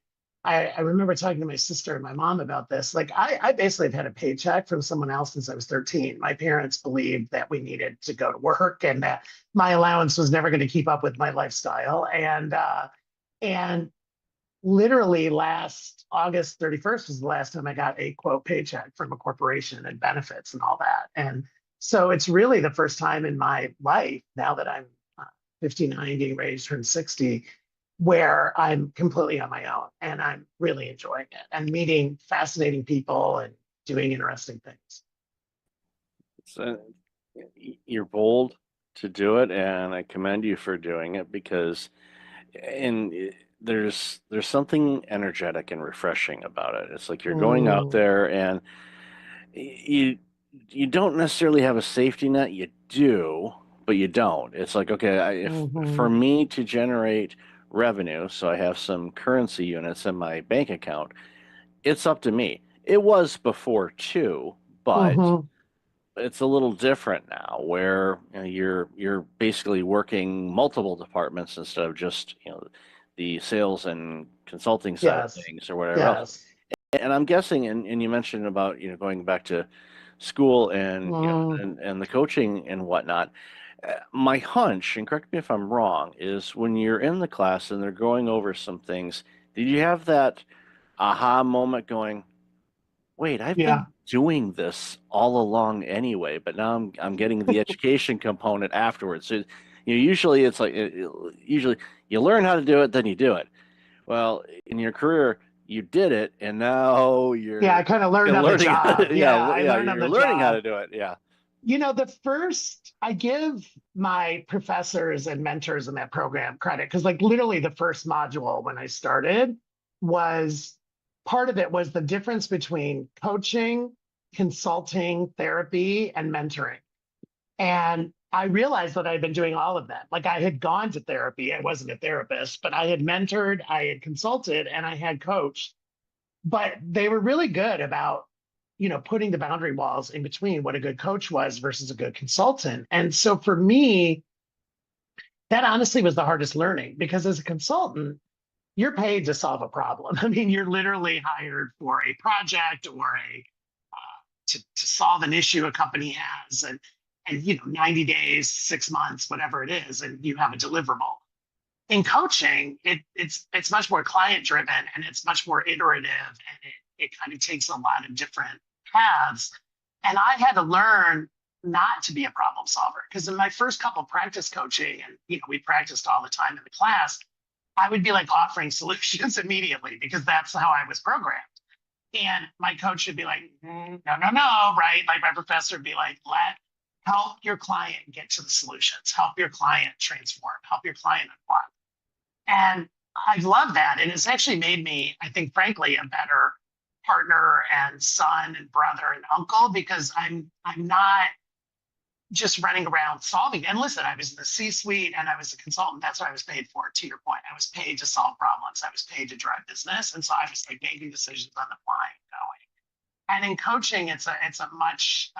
remember talking to my sister and my mom about this. Like, I basically have had a paycheck from someone else since I was 13. My parents believed that we needed to go to work and that my allowance was never going to keep up with my lifestyle. And literally last August 31st was the last time I got a quote paycheck from a corporation and benefits and all that. And so it's really the first time in my life, now that I'm 59, getting ready to turn 60, where I'm completely on my own and I'm really enjoying it and meeting fascinating people and doing interesting things. So you're bold to do it, and I commend you for doing it, because there's something energetic and refreshing about it. It's like you're going out there, and you don't necessarily have a safety net. You do, but you don't. It's like, okay, for me to generate revenue, so I have some currency units in my bank account, it's up to me. It was before too, but it's a little different now, where you're basically working multiple departments instead of just the sales and consulting side of things or whatever else. And I'm guessing, and you mentioned about going back to school and and the coaching and whatnot. My hunch, and correct me if I'm wrong, is when you're in the class and they're going over some things, did you have that aha moment going, wait, I've been doing this all along anyway, but now I'm getting the education component afterwards. So usually it's like, usually you learn how to do it, then you do it. Well, in your career, you did it, and now you're I kind of learned on the job. You're learning how to do it. Yeah. I give my professors and mentors in that program credit, because like literally the first module when I started was, part of it was the difference between coaching, consulting, therapy, and mentoring. And I realized that I'd been doing all of that. Like, I had gone to therapy. I wasn't a therapist, but I had mentored, I had consulted, and I had coached. But they were really good about putting the boundary walls in between what a good coach was versus a good consultant. And so for me, that honestly was the hardest learning, because as a consultant, you're paid to solve a problem. I mean, you're literally hired for a project or to solve an issue a company has, and 90 days, 6 months, whatever it is, and you have a deliverable. In coaching, it's much more client driven, and it's much more iterative, and it kind of takes a lot of different paths. And I had to learn not to be a problem solver, because in my first couple of practice coaching, and we practiced all the time in the class, I would be like offering solutions immediately, because that's how I was programmed. And my coach would be like, no, right? Like my professor would be like, help your client get to the solutions, help your client transform, help your client unblock. And I love that. And it's actually made me, I think, frankly, a better partner and son and brother and uncle, because I'm not just running around solving. And listen, I was in the C-suite and I was a consultant. That's what I was paid for, to your point. I was paid to solve problems. I was paid to drive business. And so I was like making decisions on the fly and going. And in coaching, it's a much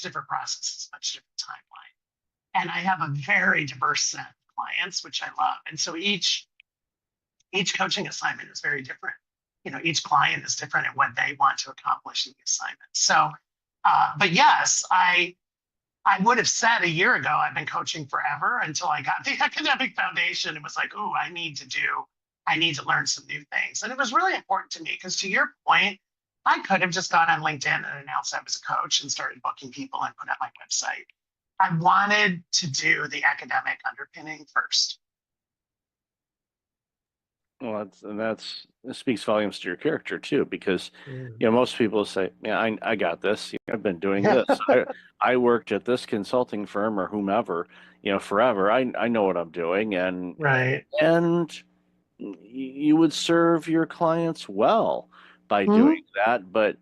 different process. It's a much different timeline. And I have a very diverse set of clients, which I love. And so each coaching assignment is very different. Each client is different in what they want to accomplish in the assignment. So, but yes, I would have said a year ago, I've been coaching forever, until I got the academic foundation and was like, oh, I need to learn some new things. And it was really important to me, because to your point, I could have just gone on LinkedIn and announced I was a coach and started booking people and put up my website. I wanted to do the academic underpinning first. Well, it speaks volumes to your character too, because Mm. most people say, "Yeah, I got this. I've been doing Yeah. this. I worked at this consulting firm or whomever, forever. I know what I'm doing, Right. and you would serve your clients well by Mhm. doing that. But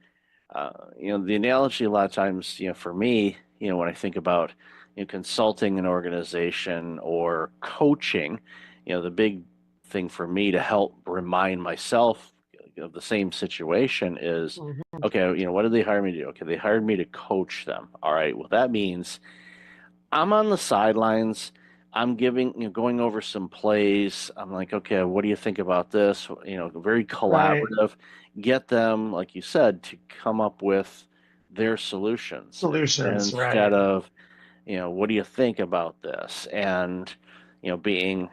the analogy a lot of times, for me, when I think about consulting an organization or coaching, the big thing for me to help remind myself of the same situation is, Mhm. okay, what did they hire me to do? Okay, they hired me to coach them. All right, well, that means I'm on the sidelines. I'm going over some plays. I'm like, okay, what do you think about this? Very Right. collaborative. Get them, like you said, to come up with their solutions Solutions. instead Right. of, what do you think about this? And, being,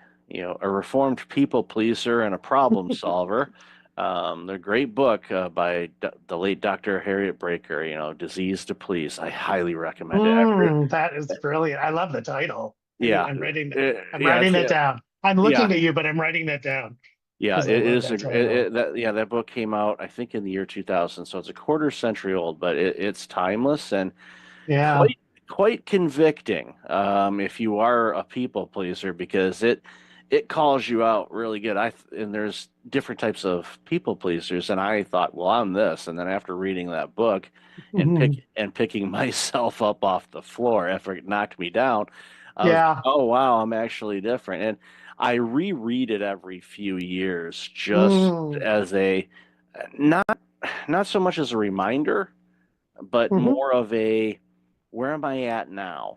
a reformed people pleaser and a problem solver. The great book by the late Dr. Harriet Breaker, Disease to Please. I highly recommend it. That is brilliant. I love the title. Yeah, I'm writing that. I'm yeah, writing that down. I'm yeah, looking at you, but I'm writing that down yeah. because I It love is that title. that book came out, I think, in the year 2000, so it's a quarter century old, but it's timeless and Yeah. quite convicting. If you are a people pleaser, because it calls you out really good. And there's different types of people pleasers, and I thought, well, I'm this, and then after reading that book and Mhm. picking myself up off the floor after it knocked me down, I was, Yeah. oh wow, I'm actually different. And I reread it every few years just Mm. as a not not so much as a reminder, but Mhm. more of a where am I at now?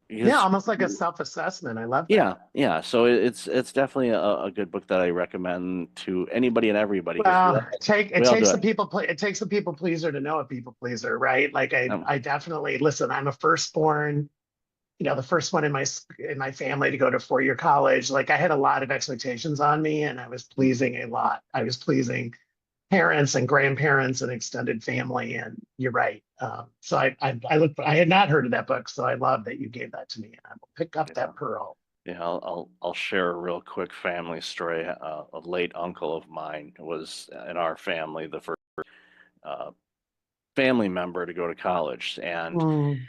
Yeah. Because Almost like a self-assessment. I love yeah, that. yeah. So it's definitely a good book that I recommend to anybody and everybody, because Well, we it all do takes it. it takes a people pleaser to know a people pleaser, right? Like Um, I definitely listen. I'm a firstborn, the first one in my family to go to 4-year college. Like I had a lot of expectations on me, and I was pleasing a lot. I was pleasing parents and grandparents and extended family. And you're right. So I had not heard of that book, so I love that you gave that to me, and I will pick up yeah, that pearl. yeah. I'll share a real quick family story. A late uncle of mine was in our family the first uh, family member to go to college, and Mm.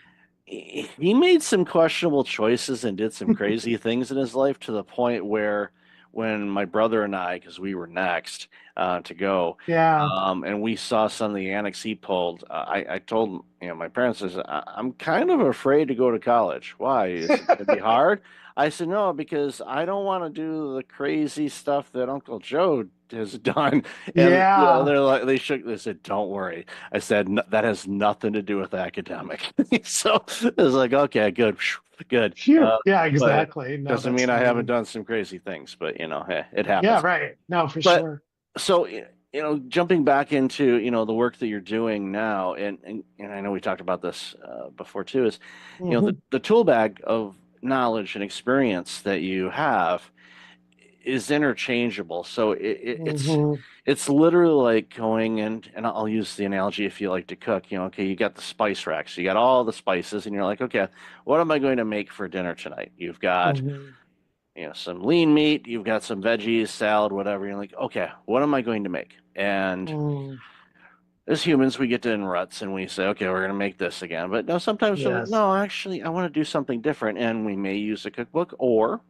he made some questionable choices and did some crazy things in his life, to the point where when my brother and I, because we were next to go, Yeah. and we saw some of the annex he pulled, I told my parents, I'm kind of afraid to go to college. Why? Is it going to be hard? I said, no, because I don't want to do the crazy stuff that Uncle Joe has done. And Yeah. they're like, they said, don't worry. I said, that has nothing to do with academic. So it was like, okay, good, good. Phew. Yeah, But exactly. No, doesn't that's mean I haven't funny. done some crazy things, but hey, it Yeah, happens. right. No, for But sure. so, jumping back into, the work that you're doing now, and I know we talked about this before too, is, Mhm. the tool bag of knowledge and experience that you have is interchangeable. So Mhm. it's literally like going and I'll use the analogy, if you like to cook, okay, you got the spice rack, so you got all the spices, and you're like, okay, what am I going to make for dinner tonight? You've got, Mhm. some lean meat, you've got some veggies, salad, whatever. You're like, okay, what am I going to make? And Mm. as humans, we get in ruts and we say, okay, we're going to make this again. But no, sometimes we're like, Yes. no, actually, I want to do something different. And we may use a cookbook, or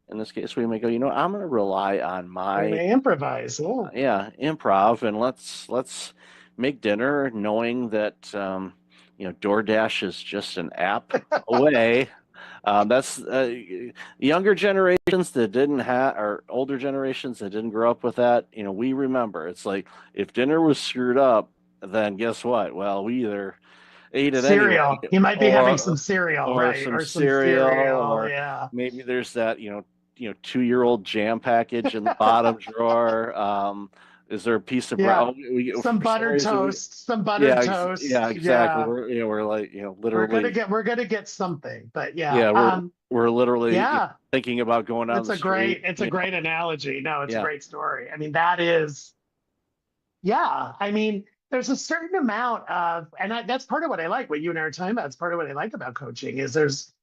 in this case, we may go, I'm going to rely on We're my, gonna improvise. Yeah. yeah, improv, and let's make dinner, knowing that, DoorDash is just an app away. That's younger generations that didn't have, or older generations that didn't grow up with that. We remember. It's like, if dinner was screwed up, then guess what? Well, we either ate it anyway, Cereal. You might be having some cereal, or right? some Or some cereal, cereal. or Yeah. maybe there's that 2-year-old jam package in the bottom drawer. Is there a piece of bread? Yeah. Oh, Some for some buttered reason toast. Some buttered yeah, yeah, toast. exactly. Yeah. We're like, We're gonna literally, get something. But yeah. yeah, we're literally, Yeah. thinking about going down the street. It's a great analogy. No, it's a Yeah, great story. I mean, that is, yeah. I mean, there's a certain amount of, and that's part of what I like, what you and I are talking about. It's part of what I like about coaching is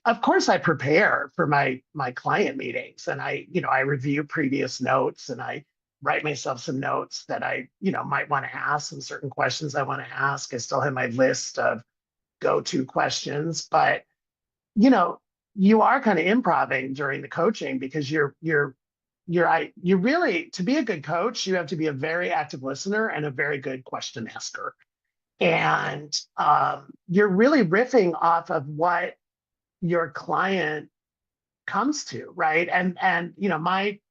of course I prepare for my client meetings, and I review previous notes, and I write myself some notes that I might want to ask, some certain questions I want to ask. I still have my list of go-to questions, but you are kind of improvising during the coaching, because you really, to be a good coach, you have to be a very active listener and a very good question asker. And you're really riffing off of what your client comes to, right? And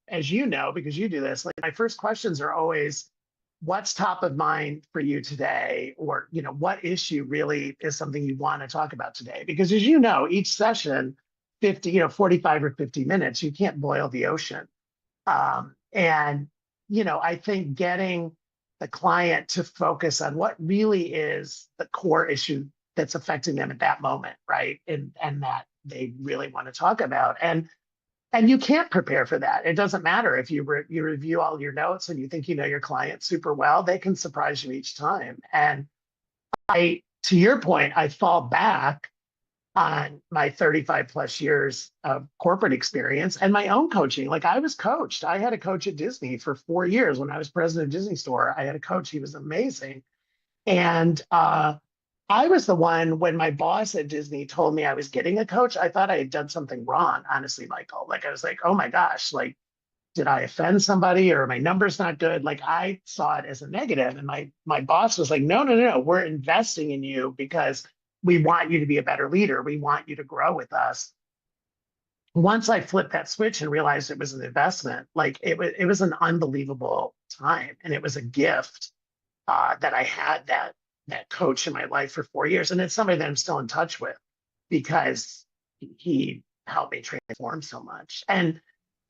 as you know, because you do this, like, my first questions are always, what's top of mind for you today? Or, what issue really is something you want to talk about today? Because as you know, each session, 45 or 50 minutes, you can't boil the ocean. And I think getting the client to focus on what really is the core issue that's affecting them at that moment, right? And that they really want to talk about. And you can't prepare for that. It doesn't matter if you review all your notes and you think you know your client super well, they can surprise you each time. And to your point, I fall back on my 35 plus years of corporate experience and my own coaching. Like, I was coached. I had a coach at Disney for 4 years. When I was president of Disney Store, I had a coach. He was amazing. And I was the one, when my boss at Disney told me I was getting a coach, I thought I had done something wrong, honestly, Michael. Like, I was like, oh my gosh, like, did I offend somebody, or my number's not good? Like, I saw it as a negative. And my boss was like, no, we're investing in you because we want you to be a better leader. We want you to grow with us. Once I flipped that switch and realized it was an investment, like, it was an unbelievable time. And it was a gift that I had that coach in my life for 4 years. And it's somebody that I'm still in touch with, because he helped me transform so much, and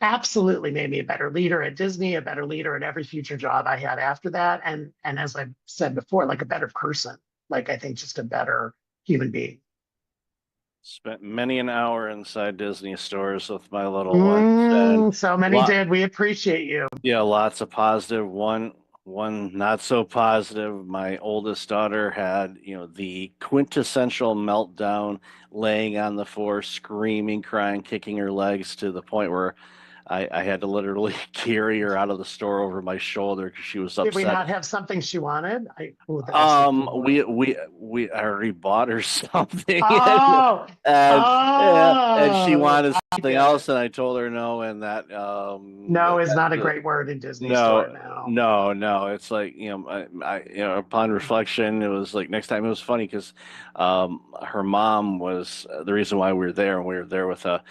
absolutely made me a better leader at Disney, a better leader at every future job I had after that. And as I've said before, like, a better person, like, I think just a better human being. Spent many an hour inside Disney stores with my little ones. And so many did. We appreciate you. Yeah, lots of positive. One not so positive. My oldest daughter had, the quintessential meltdown, laying on the floor, screaming, crying, kicking her legs, to the point where I had to literally carry her out of the store over my shoulder because she was upset. Did we not have something she wanted? We already bought her something. Oh, and she wanted something else, and I told her no, and that no is not a great word in Disney store now. No, it's like, upon reflection, it was like, next time. It was funny because her mom was the reason why we were there, and we were there with a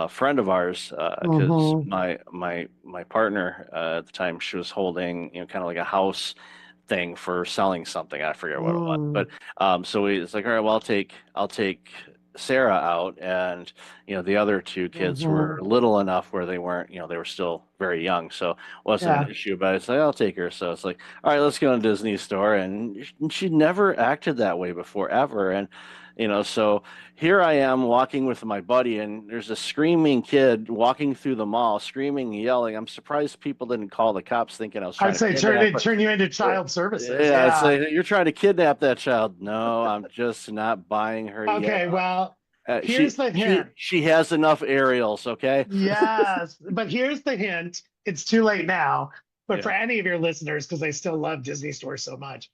friend of ours, because my partner at the time, she was holding, kind of like a house thing for selling something. I forget what it was, but so it's like, all right, well, I'll take Sarah out, and the other two kids were little enough where they weren't, they were still very young, so it wasn't an issue. But it's like, I'll take her. So it's like, all right, let's go to Disney store, and she never acted that way before, ever. And so here I am walking with my buddy, and there's a screaming kid walking through the mall, screaming and yelling. I'm surprised people didn't call the cops, thinking I was trying I'd say turn you into child services. Yeah, it's like, you're trying to kidnap that child. No, I'm just not buying her yet. Okay, well, here's the hint. She has enough aerials, okay? Yes, but here's the hint. It's too late now, but for any of your listeners, because I still love Disney Store so much,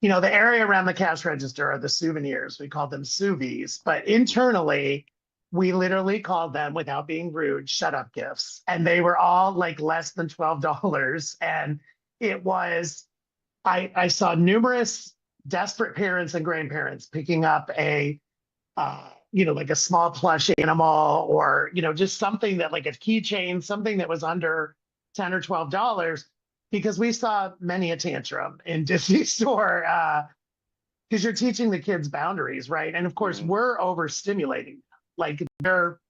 the area around the cash register are the souvenirs. We call them souvies, but internally, we literally called them, without being rude, shut up gifts. And they were all like less than $12. And it was, I saw numerous desperate parents and grandparents picking up a, like a small plush animal, or, just something that, like a keychain, something that was under $10 or $12. Because we saw many a tantrum in Disney Store, because you're teaching the kids boundaries, right? And of course, we're overstimulating. Like, our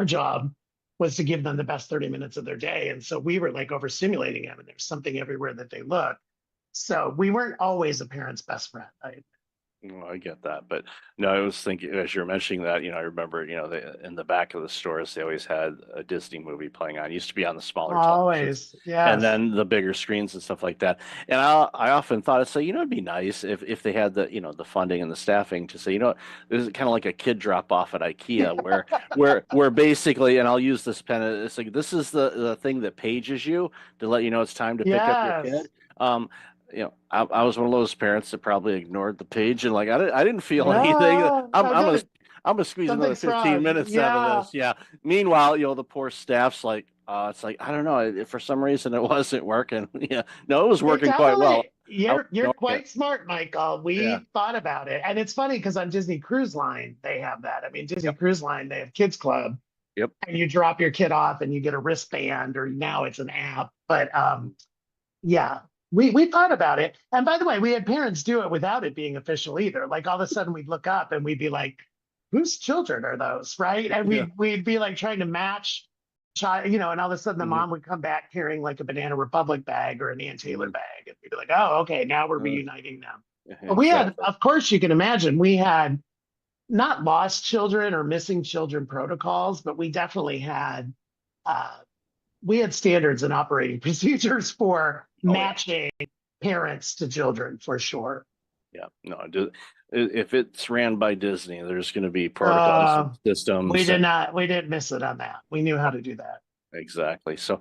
job was to give them the best 30 minutes of their day. And so we were like overstimulating them, and there's something everywhere that they look. So we weren't always a parent's best friend. No, I get that, but no, I was thinking as you're mentioning that, I remember, in the back of the stores, they always had a Disney movie playing on. It used to be on the smaller televisions, Always, and yes. then the bigger screens and stuff like that. And I often thought, it's it'd be nice if they had the funding and the staffing to say, this is kind of like a kid drop off at IKEA where basically, and I'll use this pen, it's like this is the thing that pages you to let you know it's time to pick up your Yes. kid. I was one of those parents that probably ignored the page and like I didn't feel anything. Yeah, I'm gonna squeeze another something's 15 wrong. minutes out of this. Yeah. Meanwhile, the poor staff's like, it's like I don't know. For some reason, it wasn't working. Yeah, no, it was You're working quite well. totally, you're ignoring quite it. smart, Michael. Yeah. We thought about it. And it's funny because on Disney Cruise Line, they have that. I mean, Disney Yep. Cruise Line, they have Kids Club. Yep. And you drop your kid off and you get a wristband, or now it's an app. But yeah, we thought about it. And by the way, we had parents do it without it being official either. Like all of a sudden we'd look up and we'd be like, whose children are those? Right. And Yeah. we'd be like trying to match child, and all of a sudden the Mhm. mom would come back carrying like a Banana Republic bag or an Ann Taylor bag. And we'd be like, oh, okay, now we're reuniting them. But we had, Exactly. of course, you can imagine, we had not lost children or missing children protocols, but we definitely had we had standards and operating procedures for Oh, yeah. matching parents to children for sure. Yeah. No, if it's ran by Disney, there's going to be protocols and systems. We didn't miss it on that. We knew how to do that. Exactly. So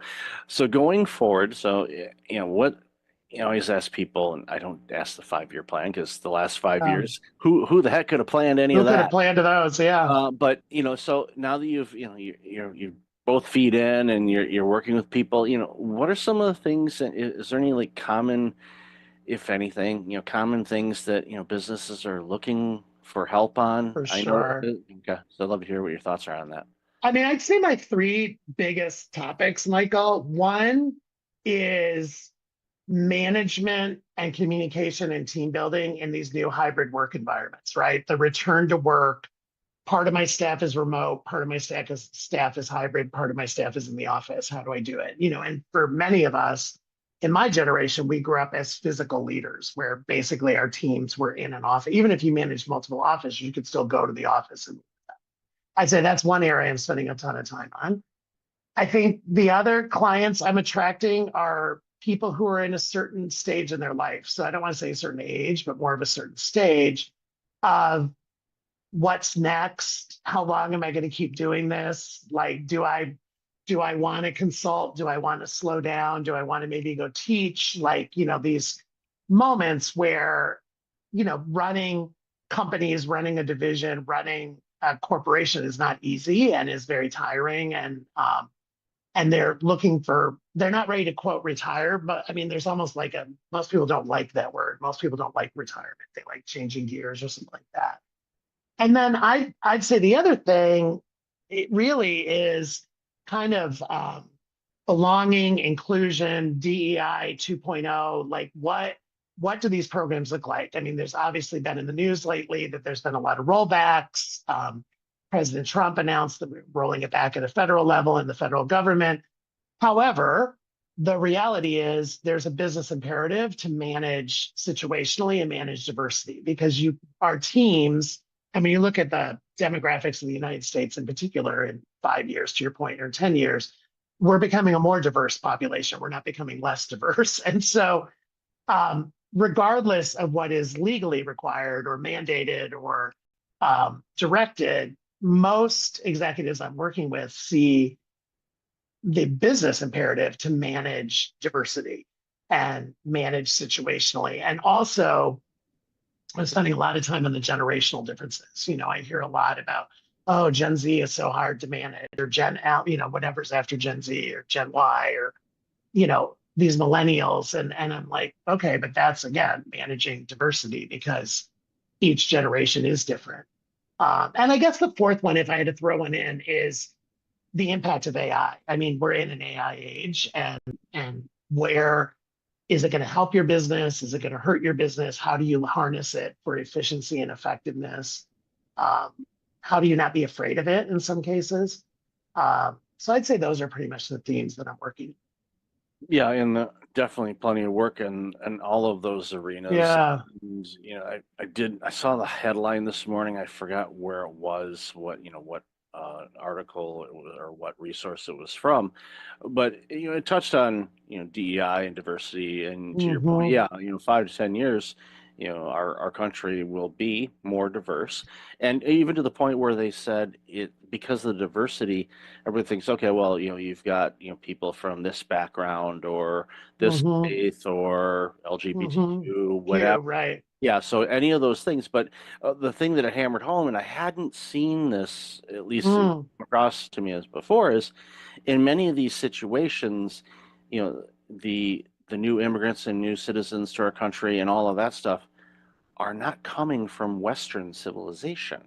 going forward, what I always ask people, and I don't ask the 5-year plan because the last 5 years, who the heck could have planned any Who of could have that? planned those? Yeah. But so now that you both feed in and you're working with people, what are some of the things? Is there any like common, if anything, common things that businesses are looking for help on? For I know. sure. Okay, so I'd love to hear what your thoughts are on that. I mean, I'd say my three biggest topics, Michael. One is management and communication and team building in these new hybrid work environments, right? The return to work. Part of my staff is remote, part of my staff is hybrid, part of my staff is in the office. How do I do it? And for many of us in my generation, we grew up as physical leaders where basically our teams were in an office. Even if you managed multiple offices, you could still go to the office. And I'd say that's one area I'm spending a ton of time on. I think the other clients I'm attracting are people who are in a certain stage in their life. So I don't want to say a certain age, but more of a certain stage of what's next? How long am I going to keep doing this? Like, do I want to consult? Do I want to slow down? Do I want to maybe go teach? Like, these moments where, running companies, running a division, running a corporation is not easy and is very tiring. And they're they're not ready to quote retire, but I mean, there's almost like most people don't like that word. Most people don't like retirement. They like changing gears or something like that. And then I'd say the other thing, it really is kind of belonging, inclusion, DEI 2.0. Like what do these programs look like? I mean, there's obviously been in the news lately that there's been a lot of rollbacks. President Trump announced that we're rolling it back at a federal level in the federal government. However, the reality is there's a business imperative to manage situationally and manage diversity because our teams. I mean, you look at the demographics of the United States in particular in 5 years, to your point, or 10 years, we're becoming a more diverse population. We're not becoming less diverse. And so regardless of what is legally required or mandated or directed, most executives I'm working with see the business imperative to manage diversity and manage situationally. And also, I'm spending a lot of time on the generational differences. I hear a lot about, oh, Gen Z is so hard to manage, or Gen L, whatever's after Gen Z, or Gen Y, or, these millennials. And I'm like, okay, but that's, again, managing diversity because each generation is different. And I guess the fourth one, if I had to throw one in, is the impact of AI. I mean, we're in an AI age, and where is it going to help your business? Is it going to hurt your business? How do you harness it for efficiency and effectiveness? How do you not be afraid of it in some cases? So I'd say those are pretty much the themes that I'm working. Yeah, and definitely plenty of work in all of those arenas. Yeah. And, I saw the headline this morning. I forgot where it was, what article it was, or what resource it was from, but it touched on DEI and diversity. And to your point, yeah, 5 to 10 years, our country will be more diverse, and even to the point where they said it, because of the diversity, everybody thinks, okay, well, you've got people from this background or this faith or LGBTQ, whatever. Right. Yeah, so any of those things, but the thing that it hammered home, and I hadn't seen this, at least across to me as before, is in many of these situations, the new immigrants and new citizens to our country and all of that stuff are not coming from Western civilization.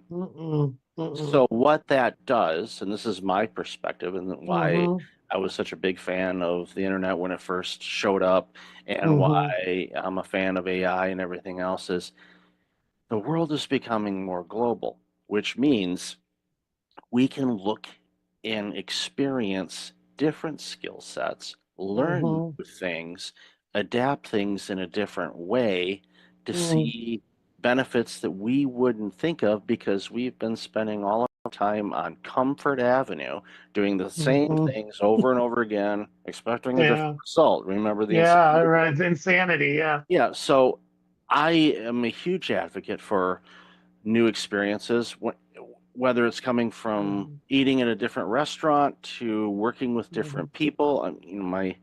So what that does, and this is my perspective, and why I was such a big fan of the internet when it first showed up, and why I'm a fan of AI and everything else, is the world is becoming more global, which means we can look and experience different skill sets, learn new things, adapt things in a different way to see benefits that we wouldn't think of, because we've been spending all our time on Comfort Avenue doing the same things over and over again, expecting a different result. Remember the insanity? Right. Insanity. Yeah. So I am a huge advocate for new experiences, whether it's coming from eating in a different restaurant to working with different people. My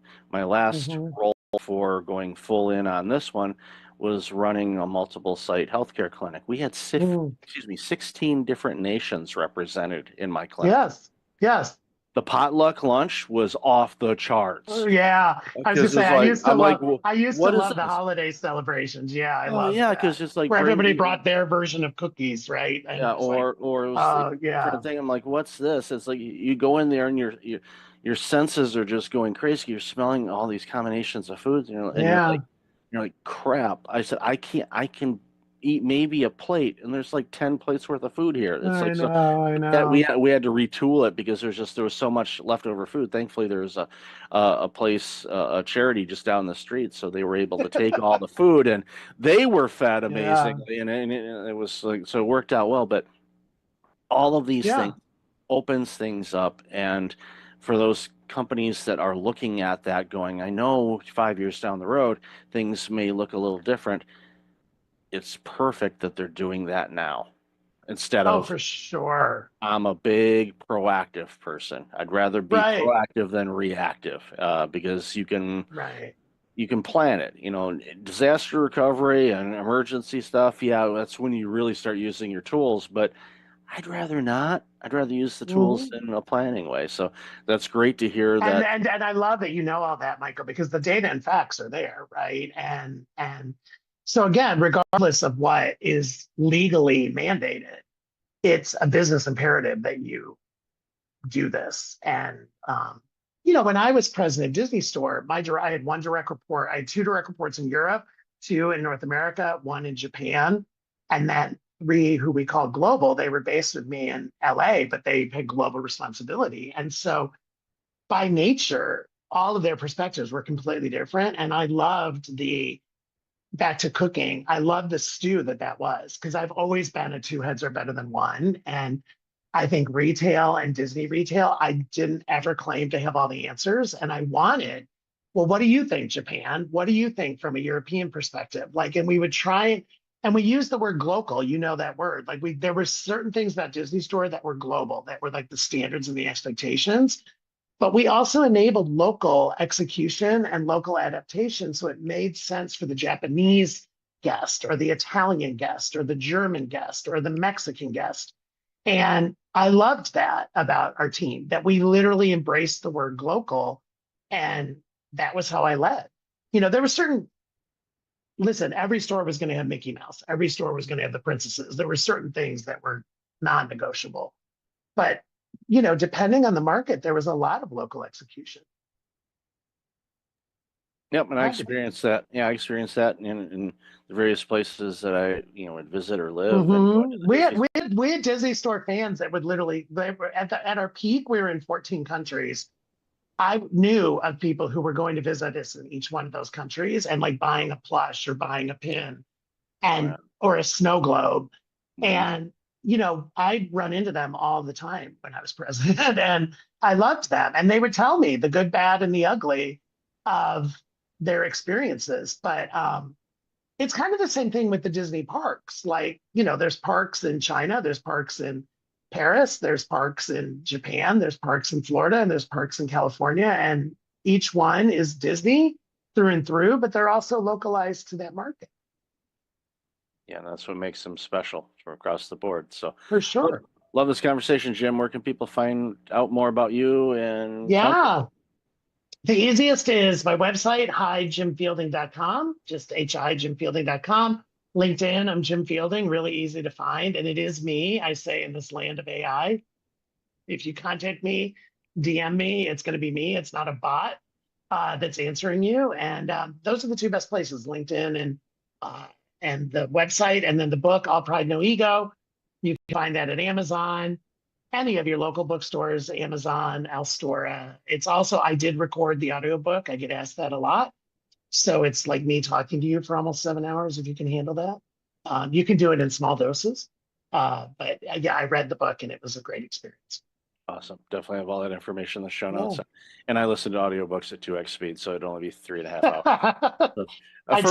last role for going full in on this one was running a multiple site healthcare clinic. We had 16 different nations represented in my clinic. Yes. The potluck lunch was off the charts. Yeah. I was gonna say, I used to love the this? holiday celebrations. Yeah, I love because it's like where everybody brought their version of cookies, right? And yeah, or it was different thing. I'm like, what's this? It's like you go in there and your senses are just going crazy. You're smelling all these combinations of foods, and you're like, crap. I said, I can eat maybe a plate, and there's like 10 plates worth of food here. It's I know. Yeah, we had to retool it because there was so much leftover food. Thankfully, there was a place, a charity just down the street, so they were able to take all the food, and they were fed amazingly, and it was like, so it worked out well. But all of these things opens things up, and for those companies that are looking at that going, I know 5 years down the road things may look a little different, it's perfect that they're doing that now instead of, for sure, I'm a big proactive person. I'd rather be proactive than reactive, because you can plan it. Disaster recovery and emergency stuff, that's when you really start using your tools, but I'd rather not. I'd rather use the tools in a planning way. So that's great to hear that. And I love that you know all that, Michael, because the data and facts are there, right? And so again, regardless of what is legally mandated, it's a business imperative that you do this. And when I was president of Disney Store, I had one direct report. I had 2 direct reports in Europe, 2 in North America, 1 in Japan, and then 3 who we call global. They were based with me in LA, but they had global responsibility. And so by nature, all of their perspectives were completely different. And I loved back to cooking, I loved the stew that was, because I've always been a 2 heads are better than 1. And I think retail and Disney retail, I didn't ever claim to have all the answers. And I wanted, well, what do you think, Japan? What do you think from a European perspective? And we would try, and we use the word global, that word. There were certain things about Disney Store that were global, that were like the standards and the expectations, but we also enabled local execution and local adaptation. So it made sense for the Japanese guest or the Italian guest or the German guest or the Mexican guest. And I loved that about our team, that we literally embraced the word local. And that was how I led. There were listen, every store was going to have Mickey Mouse. Every store was going to have the princesses. There were certain things that were non-negotiable. But, depending on the market, there was a lot of local execution. Yep, and I experienced that. Yeah, I experienced that in the various places that I, would visit or live. And we had Disney Store fans that would literally, they were at our peak, we were in 14 countries. I knew of people who were going to visit us in each one of those countries and like buying a plush or buying a pin and or a snow globe. And I'd run into them all the time when I was president, and I loved them. And they would tell me the good, bad, and the ugly of their experiences. But it's kind of the same thing with the Disney parks. Like, there's parks in China, there's parks in Paris, there's parks in Japan, there's parks in Florida, and there's parks in California. And each one is Disney through and through, but they're also localized to that market. Yeah, that's what makes them special from across the board. So for sure. Love this conversation, Jim. Where can people find out more about you? And the easiest is my website, hijimfielding.com, just hijimfielding.com. LinkedIn, I'm Jim Fielding, really easy to find. And it is me, I say, in this land of AI. If you contact me, DM me, it's going to be me. It's not a bot that's answering you. And those are the two best places, LinkedIn and the website. And then the book, All Pride, No Ego. You can find that at Amazon, any of your local bookstores, Amazon, Alstora. It's also, I did record the audiobook. I get asked that a lot. So it's like me talking to you for almost 7 hours, if you can handle that. You can do it in small doses. But yeah, I read the book and it was a great experience. Awesome. Definitely have all that information in the show notes. And I listen to audiobooks at 2x speed, so it'd only be 3.5 hours. So, I'd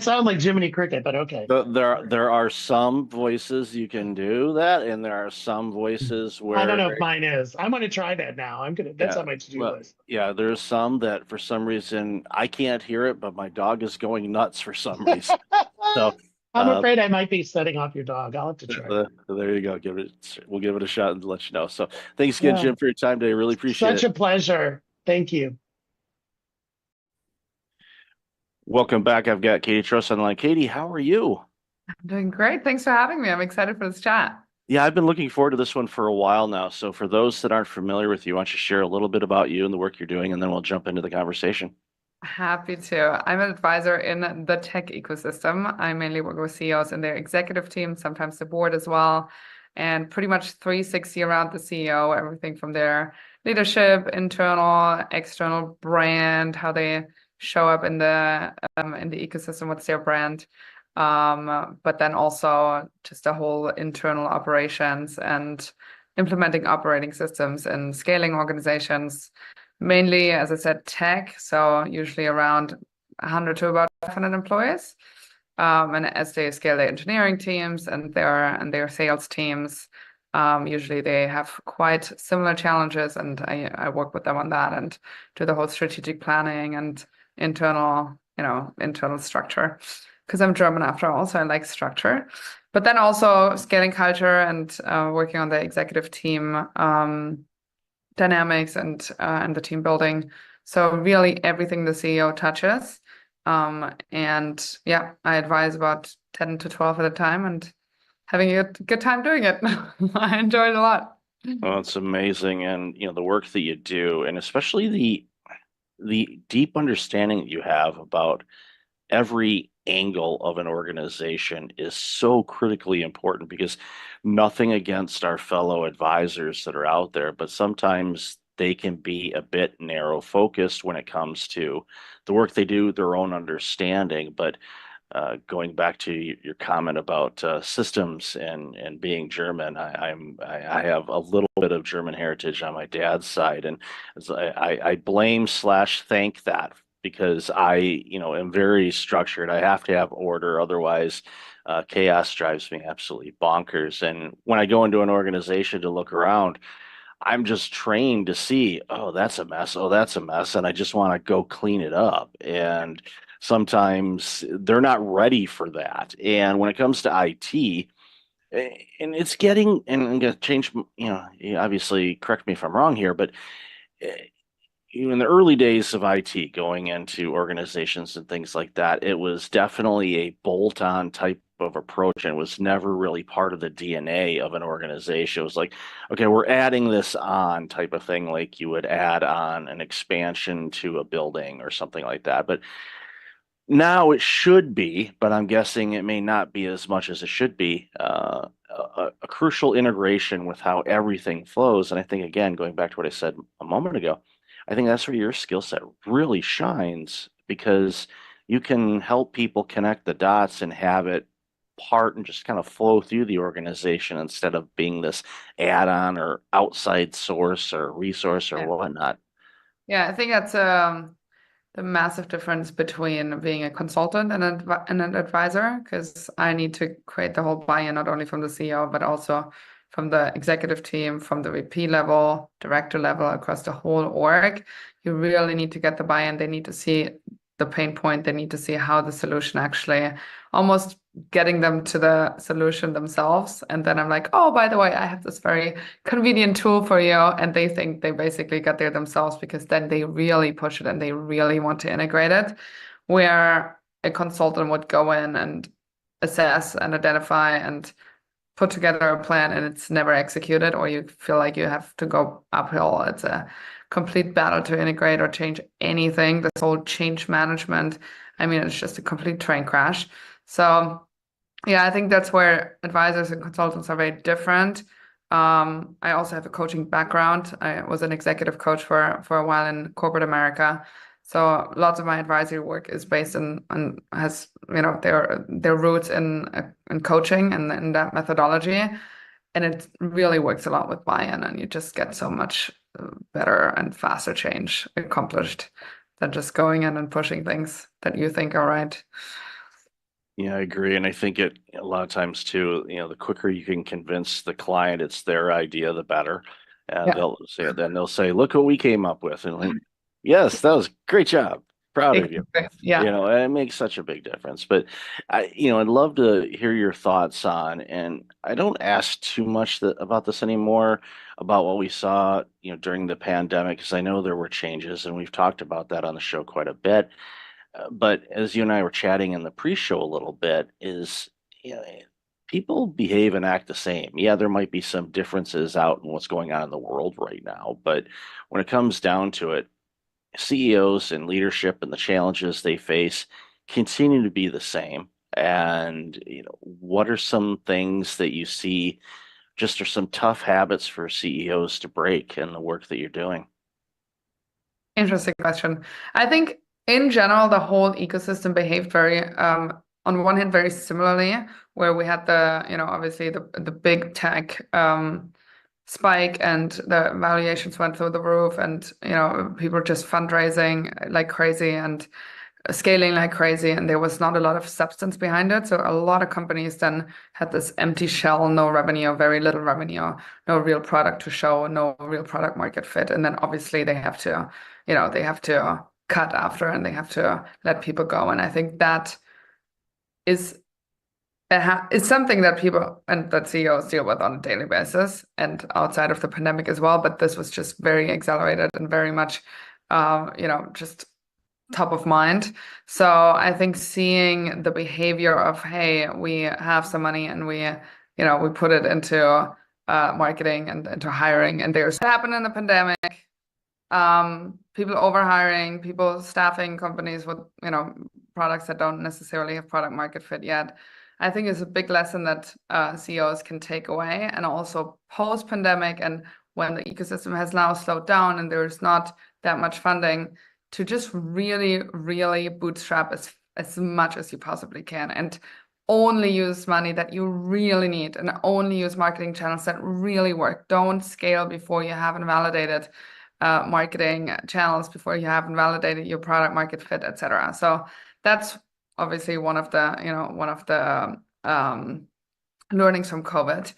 sound like Jiminy Cricket, but okay. There are some voices you can do that, and there are some voices where I don't know if mine is. I'm gonna try that now. That's on my to-do list. Yeah, there's some that for some reason I can't hear it, but my dog is going nuts for some reason. So I'm afraid I might be setting off your dog. I'll have to try. There you go. We'll give it a shot and let you know. So thanks again, Jim, for your time today. Really appreciate it. Such a pleasure. Thank you. Welcome back. I've got Katie Truss on the line. Katie, how are you? I'm doing great. Thanks for having me. I'm excited for this chat. Yeah, I've been looking forward to this one for a while now. So for those that aren't familiar with you, why don't you share a little bit about you and the work you're doing, and then we'll jump into the conversation. Happy to. I'm an advisor in the tech ecosystem. I mainly work with CEOs and their executive team, sometimes the board as well, and pretty much 360 around the CEO, everything from their leadership, internal, external brand, how they show up in the ecosystem, what's their brand, but then also just the whole internal operations and implementing operating systems and scaling organizations. Mainly, as I said, tech, so usually around 100 to about 500 employees. And as they scale their engineering teams and their sales teams, usually they have quite similar challenges, and I work with them on that and do the whole strategic planning and internal structure. Because I'm German after all, so I like structure. But then also scaling culture and working on the executive team dynamics and the team building. So really everything the CEO touches. And yeah, I advise about 10 to 12 at a time and having a good time doing it. I enjoy it a lot. Well, it's amazing. And, the work that you do, and especially the deep understanding that you have about every angle of an organization is so critically important, because nothing against our fellow advisors that are out there, but sometimes they can be a bit narrow focused when it comes to the work they do, their own understanding. But going back to your comment about systems and being German, I have a little bit of German heritage on my dad's side, and I blame/thank that, because I am very structured. I have to have order, otherwise chaos drives me absolutely bonkers. And when I go into an organization to look around, I'm just trained to see, oh, that's a mess. Oh, that's a mess. And I just want to go clean it up. And sometimes they're not ready for that. And when it comes to IT, and it's getting, and I'm going to change, obviously correct me if I'm wrong here, but in the early days of IT, going into organizations and things like that, it was definitely a bolt-on type of approach, and it was never really part of the DNA of an organization. It was like, okay, we're adding this on type of thing, like you would add on an expansion to a building or something like that. But now it should be, but I'm guessing it may not be as much as it should be, a crucial integration with how everything flows. And I think, again, going back to what I said a moment ago, I think that's where your skill set really shines because you can help people connect the dots and have it part and just kind of flow through the organization instead of being this add-on or outside source or resource or Yeah. whatnot. Yeah, I think that's the massive difference between being a consultant and an advisor, because I need to create the whole buy-in, not only from the CEO, but also from the executive team, from the VP level, director level, across the whole org. You really need to get the buy-in. They need to see the pain point. They need to see how the solution actually, almost getting them to the solution themselves. And then I'm like, oh, by the way, I have this very convenient tool for you. And they think they basically got there themselves, because then they really push it and they really want to integrate it. Where a consultant would go in and assess and identify and put together a plan, and it's never executed, or you feel like you have to go uphill. It's a complete battle to integrate or change anything. This whole change management, I mean, it's just a complete train crash. So yeah, I think that's where advisors and consultants are very different. I also have a coaching background. I was an executive coach for a while in corporate America. So lots of my advisory work is based on has, you know, their roots in coaching and in that methodology. And it really works a lot with buy-in, and you just get so much better and faster change accomplished than just going in and pushing things that you think are right. Yeah, I agree. And I think it a lot of times too, you know, the quicker you can convince the client it's their idea, the better. And Yeah. they'll say, look what we came up with. And like, yes, that was great job. Proud of you. Yeah. You know, and it makes such a big difference. But I'd love to hear your thoughts on, and I don't ask too much about this anymore, about what we saw, during the pandemic, because I know there were changes, and we've talked about that on the show quite a bit. But as you and I were chatting in the pre-show a little bit, people behave and act the same. Yeah, there might be some differences out in what's going on in the world right now, but when it comes down to it, CEOs and leadership and the challenges they face continue to be the same. And what are some things that you see just are some tough habits for CEOs to break in the work that you're doing? Interesting question. I think in general, the whole ecosystem behaved very, on one hand, very similarly, where we had obviously the big tech spike, and the valuations went through the roof, and people were just fundraising like crazy and scaling like crazy, and there was not a lot of substance behind it. So a lot of companies then had this empty shell, no revenue, very little revenue, no real product to show, no real product market fit. And then obviously they have to cut after, and they have to let people go. And I think that is something that people and that CEOs deal with on a daily basis and outside of the pandemic as well. But this was just very accelerated and very much, just top of mind. So I think seeing the behavior of, hey, we have some money and we put it into marketing and into hiring, and there's what happened in the pandemic. People overhiring, people staffing companies with products that don't necessarily have product market fit yet. I think is a big lesson that CEOs can take away. And also post-pandemic, and when the ecosystem has now slowed down and there's not that much funding, to just really, really bootstrap as much as you possibly can, and only use money that you really need, and only use marketing channels that really work. Don't scale before you haven't validated marketing channels, before you haven't validated your product market fit, etc. So that's obviously one of the learnings from COVID.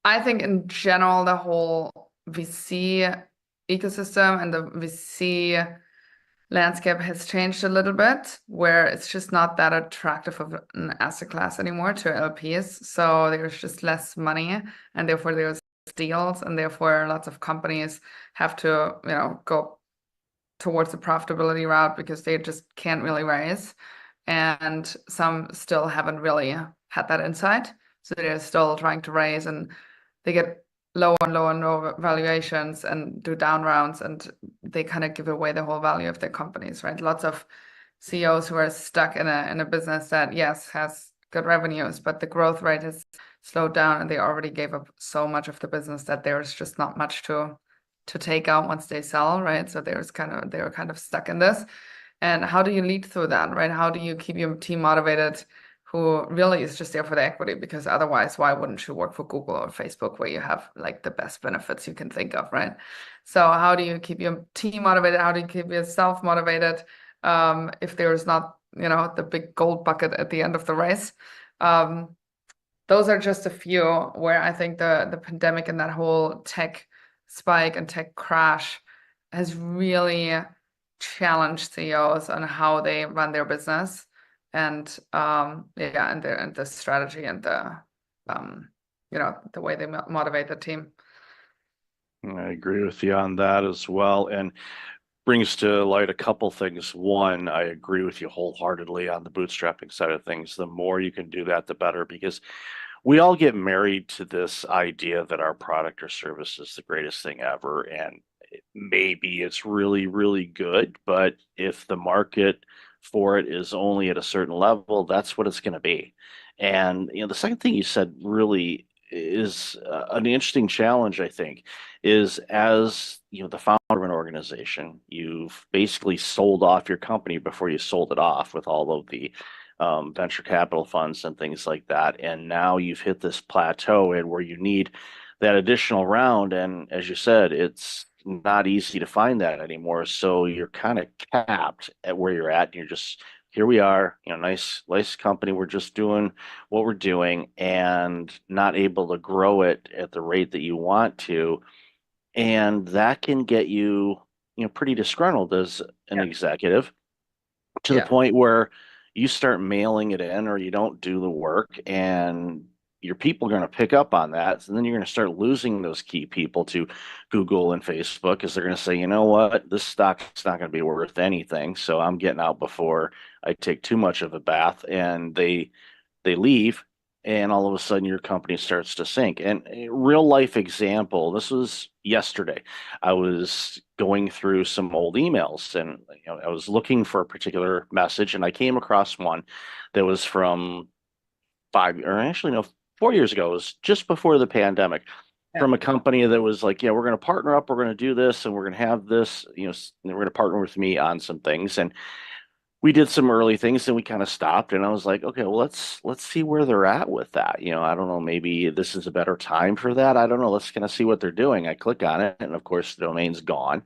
I think in general, the whole VC ecosystem and the VC landscape has changed a little bit, where it's just not that attractive of an asset class anymore to LPs. So there's just less money, and therefore there's deals, and therefore lots of companies have to go towards the profitability route because they just can't really raise, and some still haven't really had that insight, so they're still trying to raise, and they get lower and lower valuations and do down rounds, and they kind of give away the whole value of their companies, right? Lots of CEOs who are stuck in a business that, yes, has good revenues, but the growth rate has slowed down, and they already gave up so much of the business that there's just not much to to take out once they sell, right? So they were kind of stuck in this. And how do you lead through that, right? How do you keep your team motivated who really is just there for the equity? Because otherwise, why wouldn't you work for Google or Facebook where you have like the best benefits you can think of, right? So how do you keep your team motivated? How do you keep yourself motivated if there's not, the big gold bucket at the end of the race? Those are just a few where I think the pandemic and that whole tech spike and tech crash has really challenged CEOs on how they run their business and and the strategy and the way they motivate the team. I agree with you on that as well, and brings to light a couple things. One, I agree with you wholeheartedly on the bootstrapping side of things. The more you can do that, the better, because we all get married to this idea that our product or service is the greatest thing ever, and maybe it's really, really good, but if the market for it is only at a certain level, that's what it's going to be. And the second thing you said really is an interesting challenge, I think, is as the founder of an organization, you've basically sold off your company before you sold it off with all of the venture capital funds and things like that. And now you've hit this plateau and where you need that additional round. And as you said, it's not easy to find that anymore. So you're kind of capped at where you're at. And you're just, here we are, nice company. We're just doing what we're doing and not able to grow it at the rate that you want to. And that can get you, pretty disgruntled as an executive to the point where you start mailing it in or you don't do the work, and your people are going to pick up on that. And then you're going to start losing those key people to Google and Facebook because they're going to say, you know what, this stock's not going to be worth anything. So I'm getting out before I take too much of a bath. And they leave, and all of a sudden your company starts to sink. And a real life example, this was yesterday. I was going through some old emails, and I was looking for a particular message, and I came across one that was from 4 years ago. It was just before the pandemic, from a company that was like, we're going to partner up, we're going to do this, and we're going to have this, and we're going to partner with me on some things. And we did some early things, and we kind of stopped, and I was like, okay, well, let's see where they're at with that. I don't know, maybe this is a better time for that. I don't know. Let's kind of see what they're doing. I click on it, and of course the domain's gone.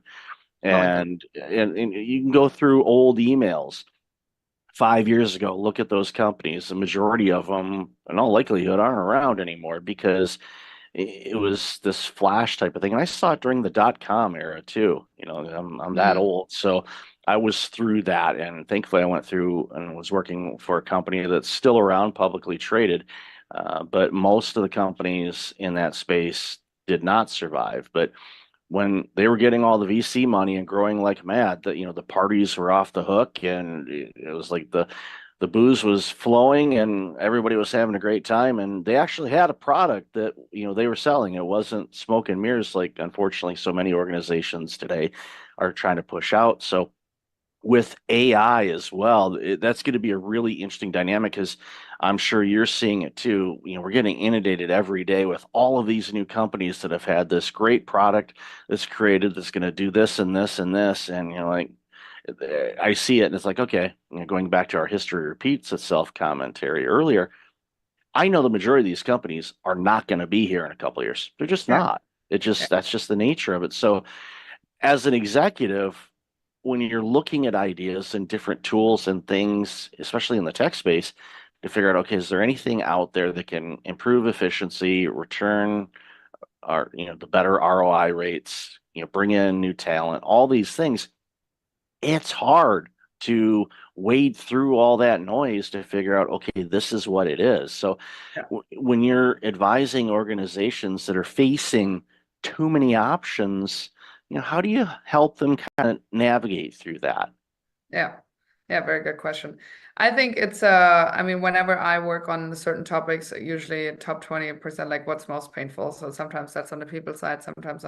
And you can go through old emails 5 years ago, look at those companies. The majority of them, in all likelihood, aren't around anymore because it was this flash type of thing. And I saw it during the .com era too. I'm that old. So I was through that. And thankfully I went through and was working for a company that's still around, publicly traded. But most of the companies in that space did not survive. But when they were getting all the VC money and growing like mad, that the parties were off the hook, and it was like the booze was flowing and everybody was having a great time, and they actually had a product that they were selling. It wasn't smoke and mirrors like unfortunately so many organizations today are trying to push out. So with AI as well, that's going to be a really interesting dynamic, because I'm sure you're seeing it too. We're getting inundated every day with all of these new companies that have had this great product that's created that's going to do this and this and this. And, I see it and it's like, okay, going back to our history repeats itself commentary earlier, I know the majority of these companies are not going to be here in a couple of years. They're just not. That's just the nature of it. So as an executive, when you're looking at ideas and different tools and things, especially in the tech space, to figure out, okay, is there anything out there that can improve efficiency, return our, the better ROI rates, bring in new talent, all these things, it's hard to wade through all that noise to figure out, okay, this is what it is. So when you're advising organizations that are facing too many options, how do you help them kind of navigate through that? Yeah, very good question. I think it's whenever I work on certain topics, usually top 20%, like what's most painful. So sometimes that's on the people side, sometimes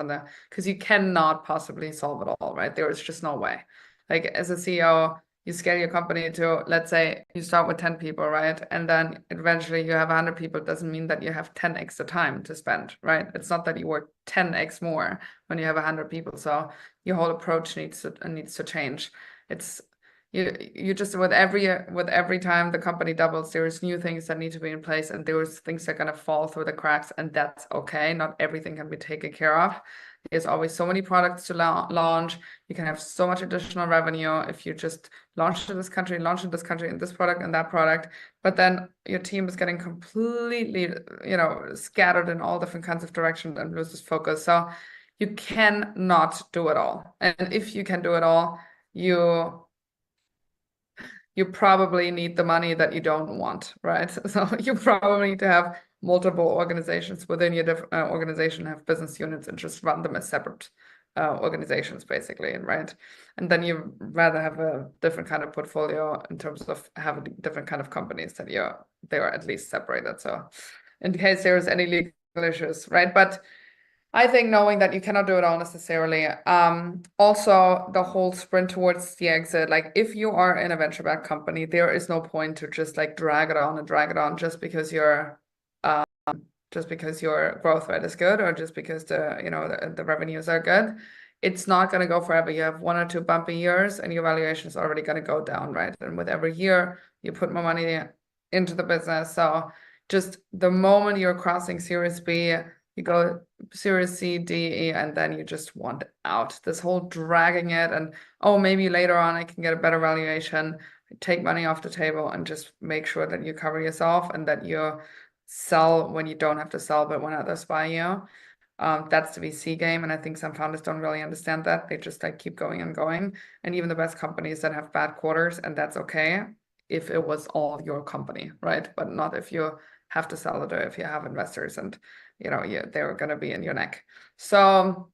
because you cannot possibly solve it all, right? There is just no way. Like as a CEO, you scale your company to, let's say you start with 10 people, right? And then eventually you have 100 people. It doesn't mean that you have 10 extra time to spend, right? It's not that you work 10x more when you have 100 people. So your whole approach needs to change. It's you just with every time the company doubles, there's new things that need to be in place, and there's things that are gonna fall through the cracks, and that's okay. Not everything can be taken care of. There's always so many products to launch. You can have so much additional revenue if you just launch in this country, and this product and that product. But then your team is getting completely, scattered in all different kinds of directions and loses focus. So you cannot do it all. And if you can do it all, you probably need the money that you don't want, right? So you probably need to have multiple organizations within your different organization, have business units, and just run them as separate organizations, basically, right? And then you rather have a different kind of portfolio in terms of having different kind of companies that they are at least separated. So in case there's any legal issues, right? But I think knowing that you cannot do it all necessarily. Also, the whole sprint towards the exit, like if you are in a venture-backed company, there is no point to just like drag it on just because your growth rate is good, or just because the revenues are good. It's not going to go forever. You have 1 or 2 bumpy years, and your valuation is already going to go down, right? And with every year, you put more money into the business. So just the moment you're crossing Series B, you go Series C, D, E, and then you just want out. This whole dragging it and, oh, maybe later on I can get a better valuation, take money off the table, and just make sure that you cover yourself and that you sell when you don't have to sell, but when others buy you. That's the VC game. And I think some founders don't really understand that. They just like keep going and going. And even the best companies that have bad quarters, and that's okay if it was all your company, right? But not if you have to sell it, or if you have investors and they're going to be in your neck. So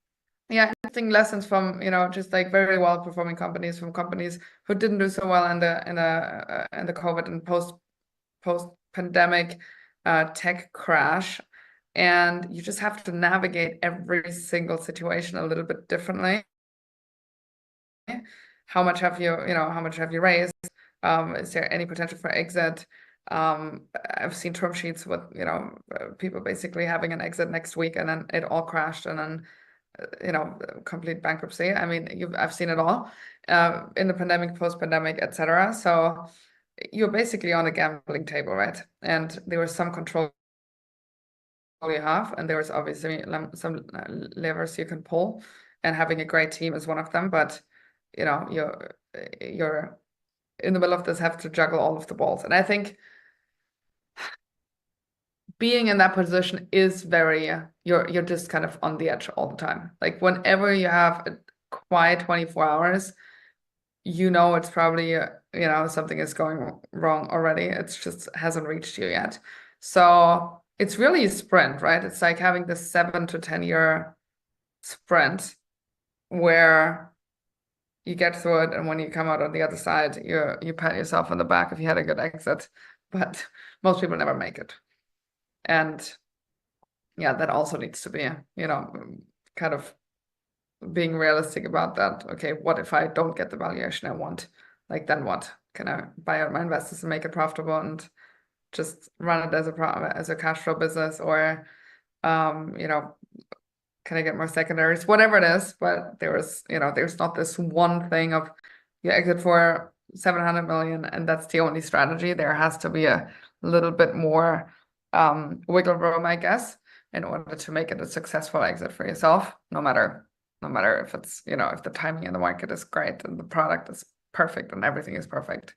yeah, interesting lessons from just like very well performing companies, from companies who didn't do so well in the COVID and post pandemic tech crash. And you just have to navigate every single situation a little bit differently. How much have you raised? Is there any potential for exit? I've seen term sheets with people basically having an exit next week, and then it all crashed, and then complete bankruptcy. I mean, I've seen it all in the pandemic, post-pandemic, etc. So you're basically on a gambling table, right? And there was some control you have, and there was obviously some levers you can pull, and having a great team is one of them. But you're in the middle of this, have to juggle all of the balls, and I think being in that position is very you're just kind of on the edge all the time. Like whenever you have a quiet 24 hours, it's probably something is going wrong already. It's just hasn't reached you yet. So it's really a sprint, right? It's like having this 7 to 10 year sprint where you get through it, and when you come out on the other side, you pat yourself on the back if you had a good exit. But most people never make it. And yeah, that also needs to be, kind of being realistic about that. Okay, what if I don't get the valuation I want? Like, then what? Can I buy out my investors and make it profitable and just run it as a cash flow business? Or, can I get more secondaries? Whatever it is, but there's not this one thing of you exit for 700 million and that's the only strategy. There has to be a little bit more wiggle room, I guess, in order to make it a successful exit for yourself, no matter if it's, if the timing in the market is great and the product is perfect and everything is perfect.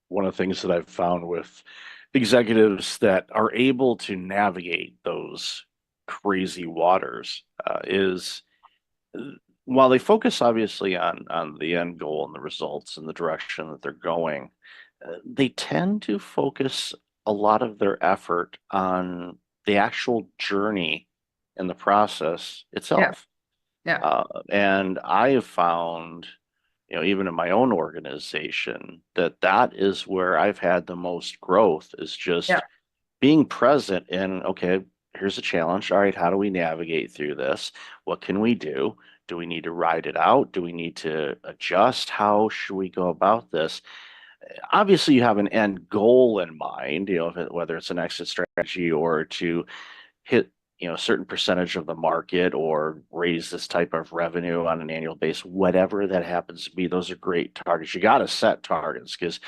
One of the things that I've found with executives that are able to navigate those crazy waters is, while they focus obviously on the end goal and the results and the direction that they're going, they tend to focus a lot of their effort on the actual journey and the process itself. Yeah. And I have found, even in my own organization, that is where I've had the most growth, is just being present in, okay, here's a challenge. All right, how do we navigate through this? What can we do? Do we need to ride it out? Do we need to adjust? How should we go about this? Obviously, you have an end goal in mind, whether it's an exit strategy or to hit, a certain percentage of the market or raise this type of revenue on an annual basis, whatever that happens to be. Those are great targets. You got to set targets, because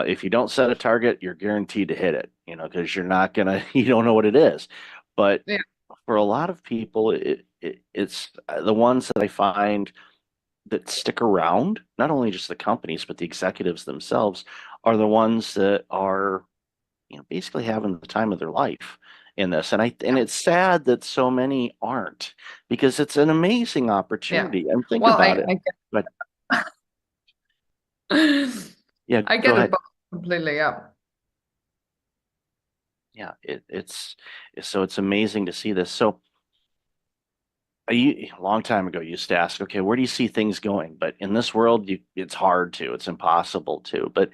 if you don't set a target, you're guaranteed to hit it, because you don't know what it is. But Yeah. for a lot of people, it's the ones that I find that stick around, not only just the companies, but the executives themselves, are the ones that are, basically having the time of their life in this. And it's sad that so many aren't, because it's an amazing opportunity. And think Well, about it. I But get, yeah, I go get it ahead. both completely. Yeah. Yeah, it's so it's amazing to see this. So a long time ago, you used to ask, okay, where do you see things going? But in this world, it's hard to, it's impossible to. But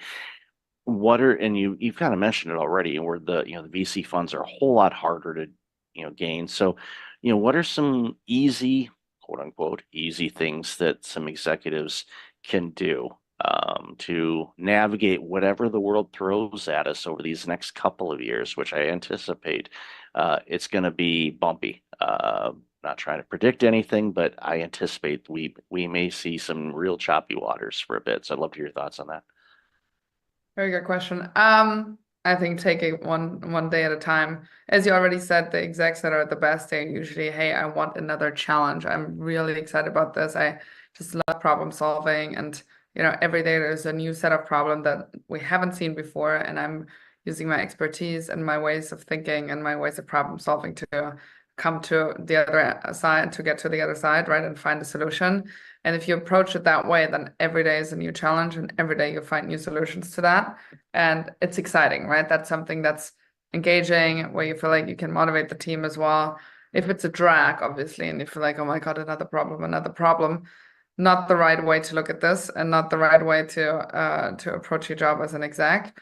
you've kind of mentioned it already, where the VC funds are a whole lot harder to gain. So, what are some easy, quote unquote, easy things that some executives can do to navigate whatever the world throws at us over these next couple of years, which I anticipate it's going to be bumpy. Not trying to predict anything, but I anticipate we may see some real choppy waters for a bit. So I'd love to hear your thoughts on that. Very good question. I think take it one day at a time. As you already said, the execs that are the best, they're usually, hey, I want another challenge. I'm really excited about this. I just love problem solving, and every day there's a new set of problem that we haven't seen before, and I'm using my expertise and my ways of thinking and my ways of problem solving to come to the other side, to get to the other side, right, and find a solution. And if you approach it that way, then every day is a new challenge, and every day you find new solutions to that. And it's exciting, right? That's something that's engaging, where you feel like you can motivate the team as well. If it's a drag, obviously, and you feel like, oh my God, another problem, not the right way to look at this, and not the right way to approach your job as an exec.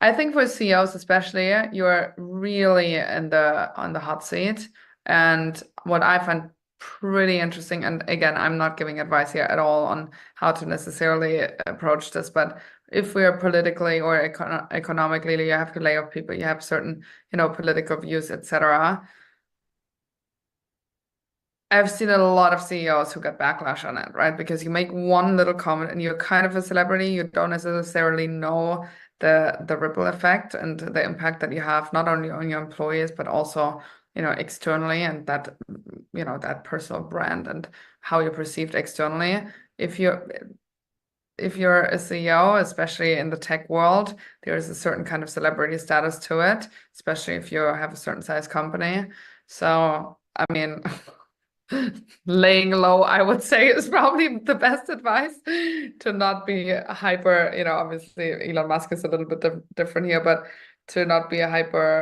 I think for CEOs especially, you're really on the hot seat. And what I find pretty interesting, and again, I'm not giving advice here at all on how to necessarily approach this, but if we are politically or economically, you have to lay off people, you have certain, political views, etc. I've seen a lot of CEOs who get backlash on it, right? Because you make one little comment and you're kind of a celebrity, you don't necessarily know the ripple effect and the impact that you have, not only on your employees, but also externally, and that that personal brand and how you're perceived externally. If you're a CEO, especially in the tech world, there is a certain kind of celebrity status to it, especially if you have a certain size company. So I mean, laying low, I would say, is probably the best advice, to not be hyper, obviously Elon Musk is a little bit different here, but to not be a hyper,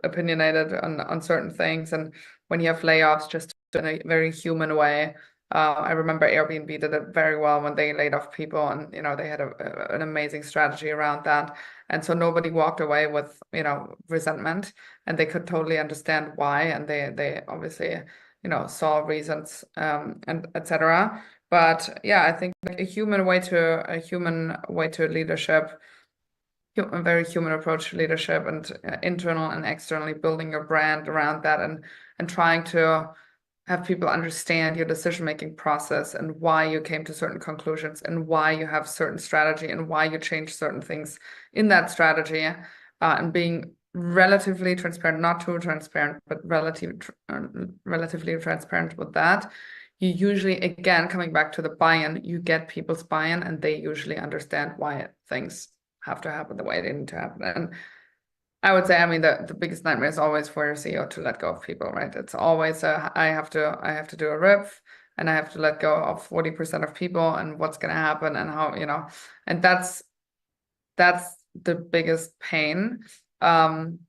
opinionated on certain things. And when you have layoffs, just in a very human way. I remember Airbnb did it very well when they laid off people, and they had an amazing strategy around that. And so nobody walked away with resentment, and they could totally understand why, and they obviously saw reasons, and etc. But yeah, I think a human way to leadership, a very human approach to leadership, and internal and externally building your brand around that, and trying to have people understand your decision-making process and why you came to certain conclusions and why you have certain strategy and why you change certain things in that strategy, and being relatively transparent, not too transparent, but relatively transparent with that. You usually, again, coming back to the buy-in, you get people's buy-in, and they usually understand why things have to happen the way they need to happen. And I would say, I mean, the biggest nightmare is always for your CEO to let go of people, right? It's always I have to do a RIF, and I have to let go of 40% of people, and what's going to happen, and how, and that's the biggest pain. And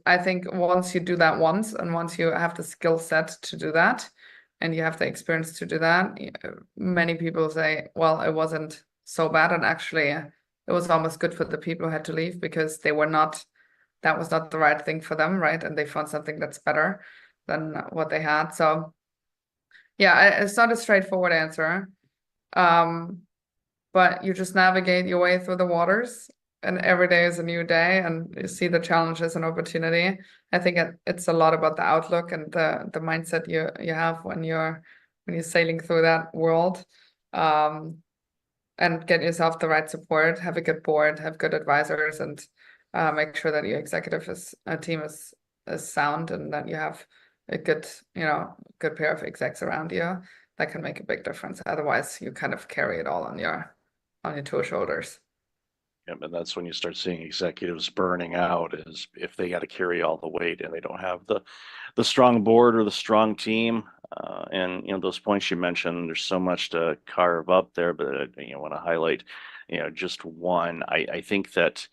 I think once you do that once, and once you have the skill set to do that, and you have the experience to do that, many people say, well, it wasn't so bad, and actually it was almost good for the people who had to leave, because that was not the right thing for them, right? And they found something that's better. than what they had. So yeah, it's not a straightforward answer. But you just navigate your way through the waters, and every day is a new day, and you see the challenges and opportunity. I think it's a lot about the outlook and the mindset you have when you're sailing through that world. And get yourself the right support, have a good board, have good advisors, and make sure that your executive team is sound, and that you have a good pair of execs around you that can make a big difference. Otherwise, you kind of carry it all on your two shoulders. Yeah, and that's when you start seeing executives burning out, is if they got to carry all the weight and they don't have the strong board or the strong team. And those points you mentioned, there's so much to carve up there, but I want to highlight just one. I think that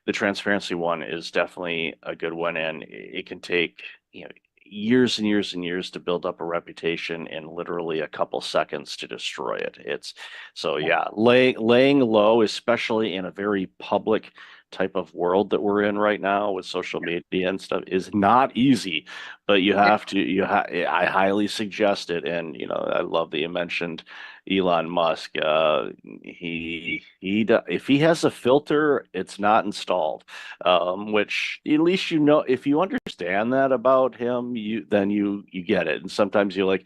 the transparency one is definitely a good one, and it can take years and years and years to build up a reputation, and literally a couple seconds to destroy it. Laying low, especially in a very public type of world that we're in right now with social media and stuff, is not easy, but you have to, I highly suggest it. And, I love that you mentioned Elon Musk. If he has a filter, it's not installed, which at least, if you understand that about him, then you get it. And sometimes you're like,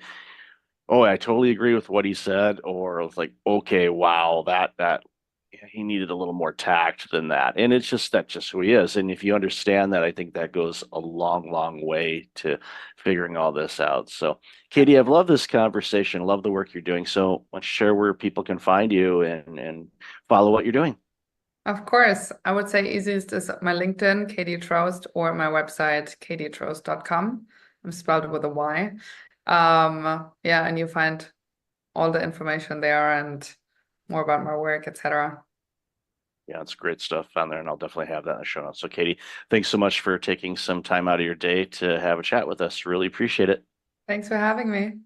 oh, I totally agree with what he said, or it's like, okay, wow, that he needed a little more tact than that. And that's just who he is. And if you understand that, I think that goes a long, long way to figuring all this out. So, Katie, I've loved this conversation. Love the work you're doing. So let's share where people can find you and follow what you're doing. Of course, I would say easiest is my LinkedIn, Katie Trost, or my website, katietrost.com. I'm spelled with a Y. And you find all the information there and more about my work, etc. Yeah, it's great stuff on there, and I'll definitely have that in the show notes. So, Katie, thanks so much for taking some time out of your day to have a chat with us. Really appreciate it. Thanks for having me.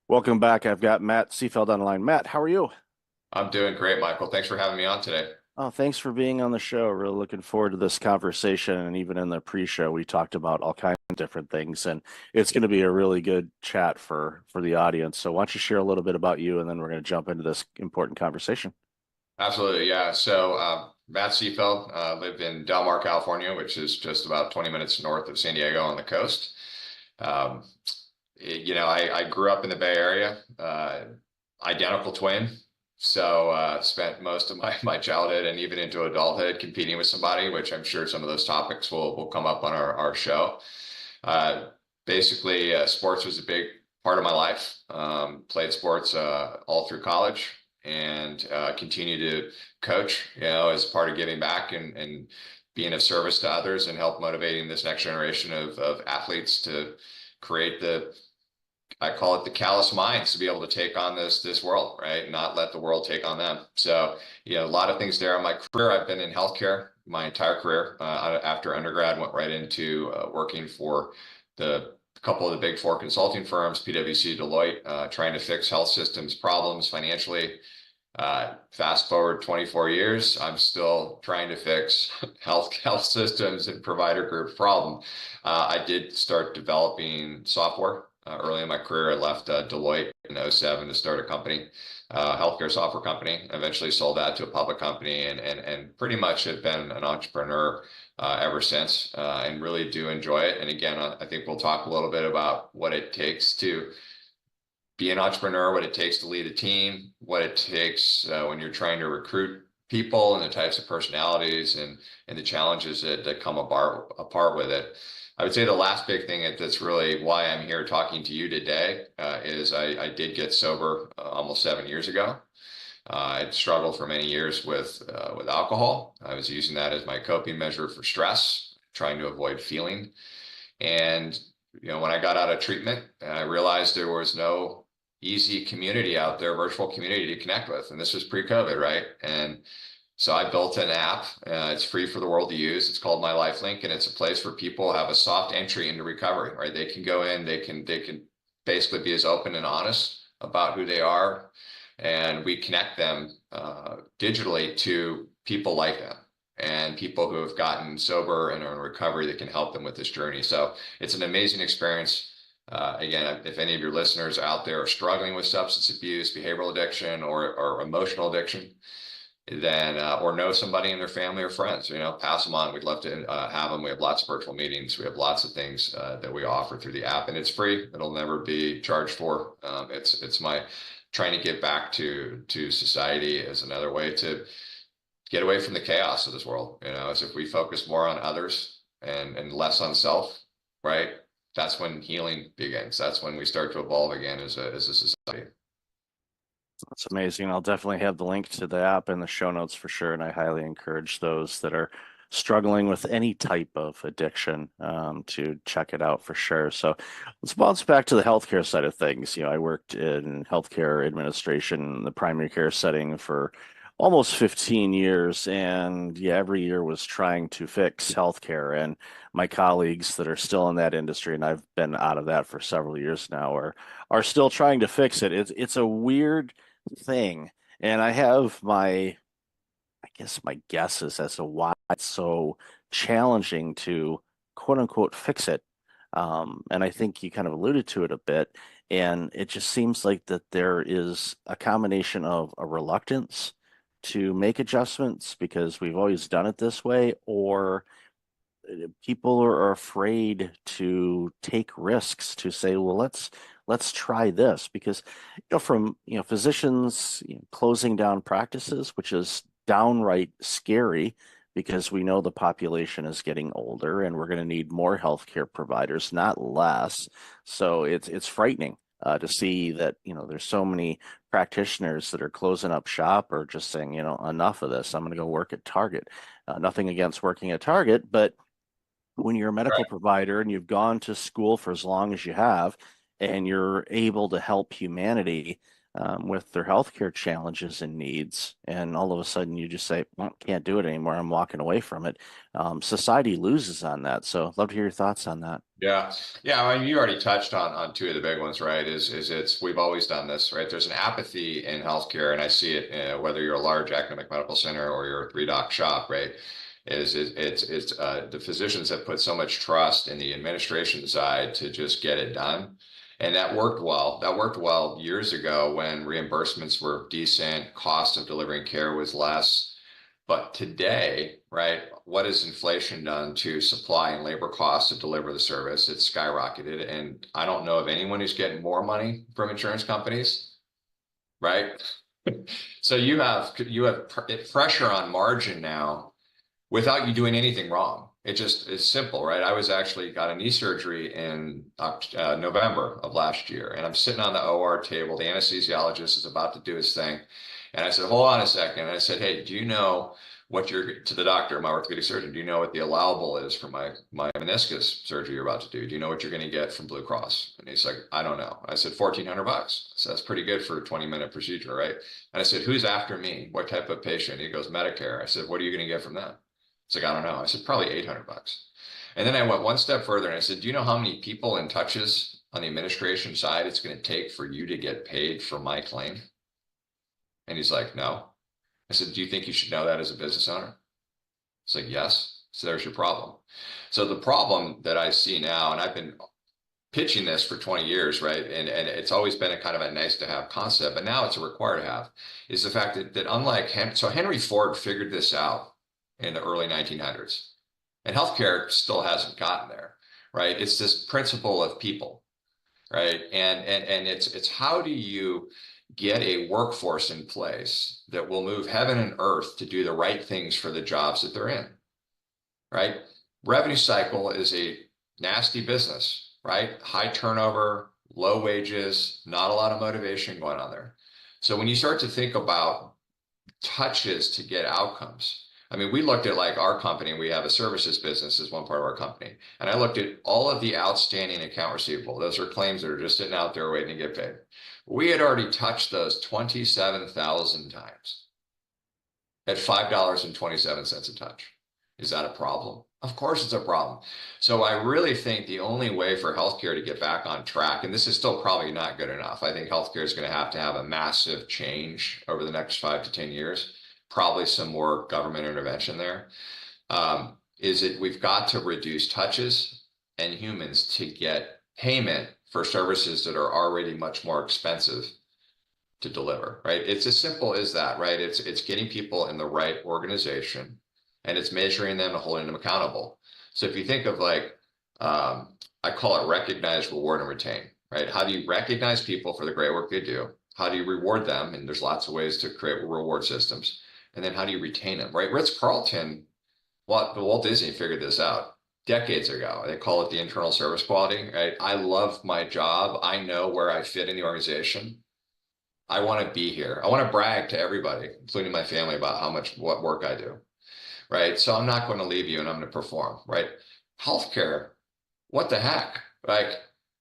Welcome back. I've got Matt Seefeld on the line. Matt, how are you? I'm doing great, Michael. Thanks for having me on today. Oh, thanks for being on the show. Really looking forward to this conversation. And even in the pre-show, we talked about all kinds of different things, and it's going to be a really good chat for the audience. So why don't you share a little bit about you, and then we're going to jump into this important conversation. Absolutely. Yeah. So Matt Seefeld, live in Del Mar, California, which is just about 20 minutes north of San Diego on the coast. I grew up in the Bay Area, identical twin. So spent most of my childhood and even into adulthood competing with somebody, which I'm sure some of those topics will come up on our show. Basically, sports was a big part of my life. Played sports all through college, and continue to coach, as part of giving back and being of service to others, and help motivating this next generation of athletes to create I call it the callous minds, to be able to take on this world, right? Not let the world take on them. So, a lot of things there. In my career, I've been in healthcare my entire career. After undergrad, went right into working for a couple of the big four consulting firms, PwC, Deloitte, trying to fix health systems problems financially. Fast forward 24 years, I'm still trying to fix health systems and provider group problem. I did start developing software. Early in my career, I left Deloitte in 2007 to start a company, healthcare software company. Eventually sold that to a public company, and pretty much have been an entrepreneur ever since, and really do enjoy it. And again, I think we'll talk a little bit about what it takes to be an entrepreneur, what it takes to lead a team, what it takes when you're trying to recruit people, and the types of personalities and the challenges that come apart with it. I would say the last big thing that's really why I'm here talking to you today is I did get sober almost 7 years ago. I'd struggled for many years with alcohol. I was using that as my coping measure for stress, trying to avoid feeling. And when I got out of treatment, I realized there was no easy community out there, virtual community to connect with. And this was pre-COVID, right? And so I built an app. It's free for the world to use. It's called My Life Link, and it's a place where people have a soft entry into recovery, right? They can go in, they can basically be as open and honest about who they are, and we connect them digitally to people like them and people who have gotten sober and are in recovery that can help them with this journey. So it's an amazing experience. Again, if any of your listeners out there are struggling with substance abuse, behavioral addiction, or emotional addiction, then or know somebody in their family or friends, pass them on. We'd love to have them. We have lots of virtual meetings. We have lots of things that we offer through the app, and it's free. It'll never be charged for. It's my trying to get back to society as another way to get away from the chaos of this world. As if we focus more on others and less on self, right? That's when healing begins. That's when we start to evolve again as a society. That's amazing. I'll definitely have the link to the app in the show notes for sure. And I highly encourage those that are struggling with any type of addiction to check it out for sure. So let's bounce back to the healthcare side of things. I worked in healthcare administration, the primary care setting for almost 15 years. And every year was trying to fix healthcare. And my colleagues that are still in that industry, and I've been out of that for several years now, are still trying to fix it. It's a weird thing. And I have my guesses as to why it's so challenging to quote unquote fix it. And I think you kind of alluded to it a bit. And it just seems like that there is a combination of a reluctance to make adjustments because we've always done it this way, or people are afraid to take risks to say, well, let's try this, because from physicians closing down practices, which is downright scary because we know the population is getting older and we're going to need more healthcare providers, not less. So it's frightening to see that there's so many practitioners that are closing up shop or just saying enough of this. I'm going to go work at Target. Nothing against working at Target, but when you're a medical provider and you've gone to school for as long as you have, and you're able to help humanity with their healthcare challenges and needs, and all of a sudden you just say, well, can't do it anymore, I'm walking away from it. Society loses on that. So I'd love to hear your thoughts on that. Yeah. I mean, you already touched on two of the big ones, right? We've always done this, right? There's an apathy in healthcare, and I see it whether you're a large academic medical center or you're a 3-doc shop, right? It's the physicians have put so much trust in the administration side to just get it done. And that worked well. That worked well years ago when reimbursements were decent, cost of delivering care was less. But today, right, what has inflation done to supply and labor costs to deliver the service? It's skyrocketed. And I don't know of anyone who's getting more money from insurance companies, right? So you have pressure on margin now without you doing anything wrong. It's simple, right? I was actually got a knee surgery in November of last year, and I'm sitting on the OR table. The anesthesiologist is about to do his thing. And I said, hold on a second. And I said, hey, do you know to the doctor, my orthopedic surgeon, do you know what the allowable is for my meniscus surgery you're about to do? Do you know what you're going to get from Blue Cross? And he's like, I don't know. I said, $1,400. So that's pretty good for a 20-minute procedure, right? And I said, who's after me? What type of patient? He goes, Medicare. I said, what are you going to get from that? It's like, I don't know. I said, probably $800. And then I went one step further and I said, do you know how many people and touches on the administration side it's going to take for you to get paid for my claim? And he's like, no. I said, do you think you should know that as a business owner? It's like, yes. So there's your problem. So the problem that I see now, and I've been pitching this for 20 years, right? And it's always been a kind of a nice to have concept, but now it's a required to have, is the fact that unlike Henry Ford figured this out in the early 1900s, and healthcare still hasn't gotten there, right? It's this principle of people, right? And it's how do you get a workforce in place that will move heaven and earth to do the right things for the jobs that they're in, right? Revenue cycle is a nasty business, right? High turnover, low wages, not a lot of motivation going on there. So when you start to think about touches to get outcomes, I mean, we looked at like our company, we have a services business as one part of our company. And I looked at all of the outstanding account receivable. Those are claims that are just sitting out there waiting to get paid. We had already touched those 27,000 times at $5.27 a touch. Is that a problem? Of course it's a problem. So I really think the only way for healthcare to get back on track, and this is still probably not good enough. I think healthcare is going to have a massive change over the next 5 to 10 years, probably some more government intervention there. We've got to reduce touches and humans to get payment for services that are already much more expensive to deliver, right? It's as simple as that, right? It's getting people in the right organization, and it's measuring them and holding them accountable. So if you think of like, I call it recognize, reward, and retain, right? How do you recognize people for the great work they do? How do you reward them? And there's lots of ways to create reward systems. And then how do you retain them, right? Ritz-Carlton, Walt Disney figured this out decades ago. They call it the internal service quality, right? I love my job. I know where I fit in the organization. I want to be here. I want to brag to everybody, including my family, about what work I do, right? So I'm not going to leave you and I'm going to perform, right? Healthcare, what the heck? Like,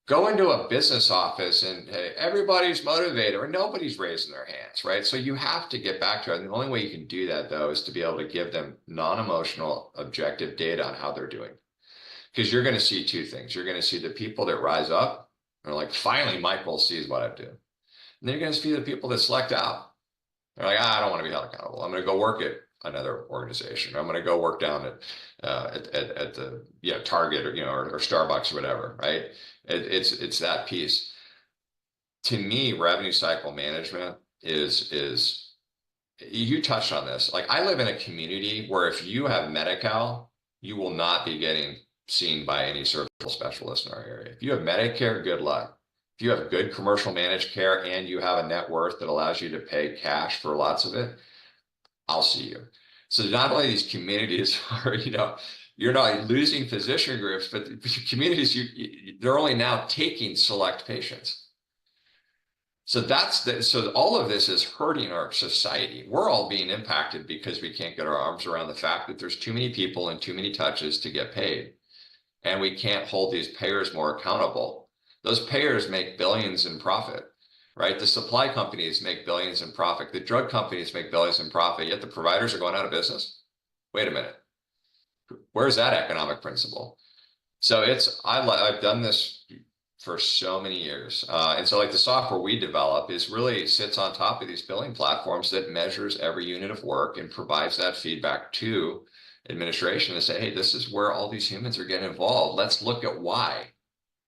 go into a business office and hey, everybody's motivated or nobody's raising their hands, right? So you have to get back to it. And the only way you can do that, though, is to be able to give them non-emotional, objective data on how they're doing. Because you're going to see two things. You're going to see the people that rise up and are like, finally, Michael sees what I do. And then you're going to see the people that select out. They're like, I don't want to be held accountable. I'm going to go work at another organization. Or I'm going to go work down at the Target or Starbucks or whatever, right? It's that piece. To me, revenue cycle management is you touched on this. Like, I live in a community where if you have Medi-Cal, you will not be getting seen by any surgical specialist in our area. If you have Medicare, good luck. If you have good commercial managed care and you have a net worth that allows you to pay cash for lots of it, I'll see you. So not only these communities are, you're not losing physician groups, but the communities, they're only now taking select patients. So so all of this is hurting our society. We're all being impacted because we can't get our arms around the fact that there's too many people and too many touches to get paid. And we can't hold these payers more accountable. Those payers make billions in profit, right? The supply companies make billions in profit. The drug companies make billions in profit, yet the providers are going out of business. Wait a minute. Where's that economic principle? So I've done this for so many years. And so like the software we develop really sits on top of these billing platforms that measures every unit of work and provides that feedback to administration to say, hey, this is where all these humans are getting involved. Let's look at why.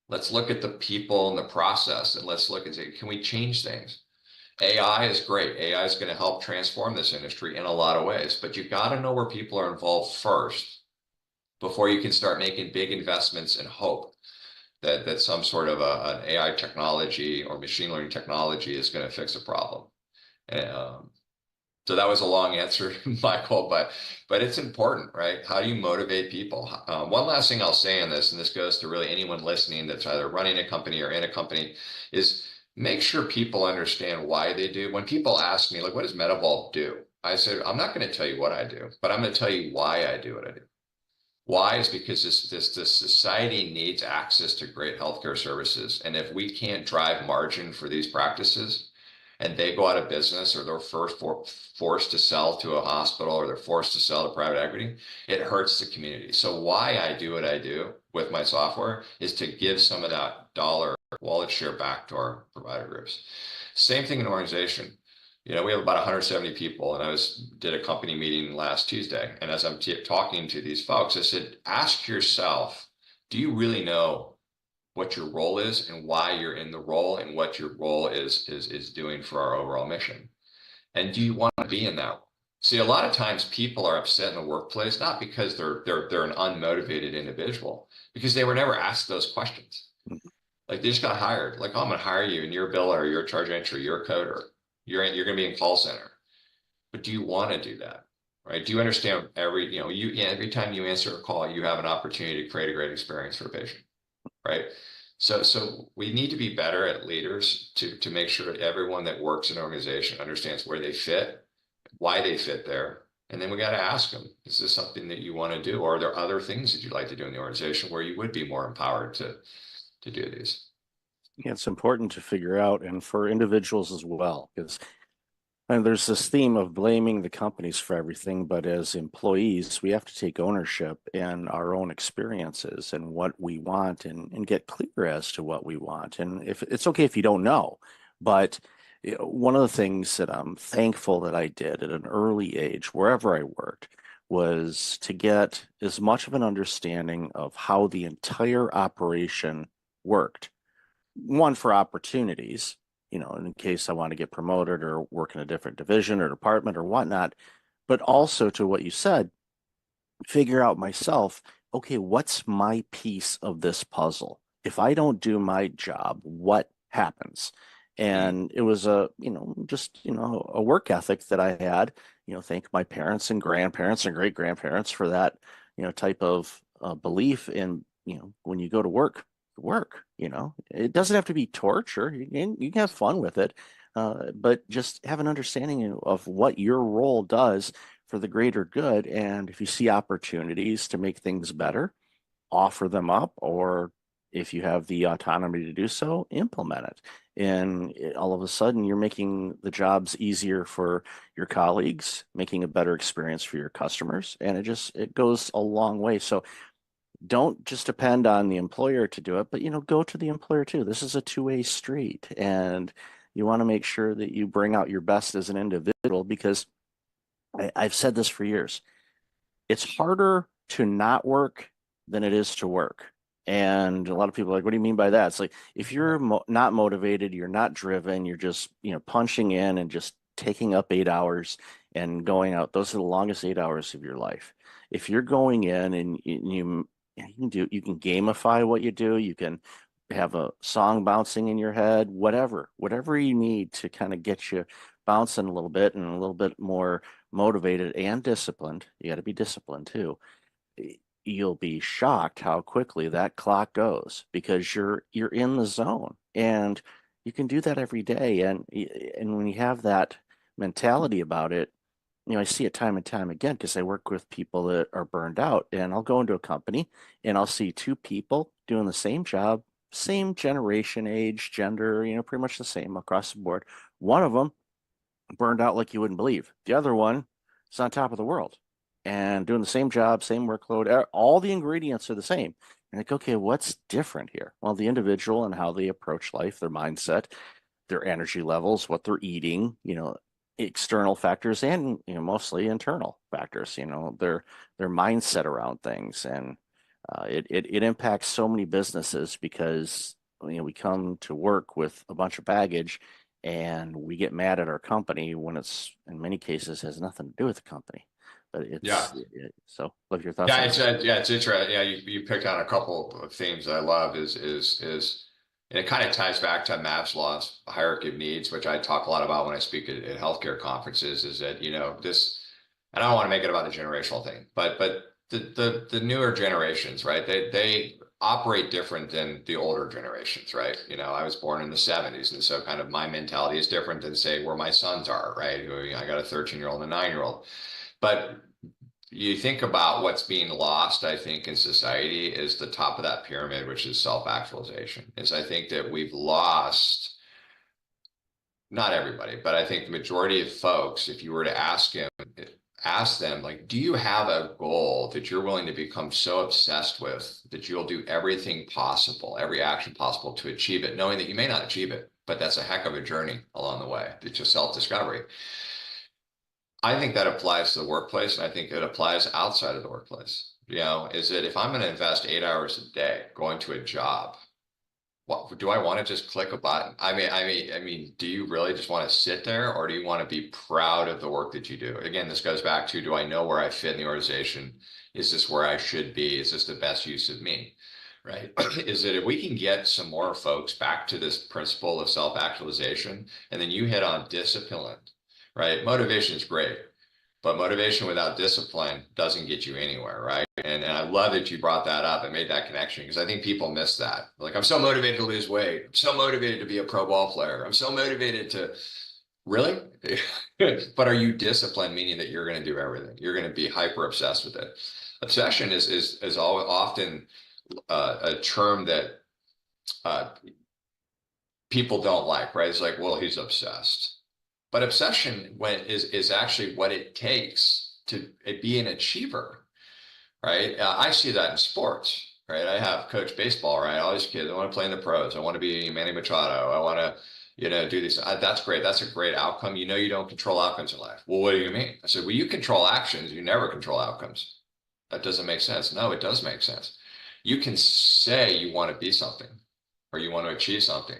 Let's look at the people and the process, and let's look and say, can we change things? AI is great. AI is going to help transform this industry in a lot of ways, but you've got to know where people are involved first before you can start making big investments and hope that some sort of an AI technology or machine learning technology is going to fix a problem. So that was a long answer, Michael, but it's important, right? How do you motivate people? One last thing I'll say on this, and this goes to really anyone listening that's either running a company or in a company, is make sure people understand why they do. When people ask me, like, what does Medivault do? I say, I'm not going to tell you what I do, but I'm going to tell you why I do what I do. Why is because this society needs access to great healthcare services. And if we can't drive margin for these practices, and they go out of business, or they're forced to sell to a hospital, or they're forced to sell to private equity, it hurts the community. So why I do what I do with my software is to give some of that dollar wallet share back to our provider groups. Same thing in an organization. We have about 170 people, and I did a company meeting last Tuesday. And as I'm talking to these folks, I said, ask yourself, do you really know what your role is and why you're in the role and what your role is doing for our overall mission? And do you want to be in that? See, a lot of times people are upset in the workplace, not because they're an unmotivated individual, because they were never asked those questions. Like, they just got hired. Like, oh, I'm going to hire you, and you're a biller, or you're a charge entry, you're a coder, you're going to be in call center. But do you want to do that? Right? Do you understand every time you answer a call, you have an opportunity to create a great experience for a patient? Right. So we need to be better at leaders to make sure that everyone that works in an organization understands where they fit, why they fit there. And then we got to ask them, is this something that you want to do? Or are there other things that you'd like to do in the organization where you would be more empowered to do these? Yeah, it's important to figure out, and for individuals as well, because And there's this theme of blaming the companies for everything, but as employees, we have to take ownership in our own experiences and what we want and get clear as to what we want. And if it's okay if you don't know, but one of the things that I'm thankful that I did at an early age, wherever I worked, was to get as much of an understanding of how the entire operation worked. One, for opportunities, in case I want to get promoted or work in a different division or department or whatnot, but also to what you said, figure out myself, okay, what's my piece of this puzzle? If I don't do my job, what happens? And it was a work ethic that I had, thank my parents and grandparents and great grandparents for that, type of belief in, when you go to work, it doesn't have to be torture. You can have fun with it, but just have an understanding of what your role does for the greater good. And if you see opportunities to make things better, offer them up, or if you have the autonomy to do so, implement it. And all of a sudden, you're making the jobs easier for your colleagues, making a better experience for your customers, and it goes a long way. So don't just depend on the employer to do it, but go to the employer too. This is a two-way street, and you want to make sure that you bring out your best as an individual, because I've said this for years. It's harder to not work than it is to work. And a lot of people are like, what do you mean by that? It's like, if you're not motivated, you're not driven, you're just, punching in and just taking up 8 hours and going out. Those are the longest 8 hours of your life. If you're going in and you can gamify what you do, you can have a song bouncing in your head, whatever you need to kind of get you bouncing a little bit and a little bit more motivated and disciplined. You got to be disciplined too. You'll be shocked how quickly that clock goes, because you're in the zone, and you can do that every day. And when you have that mentality about it, I see it time and time again, because I work with people that are burned out, and I'll go into a company and I'll see two people doing the same job, same generation, age, gender, pretty much the same across the board. One of them burned out like you wouldn't believe. The other one is on top of the world and doing the same job, same workload. All the ingredients are the same. And like, okay, what's different here? Well, the individual and how they approach life, their mindset, their energy levels, what they're eating, external factors, and mostly internal factors, their mindset around things. And it impacts so many businesses, because we come to work with a bunch of baggage, and we get mad at our company when it's, in many cases, has nothing to do with the company. But so love your thoughts. Yeah, it's interesting. Yeah, you picked on a couple of themes that I love. And it kind of ties back to Maslow's hierarchy of needs, which I talk a lot about when I speak at healthcare conferences. Is that this, and I don't want to make it about a generational thing, but the newer generations, right? They operate different than the older generations, right? I was born in the 70s, and so kind of my mentality is different than, say, where my sons are, right? I got a 13-year-old and a 9-year-old. But you think about what's being lost, I think, in society is the top of that pyramid, which is self-actualization. I think that we've lost, not everybody, but I think the majority of folks, if you were to ask them, like, do you have a goal that you're willing to become so obsessed with that you'll do everything possible, every action possible to achieve it, knowing that you may not achieve it, but that's a heck of a journey along the way. It's just self-discovery. I think that applies to the workplace, and I think it applies outside of the workplace. Is that if I'm going to invest 8 hours a day going to a job, what do I want to just click a button? I mean, do you really just want to sit there, or do you want to be proud of the work that you do? Again, this goes back to, do I know where I fit in the organization? Is this where I should be? Is this the best use of me? Right? Is that if we can get some more folks back to this principle of self-actualization, and then you hit on discipline, right? Motivation is great, but motivation without discipline doesn't get you anywhere, right? And I love that you brought that up and made that connection, because I think people miss that. Like, I'm so motivated to lose weight. I'm so motivated to be a pro ball player. I'm so motivated to, really? But are you disciplined, meaning that you're going to do everything? You're going to be hyper obsessed with it. Obsession is often a term that people don't like, right? It's like, well, he's obsessed. But obsession is actually what it takes to be an achiever, right? I see that in sports, right? I have coached baseball, right? All these kids, I want to play in the pros. I want to be Manny Machado. I want to, do these. That's great. That's a great outcome. You don't control outcomes in life. Well, what do you mean? I said, well, you control actions. You never control outcomes. That doesn't make sense. No, it does make sense. You can say you want to be something or you want to achieve something.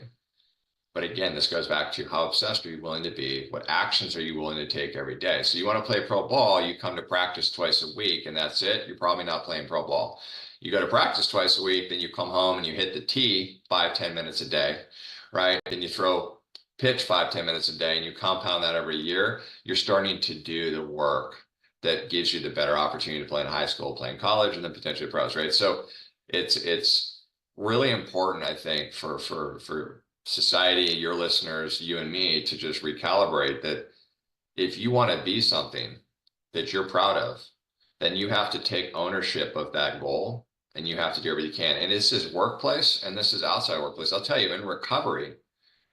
But again, this goes back to how obsessed are you willing to be? What actions are you willing to take every day? So you want to play pro ball, you come to practice twice a week and that's it. You're probably not playing pro ball. You go to practice twice a week, then you come home and you hit the tee 5-10 minutes a day, right? Then you throw pitch 5-10 minutes a day and you compound that every year. You're starting to do the work that gives you the better opportunity to play in high school, play in college, and then potentially pros, right? So it's really important, I think, for society, your listeners, you and me, to just recalibrate that if you want to be something that you're proud of, then you have to take ownership of that goal and you have to do everything you can. And this is workplace and this is outside workplace. I'll tell you, in recovery,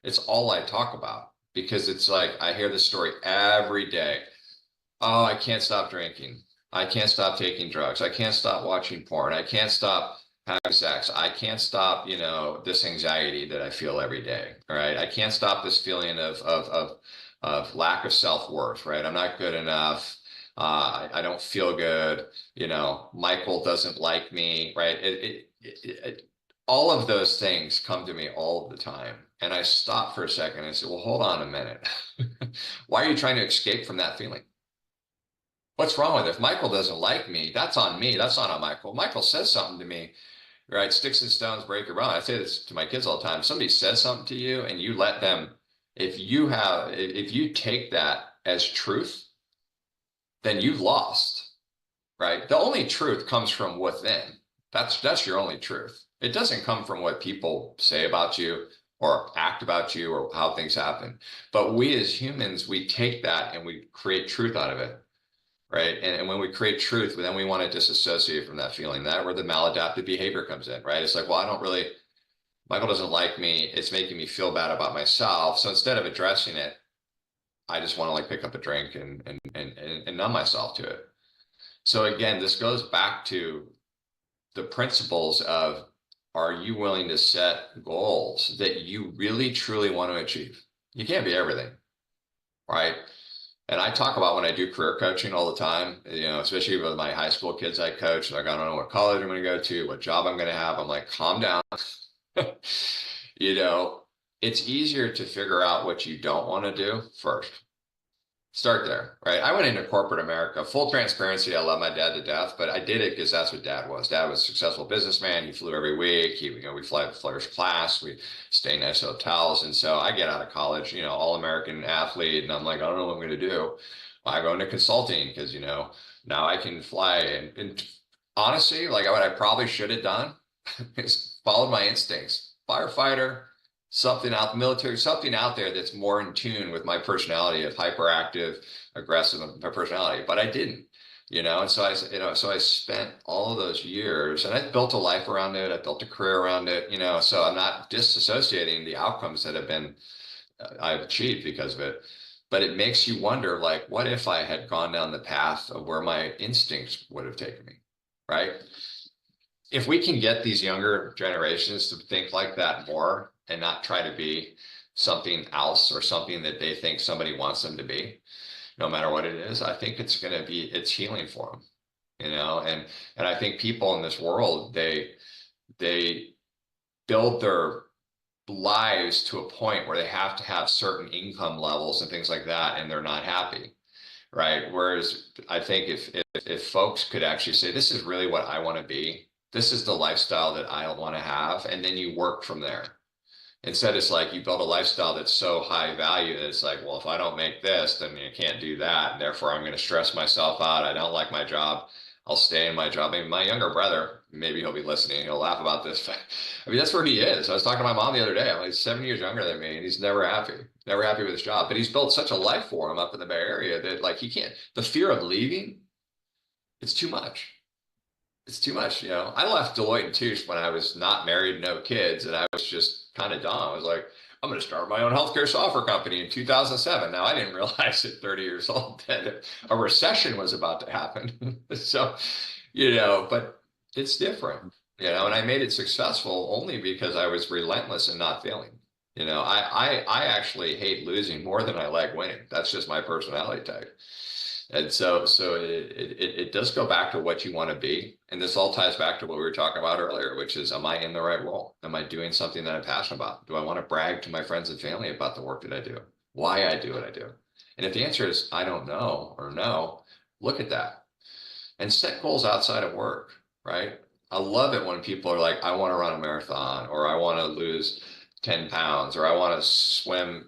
it's all I talk about because it's like I hear this story every day. Oh, I can't stop drinking. I can't stop taking drugs. I can't stop watching porn. I can't stop having sex. I can't stop, this anxiety that I feel every day. All right. I can't stop this feeling of lack of self-worth, right? I'm not good enough. I don't feel good. Michael doesn't like me, right? All of those things come to me all the time. And I stop for a second and say, well, hold on a minute. Why are you trying to escape from that feeling? What's wrong with it? If Michael doesn't like me, that's on me. That's not on Michael. Michael says something to me, right? Sticks and stones break your bone. I say this to my kids all the time. Somebody says something to you and you let them, if you take that as truth, then you've lost, right? The only truth comes from within. That's your only truth. It doesn't come from what people say about you or act about you or how things happen. But we as humans, we take that and we create truth out of it. Right. And when we create truth, then we want to disassociate from that feeling, that where the maladaptive behavior comes in. Right. It's like, well, Michael doesn't like me. It's making me feel bad about myself. So instead of addressing it, I just want to pick up a drink and numb myself to it. So again, this goes back to the principles of, are you willing to set goals that you really, truly want to achieve? You can't be everything. Right. And I talk about when I do career coaching all the time, especially with my high school kids I coach, like, I don't know what college I'm going to go to, what job I'm going to have. I'm like, calm down. It's easier to figure out what you don't want to do first. Start there, right? I went into corporate America, full transparency. I love my dad to death, but I did it because that's what dad was. Dad was a successful businessman. He flew every week. We fly first class. We stay in nice hotels. And so I get out of college, all-American athlete. And I'm like, I don't know what I'm going to do. I go into consulting because, now I can fly. And honestly, what I probably should have done is followed my instincts. Firefighter, something out the military, something out there that's more in tune with my personality of hyperactive, aggressive, my personality, but I didn't, and so I spent all of those years and I built a life around it. I built a career around it, so I'm not disassociating the outcomes that I've achieved because of it, but it makes you wonder, what if I had gone down the path of where my instincts would have taken me, right? If we can get these younger generations to think like that more, and not try to be something else or something that they think somebody wants them to be, no matter what it is, I think it's healing for them, and I think people in this world, they build their lives to a point where they have to have certain income levels and things like that, and they're not happy, right? Whereas I think if folks could actually say, this is really what I want to be, this is the lifestyle that I want to have, and then you work from there. Instead, it's like you build a lifestyle that's so high value that it's like, well, if I don't make this, then you can't do that. And therefore, I'm going to stress myself out. I don't like my job. I'll stay in my job. Maybe my younger brother, maybe he'll be listening. He'll laugh about this. But that's where he is. I was talking to my mom the other day. I'm like 7 years younger than me, and he's never happy with his job. But he's built such a life for him up in the Bay Area that he can't. The fear of leaving, it's too much. It's too much. I left Deloitte & Touche when I was not married, no kids, and I was just kind of dumb. I was like, I'm going to start my own healthcare software company in 2007. Now, I didn't realize at 30 years old that a recession was about to happen. So, but it's different, and I made it successful only because I was relentless and not failing. I actually hate losing more than I like winning. That's just my personality type. And so it does go back to what you want to be. And this all ties back to what we were talking about earlier, which is, am I in the right role? Am I doing something that I'm passionate about? Do I want to brag to my friends and family about the work that I do? Why I do what I do? And if the answer is, I don't know, or no, look at that and set goals outside of work, right? I love it when people are like, I want to run a marathon, or I want to lose 10 pounds, or I want to swim,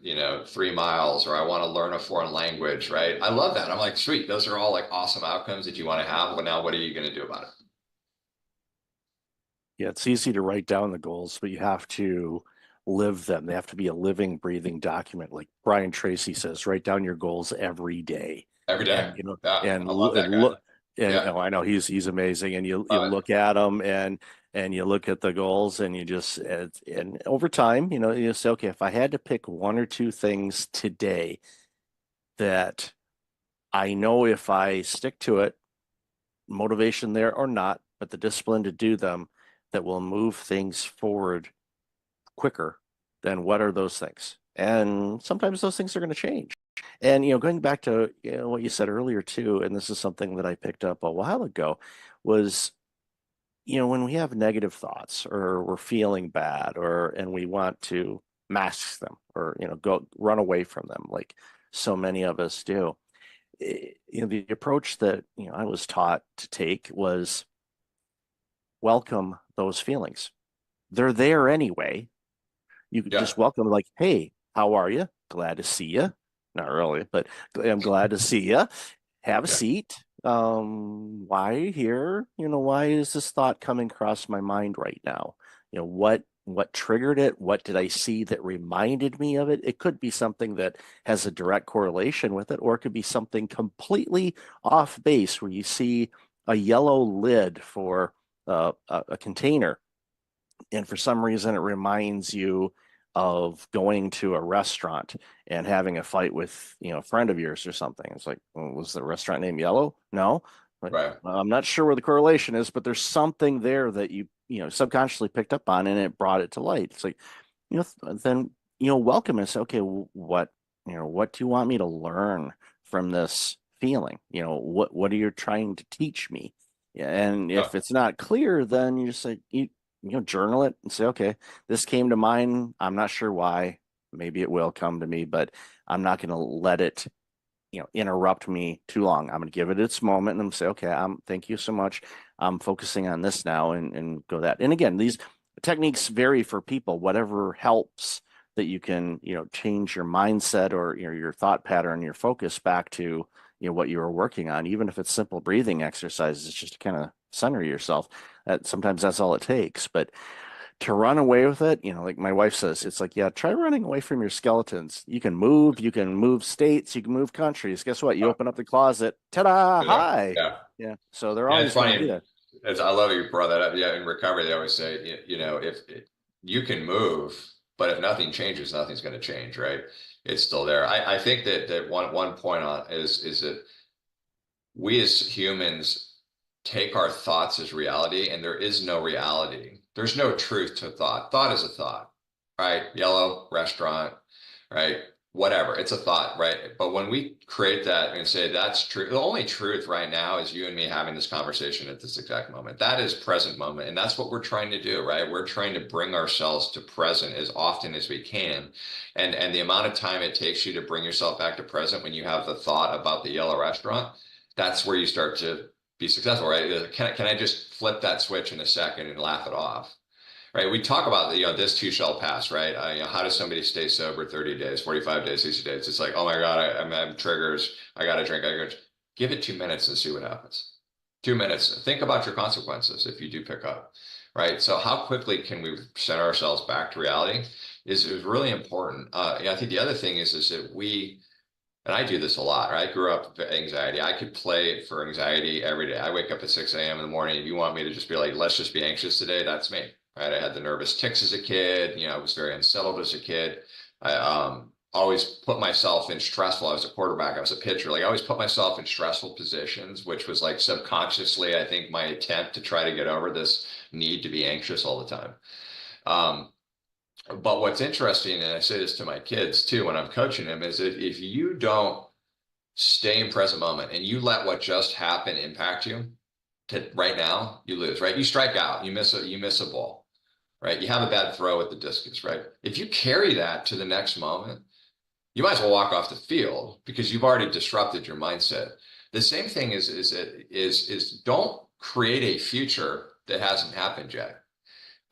3 miles, or I want to learn a foreign language, right? I love that. I'm like, sweet, those are all like awesome outcomes that you want to have. Well, now what are you going to do about it? Yeah, it's easy to write down the goals, but you have to live them. They have to be a living, breathing document. Like Brian Tracy says, write down your goals every day. Every day. And, yeah, and I love that guy. look, and Yeah. I know he's amazing. And you look at them and you look at the goals, and you just, and over time, you say, okay, if I had to pick 1 or 2 things today that I know if I stick to it, motivation there or not, but the discipline to do them, that will move things forward quicker, then what are those things? And sometimes those things are going to change. And, going back to what you said earlier too, and this is something that I picked up a while ago, was, when we have negative thoughts, or we're feeling bad, and we want to mask them, or, go run away from them, like so many of us do. The approach that, I was taught to take was welcome those feelings. They're there anyway. You could just welcome, like, hey, how are you? Glad to see you. Not really, but I'm glad to see you. Have a seat. Why are you here? Why is this thought coming across my mind right now? What triggered it? What did I see that reminded me of it? It could be something that has a direct correlation with it, or it could be something completely off base, where you see a yellow lid for a container, and for some reason it reminds you of going to a restaurant and having a fight with a friend of yours or something. It's like, well, was the restaurant name yellow? No. Right. I'm not sure where the correlation is, but there's something there that you subconsciously picked up on, and it brought it to light. It's like, then welcome and say, okay, what do you want me to learn from this feeling? What are you trying to teach me? And if it's not clear, then you just say, journal it and say, okay, this came to mind. I'm not sure why. Maybe it will come to me, but I'm not going to let it, interrupt me too long. I'm going to give it its moment and say, okay, thank you so much. I'm focusing on this now, and go that. And again, these techniques vary for people. Whatever helps that you can, change your mindset, or your thought pattern, your focus back to what you were working on. Even if it's simple breathing exercises, just to kind of center yourself. Sometimes that's all it takes. But to run away with it, like my wife says, it's like, yeah, try running away from your skeletons. You can move states, you can move countries. Guess what? You open up the closet, ta-da, hi. Yeah. So they're always going to do that. I love you brought that up. Yeah, in recovery, they always say, if you can move, but if nothing changes, nothing's going to change, right? It's still there. I think that one point on is that we as humans take our thoughts as reality, and there is no reality. There's no truth to thought. Thought is a thought, right? Yellow, restaurant, right? Whatever, it's a thought, right? But when we create that and say that's true, the only truth right now is you and me having this conversation at this exact moment. That is present moment. And that's what we're trying to do, right? We're trying to bring ourselves to present as often as we can. And the amount of time it takes you to bring yourself back to present when you have the thought about the yellow restaurant, that's where you start to be successful, right? Can I just flip that switch in a second and laugh it off? Right? We talk about this too shall pass, right? How does somebody stay sober 30 days, 45 days, 60 days? It's like, oh my God, I'm having triggers. I got to drink. Give it 2 minutes and see what happens. 2 minutes. Think about your consequences if you do pick up, right? So how quickly can we send ourselves back to reality is really important. I think the other thing is that and I do this a lot, right? I grew up with anxiety. I could play for anxiety every day. I wake up at 6 a.m. in the morning. If you want me to just be like, let's just be anxious today, that's me. right? I had the nervous tics as a kid. I was very unsettled as a kid. I always put myself in stressful. I was a quarterback. I was a pitcher. Like I always put myself in stressful positions, which was like subconsciously, I think, my attempt to try to get over this need to be anxious all the time. But what's interesting, and I say this to my kids too when I'm coaching them, is that if you don't stay in present moment and you let what just happened impact you to right now, you lose, right? You strike out, you miss a ball, right? You have a bad throw at the discus, right? If you carry that to the next moment, you might as well walk off the field because you've already disrupted your mindset. The same thing is don't create a future that hasn't happened yet.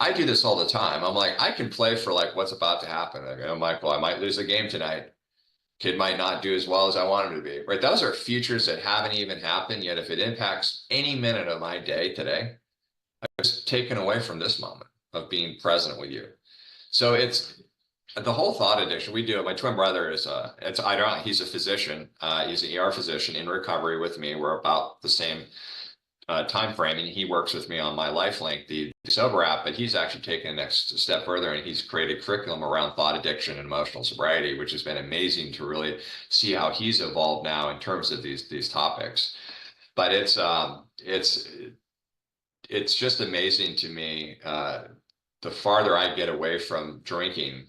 I do this all the time. I'm like, I can play for like what's about to happen. I'm like, well, I might lose a game tonight. Kid might not do as well as I want him to be, right? Those are futures that haven't even happened yet. If it impacts any minute of my day today, I'm just taken away from this moment of being present with you. So it's the whole thought addiction. We do it. My twin brother is it's ironic. He's a physician. He's an ER physician in recovery with me. We're about the same time frame, and he works with me on my LifeLink, the sober app. But he's actually taken the next step further, and he's created curriculum around thought addiction and emotional sobriety, which has been amazing to really see how he's evolved now in terms of these topics. But it's just amazing to me. The farther I get away from drinking,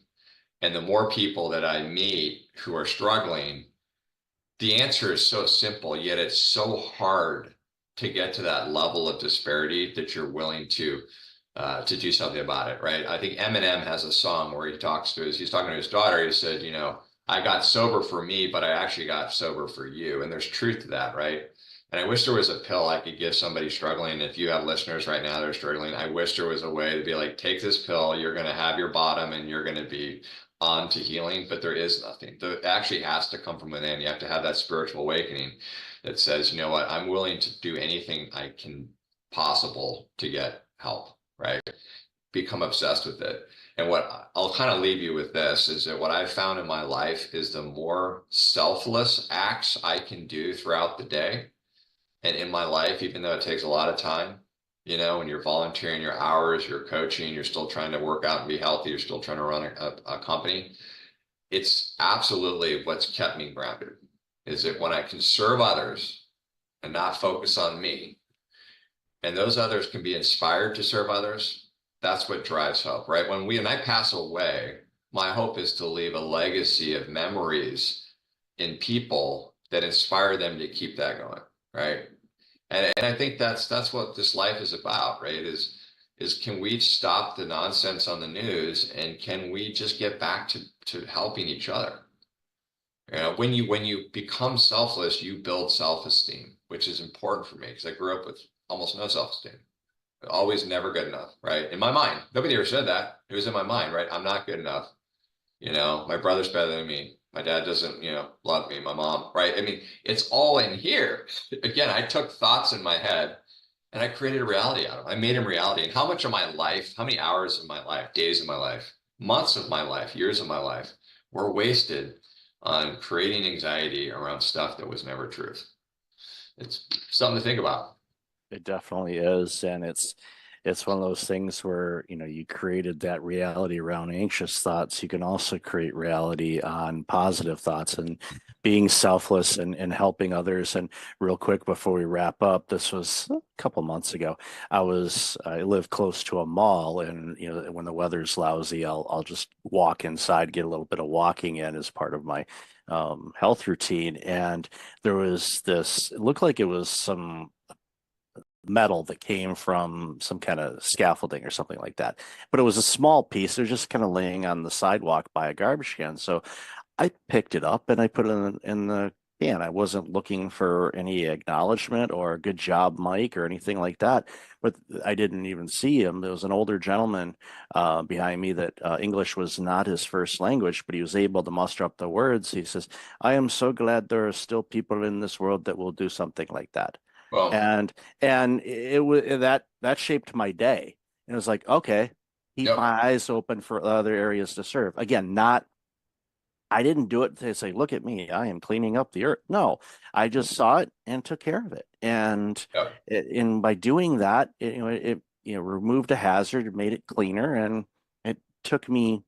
and the more people that I meet who are struggling, the answer is so simple, yet it's so hard to get to that level of disparity that you're willing to do something about it, right? I think Eminem has a song where he's talking to his daughter. He said, I got sober for me, but I actually got sober for you. And there's truth to that, right? And I wish there was a pill I could give somebody struggling. If you have listeners right now that are struggling, I wish there was a way to be like, take this pill, you're going to have your bottom and you're going to be on to healing, but there is nothing. It actually has to come from within. You have to have that spiritual awakening that says, you know what, I'm willing to do anything I can possible to get help, right? Become obsessed with it. And what I'll kind of leave you with this is that what I've found in my life is the more selfless acts I can do throughout the day and in my life, even though it takes a lot of time, when you're volunteering your hours, you're coaching, you're still trying to work out and be healthy, you're still trying to run a company. It's absolutely what's kept me grounded, is that when I can serve others and not focus on me, and those others can be inspired to serve others, that's what drives hope, right? When I pass away, my hope is to leave a legacy of memories in people that inspire them to keep that going, right? And I think that's what this life is about, right? Is can we stop the nonsense on the news, and can we just get back to helping each other? When you become selfless, you build self-esteem, which is important for me because I grew up with almost no self-esteem. Always never good enough, right? In my mind, nobody ever said that. It was in my mind, right? I'm not good enough. My brother's better than me. My dad doesn't, love me. My mom, right? I mean, it's all in here. Again, I took thoughts in my head and I created a reality out of them. I made them reality. And how much of my life, how many hours of my life, days of my life, months of my life, years of my life were wasted on creating anxiety around stuff that was never truth. It's something to think about. It definitely is. And it's one of those things where, you created that reality around anxious thoughts. You can also create reality on positive thoughts and being selfless and helping others. And real quick before we wrap up, this was a couple months ago. I live close to a mall, and when the weather's lousy, I'll just walk inside, get a little bit of walking in as part of my health routine. And there was this, it looked like it was some metal that came from some kind of scaffolding or something like that, but it was a small piece. They're just kind of laying on the sidewalk by a garbage can. So I picked it up and I put it in the can. I wasn't looking for any acknowledgement or good job, Mike, or anything like that, but I didn't even see him. There was an older gentleman behind me that English was not his first language, but he was able to muster up the words. He says, "I am so glad there are still people in this world that will do something like that." Well, And it was that shaped my day. And it was like, okay, keep Yep. my eyes open for other areas to serve. Again, I didn't do it to say, look at me, I am cleaning up the earth. No, I just saw it and took care of it. And Yep. by doing that, removed a hazard, made it cleaner, and it took me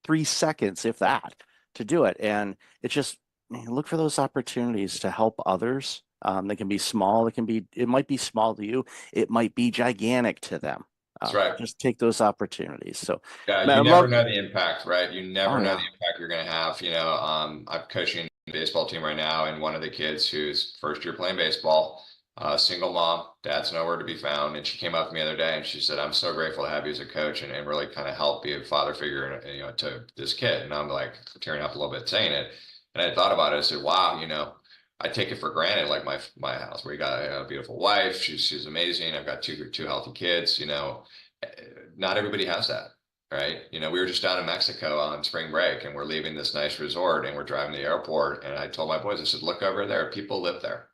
3 seconds, if that, to do it. And it just look for those opportunities to help others. They can be small. It might be small to you. It might be gigantic to them. That's right. Just take those opportunities. So yeah, Matt, you never know the impact, right? You never know yeah. the impact you're going to have. I'm coaching a baseball team right now, and one of the kids who's first year playing baseball, single mom, dad's nowhere to be found. And she came up to me the other day and she said, I'm so grateful to have you as a coach and really kind of help be a father figure, to this kid. And I'm like tearing up a little bit saying it. And I thought about it. I said, wow, I take it for granted, like my house, where you got a beautiful wife. She's amazing. I've got two healthy kids. Not everybody has that, right? We were just down in Mexico on spring break, and we're leaving this nice resort, and we're driving to the airport. And I told my boys, I said, look over there. People live there.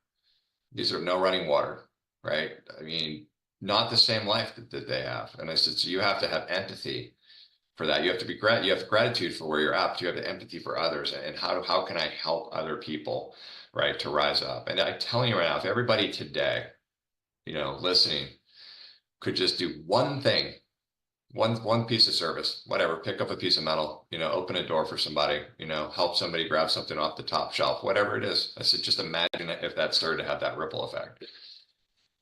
These are no running water, right? I mean, not the same life that they have. And I said, so you have to have empathy for that. You have to you have gratitude for where you're at. But you have the empathy for others, and how can I help other people, right, to rise up? And I'm telling you right now, if everybody today, listening, could just do one thing, one piece of service, whatever, pick up a piece of metal, open a door for somebody, help somebody grab something off the top shelf, whatever it is. I said, just imagine if that started to have that ripple effect.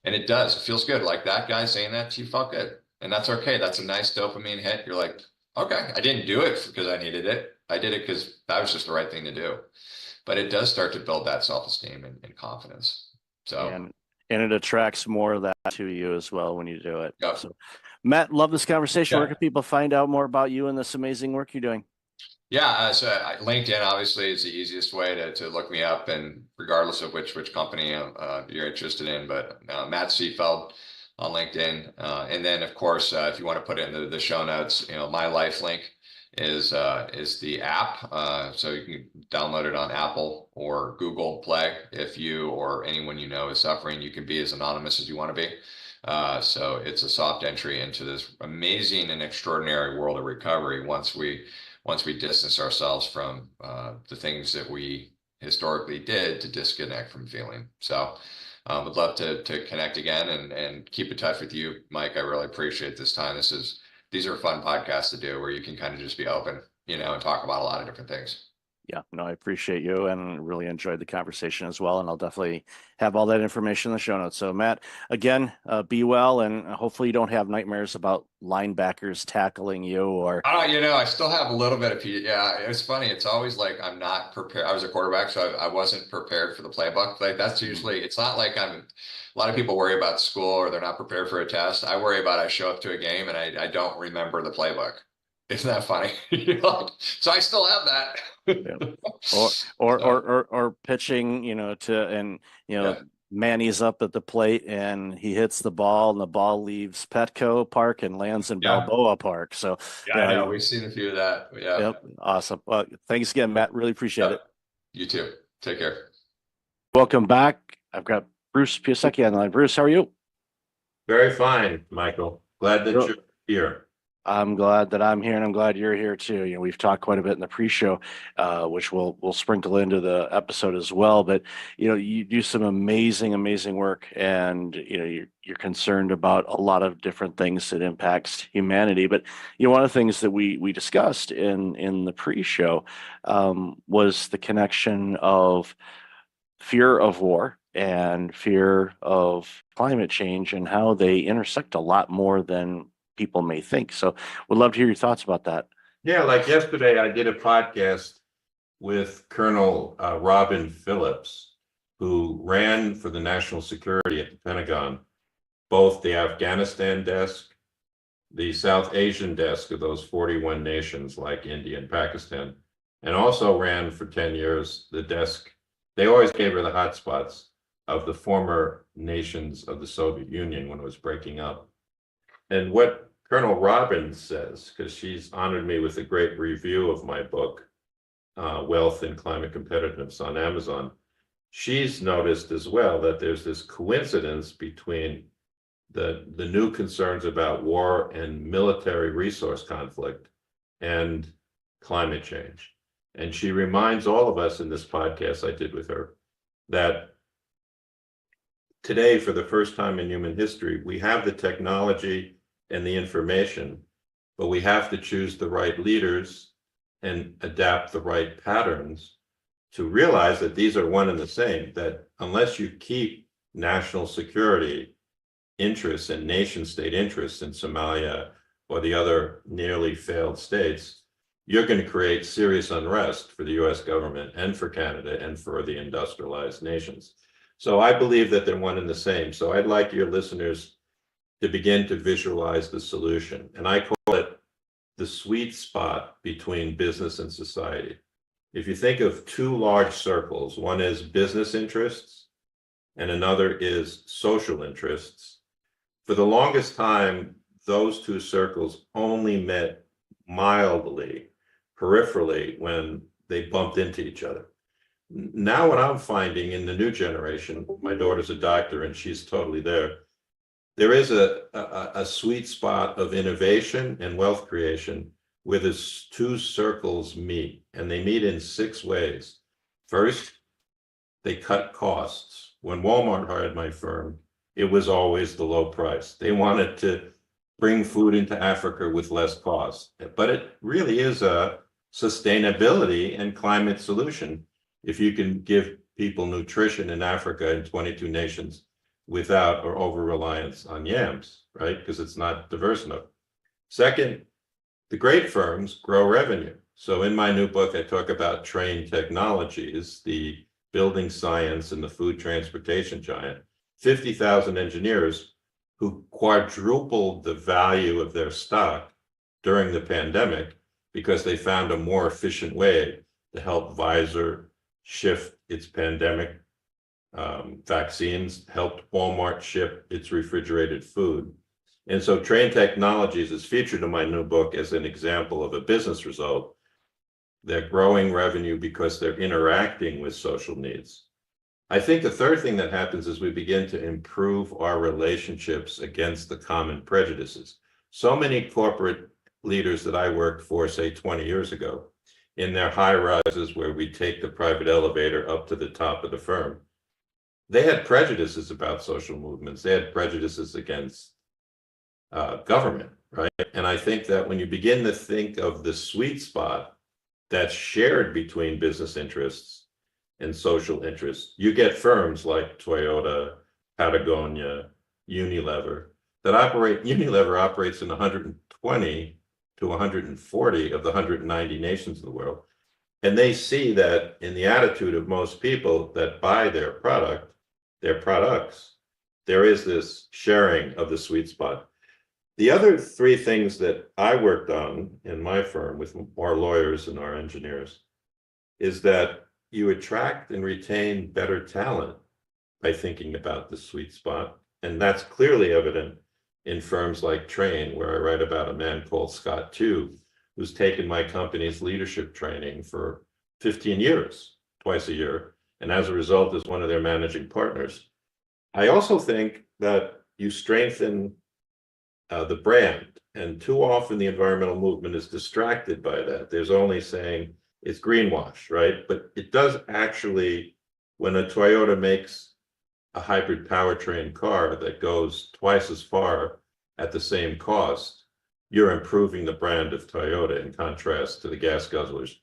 And it does. It feels good. Like that guy saying that to you felt good. And that's okay. That's a nice dopamine hit. You're like, okay, I didn't do it because I needed it. I did it because that was just the right thing to do. But it does start to build that self-esteem and confidence. So and it attracts more of that to you as well when you do it. Yep. So Matt, love this conversation. Yeah. Where can people find out more about you and this amazing work you're doing? Yeah, so LinkedIn obviously is the easiest way to look me up, and regardless of which company you're interested in, but Matt Seefeld on LinkedIn. And then of course, if you want to put it in the show notes, My Life Link is the app. So you can download it on Apple or Google Play. If you or anyone is suffering, you can be as anonymous as you want to be. So it's a soft entry into this amazing and extraordinary world of recovery once we distance ourselves from the things that we historically did to disconnect from feeling. So would love to connect again and keep in touch with you, Mike. I really appreciate this time. These are fun podcasts to do where you can kind of just be open, and talk about a lot of different things. Yeah, no, I appreciate you and really enjoyed the conversation as well. And I'll definitely have all that information in the show notes. So Matt, again, be well, and hopefully you don't have nightmares about linebackers tackling you or. I still have a little bit of, it's funny. It's always like, I'm not prepared. I was a quarterback, so I wasn't prepared for the playbook. Like that's usually, it's not like a lot of people worry about school or they're not prepared for a test. I worry about, I show up to a game and I don't remember the playbook. Isn't that funny? So I still have that. Or pitching, Manny's up at the plate and he hits the ball and the ball leaves Petco Park and lands in Balboa Park. So I know we've seen a few of that. Yeah. Yep. Awesome. Well, thanks again, Matt. Really appreciate it. You too. Take care. Welcome back. I've got Bruce Piasecki on the line. Bruce, how are you? Very fine, Michael. Glad that you're here. I'm glad that I'm here, and I'm glad you're here too. We've talked quite a bit in the pre-show, which we'll sprinkle into the episode as well. But you do some amazing work, and you're concerned about a lot of different things that impacts humanity. But one of the things that we discussed in the pre-show was the connection of fear of war and fear of climate change and how they intersect a lot more than people may think. So would love to hear your thoughts about that. Yeah, like yesterday I did a podcast with Colonel Robin Phillips, who ran for the national security at the Pentagon, both the Afghanistan desk, the South Asian desk of those 41 nations like India and Pakistan, and also ran for 10 years the desk. They always gave her the hotspots of the former nations of the Soviet Union when it was breaking up. And what Colonel Robbins says, because she's honored me with a great review of my book, Wealth and Climate Competitiveness on Amazon, she's noticed as well that there's this coincidence between the new concerns about war and military resource conflict and climate change. And she reminds all of us in this podcast I did with her that today, for the first time in human history, we have the technology and the information, but we have to choose the right leaders and adapt the right patterns to realize that these are one and the same, that unless you keep national security interests and nation state interests in Somalia or the other nearly failed states, you're going to create serious unrest for the US government and for Canada and for the industrialized nations. So I believe that they're one and the same. So I'd like your listeners to begin to visualize the solution. And I call it the sweet spot between business and society. If you think of two large circles, one is business interests and another is social interests. For the longest time, those two circles only met mildly, peripherally, when they bumped into each other. Now what I'm finding in the new generation, my daughter's a doctor and she's totally there, there is a sweet spot of innovation and wealth creation where the two circles meet, and they meet in 6 ways. First, they cut costs. When Walmart hired my firm, it was always the low price. They wanted to bring food into Africa with less cost. But it really is a sustainability and climate solution if you can give people nutrition in Africa in 22 nations without or over reliance on yams, right? Because it's not diverse enough. Second, the great firms grow revenue. So in my new book, I talk about Trane Technologies, the building science and the food transportation giant, 50,000 engineers who quadrupled the value of their stock during the pandemic because they found a more efficient way to help Pfizer shift its pandemic vaccines, helped Walmart ship its refrigerated food. And so Trane Technologies is featured in my new book as an example of a business result. They're growing revenue because they're interacting with social needs. I think the third thing that happens is we begin to improve our relationships against the common prejudices. So many corporate leaders that I worked for, say 20 years ago, in their high rises where we take the private elevator up to the top of the firm, they had prejudices about social movements. They had prejudices against government, right? And I think that when you begin to think of the sweet spot that's shared between business interests and social interests, you get firms like Toyota, Patagonia, Unilever that operate. Unilever operates in 120 to 140 of the 190 nations in the world. And they see that in the attitude of most people that buy their product, their products, there is this sharing of the sweet spot. The other 3 things that I worked on in my firm with our lawyers and our engineers is that you attract and retain better talent by thinking about the sweet spot. And that's clearly evident in firms like Trane, where I write about a man called Scott Tew, who's taken my company's leadership training for 15 years, twice a year, and as a result is one of their managing partners. I also think that you strengthen the brand, and too often the environmental movement is distracted by that. There's only saying it's greenwash, right? But it does actually, when a Toyota makes a hybrid powertrain car that goes twice as far at the same cost, you're improving the brand of Toyota in contrast to the gas guzzlers.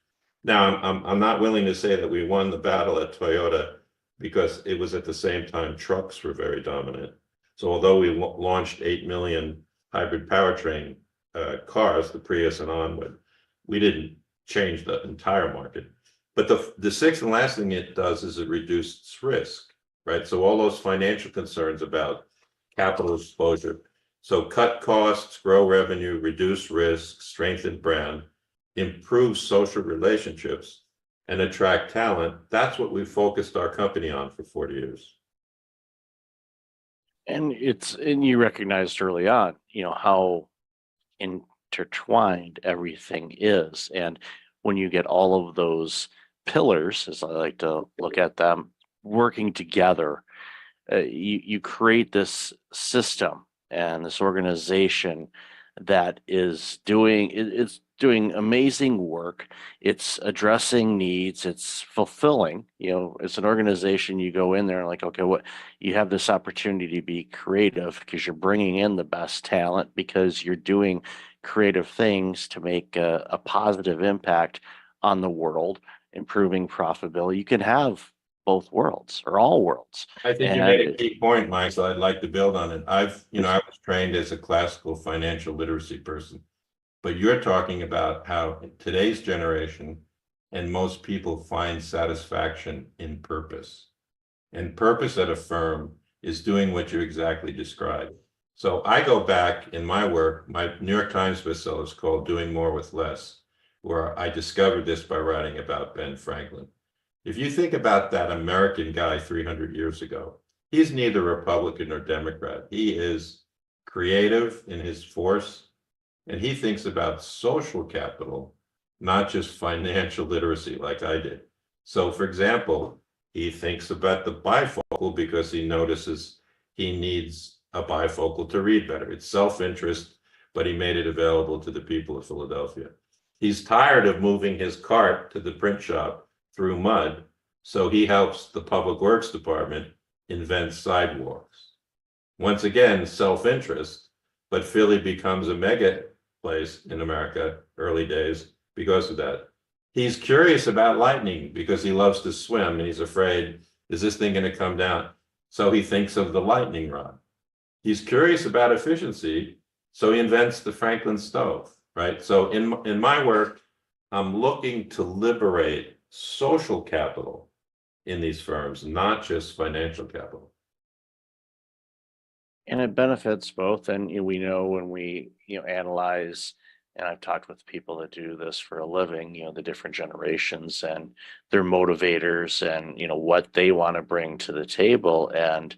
Now, I'm not willing to say that we won the battle at Toyota because it was at the same time trucks were very dominant. So although we launched 8 million hybrid powertrain cars, the Prius and onward, we didn't change the entire market. But the sixth and last thing it does is it reduces risk, right? So all those financial concerns about capital exposure. So cut costs, grow revenue, reduce risk, strengthen brand, improve social relationships, and attract talent. That's what we focused our company on for 40 years. And you recognized early on, how intertwined everything is. And when you get all of those pillars, as I like to look at them, working together, you create this system and this organization that is doing amazing work. It's addressing needs. It's fulfilling. You know, it's an organization, you go in there and like, okay, what, you have this opportunity to be creative because you're bringing in the best talent, because you're doing creative things to make a positive impact on the world, improving profitability. You can have both worlds or all worlds. I think you made a key point, Mike, so I'd like to build on it. I was trained as a classical financial literacy person, but you're talking about how today's generation and most people find satisfaction in purpose. And purpose at a firm is doing what you exactly described. So I go back in my work, my New York Times bestseller is called Doing More with Less, where I discovered this by writing about Ben Franklin. If you think about that American guy 300 years ago, he's neither Republican nor Democrat. He is creative in his force, and he thinks about social capital, not just financial literacy like I did. So, for example, he thinks about the bifocal because he notices he needs a bifocal to read better. It's self-interest, but he made it available to the people of Philadelphia. He's tired of moving his cart to the print shop through mud, so he helps the Public Works Department invent sidewalks. Once again, self-interest, but Philly becomes a mega place in America, early days, because of that. He's curious about lightning because he loves to swim and he's afraid, is this thing going to come down? So he thinks of the lightning rod. He's curious about efficiency, so he invents the Franklin stove, right? So in my work, I'm looking to liberate social capital in these firms, not just financial capital. And it benefits both. And we know when we analyze, and I've talked with people that do this for a living, the different generations and their motivators and what they want to bring to the table. And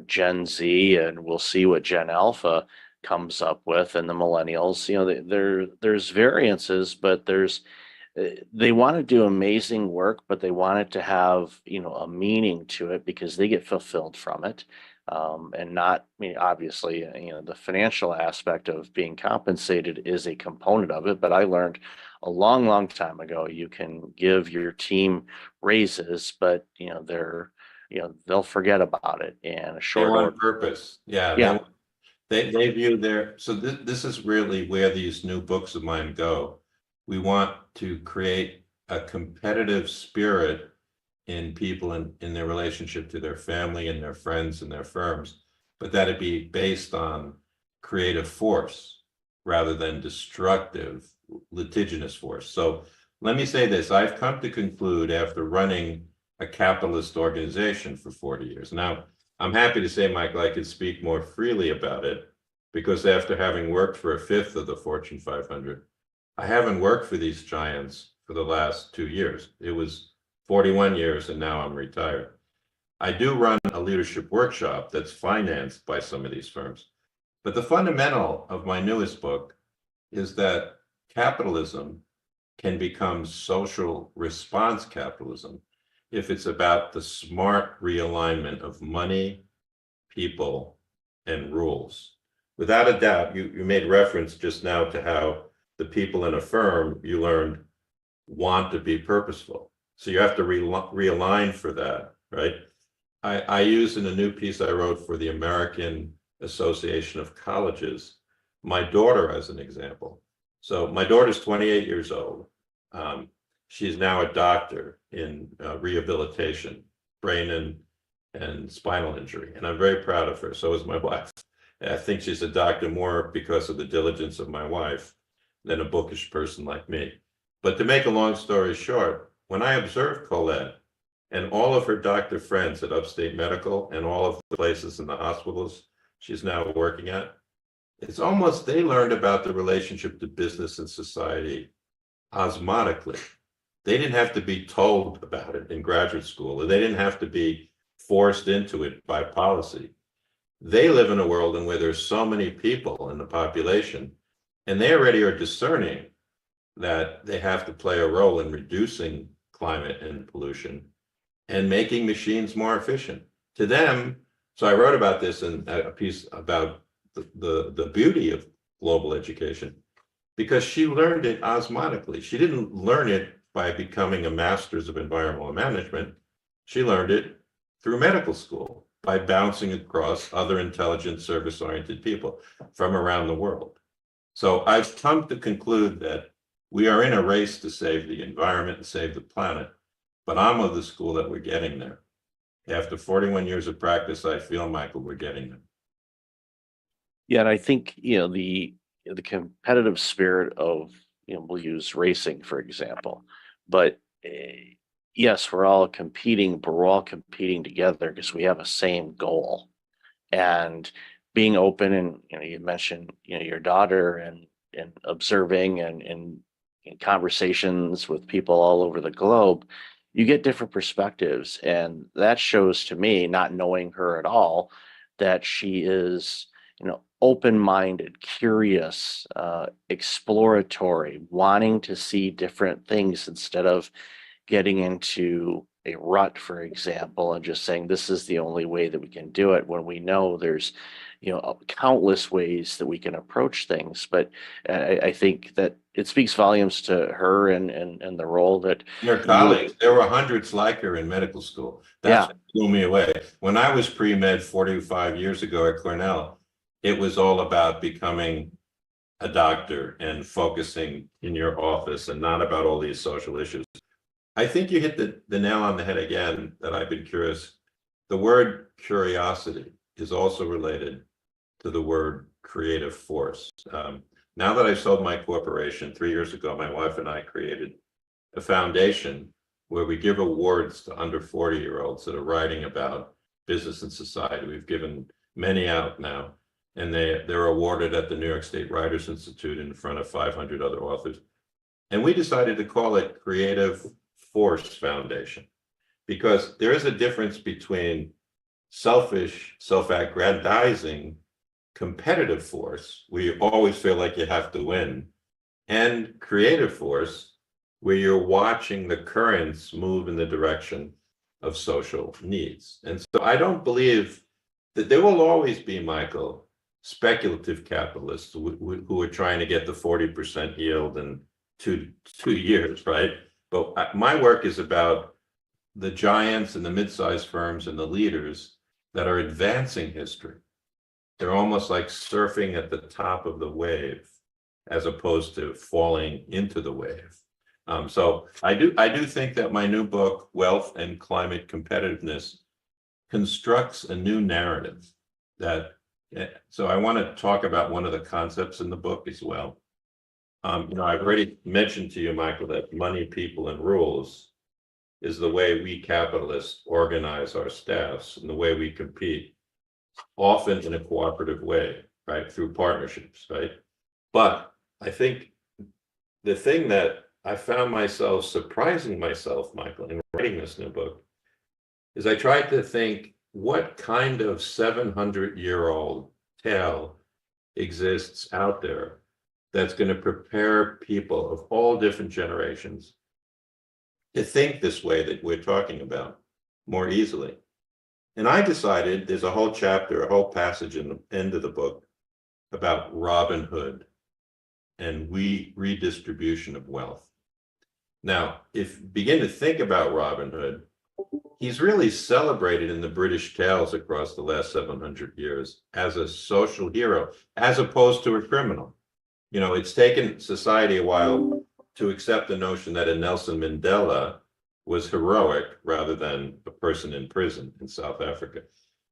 Gen Z, and we'll see what Gen Alpha comes up with, and the millennials, there's variances, but they want to do amazing work, but they want it to have a meaning to it because they get fulfilled from it. And not, obviously, the financial aspect of being compensated is a component of it. But I learned a long, long time ago, you can give your team raises, but they'll forget about it in a short order. Purpose. Yeah. Yeah. They view so this is really where these new books of mine go. We want to create a competitive spirit in people in their relationship to their family and their friends and their firms, but that it be based on creative force rather than destructive, litigious force. So let me say this, I've come to conclude after running a capitalist organization for 40 years. Now, I'm happy to say, Michael, I could speak more freely about it because after having worked for a fifth of the Fortune 500, I haven't worked for these giants for the last 2 years. It was 41 years and now I'm retired. I do run a leadership workshop that's financed by some of these firms. But the fundamental of my newest book is that capitalism can become social response capitalism if it's about the smart realignment of money, people, and rules. Without a doubt, you made reference just now to how the people in a firm you learned want to be purposeful. So you have to realign for that, right? I use in a new piece I wrote for the American Association of Colleges, my daughter as an example. So my daughter's 28 years old. She's now a doctor in rehabilitation, brain and spinal injury. And I'm very proud of her. So is my wife. I think she's a doctor more because of the diligence of my wife than a bookish person like me. But to make a long story short, when I observed Colette and all of her doctor friends at Upstate Medical and all of the places in the hospitals she's now working at, it's almost they learned about the relationship to business and society osmotically. They didn't have to be told about it in graduate school, or they didn't have to be forced into it by policy. They live in a world in where there's so many people in the population, and they already are discerning that they have to play a role in reducing climate and pollution and making machines more efficient. To them, so I wrote about this in a piece about the beauty of global education. because she learned it osmotically. She didn't learn it by becoming a master's of environmental management. She learned it through medical school by bouncing across other intelligent, service-oriented people from around the world. So I've come to conclude that we are in a race to save the environment and save the planet, but I'm of the school that we're getting there. After 41 years of practice, I feel, Michael, we're getting there. Yeah, and I think, the competitive spirit of, we'll use racing, for example, but yes, we're all competing, but we're all competing together because we have a same goal. And being open, and you mentioned, your daughter, and observing and in conversations with people all over the globe, you get different perspectives. And that shows to me, not knowing her at all, that she is, open-minded, curious, exploratory, wanting to see different things instead of getting into a rut, for example, and just saying this is the only way that we can do it, when we know there's countless ways that we can approach things. But I think that it speaks volumes to her and the role that Your colleagues, there were hundreds like her in medical school. That's what blew me away. When I was pre-med 45 years ago at Cornell, it was all about becoming a doctor and focusing in your office and not about all these social issues. I think you hit the nail on the head again, that I've been curious. The word curiosity is also related to the word creative force. Now that I sold my corporation 3 years ago, my wife and I created a foundation where we give awards to under 40-year-olds that are writing about business and society. We've given many out now, and they're awarded at the New York State Writers Institute in front of 500 other authors. And we decided to call it Creative Force Foundation, because there is a difference between selfish, self-aggrandizing, competitive force, where you always feel like you have to win, and creative force, where you're watching the currents move in the direction of social needs. And so I don't believe that there will always be, Michael, speculative capitalists who are trying to get the 40% yield in two years, right? But my work is about the giants and the mid-sized firms and the leaders that are advancing history. They're almost like surfing at the top of the wave, as opposed to falling into the wave. So I do think that my new book, Wealth and Climate Competitiveness, constructs a new narrative. So I want to talk about one of the concepts in the book as well. I've already mentioned to you, Michael, that money, people, and rules is the way we capitalists organize our staffs and the way we compete, often in a cooperative way, right, through partnerships, right? But I think the thing that I found myself surprising myself, Michael, in writing this new book, is I tried to think, what kind of 700-year-old tale exists out there that's going to prepare people of all different generations to think this way that we're talking about more easily. And I decided there's a whole chapter, a whole passage in the end of the book about Robin Hood and redistribution of wealth. Now, if you begin to think about Robin Hood, he's really celebrated in the British tales across the last 700 years as a social hero, as opposed to a criminal. It's taken society a while to accept the notion that a Nelson Mandela was heroic rather than a person in prison in South Africa.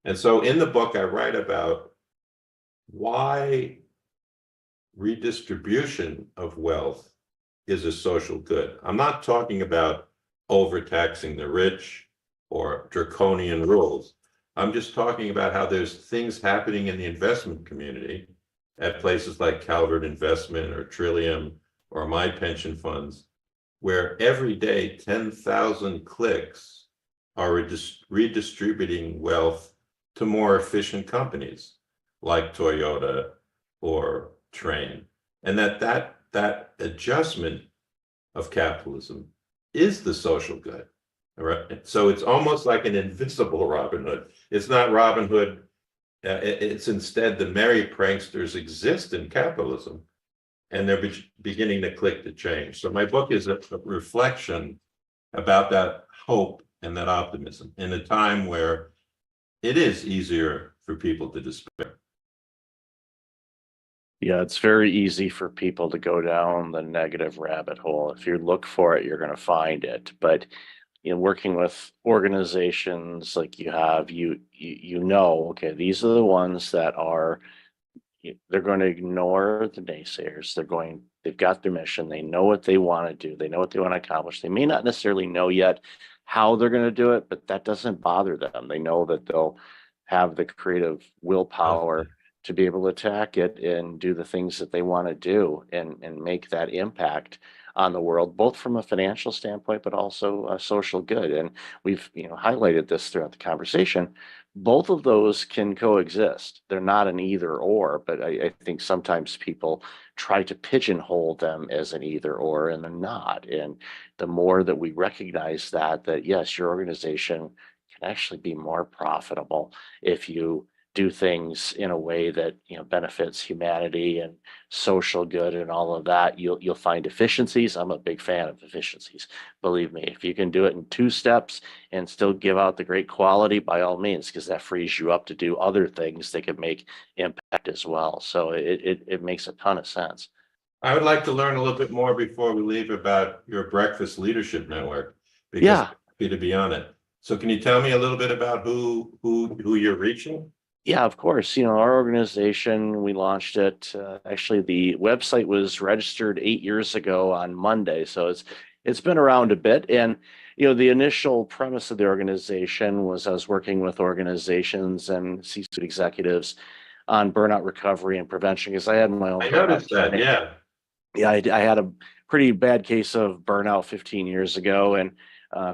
And so in the book, I write about why redistribution of wealth is a social good. I'm not talking about overtaxing the rich or draconian rules. I'm just talking about how there's things happening in the investment community at places like Calvert Investment or Trillium or my pension funds, where every day 10,000 clicks are redistributing wealth to more efficient companies like Toyota or Train. And that adjustment of capitalism is the social good. All right. So it's almost like an invisible Robin Hood. It's not Robin Hood. It's instead the merry pranksters exist in capitalism, and they're beginning to click the change. So my book is a reflection about that hope and that optimism in a time where it is easier for people to despair. Yeah, it's very easy for people to go down the negative rabbit hole. If you look for it, you're going to find it. But working with organizations like you have, you know, okay, these are the ones that are they're going to ignore the naysayers. They've got their mission. They know what they want to do. They know what they want to accomplish. They may not necessarily know yet how they're going to do it, but that doesn't bother them. They know that they'll have the creative willpower to be able to attack it and do the things that they want to do and make that impact on the world, both from a financial standpoint, but also a social good. And we've highlighted this throughout the conversation. Both of those can coexist. They're not an either or, but I think sometimes people try to pigeonhole them as an either or, and they're not. And the more that we recognize that yes, your organization can actually be more profitable if you do things in a way that benefits humanity and social good and all of that, you'll find efficiencies. I'm a big fan of efficiencies. Believe me, if you can do it in 2 steps and still give out the great quality, by all means, because that frees you up to do other things that can make impact as well. So it makes a ton of sense. I would like to learn a little bit more before we leave about your Breakfast Leadership Network, because Yeah. I'm happy to be on it. So can you tell me a little bit about who you're reaching? Yeah, of course. Our organization, we launched it. Actually, the website was registered 8 years ago on Monday, so it's been around a bit. And the initial premise of the organization was I was working with organizations and C-suite executives on burnout recovery and prevention, because I had my own. I noticed that. journey. Yeah. Yeah, I had a pretty bad case of burnout 15 years ago, and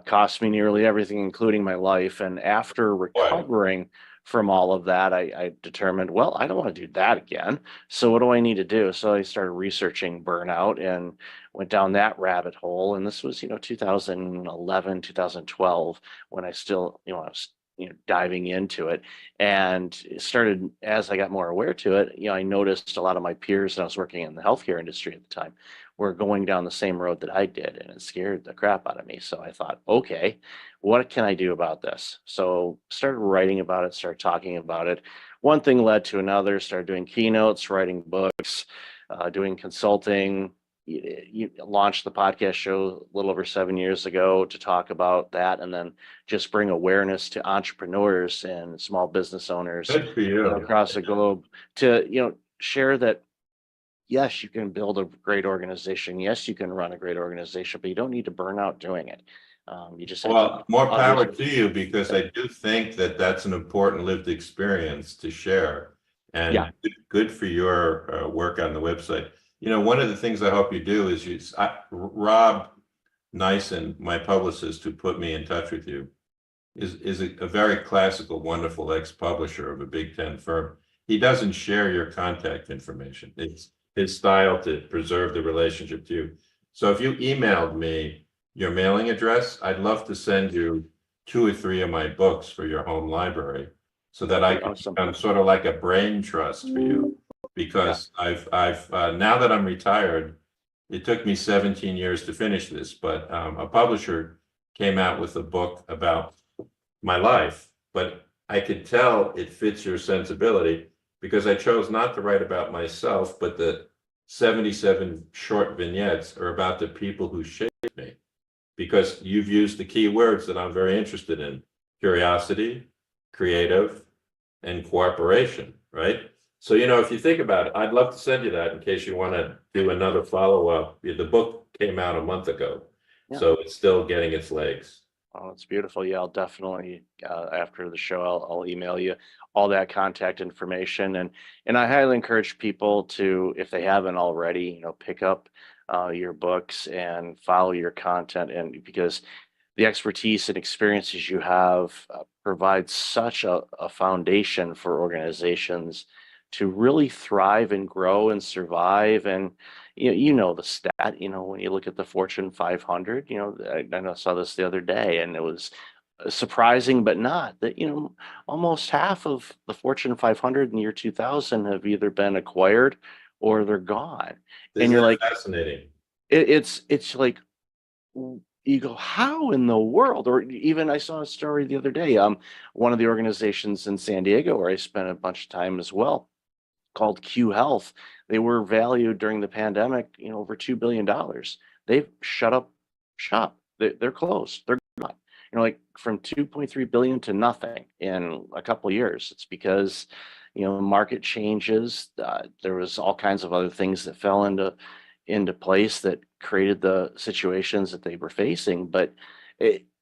cost me nearly everything, including my life. And after recovering from all of that, I determined, well, I don't want to do that again. So what do I need to do? So I started researching burnout and went down that rabbit hole. And this was, 2011, 2012, when I still, I was, diving into it, and it started as I got more aware to it. I noticed a lot of my peers, and I was working in the healthcare industry at the time, were going down the same road that I did, and it scared the crap out of me. So I thought, okay, what can I do about this? So started writing about it, started talking about it. One thing led to another, started doing keynotes, writing books, doing consulting. You launched the podcast show a little over 7 years ago to talk about that, and then just bring awareness to entrepreneurs and small business owners Good for you. across the globe to share that yes, you can build a great organization. Yes, you can run a great organization, but you don't need to burn out doing it. You just have Well, to more power to you, because I do think that that's an important lived experience to share. And Yeah. good for your work on the website. One of the things I hope you do is Rob Nyson, my publicist who put me in touch with you, is a very classical, wonderful ex-publisher of a Big Ten firm. He doesn't share your contact information. It's his style to preserve the relationship to you. So if you emailed me your mailing address, I'd love to send you 2 or 3 of my books for your home library, so that I can Awesome. become sort of like a brain trust for you. Because I've now that I'm retired, it took me 17 years to finish this, but a publisher came out with a book about my life, but I could tell it fits your sensibility, because I chose not to write about myself, but the 77 short vignettes are about the people who shaped me, because you've used the key words that I'm very interested in: curiosity, creative, and cooperation, right? So, if you think about it, I'd love to send you that in case you want to do another follow-up. The book came out a month ago, Yeah. so it's still getting its legs. Oh, it's beautiful. Yeah, I'll definitely after the show, I'll email you all that contact information, and I highly encourage people to, if they haven't already, pick up your books and follow your content, and because the expertise and experiences you have provide such a foundation for organizations to really thrive and grow and survive. And the stat, when you look at the Fortune 500, I saw this the other day, and it was surprising, but not that, almost half of the Fortune 500 in the year 2000 have either been acquired or they're gone. Isn't And you're that like, fascinating? it's like, you go, how in the world? Or even I saw a story the other day, one of the organizations in San Diego where I spent a bunch of time as well, called Q Health. They were valued during the pandemic, over $2 billion. They've shut up shop. They're closed. They're gone. Like from 2.3 billion to nothing in a couple of years. It's because, market changes. There was all kinds of other things that fell into place that created the situations that they were facing. But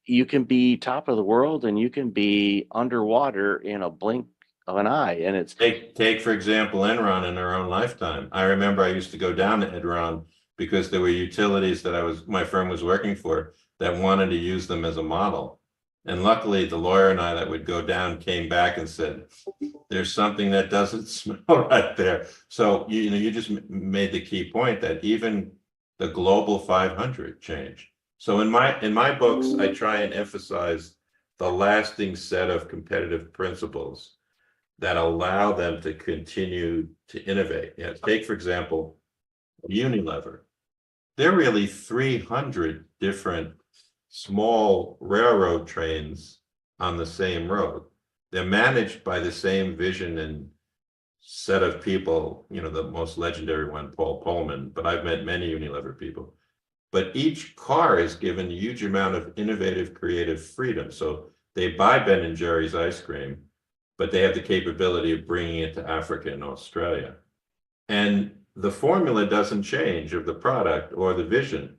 you can be top of the world and you can be underwater in a blink of an eye. And it's Take for example, Enron in their own lifetime. I remember I used to go down to Enron because there were utilities that my firm was working for that wanted to use them as a model. And luckily, the lawyer and I that would go down came back and said, there's something that doesn't smell right there. So, you just made the key point that even the global 500 changed. So in my books, I try and emphasize the lasting set of competitive principles that allow them to continue to innovate. Take, for example, Unilever. There are really 300 different small railroad trains on the same road. They're managed by the same vision and set of people, the most legendary one, Paul Pullman, but I've met many Unilever people. But each car is given a huge amount of innovative, creative freedom. So they buy Ben & Jerry's ice cream, but they have the capability of bringing it to Africa and Australia. And the formula doesn't change of the product or the vision.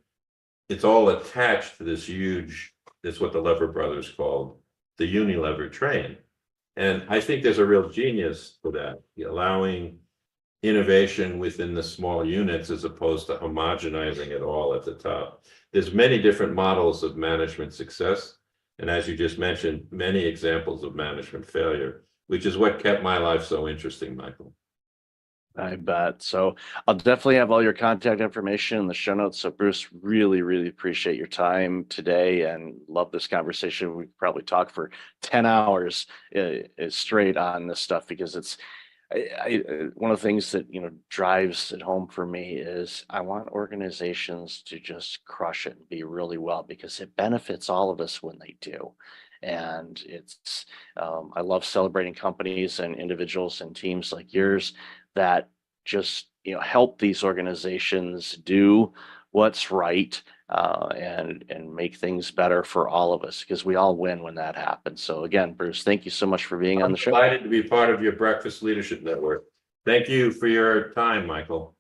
It's all attached to this huge, that's what the Lever brothers called the Unilever train. And I think there's a real genius to that, allowing innovation within the small units as opposed to homogenizing it all at the top. There's many different models of management success. And as you just mentioned, many examples of management failure, which is what kept my life so interesting, Michael. I bet. So I'll definitely have all your contact information in the show notes. So Bruce, really, really appreciate your time today and love this conversation. We could probably talk for 10 hours straight on this stuff because it's one of the things that, drives it home for me is I want organizations to just crush it and be really well because it benefits all of us when they do. And it's, I love celebrating companies and individuals and teams like yours that just help these organizations do what's right and make things better for all of us because we all win when that happens. So again, Bruce, thank you so much for being on the show. I'm delighted to be part of your Breakfast Leadership Network. Thank you for your time, Michael.